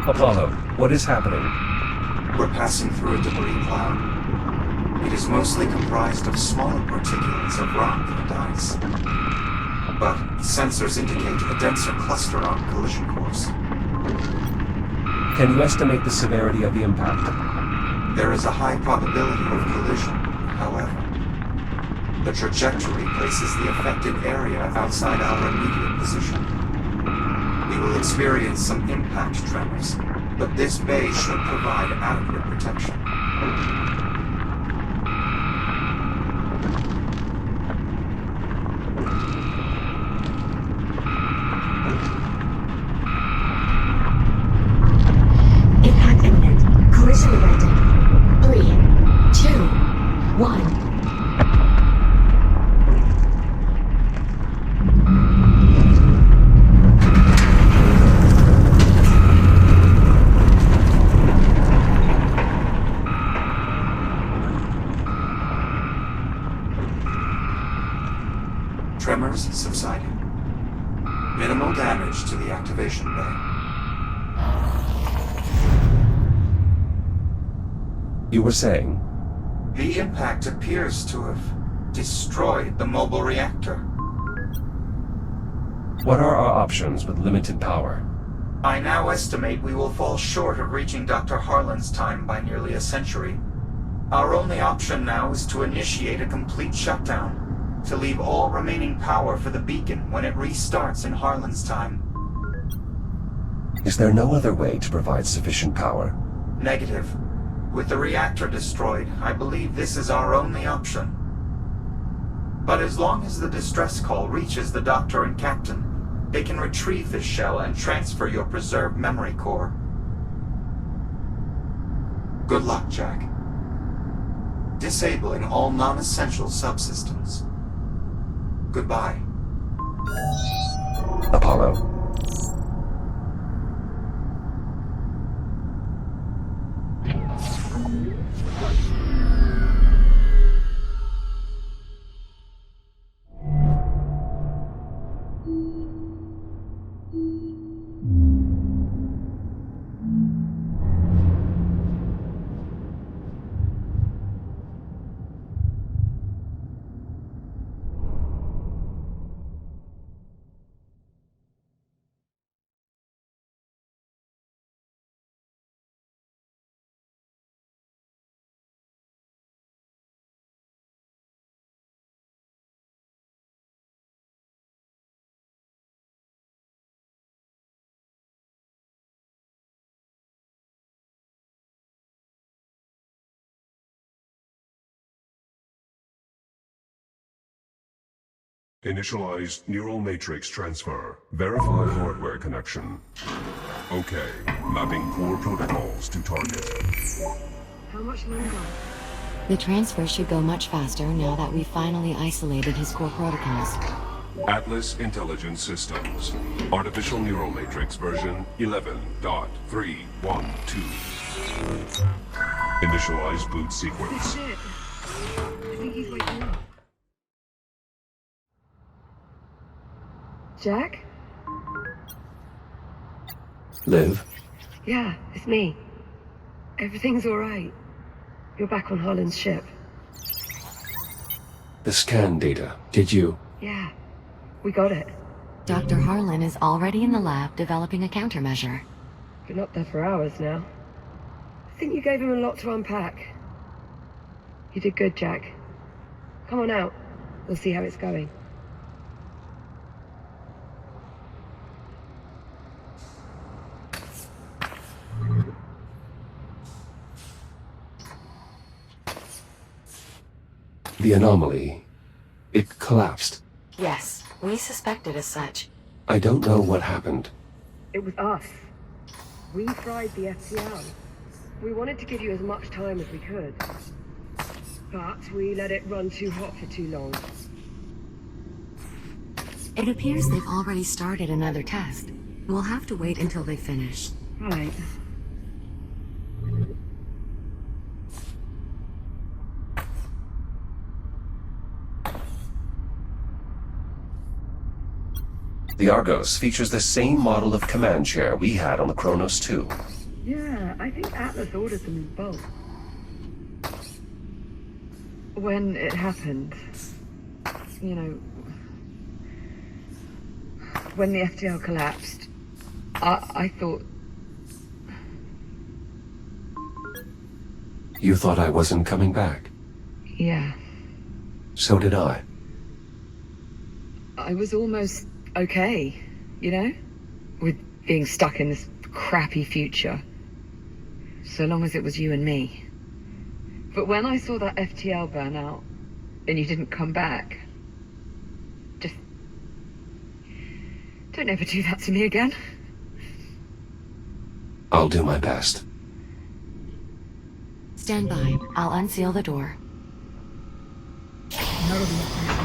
Apollo, what is happening? We're passing through a debris cloud. It is mostly comprised of smaller particulates of rock and ice. But sensors indicate a denser cluster on collision course. Can you estimate the severity of the impact? There is a high probability of collision, however. The trajectory places the affected area outside our immediate position. We will experience some impact tremors, but this bay should provide adequate protection. Impact imminent. Collision detected. 3, 2, 1. Tremors subsiding. Minimal damage to the activation bay. You were saying? The impact appears to have destroyed the mobile reactor. What are our options with limited power? I now estimate we will fall short of reaching Dr. Harlan's time by nearly a century. Our only option now is to initiate a complete shutdown, to leave all remaining power for the beacon when it restarts in Harlan's time. Is there no other way to provide sufficient power? Negative. With the reactor destroyed, I believe this is our only option. But as long as the distress call reaches the Doctor and Captain, They can retrieve this shell and transfer your preserved memory core. Good luck, Jack. Disabling all non-essential subsystems. Goodbye. Apollo. Initialize neural matrix transfer. Verify hardware connection. Okay, mapping core protocols to target. How much longer? The transfer should go much faster now that we've finally isolated his core protocols. Atlas Intelligence Systems. Artificial Neural Matrix version 11.312. Initialize boot sequence. Shit. I think he's waking up. Jack? Liv? Yeah, it's me. Everything's alright. You're back on Holland's ship. The scan data, did you? Yeah, we got it. Dr. Harlan is already in the lab developing a countermeasure. Been up there for hours now. I think you gave him a lot to unpack. You did good, Jack. Come on out. We'll see how it's going. The anomaly, it collapsed. Yes, we suspected as such. I don't know what happened. It was us. We fried the FTL. We wanted to give you as much time as we could. But we let it run too hot for too long. It appears they've already started another test. We'll have to wait until they finish. Right. The Argos features the same model of command chair we had on the Kronos 2. Yeah, I think Atlas ordered them in bulk. When it happened, you know, when the FTL collapsed, I thought... You thought I wasn't coming back? Yeah. So did I. I was almost okay, you know? With being stuck in this crappy future. So long as it was you and me. But when I saw that FTL burn out, and you didn't come back, just... don't ever do that to me again. I'll do my best. Stand by. I'll unseal the door. Narrow the operation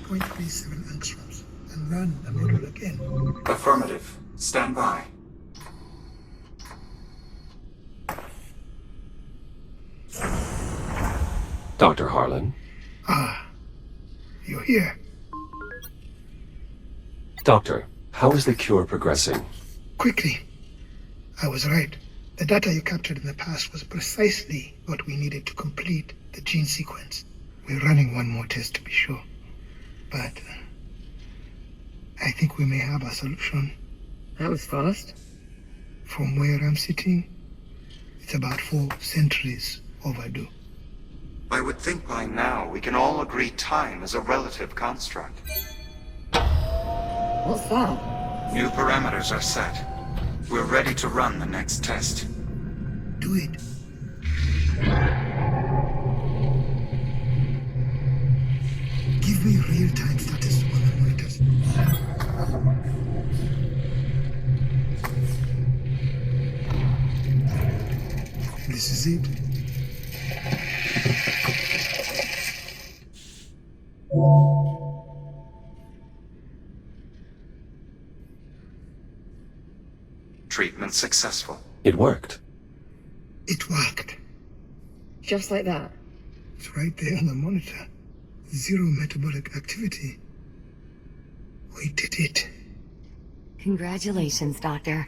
wavelength 0.37 angstroms and run the module again. Affirmative. Stand by. Dr. Harlan? Ah, you're here. Doctor, how is the cure progressing? Quickly. I was right. The data you captured in the past was precisely what we needed to complete the gene sequence. We're running one more test to be sure. But I think we may have a solution. That was fast. From where I'm sitting, it's about 4 centuries overdue. I would think by now we can all agree time is a relative construct. What's that? New parameters are set. We're ready to run the next test. Do it. Give me real-time status on the monitors. Treatment successful. It worked. It worked. Just like that. It's right there on the monitor. Zero metabolic activity. We did it. Congratulations, Doctor.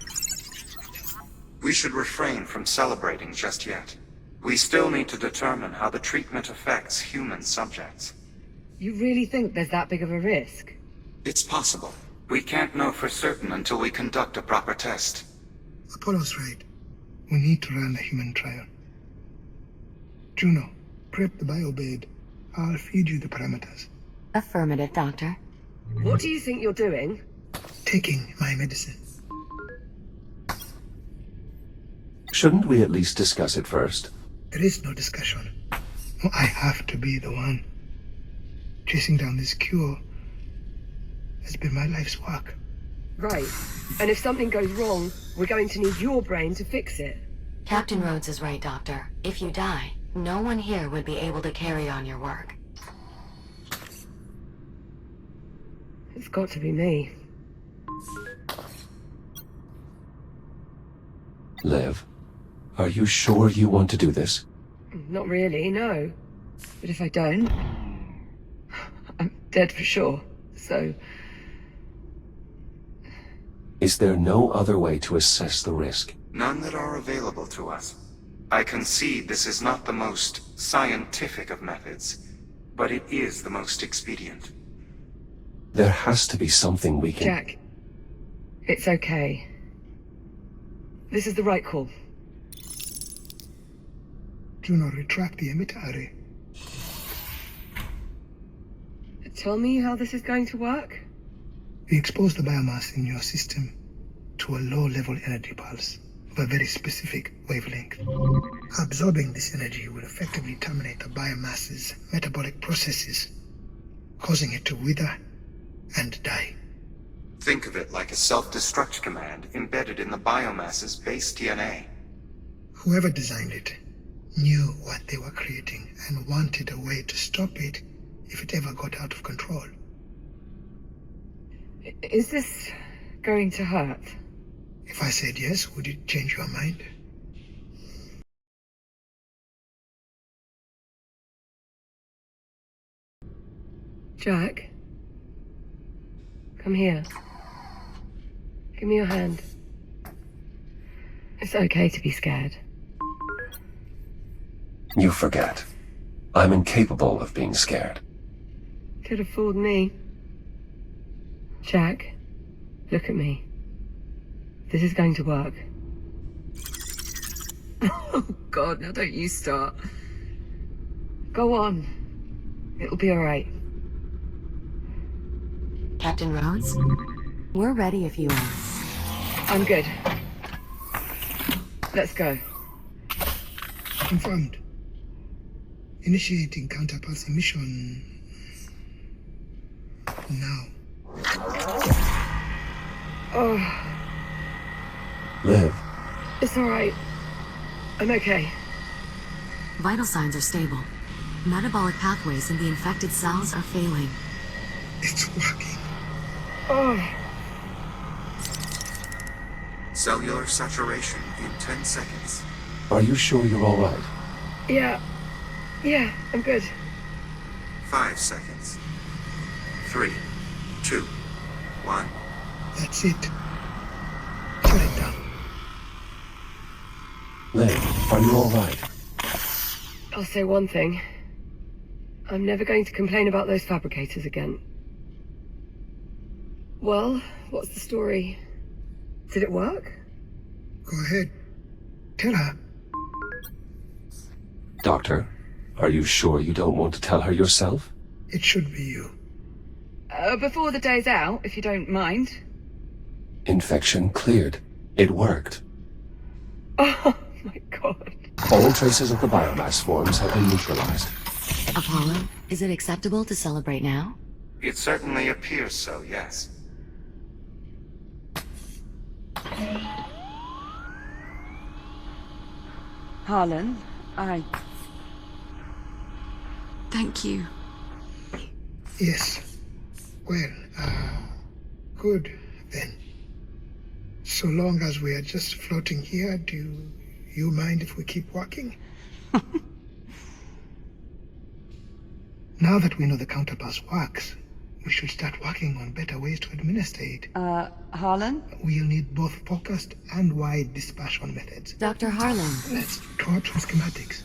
We should refrain from celebrating just yet. We still need to determine how the treatment affects human subjects. You really think there's that big of a risk? It's possible. We can't know for certain until we conduct a proper test. Apollo's right. We need to run a human trial. Juno, prep the biobed. I'll feed you the parameters. Affirmative, Doctor. What do you think you're doing? Taking my medicine. Shouldn't we at least discuss it first? There is no discussion. I have to be the one. Chasing down this cure has been my life's work. Right. And if something goes wrong, we're going to need your brain to fix it. Captain Rhodes is right, Doctor. If you die, no one here would be able to carry on your work. It's got to be me. Liv, are you sure you want to do this? Not really, no. But if I don't, I'm dead for sure. So... Is there no other way to assess the risk? None that are available to us. I concede this is not the most scientific of methods, but it is the most expedient. There has to be something we can... Jack, it's okay. This is the right call. Juno, retract the emitter array. Tell me how this is going to work? We expose the biomass in your system to a low-level energy pulse of a very specific wavelength. Absorbing this energy will effectively terminate the biomass's metabolic processes, causing it to wither and die. Think of it like a self-destruct command embedded in the biomass's base DNA. Whoever designed it knew what they were creating and wanted a way to stop it if it ever got out of control. Is this going to hurt? If I said yes, would it change your mind? Jack? Come here. Give me your hand. It's okay to be scared. You forget. I'm incapable of being scared. Could have fooled me. Jack, look at me. This is going to work. Oh God, now don't you start. Go on. It'll be alright. Captain Rhodes? We're ready if you are. I'm good. Let's go. Confirmed. Initiating counterpulse emission now. Oh, Liv, it's alright. I'm okay. Vital signs are stable. Metabolic pathways in the infected cells are failing. It's working. Oh, Cellular saturation in 10 seconds. are you sure you're all right? yeah. Yeah, I'm good. 5 seconds. 3, 2, 1. That's it. Shut it down. Liv, are you all right? I'll say one thing. I'm never going to complain about those fabricators again. Well, what's the story? Did it work? Go ahead. Tell her. Doctor, are you sure you don't want to tell her yourself? It should be you. Before the day's out, if you don't mind. Infection cleared. It worked. Oh my God. All traces of the biomass forms have been neutralized. Apollo, is it acceptable to celebrate now? It certainly appears so, yes. Harlan, Thank you. Yes. Well, good then. So So long as we are just floating here, do you mind if we keep walking? Now that we know the counterpass works, we should start working on better ways to administer it. Harlan? We'll need both focused and wide dispersion methods. Dr. Harlan. Let's draw up some schematics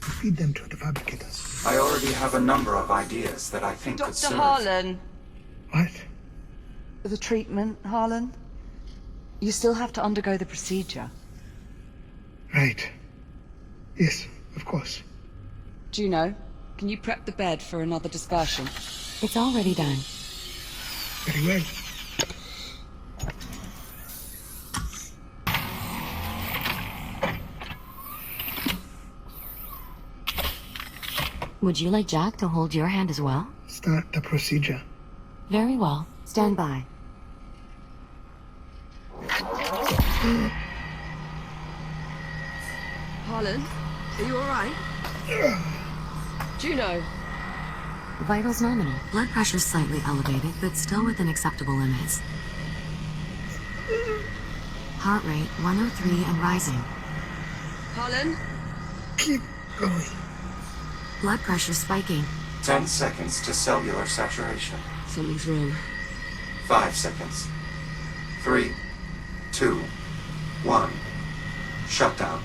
and feed them to the fabricators. I already have a number of ideas that I think could serve. Dr. Harlan. What? The treatment, Harlan? You still have to undergo the procedure. Right. Yes, of course. Juno, can you prep the bed for another dispersion? It's already done. Very well. Would you like Jack to hold your hand as well? Start the procedure. Very well. Stand by. Harlan, are you alright? Juno! Vitals nominal. Blood pressure slightly elevated, but still within acceptable limits. Heart rate 103 and rising. Harlan? Keep going. Blood pressure spiking. 10 seconds to cellular saturation. Something's wrong. 5 seconds. 3, 2, 1. Shutdown.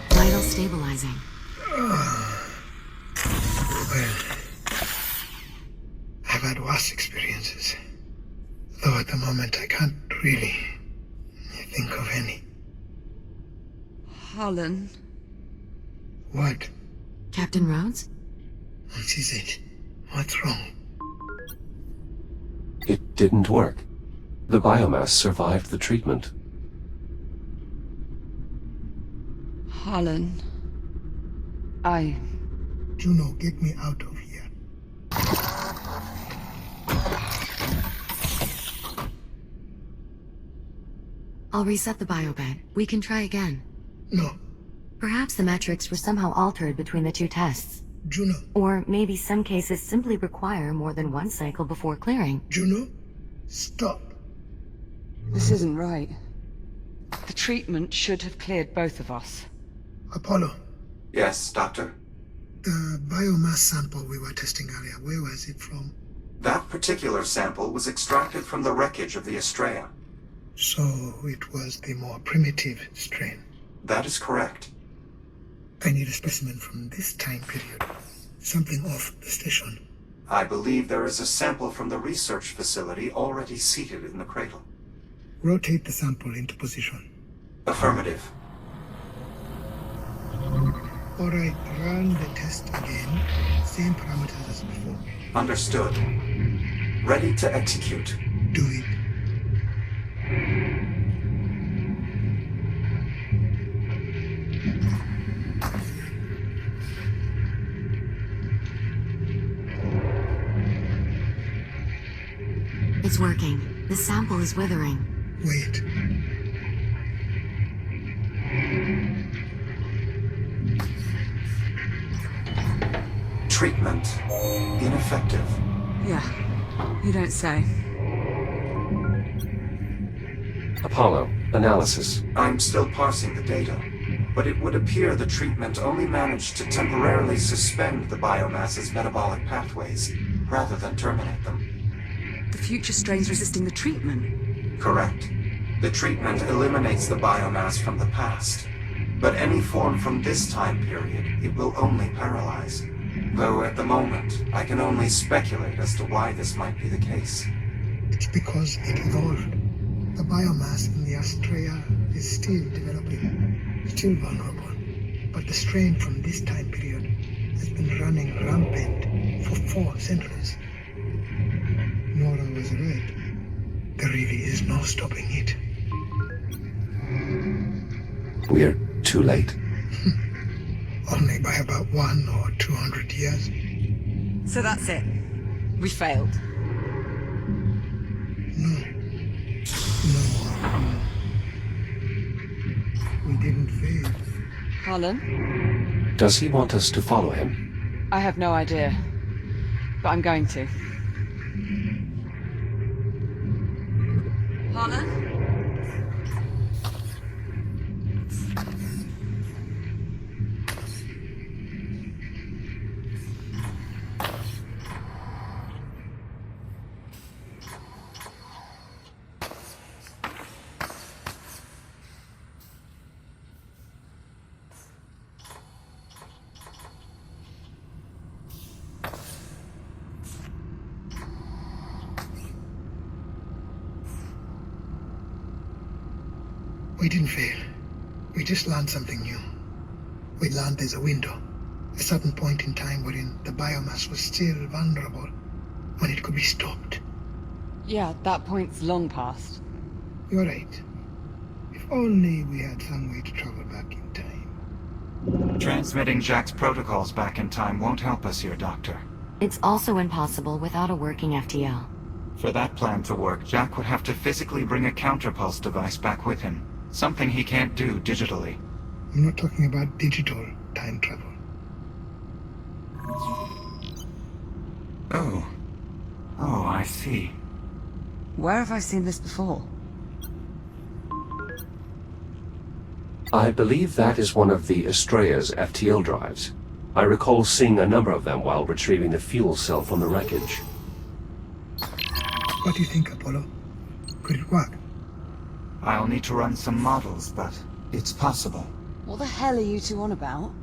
Vital stabilizing. Well, I've had worse experiences. Though at the moment I can't really think of any. Harlan? What? Captain Rhodes? What is it? What's wrong? It didn't work. The biomass survived the treatment. Harlan. Juno, get me out of here. I'll reset the biobed. We can try again. No. Perhaps the metrics were somehow altered between the two tests. Juno. Or maybe some cases simply require more than one cycle before clearing. Juno, stop. This isn't right. The treatment should have cleared both of us. Apollo. Yes, Doctor? The biomass sample we were testing earlier, where was it from? That particular sample was extracted from the wreckage of the Astraea. So it was the more primitive strain. That is correct. I need a specimen from this time period. Something off the station. I believe there is a sample from the research facility already seated in the cradle. Rotate the sample into position. Affirmative. Alright, run the test again. Same parameters as before. Understood. Ready to execute. Do it. It's working. The sample is withering. Wait. Treatment. Ineffective. Yeah, you don't say. Apollo, analysis. I'm still parsing the data, but it would appear the treatment only managed to temporarily suspend the biomass's metabolic pathways, rather than terminate them. The future strain's resisting the treatment. Correct. The treatment eliminates the biomass from the past, but any form from this time period, it will only paralyze. Though at the moment, I can only speculate as to why this might be the case. It's because it evolved. The biomass in the Astraea is still developing, still vulnerable. But the strain from this time period has been running rampant for 4 centuries. Nora was right. There really is no stopping it. We're too late. Only by about 100 or 200 years. So that's it. We failed. No. We didn't fail. Harlan? Does he want us to follow him? I have no idea. But I'm going to. Harlan? We didn't fail. We just learned something new. We learned there's a window, a certain point in time wherein the biomass was still vulnerable, when it could be stopped. Yeah, that point's long past. You're right. If only we had some way to travel back in time. Transmitting Jack's protocols back in time won't help us here, Doctor. It's also impossible without a working FTL. For that plan to work, Jack would have to physically bring a counterpulse device back with him. Something he can't do digitally. I'm not talking about digital time travel. Oh. Oh, I see. Where have I seen this before? I believe that is one of the Astraea's FTL drives. I recall seeing a number of them while retrieving the fuel cell from the wreckage. What do you think, Apollo? Could it work? I'll need to run some models, but it's possible. What the hell are you two on about?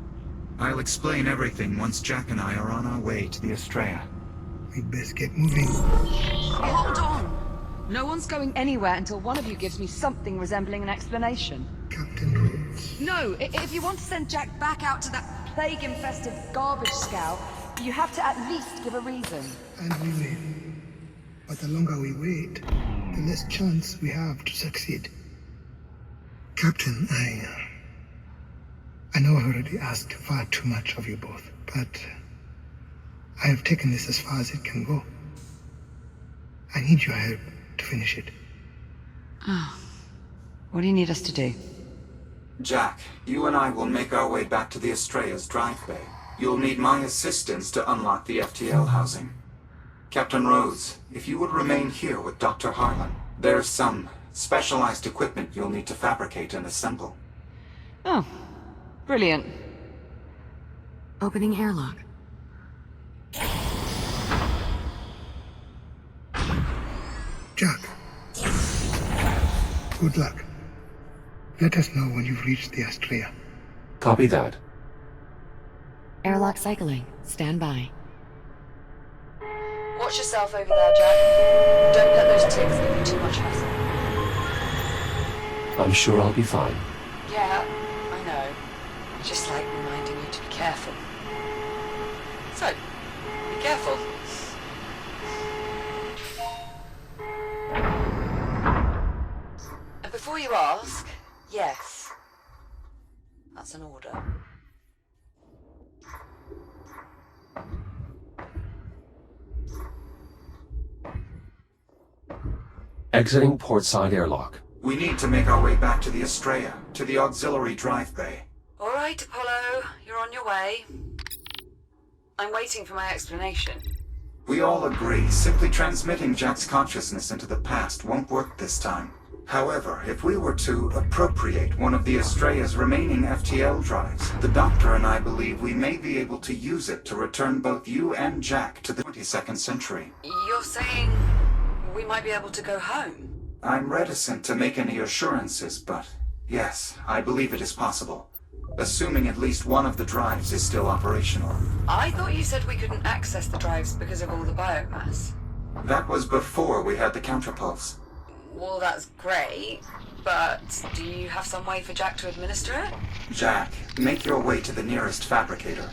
I'll explain everything once Jack and I are on our way to the Astraea. We'd best get moving. Hold on! No one's going anywhere until one of you gives me something resembling an explanation. Captain Rhodes. No, if you want to send Jack back out to that plague-infested garbage scout, you have to at least give a reason. And we will. But the longer we wait, the less chance we have to succeed. Captain, I know I've already asked far too much of you both, but I have taken this as far as it can go. I need your help to finish it. What do you need us to do? Jack, you and I will make our way back to the Astraea's drive bay. You'll need my assistance to unlock the FTL housing. Captain Rhodes, if you would remain here with Dr. Harlan, there's some specialized equipment you'll need to fabricate and assemble. Oh, brilliant. Opening airlock. Jack. Good luck. Let us know when you've reached the Astraea. Copy that. Airlock cycling. Stand by. Watch yourself over there, Jack. Don't let those ticks give you too much hassle. I'm sure I'll be fine. Yeah, I know. Just like reminding you to be careful. So, be careful. And before you ask, yes. That's an order. Exiting portside airlock. We need to make our way back to the Astraea, to the auxiliary drive bay. All right, Apollo, you're on your way. I'm waiting for my explanation. We all agree, simply transmitting Jack's consciousness into the past won't work this time. However, if we were to appropriate one of the Astraea's remaining FTL drives, the Doctor and I believe we may be able to use it to return both you and Jack to the 22nd century. You're saying we might be able to go home? I'm reticent to make any assurances, but yes, I believe it is possible. Assuming at least one of the drives is still operational. I thought you said we couldn't access the drives because of all the biomass. That was before we had the counterpulse. Well, that's great, but do you have some way for Jack to administer it? Jack, make your way to the nearest fabricator.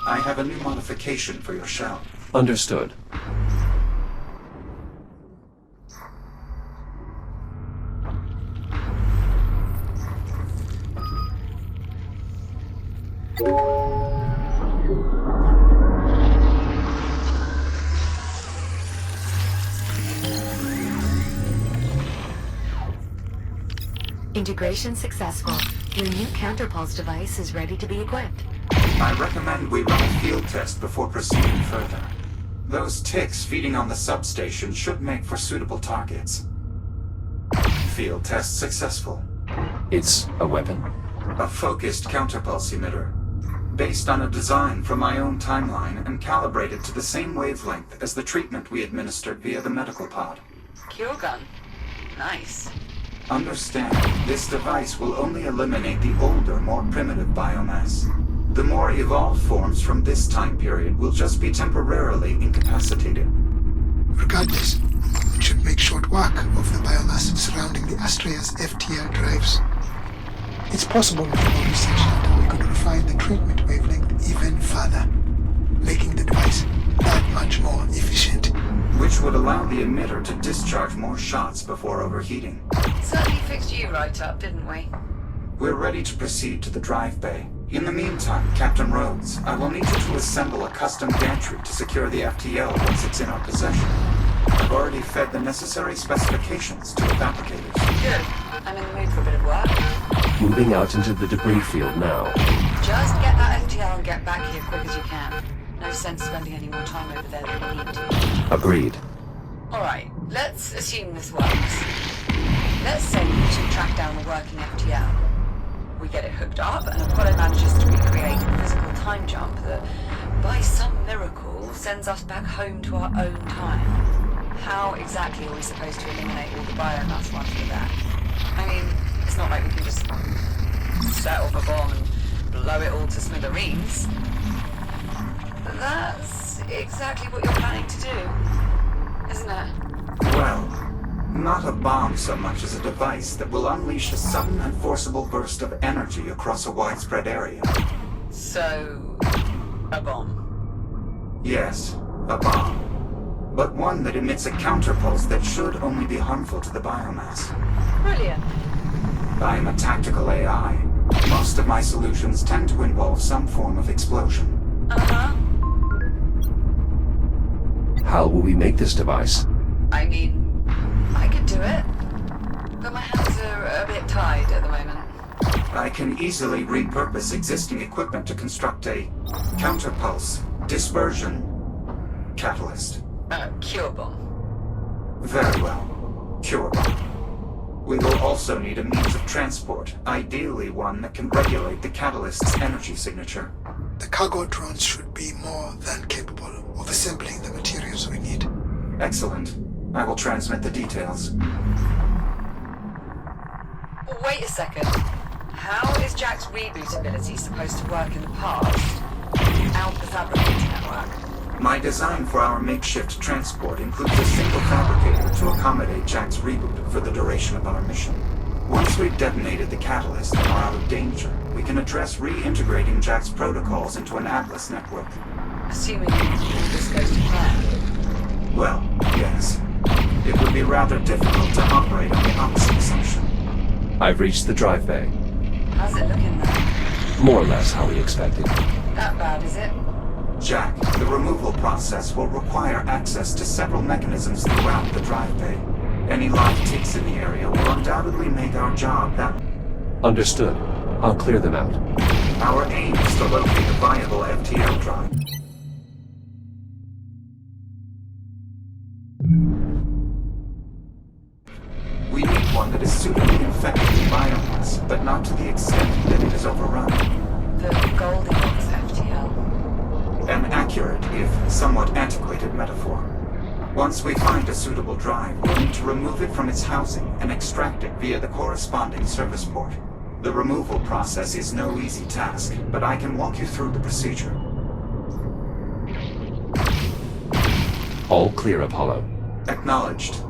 I have a new modification for your shell. Understood. Integration successful. Your new counterpulse device is ready to be equipped. I recommend we run a field test before proceeding further. Those ticks feeding on the substation should make for suitable targets. Field test successful. It's a weapon? A focused counterpulse emitter. Based on a design from my own timeline and calibrated to the same wavelength as the treatment we administered via the medical pod. Cure gun. Nice. Understand, this device will only eliminate the older, more primitive biomass. The more evolved forms from this time period will just be temporarily incapacitated. Regardless, make short work of the biomass surrounding the Astraea's FTL drives. It's possible with more research that we could refine the treatment wavelength even further, making the device that much more efficient. Which would allow the emitter to discharge more shots before overheating. Certainly fixed you right up, didn't we? We're ready to proceed to the drive bay. In the meantime, Captain Rhodes, I will need you to assemble a custom gantry to secure the FTL once it's in our possession. I've already fed the necessary specifications to the fabricators. Good. I'm in the mood for a bit of work. Moving out into the debris field now. Just get that FTL and get back here quick as you can. No sense spending any more time over there than we need to. Agreed. Alright, let's assume this works. Let's say we should track down the working FTL. We get it hooked up, and Apollo manages to recreate a physical time jump that, by some miracle, sends us back home to our own time. How exactly are we supposed to eliminate all the biomass once we're there? I mean, it's not like we can just set off a bomb and blow it all to smithereens. But that's exactly what you're planning to do, isn't it? Well, not a bomb so much as a device that will unleash a sudden and forcible burst of energy across a widespread area. So, a bomb? Yes, a bomb. But one that emits a counterpulse that should only be harmful to the biomass. Brilliant. I'm a tactical AI. Most of my solutions tend to involve some form of explosion. Uh-huh. How will we make this device? I mean, I could do it, but my hands are a bit tied at the moment. I can easily repurpose existing equipment to construct a counterpulse dispersion catalyst. Cure bomb. Very well. Cure bomb. We will also need a means of transport, ideally one that can regulate the catalyst's energy signature. The cargo drones should be more than capable of assembling the materials we need. Excellent. I will transmit the details. Wait a second. How is Jack's reboot ability supposed to work in the past without the fabricator network? My design for our makeshift transport includes a single fabricator to accommodate Jack's reboot for the duration of our mission. Once we've detonated the catalyst and are out of danger, we can address reintegrating Jack's protocols into an Atlas network. Assuming this goes to plan. Well, yes. It would be rather difficult to operate on the opposite assumption. I've reached the drive bay. How's it looking there? More or less how we expected. That bad, is it? Jack, the removal process will require access to several mechanisms throughout the drive bay. Any live ticks in the area will undoubtedly make our job that... Understood. I'll clear them out. Our aim is to locate a viable FTL drive. We need one that is suitably infected with biomass, but not to the extent that it is overrun. The Goldilocks FTL. An accurate, if somewhat antiquated metaphor. Once we find a suitable drive, we'll need to remove it from its housing and extract it via the corresponding service port. The removal process is no easy task, but I can walk you through the procedure. All clear, Apollo. Acknowledged.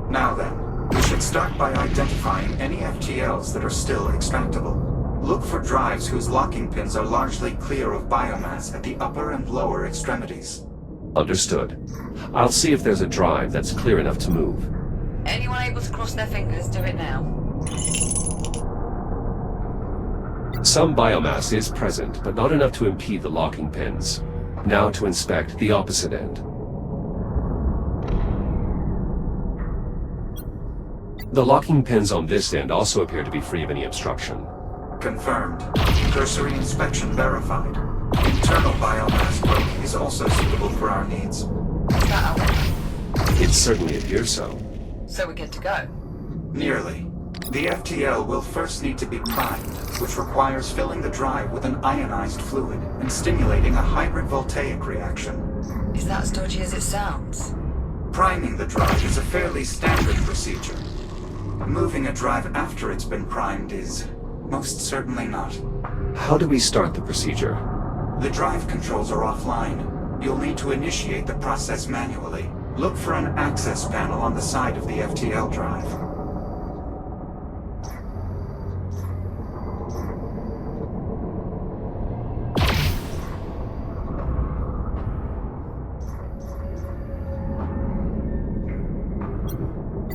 Now then, we should start by identifying any FTLs that are still extractable. Look for drives whose locking pins are largely clear of biomass at the upper and lower extremities. Understood. I'll see if there's a drive that's clear enough to move. Anyone able to cross their fingers, do it now. Some biomass is present, but not enough to impede the locking pins. Now to inspect the opposite end. The locking pins on this end also appear to be free of any obstruction. Confirmed. Cursory inspection verified. Internal biomass growth is also suitable for our needs. Is that our winner? It certainly appears so. So we're good to go. Nearly. The FTL will first need to be primed, which requires filling the drive with an ionized fluid and stimulating a hybrid voltaic reaction. Is that as dodgy as it sounds? Priming the drive is a fairly standard procedure. Moving a drive after it's been primed is most certainly not. How do we start the procedure? The drive controls are offline. You'll need to initiate the process manually, Look for an access panel on the side of the FTL drive.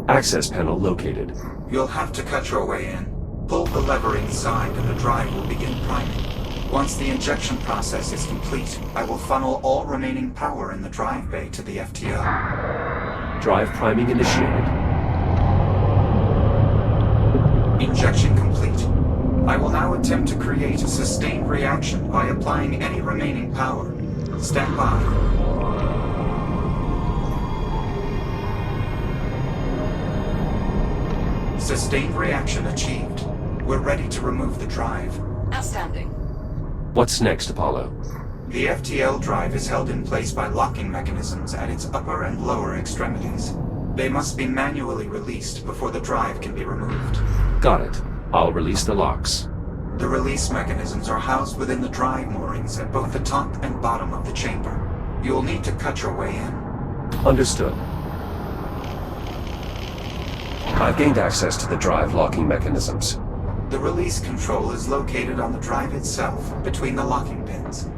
Access panel located. You'll have to cut your way in. Pull the lever inside and the drive will begin priming. Once the injection process is complete, I will funnel all remaining power in the drive bay to the FTL. Drive priming initiated. Injection complete. I will now attempt to create a sustained reaction by applying any remaining power. Stand by. Sustained reaction achieved. We're ready to remove the drive. Outstanding. What's next, Apollo? The FTL drive is held in place by locking mechanisms at its upper and lower extremities. They must be manually released before the drive can be removed. Got it. I'll release the locks. The release mechanisms are housed within the drive moorings at both the top and bottom of the chamber. You'll need to cut your way in. Understood. I've gained access to the drive locking mechanisms. The release control is located on the drive itself, between the locking pins.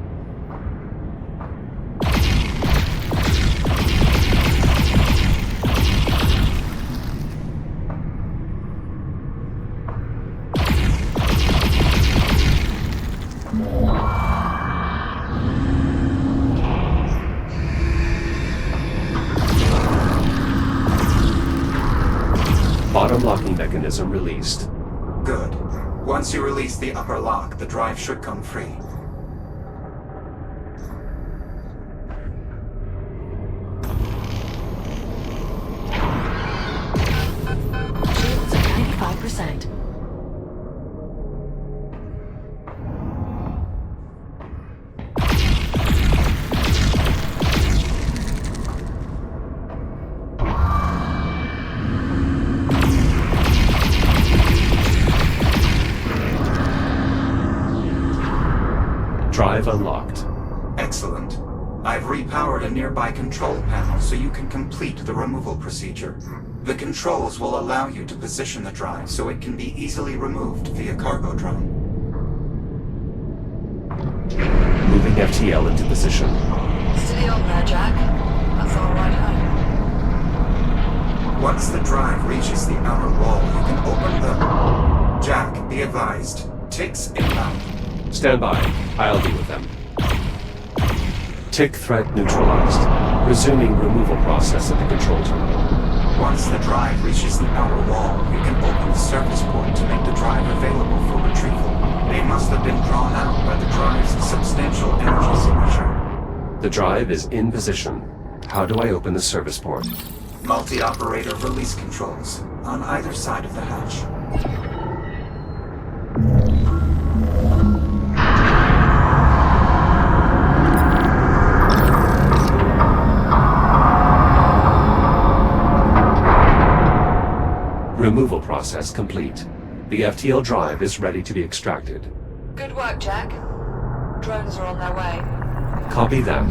Bottom locking mechanism released. Good. Once you release the upper lock, the drive should come free. Shields at 95%. Drive unlocked. Excellent. I've repowered a nearby control panel so you can complete the removal procedure. The controls will allow you to position the drive so it can be easily removed via cargo drone. Moving FTL into position. Steady on there, Jack. That's our ride home. Once the drive reaches the outer wall, you can open the... Jack, be advised. Ticks inbound. Stand by. I'll deal with them. Tick threat neutralized. Resuming removal process at the control terminal. Once the drive reaches the outer wall, you can open the service port to make the drive available for retrieval. They must have been drawn out by the drive's substantial energy signature. The drive is in position. How do I open the service port? Multi-operator release controls on either side of the hatch. Removal process complete. The FTL drive is ready to be extracted. Good work, Jack. Drones are on their way. Copy that.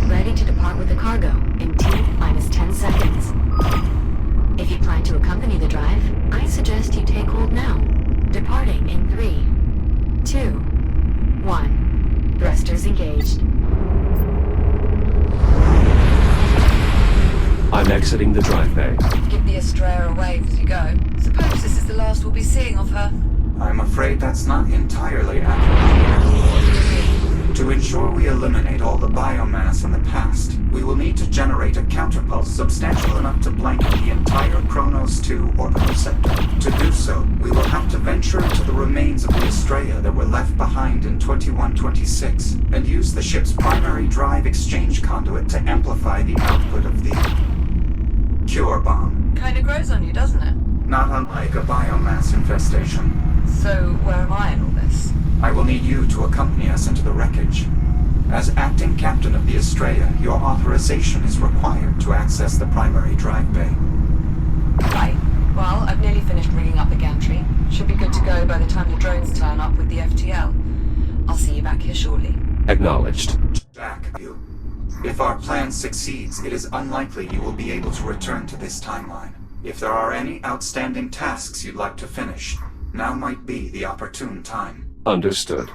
Ready to depart with the cargo in T-10 seconds. If you plan to accompany the drive, I suggest you take hold now. Departing in 3, 2, 1. Thrusters engaged. I'm exiting the drive bay. Give the Astraea a wave as you go. Suppose this is the last we'll be seeing of her. I'm afraid that's not entirely accurate. To ensure we eliminate all the biomass in the past, we will need to generate a counterpulse substantial enough to blanket the entire Kronos 2 orbital sector. To do so, we will have to venture into the remains of the Astraea that were left behind in 2126, and use the ship's primary drive exchange conduit to amplify the output of the Cure Bomb. Kinda grows on you, doesn't it? Not unlike a biomass infestation. So, where am I in all this? I will need you to accompany us into the wreckage. As acting captain of the Astraea, your authorization is required to access the primary drive bay. Right. Well, I've nearly finished rigging up the gantry. Should be good to go by the time the drones turn up with the FTL. I'll see you back here shortly. Acknowledged. Jack, if our plan succeeds, it is unlikely you will be able to return to this timeline. If there are any outstanding tasks you'd like to finish, now might be the opportune time. Understood.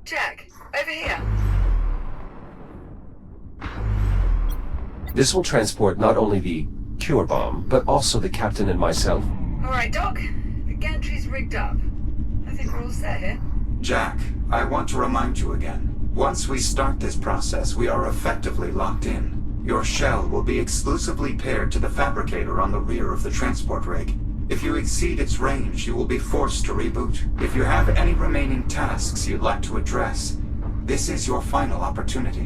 Jack, over here. This will transport not only the cure bomb, but also the captain and myself. Alright, Doc. The gantry's rigged up. I think we're all set here. Jack, I want to remind you again. Once we start this process, we are effectively locked in. Your shell will be exclusively paired to the fabricator on the rear of the transport rig. If you exceed its range, you will be forced to reboot. If you have any remaining tasks you'd like to address, this is your final opportunity.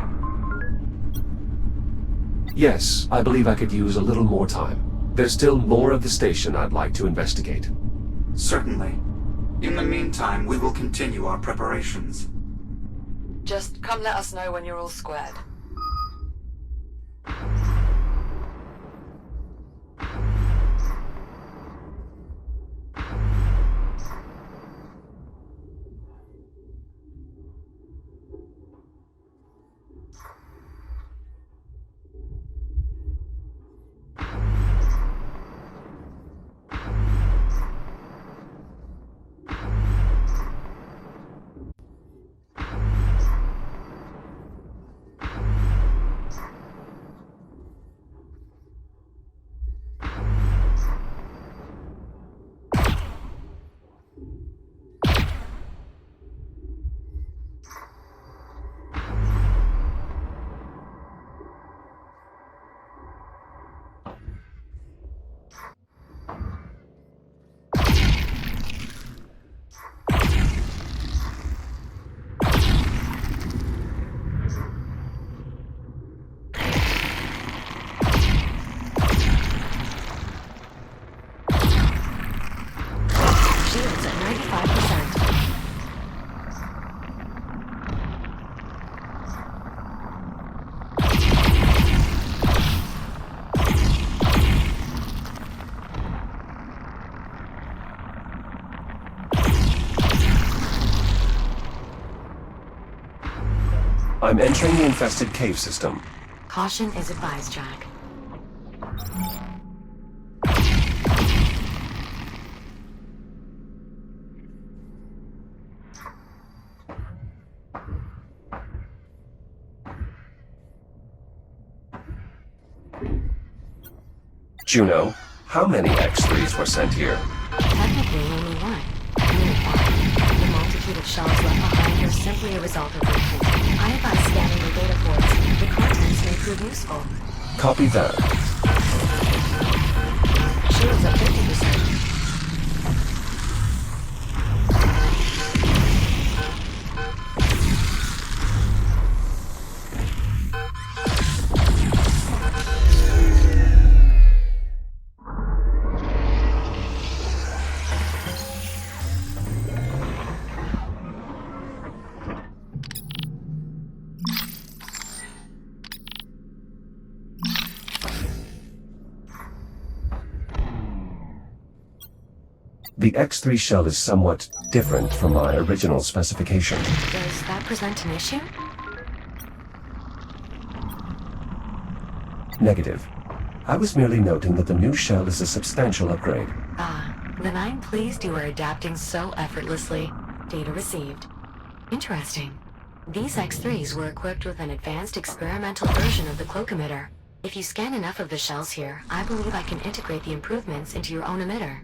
Yes, I believe I could use a little more time. There's still more of the station I'd like to investigate. Certainly. In the meantime, we will continue our preparations. Just come let us know when you're all squared. Shields at 95%. I'm entering the infested cave system. Caution is advised, Jack. Juno, how many X-3s were sent here? Technically, only one. Unified. The multitude of shells left behind are simply a result of routine. I advise scanning the data ports. The contents may prove useful. Copy that. Shields at 50%. The X-3 shell is somewhat different from my original specification. Does that present an issue? Negative. I was merely noting that the new shell is a substantial upgrade. Ah, then I'm pleased you are adapting so effortlessly. Data received. Interesting. These X-3s were equipped with an advanced experimental version of the cloak emitter. If you scan enough of the shells here, I believe I can integrate the improvements into your own emitter.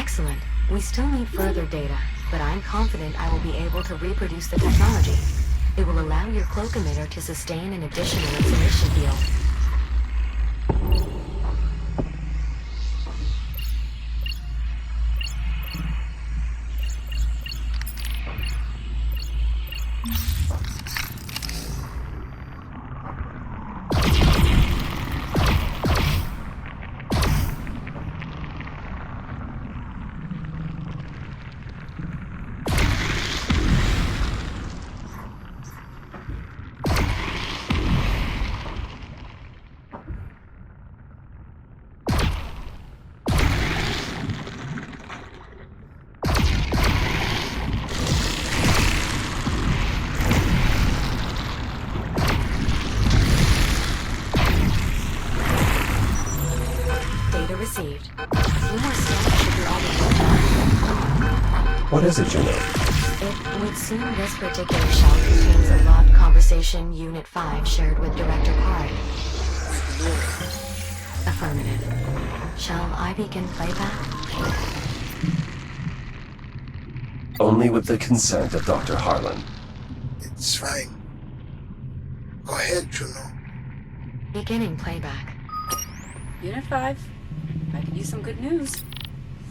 Excellent. We still need further data, but I'm confident I will be able to reproduce the technology. It will allow your cloak emitter to sustain an additional insulation field. Received. What is it, Juno? It would seem this particular shell contains a log conversation Unit 5 shared with Director Pari. Affirmative. Shall I begin playback? Only with the consent of Dr. Harlan. It's fine. Go ahead, Juno. Beginning playback. Unit 5. I could use some good news.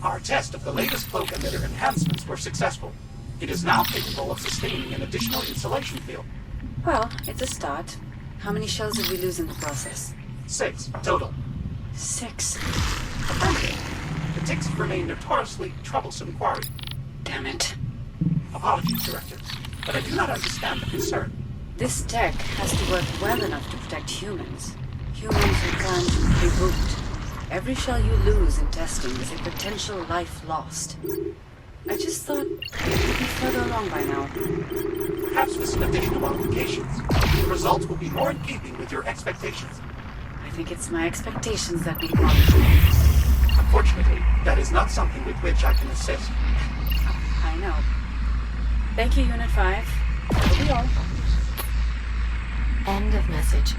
Our test of the latest cloak emitter enhancements were successful. It is now capable of sustaining an additional insulation field. Well, it's a start. How many shells did we lose in the process? 6 total. 6. Affirmative. The ticks remain notoriously troublesome quarry. Damn it. Apologies, Director, but I do not understand the concern. This tech has to work well enough to protect humans. Humans who can't reboot. Every shell you lose in testing is a potential life lost. I just thought we'd be further along by now. Perhaps with some additional modifications, the results will be more in keeping with your expectations. I think it's my expectations that need monitoring. Unfortunately, that is not something with which I can assist. I know. Thank you, Unit 5. That'll be all. End of message.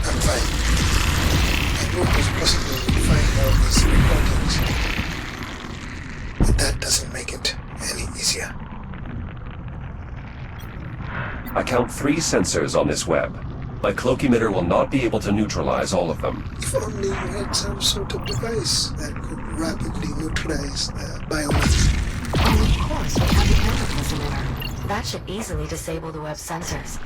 I'm fine. I knew it was possible to find all these recordings. But that doesn't make it any easier. I count 3 sensors on this web. My cloak emitter will not be able to neutralize all of them. If only you had some sort of device that could rapidly neutralize the biomass. Oh, of course, we have the chemicals emitter. That should easily disable the web's sensors.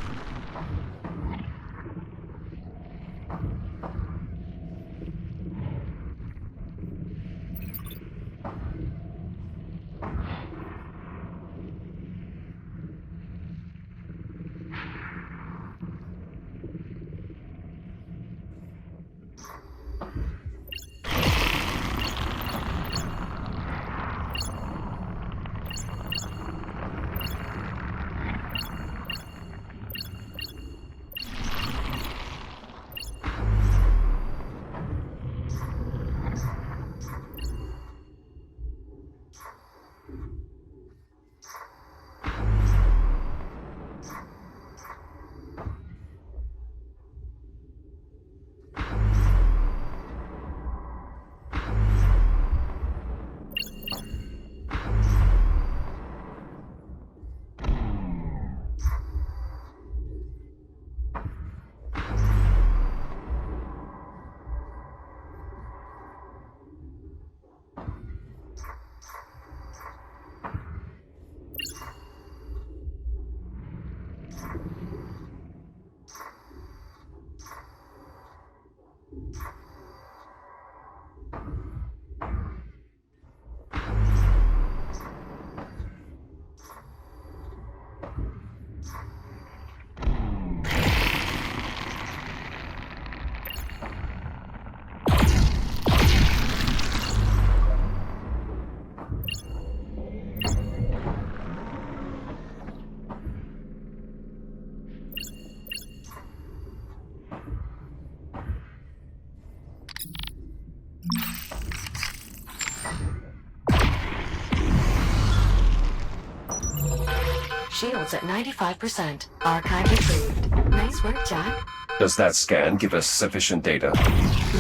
Shields at 95%. Archive retrieved. Nice work, Jack. Does that scan give us sufficient data?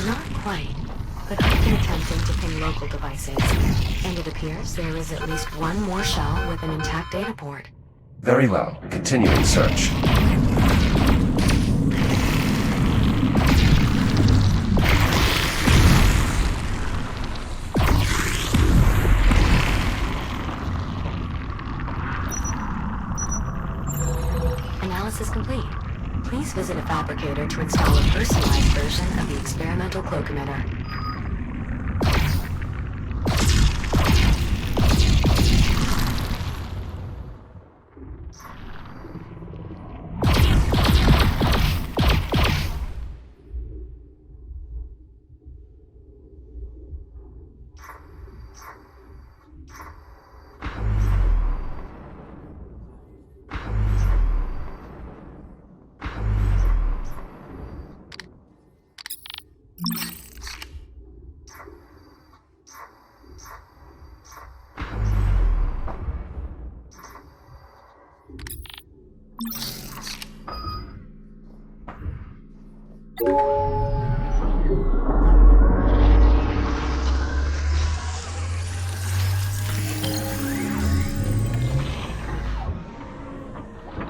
Not quite. but I've been attempting to ping local devices, and it appears there is at least one more shell with an intact data port. Very well. Continuing search. Analysis complete. Please visit a fabricator to install a personalized version of the experimental cloak emitter.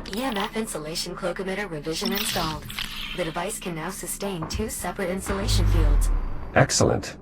EMF insulation cloak emitter revision installed. The device can now sustain 2 separate insulation fields. Excellent.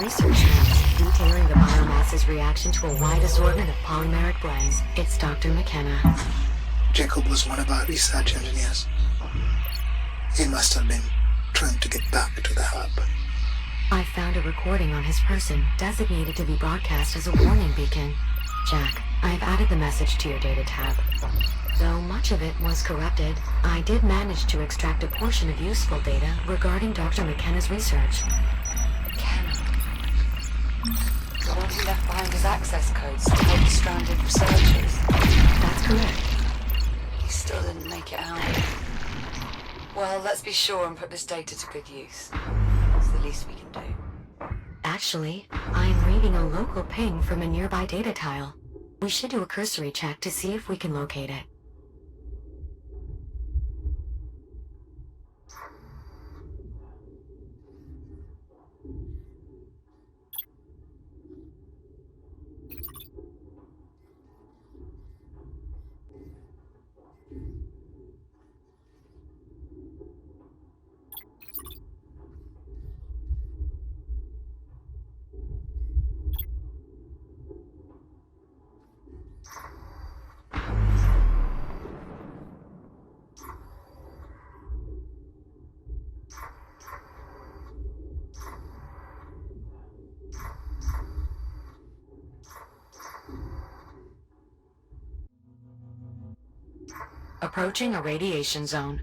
Research notes detailing the biomass's reaction to a wide assortment of polymeric blends. It's Dr. McKenna. Jacob was one of our research engineers. He must have been trying to get back to the hub. I found a recording on his person designated to be broadcast as a warning beacon. Jack, I've added the message to your data tab. Though much of it was corrupted, I did manage to extract a portion of useful data regarding Dr. McKenna's research. The one who left behind his access codes to help the stranded researchers. That's correct. He still didn't make it out. Well, let's be sure and put this data to good use. It's the least we can do. Actually, I'm reading a local ping from a nearby data tile. We should do a cursory check to see if we can locate it. Approaching a radiation zone.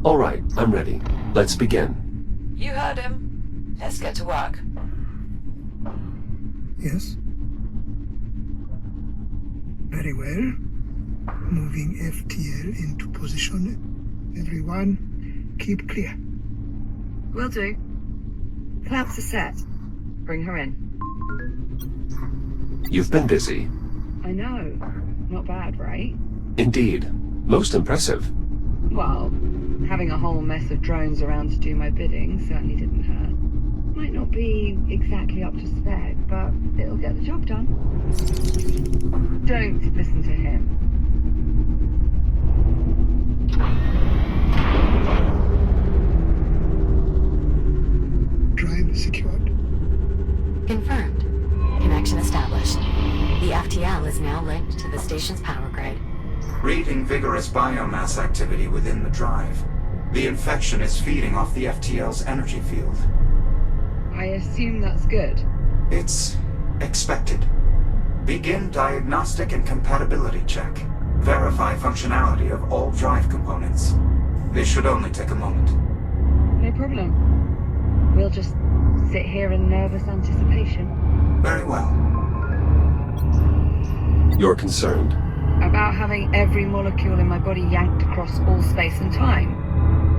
All right, I'm ready. Let's begin. You heard him. Let's get to work. Yes? Very well. Moving FTL into position. Everyone, keep clear. Will do. Clamps are set. Bring her in. You've been busy. I know. Not bad, right? Indeed. Most impressive. Well, having a whole mess of drones around to do my bidding certainly didn't hurt. Might not be exactly up to spec, but it'll get the job done. Don't listen to him. Drive secured. Confirmed. Connection established. The FTL is now linked to the station's power grid. Reading vigorous biomass activity within the drive. The infection is feeding off the FTL's energy field. I assume that's good. It's expected. Begin diagnostic and compatibility check. Verify functionality of all drive components. This should only take a moment. No problem. We'll just sit here in nervous anticipation. Very well. You're concerned? About having every molecule in my body yanked across all space and time.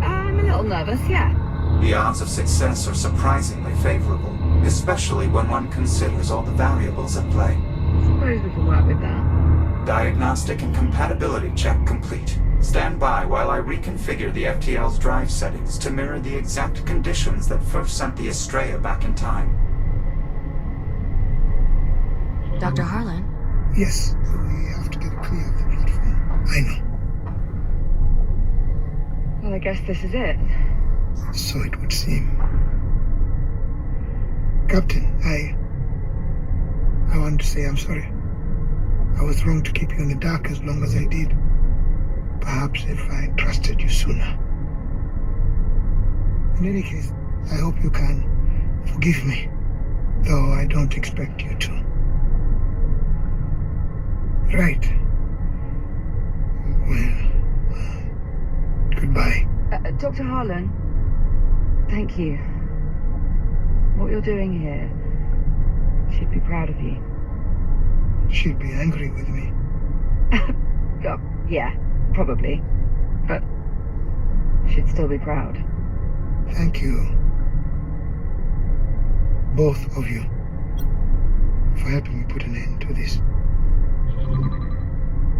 I'm a little nervous, yeah. The odds of success are surprisingly favorable, especially when one considers all the variables at play. Suppose we can work with that. Diagnostic and compatibility check complete. Stand by while I reconfigure the FTL's drive settings to mirror the exact conditions that first sent the Astraea back in time. Dr. Harlan? Yes, we have to get clear of the platform. I know. Well, I guess this is it. So it would seem. Captain, I want to say I'm sorry. I was wrong to keep you in the dark as long as I did. Perhaps if I trusted you sooner. In any case, I hope you can forgive me, though I don't expect you to. Right. Well, goodbye. Dr. Harlan, thank you. What you're doing here, she'd be proud of you. She'd be angry with me. Oh, yeah, probably. But she'd still be proud. Thank you. Both of you. For helping me put an end to this.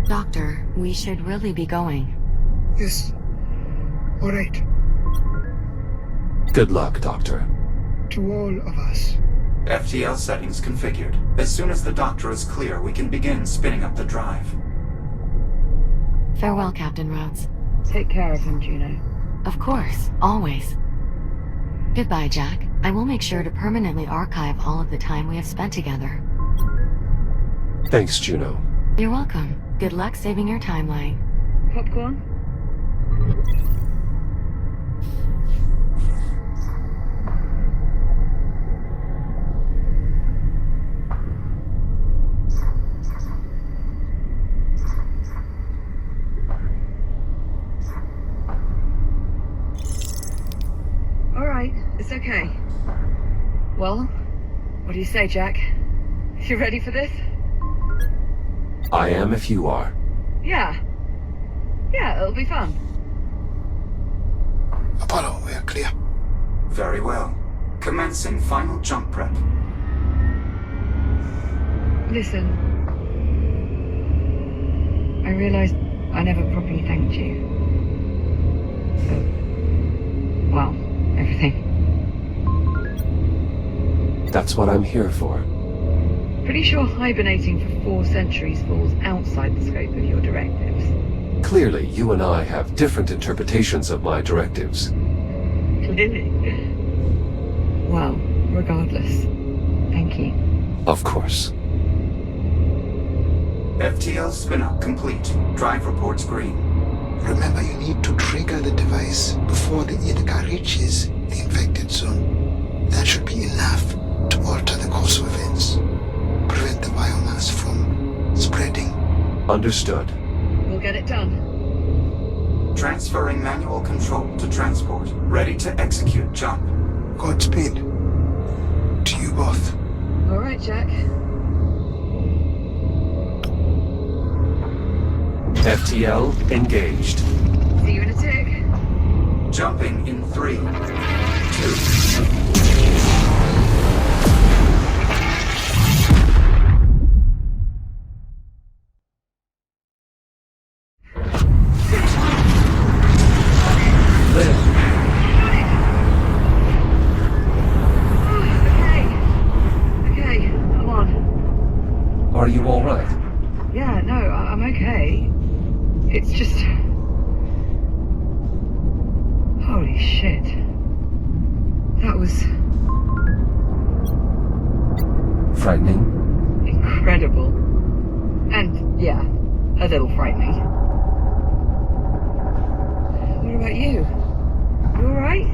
Doctor, we should really be going. Yes. All right. Good luck, Doctor. To all of us. FTL settings configured. As soon as the doctor is clear, we can begin spinning up the drive. Farewell, Captain Rhodes. Take care of him, Juno. Of course, always. Goodbye, Jack. I will make sure to permanently archive all of the time we have spent together. Thanks, Juno. You're welcome. Good luck saving your timeline. Popcorn? Alright, it's okay. Well, what do you say, Jack? You ready for this? I am if you are. Yeah. Yeah, it'll be fun. Apollo, we are clear. Very well. Commencing final jump prep. Listen. I realized I never properly thanked you. For, well, everything. That's what I'm here for. Pretty sure hibernating for 4 centuries falls outside the scope of your directives. Clearly, you and I have different interpretations of my directives. Clearly. Well, regardless. Thank you. Of course. FTL spin-up complete. Drive reports green. Remember, you need to trigger the device before the Ithaca reaches the infected zone. That should be enough to alter the course of events. Prevent the biomass from spreading. Understood. We'll get it done. Transferring manual control to transport. Ready to execute jump. Godspeed. To you both. All right, Jack. FTL engaged. See you in a tick. Jumping in 3, 2... Are you all right? Yeah, no, I'm okay. It's just... Holy shit. That was... Frightening? incredible. And, yeah, a little frightening. What about you? You alright?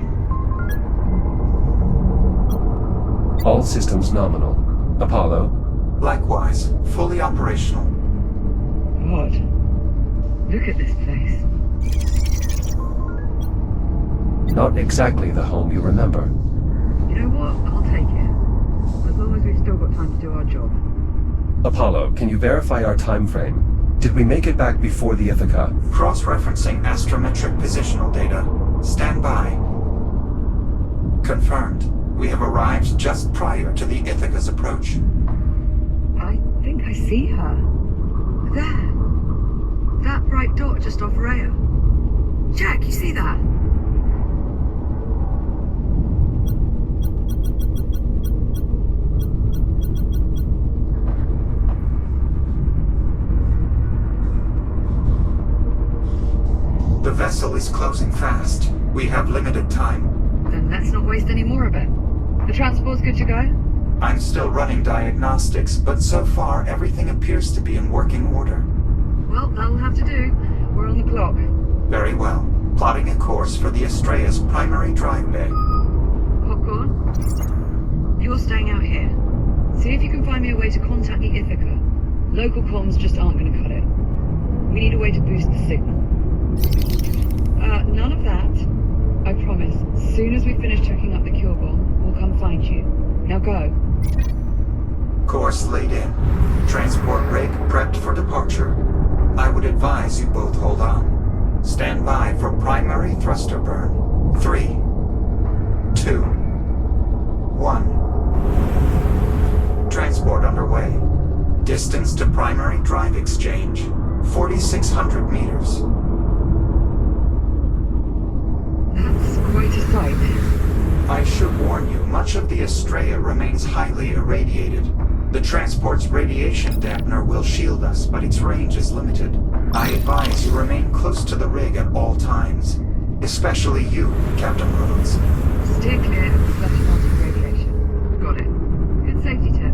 All systems nominal. Apollo? Likewise, fully operational. God. Look at this place. Not exactly the home you remember. You know what? I'll take it. As long as we've still got time to do our job. Apollo, can you verify our time frame? Did we make it back before the Ithaca? Cross-referencing astrometric positional data. Stand by. Confirmed. We have arrived just prior to the Ithaca's approach. I think I see her. There. That bright dot just off rail. Jack, you see that? The vessel is closing fast. We have limited time. Then let's not waste any more of it. The transport's good to go? I'm still running diagnostics, but so far everything appears to be in working order. Well, that'll have to do. We're on the clock. Very well. Plotting a course for the Astraea's primary drive bay. Popcorn? You're staying out here. See if you can find me a way to contact the Ithaca. Local comms just aren't going to cut it. We need a way to boost the signal. None of that. I promise. As soon as we finish checking up the cure bomb, we'll come find you. Now go. Course laid in. Transport rig prepped for departure. I would advise you both hold on. Stand by for primary thruster burn. 3, 2, 1. Transport underway. Distance to primary drive exchange, 4,600 meters. That's quite a sight. I should warn you, much of the Astraea remains highly irradiated. The transport's radiation dampener will shield us, but its range is limited. I advise you remain close to the rig at all times. Especially you, Captain Rhodes. Steer clear of the flesh-melting radiation. Got it. Good safety tip.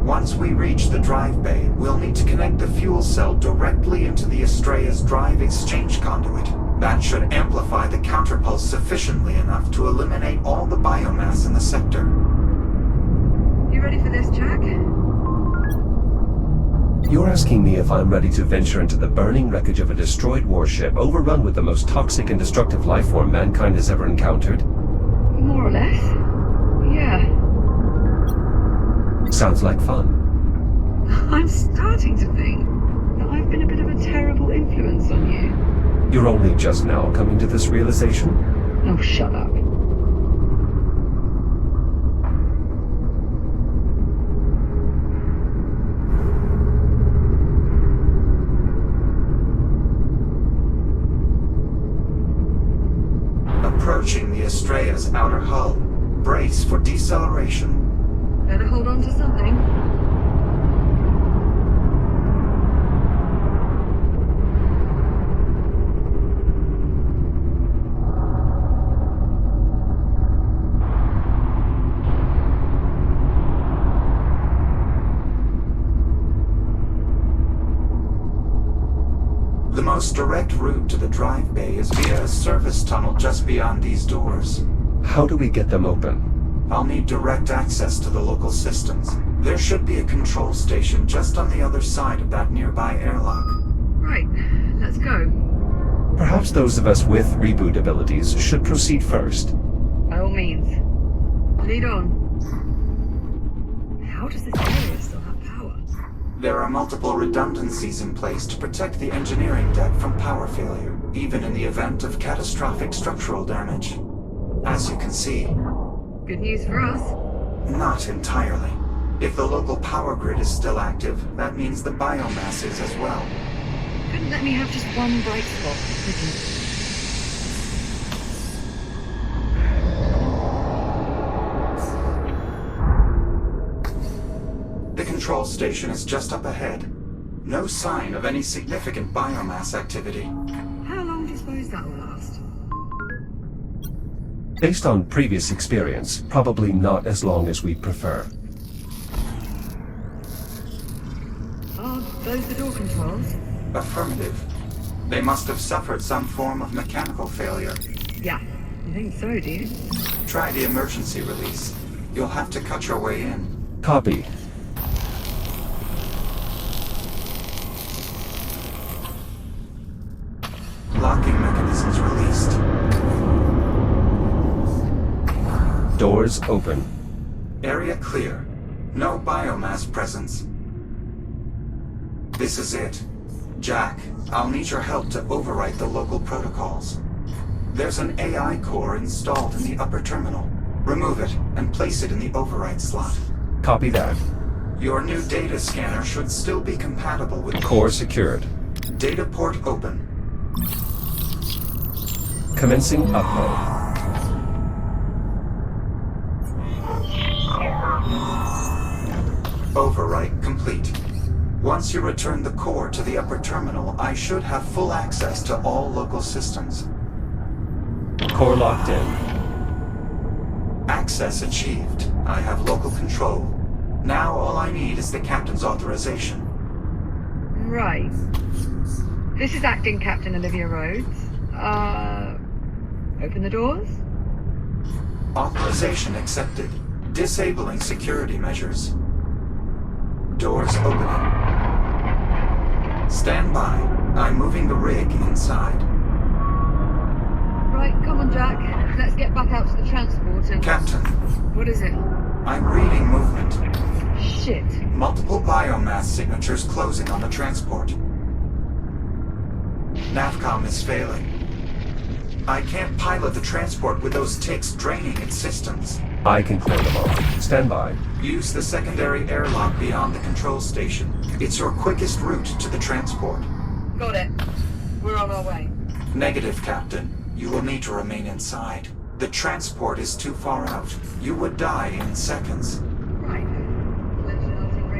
Once we reach the drive bay, we'll need to connect the fuel cell directly into the Astraea's drive exchange conduit. That should amplify the counterpulse sufficiently enough to eliminate all the biomass in the sector. You ready for this, Jack? You're asking me if I'm ready to venture into the burning wreckage of a destroyed warship overrun with the most toxic and destructive life form mankind has ever encountered? More or less. Yeah. Sounds like fun. I'm starting to think that I've been a bit of a terrible influence on you. You're only just now coming to this realization? Oh, shut up. Approaching the Astraea's outer hull. Brace for deceleration. Better hold on to something. The most direct route to the drive bay is via a service tunnel just beyond these doors. How do we get them open? I'll need direct access to the local systems. There should be a control station just on the other side of that nearby airlock. Right, let's go. Perhaps those of us with reboot abilities should proceed first. By all means. Lead on. How does this area still have power? There are multiple redundancies in place to protect the engineering deck from power failure, even in the event of catastrophic structural damage. As you can see, good news for us. Not entirely. If the local power grid is still active, that means the biomass is as well. Couldn't let me have just one bright spot. The control station is just up ahead. No sign of any significant biomass activity. How long do you suppose that will last? Based on previous experience, probably not as long as we'd prefer. Are those the door controls? Affirmative. They must have suffered some form of mechanical failure. Yeah, you think so, do you? Try the emergency release. You'll have to cut your way in. Copy. Locking mechanisms released. Doors open. Area clear. No biomass presence. This is it. Jack, I'll need your help to overwrite the local protocols. There's an AI core installed in the upper terminal. Remove it and place it in the override slot. Copy that. Your new data scanner should still be compatible with... Core secured. Data port open. Commencing upload. Overwrite complete. Once you return the core to the upper terminal, I should have full access to all local systems. Core locked in. Access achieved. I have local control. Now all I need is the captain's authorization. Right. This is Acting Captain Olivia Rhodes. Open the doors? Authorization accepted. Disabling security measures. Doors opening. Stand by. I'm moving the rig inside. Right, come on, Jack. Let's get back out to the transport and... Captain. What is it? I'm reading movement. Shit. Multiple biomass signatures closing on the transport. Navcom is failing. I can't pilot the transport with those ticks draining its systems. I can clear them off. Stand by. Use the secondary airlock beyond the control station. It's your quickest route to the transport. Got it. We're on our way. Negative, Captain. You will need to remain inside. The transport is too far out. You would die in seconds. Right. Flesh-melting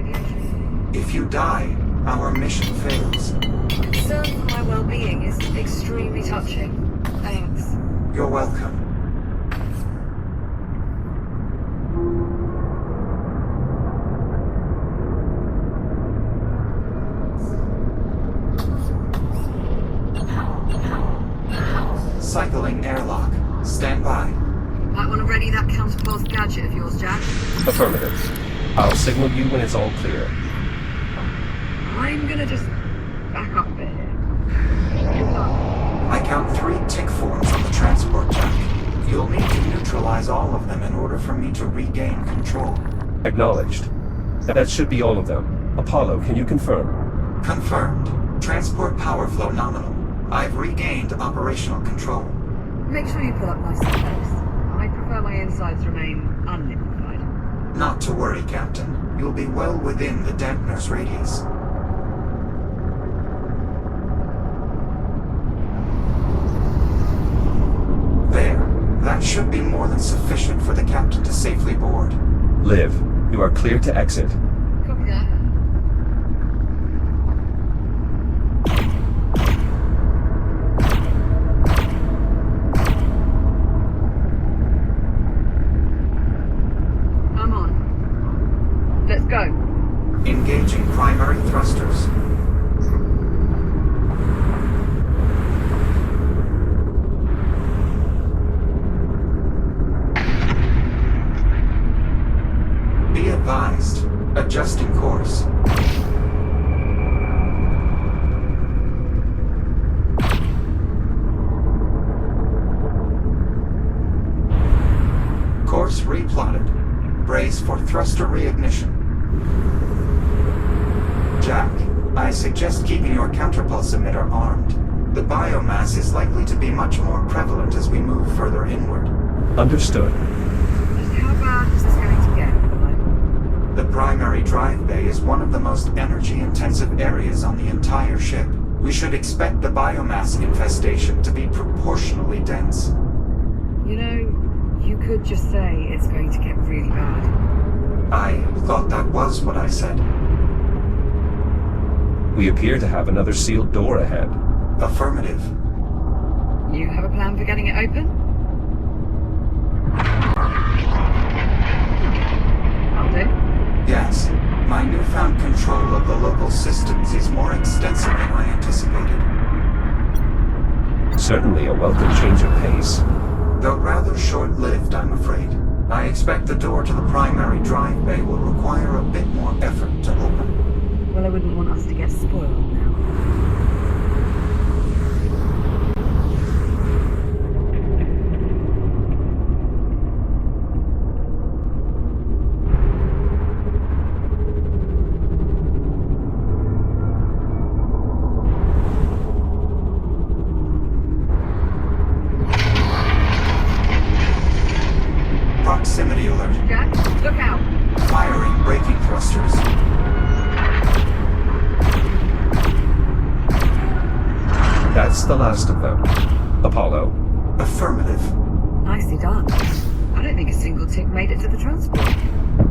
If you die, our mission fails. Concern for my well-being is extremely touching. Thanks. You're welcome. Cycling airlock. Stand by. Might want to ready that counterpulse gadget of yours, Jack. Affirmative. I'll signal you when it's all clear. I'm gonna just back up a bit here. Good luck. I count 3 tick forms on the transport jack. You'll need to neutralize all of them in order for me to regain control. Acknowledged. That should be all of them. Apollo, can you confirm? Confirmed. Transport power flow nominal. I've regained operational control. Make sure you pull up nice and close. I prefer my insides remain unliquefied. Not to worry, Captain. You'll be well within the dampener's radius. There. That should be more than sufficient for the captain to safely board. Liv, you are clear to exit. Copy that. I'm on. Let's go. Engaging primary thrusters. Be advised. Adjusting course. Course replotted. Brace for thruster reignition. Jack, I suggest keeping your counterpulse emitter armed. The biomass is likely to be much more prevalent as we move further inward. Understood. Just how bad is this going to get? The primary drive bay is one of the most energy-intensive areas on the entire ship. We should expect the biomass infestation to be proportionally dense. You know, you could just say it's going to get really bad. I thought that was what I said. We appear to have another sealed door ahead. Affirmative. You have a plan for getting it open? I'll do. Yes. My newfound control of the local systems is more extensive than I anticipated. Certainly a welcome change of pace. Though rather short-lived, I'm afraid. I expect the door to the primary drive bay will require a bit more effort to open. Well, I wouldn't want us to get spoiled now. Proximity alert. Jack, look out! Firing braking thrusters. That's the last of them. Apollo. Affirmative. Nicely done. I don't think a single tick made it to the transport.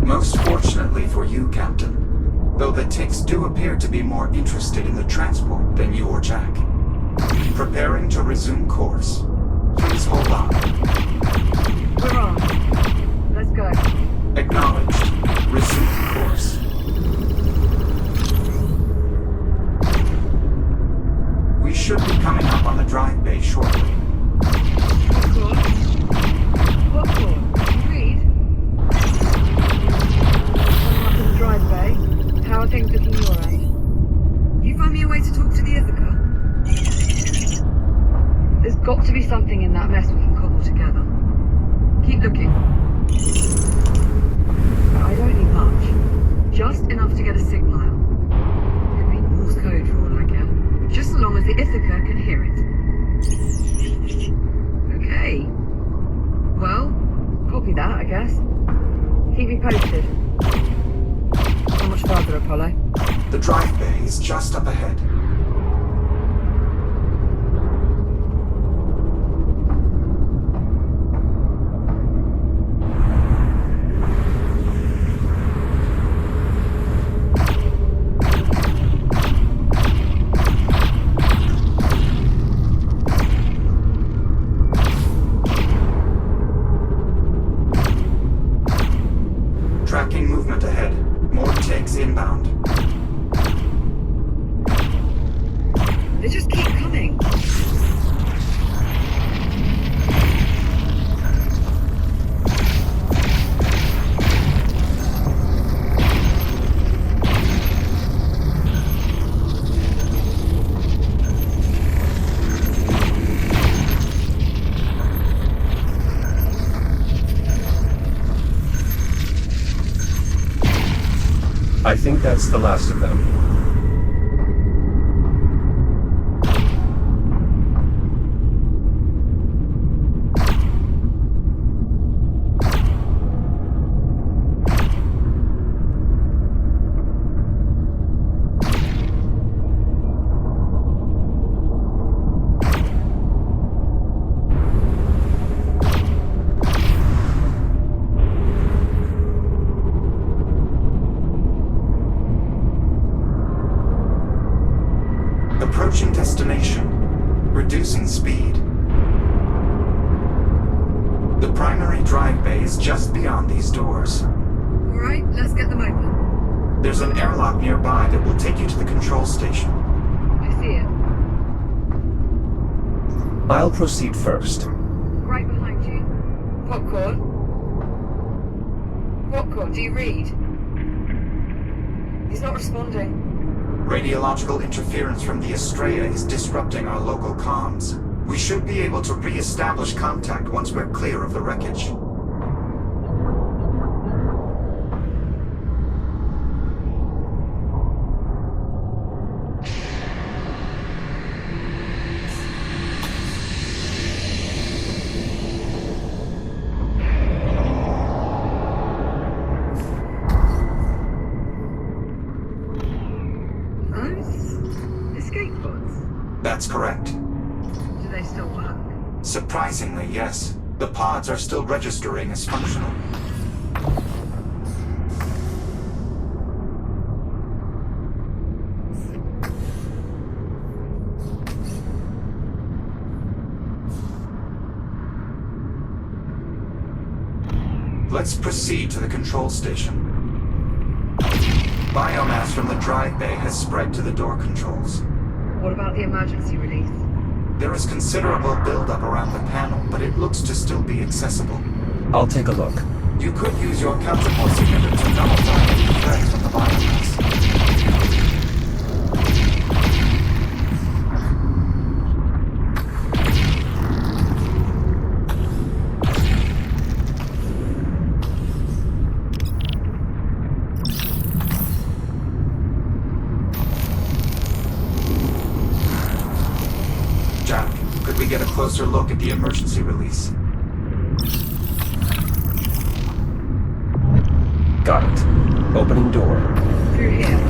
Most fortunately for you, Captain. Though the ticks do appear to be more interested in the transport than you or Jack. Preparing to resume course. Please hold on. We're on. Let's go. Acknowledged. Resume course. We should be coming up on the drive bay shortly. What for? You read? Coming up to the drive bay. How are things looking your end? You find me a way to talk to the Ithaca? There's got to be something in that mess we can cobble together. Keep looking. I don't need much. Just enough to get a signal out. Could be Morse code for all I care. Just so long as the Ithaca can hear it. Okay. Well, copy that, I guess. Keep me posted. How much farther, Apollo? The drive bay is just up ahead. They just keep coming. I think that's the last of them. Approaching destination. Reducing speed. The primary drive bay is just beyond these doors. Alright, let's get them open. There's an airlock nearby that will take you to the control station. I see it. I'll proceed first. Right behind you. Popcorn? Popcorn, do you read? He's not responding. Radiological interference from the Astraea is disrupting our local comms. We should be able to re-establish contact once we're clear of the wreckage. That's correct. Do they still work? Surprisingly, yes. The pods are still registering as functional. Let's proceed to the control station. Biomass from the drive bay has spread to the door controls. What about the emergency release? There is considerable buildup around the panel, but it looks to still be accessible. I'll take a look. You could use your counterforce emitter to nullify any threats from the biomass. Get a closer look at the emergency release. Got it. Opening door. Through here.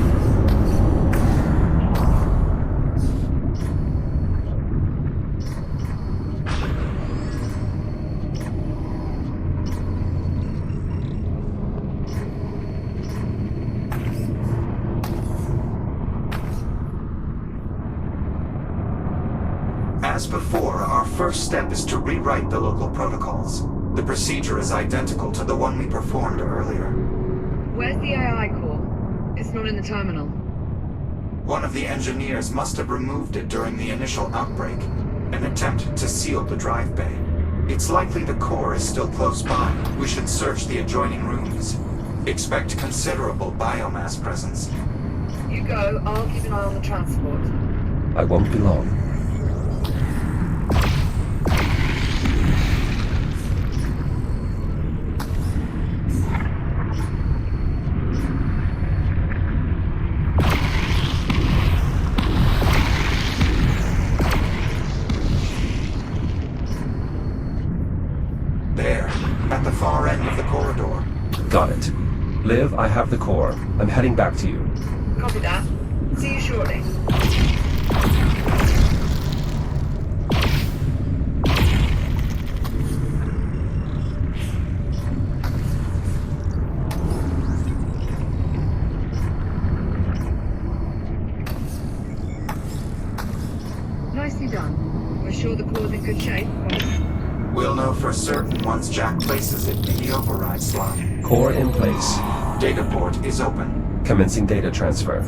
As before, our first step is to rewrite the local protocols. The procedure is identical to the one we performed earlier. Where's the AI core? It's not in the terminal. One of the engineers must have removed it during the initial outbreak, an attempt to seal the drive bay. It's likely the core is still close by. We should search the adjoining rooms. Expect considerable biomass presence. You go, I'll keep an eye on the transport. I won't be long. At the far end of the corridor. Got it. Liv, I have the core. I'm heading back to you. Copy that. See you shortly. Nicely done. We're sure the core's in good shape. We'll know for certain once Jack places it in the override slot. Core in place. Data port is open. Commencing data transfer.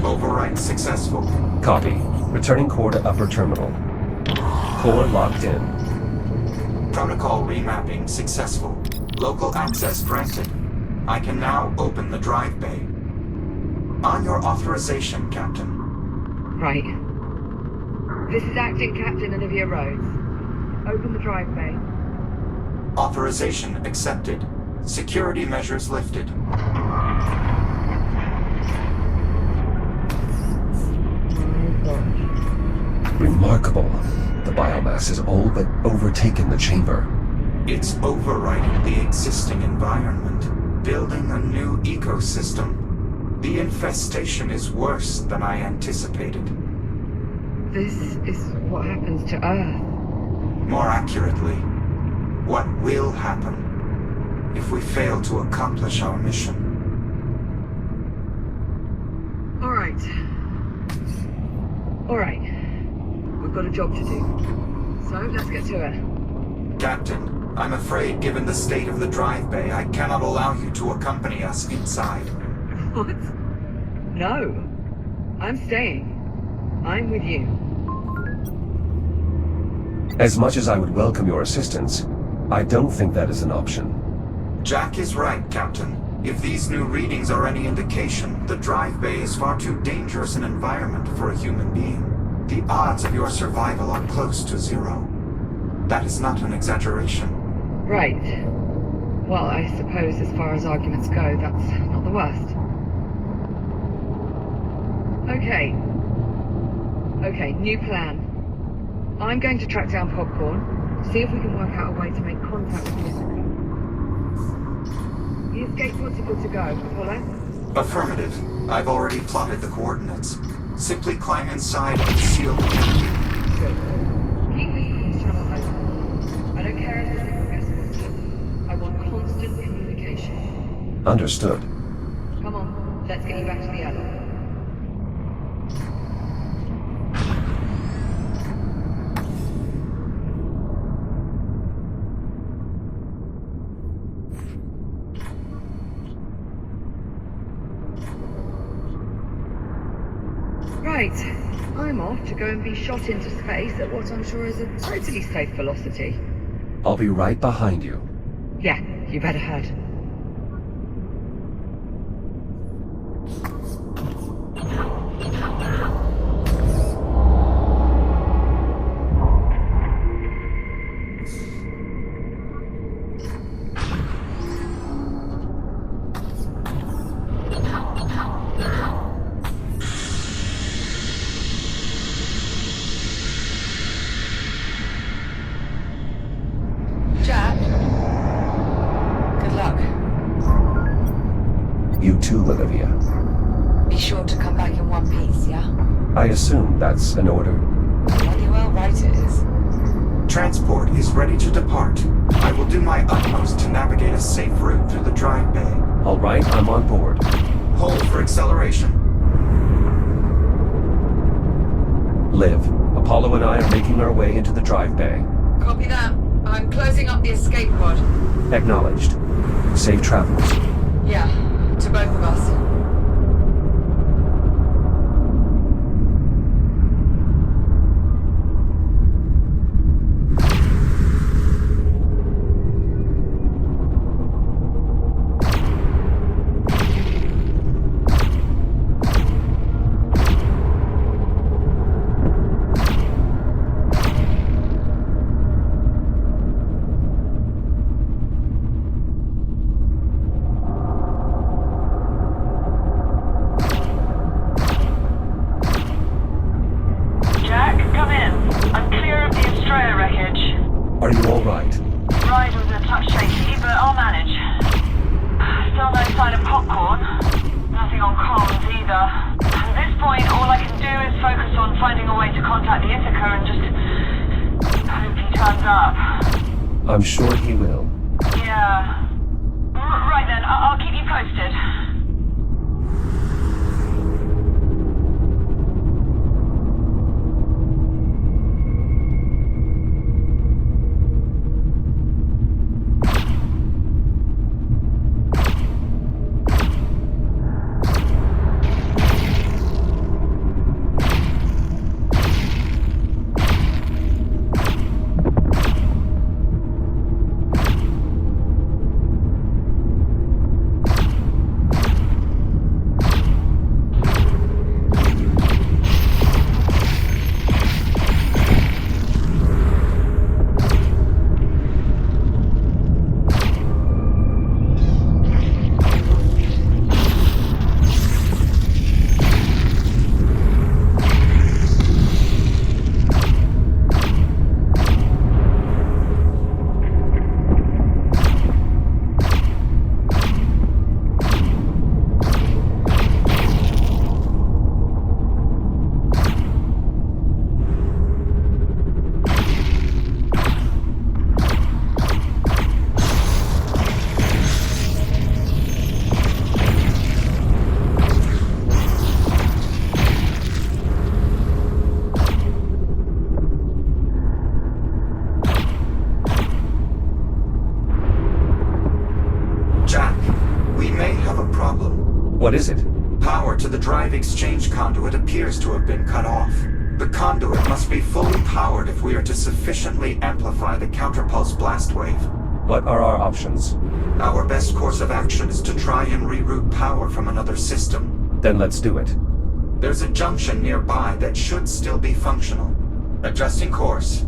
Low Override successful. Copy. Returning core to upper terminal. Core locked in. Protocol remapping successful. Local access granted. I can now open the drive bay. On your authorization, Captain. Right. This is Acting Captain Olivia Rhodes. Open the drive bay. Authorization accepted. Security measures lifted. Remarkable. The biomass has all but overtaken the chamber. It's overriding the existing environment, building a new ecosystem. The infestation is worse than I anticipated. This is what happens to Earth. More accurately, what will happen if we fail to accomplish our mission. All right. We've got a job to do. So, let's get to it. Captain, I'm afraid given the state of the drive bay, I cannot allow you to accompany us inside. What? No. I'm staying. I'm with you. As much as I would welcome your assistance, I don't think that is an option. Jack is right, Captain. If these new readings are any indication, the drive bay is far too dangerous an environment for a human being. The odds of your survival are close to zero. That is not an exaggeration. Right. Well, I suppose as far as arguments go, that's not the worst. Okay, new plan. I'm going to track down Popcorn, see if we can work out a way to make contact with Mystical. The escape pods are good to go, Apollo? Affirmative. I've already plotted the coordinates. Simply climb inside and seal the entry. Good. Keep this comms channel open. I don't care if the signal gets lost. I want constant communication. Understood. Come on, let's get you back to the airlock. Right, I'm off to go and be shot into space at what I'm sure is a totally safe velocity. I'll be right behind you. Yeah, you better head. You too, Olivia. Be sure to come back in one piece, yeah? I assume that's an order. Bloody well right it is. Transport is ready to depart. I will do my utmost to navigate a safe route through the drive bay. All right, I'm on board. Hold for acceleration. Liv, Apollo and I are making our way into the drive bay. Copy that. I'm closing up the escape pod. Acknowledged. Safe travels. Yeah, to both of us. Are you all right? Ride was a touch shaky, but I'll manage. Still no sign of Popcorn. Nothing on comms either. At this point, all I can do is focus on finding a way to contact the Ithaca and just hope he turns up. I'm sure he will. Yeah. Right then, I'll keep you posted. What is it? Power to the drive exchange conduit appears to have been cut off. The conduit must be fully powered if we are to sufficiently amplify the counterpulse blast wave. What are our options? Our best course of action is to try and reroute power from another system. Then let's do it. There's a junction nearby that should still be functional. Adjusting course.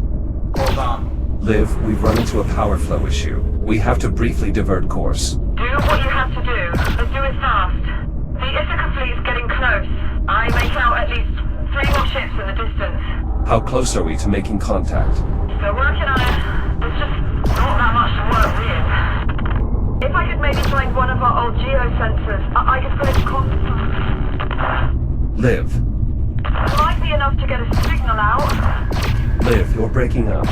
Hold on. Liv, we've run into a power flow issue. We have to briefly divert course. Do what you have to do, but do it fast. The Ithaca fleet's getting close. I make out at least 3 more ships in the distance. How close are we to making contact? Still working on it. There's just not that much to work with. If I could maybe find one of our old geosensors, I could put it in Liv. Might be enough to get a signal out. Liv, you're breaking up.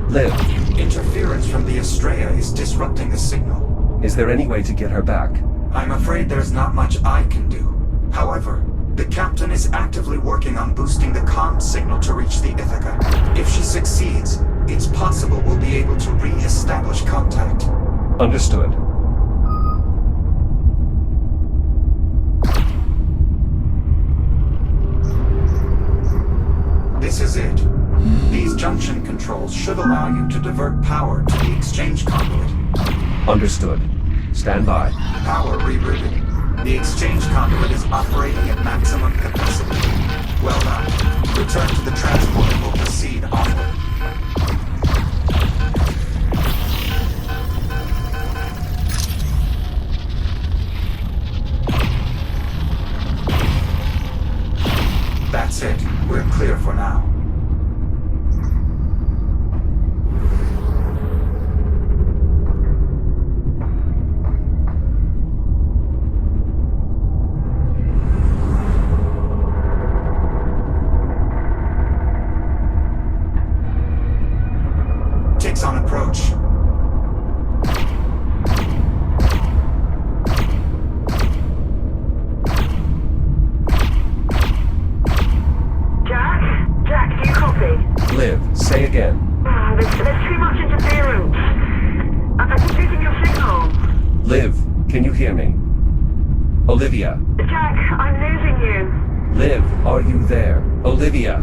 Liv. Interference from the Astraea is disrupting the signal. Is there any way to get her back? I'm afraid there's not much I can do. However, the captain is actively working on boosting the comm signal to reach the Ithaca. If she succeeds, it's possible we'll be able to re-establish contact. Understood. This is it. These junction controls should allow you to divert power to the exchange conduit. Understood. Stand by. Power rerouted. The exchange conduit is operating at maximum capacity. Well done. Return to the transport and we'll proceed onward. That's it. We're clear for now. Ticks on approach. Jack, do you copy? Liv, say again. There's too much interference. I'm losing your signal. Liv, can you hear me? Olivia. Jack, I'm losing you. Liv, are you there? Olivia.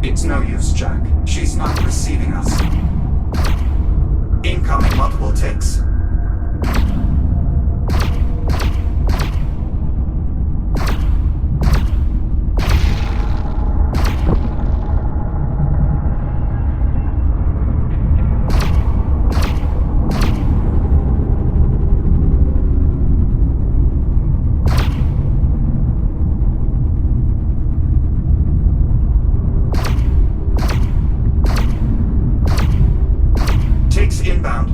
It's no use, Jack. She's not receiving us. Incoming multiple ticks. Inbound.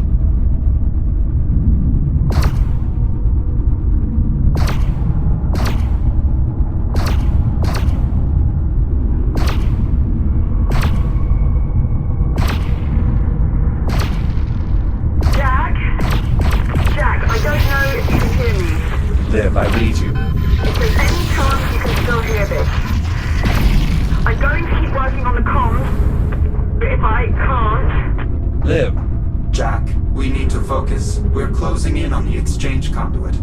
Jack, I don't know if you can hear me. Liv, I read you. If there's any chance you can still hear this, I'm going to keep working on the comms, but if I can't... Liv. Jack, we need to focus. We're closing in on the exchange conduit.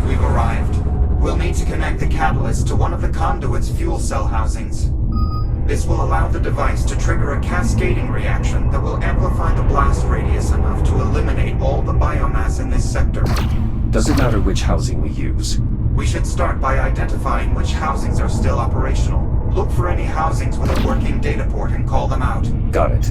We've arrived. We'll need to connect the catalyst to one of the conduit's fuel cell housings. This will allow the device to trigger a cascading reaction that will amplify the blast radius enough to eliminate all the biomass in this sector. Does it matter which housing we use? We should start by identifying which housings are still operational. Look for any housings with a working data port and call them out. Got it.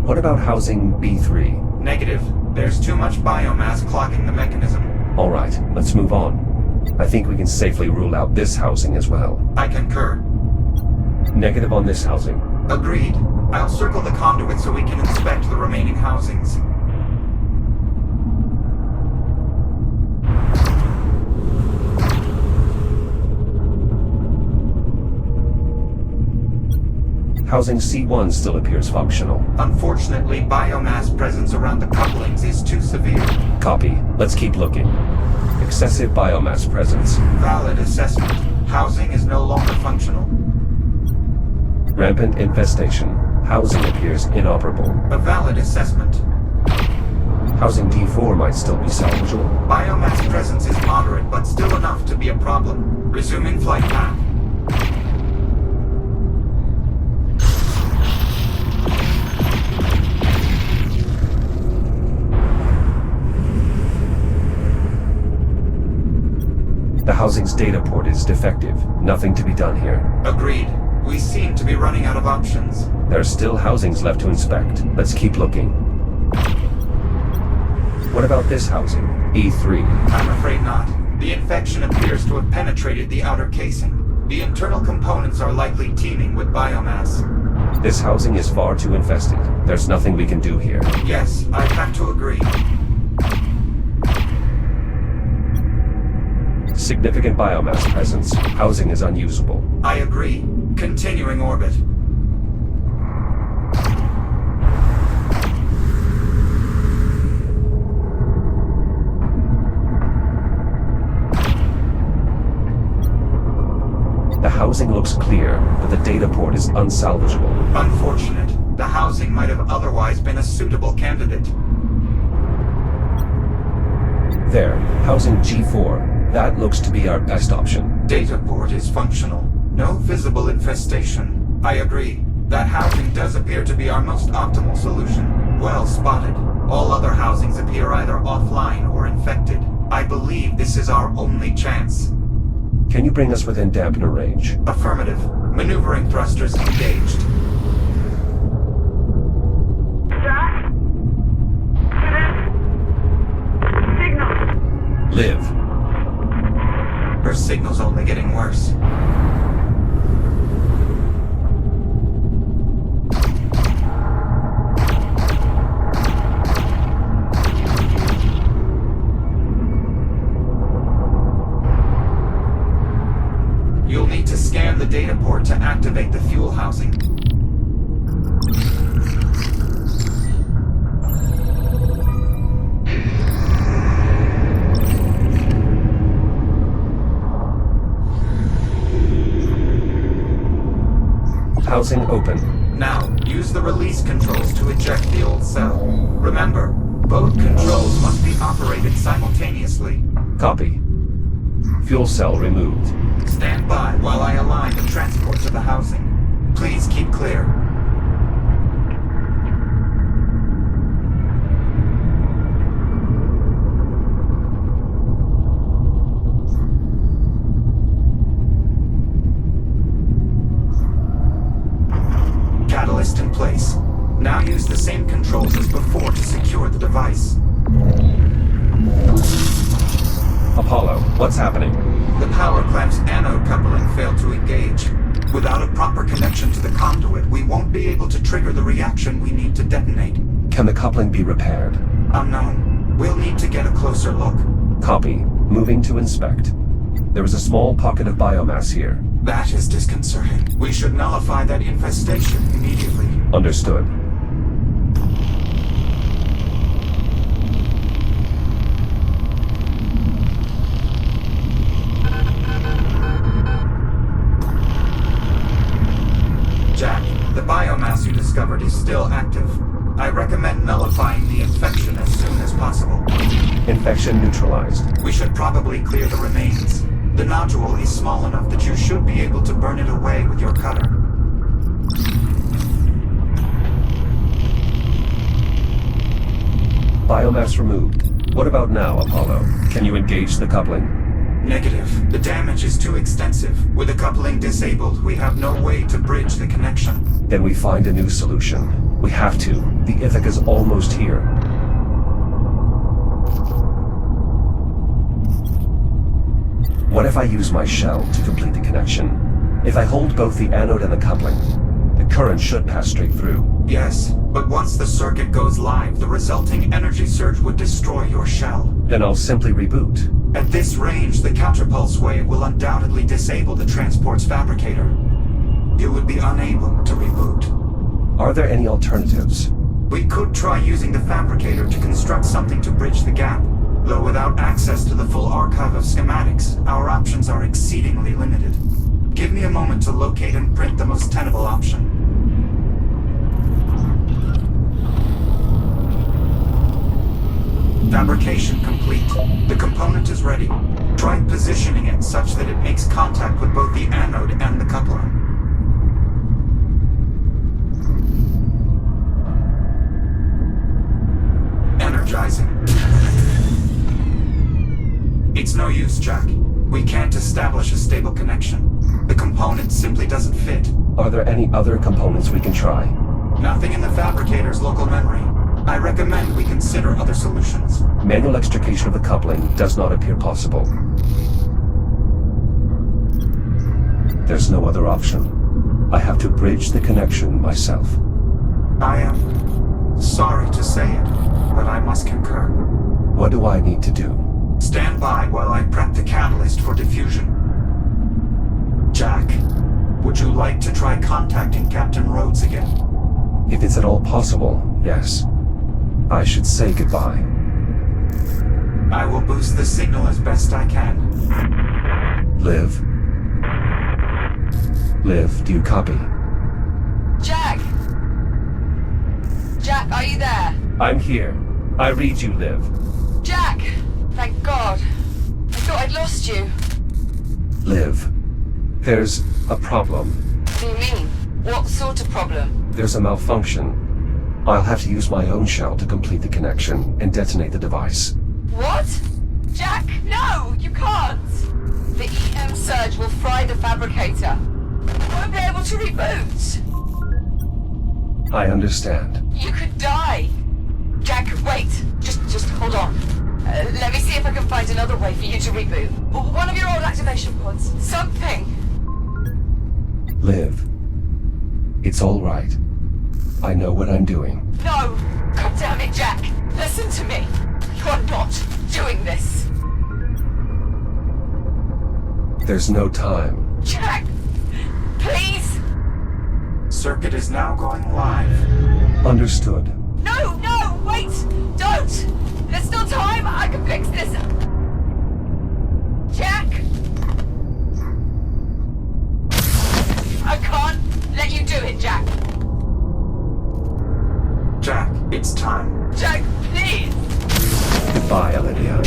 What about housing B3? Negative. There's too much biomass clogging the mechanism. All right, let's move on. I think we can safely rule out this housing as well. I concur. Negative on this housing. Agreed. I'll circle the conduit so we can inspect the remaining housings. Housing C1 still appears functional. Unfortunately, biomass presence around the couplings is too severe. Copy. Let's keep looking. Excessive biomass presence. Valid assessment. Housing is no longer functional. Rampant infestation. Housing appears inoperable. A valid assessment. Housing D4 might still be salvageable. Biomass presence is moderate, but still enough to be a problem. Resuming flight path. The housing's data port is defective. Nothing to be done here. Agreed. We seem to be running out of options. There are still housings left to inspect. Let's keep looking. What about this housing? E3. I'm afraid not. The infection appears to have penetrated the outer casing. The internal components are likely teeming with biomass. This housing is far too infested. There's nothing we can do here. Yes, I have to agree. Significant biomass presence. Housing is unusable. I agree. Continuing orbit. The housing looks clear, but the data port is unsalvageable. Unfortunate. The housing might have otherwise been a suitable candidate. There, housing G4. That looks to be our best option. Data port is functional. No visible infestation. I agree. That housing does appear to be our most optimal solution. Well spotted. All other housings appear either offline or infected. I believe this is our only chance. Can you bring us within dampener range? Affirmative. Maneuvering thrusters engaged. Jack? Signal. Liv. Her signal's only getting worse. You'll need to scan the data port to activate the fuel housing. Housing open. Now, use the release controls to eject the old cell. Remember, both controls must be operated simultaneously. Copy. Fuel cell removed. Stand by while I align the transport to the housing. Please keep clear. Catalyst in place. Now use the same controls as before to secure the device. Apollo, what's happening? The power clamp's anode coupling failed to engage. Without a proper connection to the conduit, we won't be able to trigger the reaction we need to detonate. Can the coupling be repaired? Unknown. We'll need to get a closer look. Copy. Moving to inspect. There is a small pocket of biomass here. That is disconcerting. We should nullify that infestation immediately. Understood. Jack, the biomass you discovered is still active. I recommend nullifying the infection as soon as possible. Infection neutralized. We should probably clear the remains. The nodule is small enough that you should be able to burn it away with your cutter. Biomass removed. What about now, Apollo? Can you engage the coupling? Negative. The damage is too extensive. With the coupling disabled, we have no way to bridge the connection. Then we find a new solution. We have to. The Ithaca's almost here. What if I use my shell to complete the connection? If I hold both the anode and the coupling, the current should pass straight through. Yes, but once the circuit goes live, the resulting energy surge would destroy your shell. Then I'll simply reboot. At this range, the counterpulse wave will undoubtedly disable the transport's fabricator. You would be unable to reboot. Are there any alternatives? We could try using the fabricator to construct something to bridge the gap. Though without access to the full archive of schematics, our options are exceedingly limited. Give me a moment to locate and print the most tenable option. Fabrication complete. The component is ready. Try positioning it such that it makes contact with both the anode and the coupler. Energizing. It's no use, Jack. We can't establish a stable connection. The component simply doesn't fit. Are there any other components we can try? Nothing in the fabricator's local memory. I recommend we consider other solutions. Manual extrication of the coupling does not appear possible. There's no other option. I have to bridge the connection myself. I am sorry to say it, but I must concur. What do I need to do? Stand by while I prep the catalyst for diffusion. Jack, would you like to try contacting Captain Rhodes again? If it's at all possible, yes. I should say goodbye. I will boost the signal as best I can. Liv. Liv, do you copy? Jack! Jack, are you there? I'm here. I read you, Liv. Jack! Thank God. I thought I'd lost you. Liv, there's a problem. What do you mean? What sort of problem? There's a malfunction. I'll have to use my own shell to complete the connection and detonate the device. What? Jack, no! You can't! The EM surge will fry the fabricator. You won't be able to reboot. I understand. You could die. Jack, wait. Just hold on. Let me see if I can find another way for you to reboot. One of your old activation pods. Something. Liv, it's all right. I know what I'm doing. No! God damn it, Jack! Listen to me! You're not doing this! There's no time. Jack! Please! Circuit is now going live. Understood. No! Wait! Don't! There's still time! I can fix this! Jack! I can't let you do it, Jack! Jack, it's time. Jack, please! Goodbye, Olivia.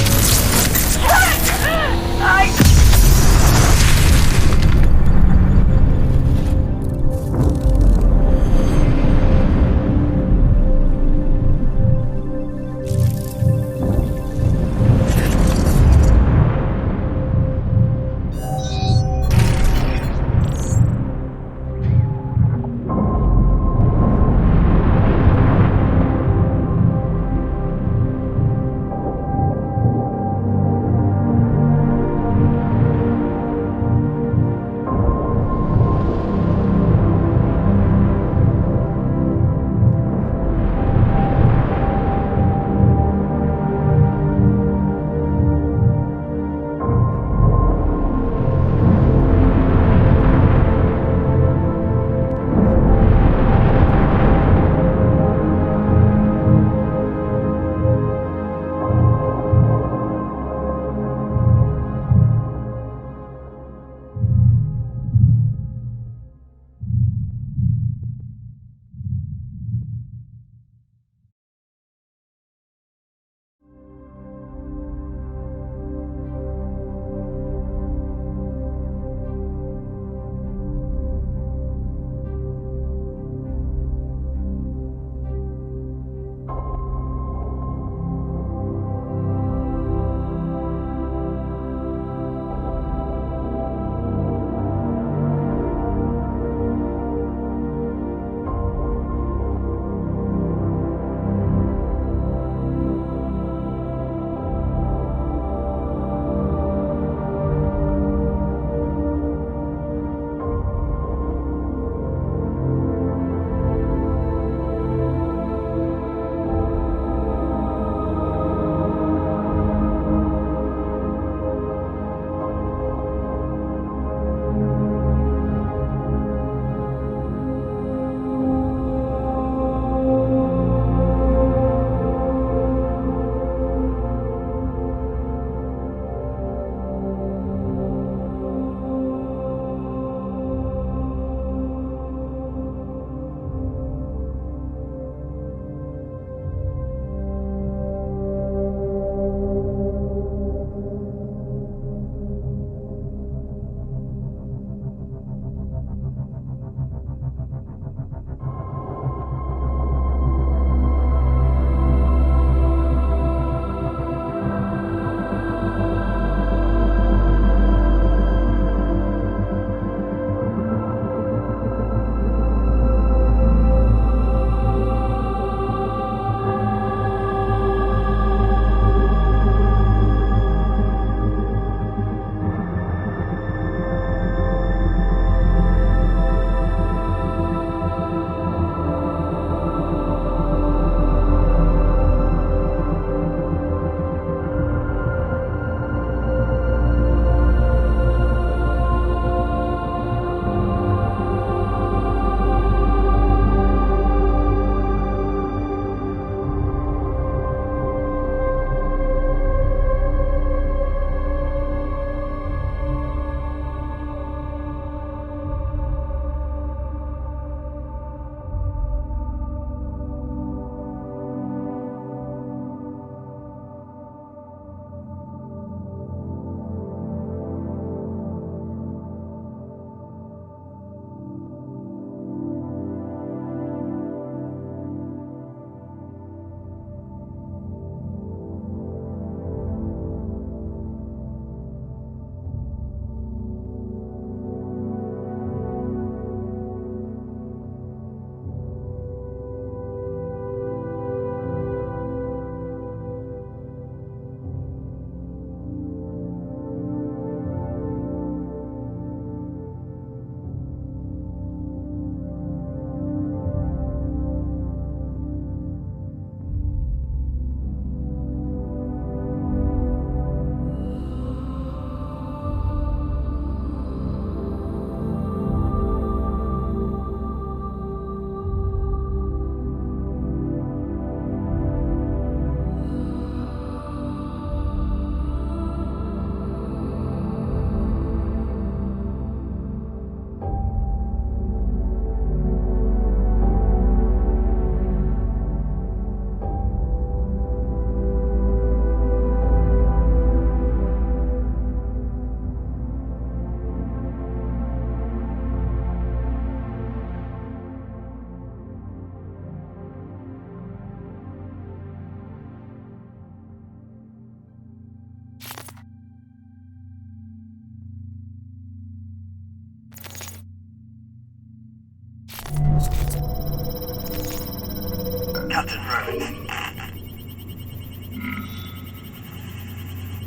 Captain Rhodes.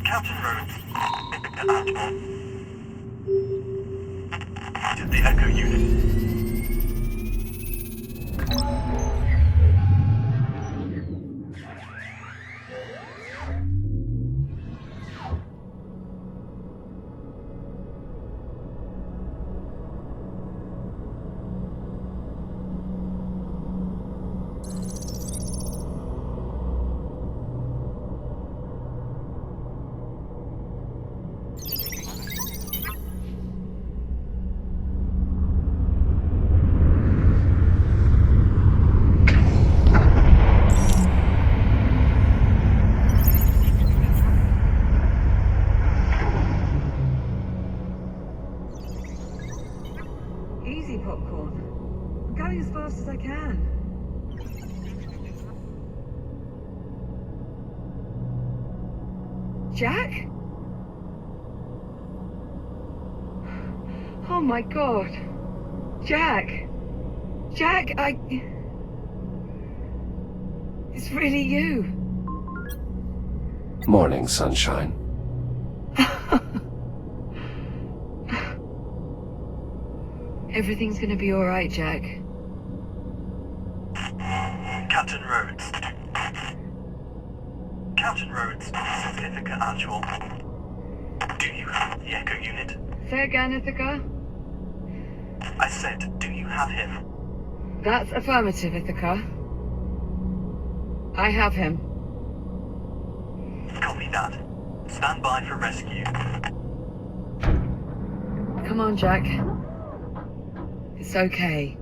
Captain Rhodes. To the Echo unit. Easy, Popcorn. I'm going as fast as I can. Jack? Oh my god. Jack! Jack, It's really you. Morning, sunshine. Everything's gonna be alright, Jack. Captain Rhodes. Captain Rhodes, certificate actual. Do you have the Echo unit? Say again, Ithaca? I said, do you have him? That's affirmative, Ithaca. I have him. Copy that. Stand by for rescue. Come on, Jack. It's okay.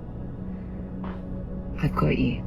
I've got you.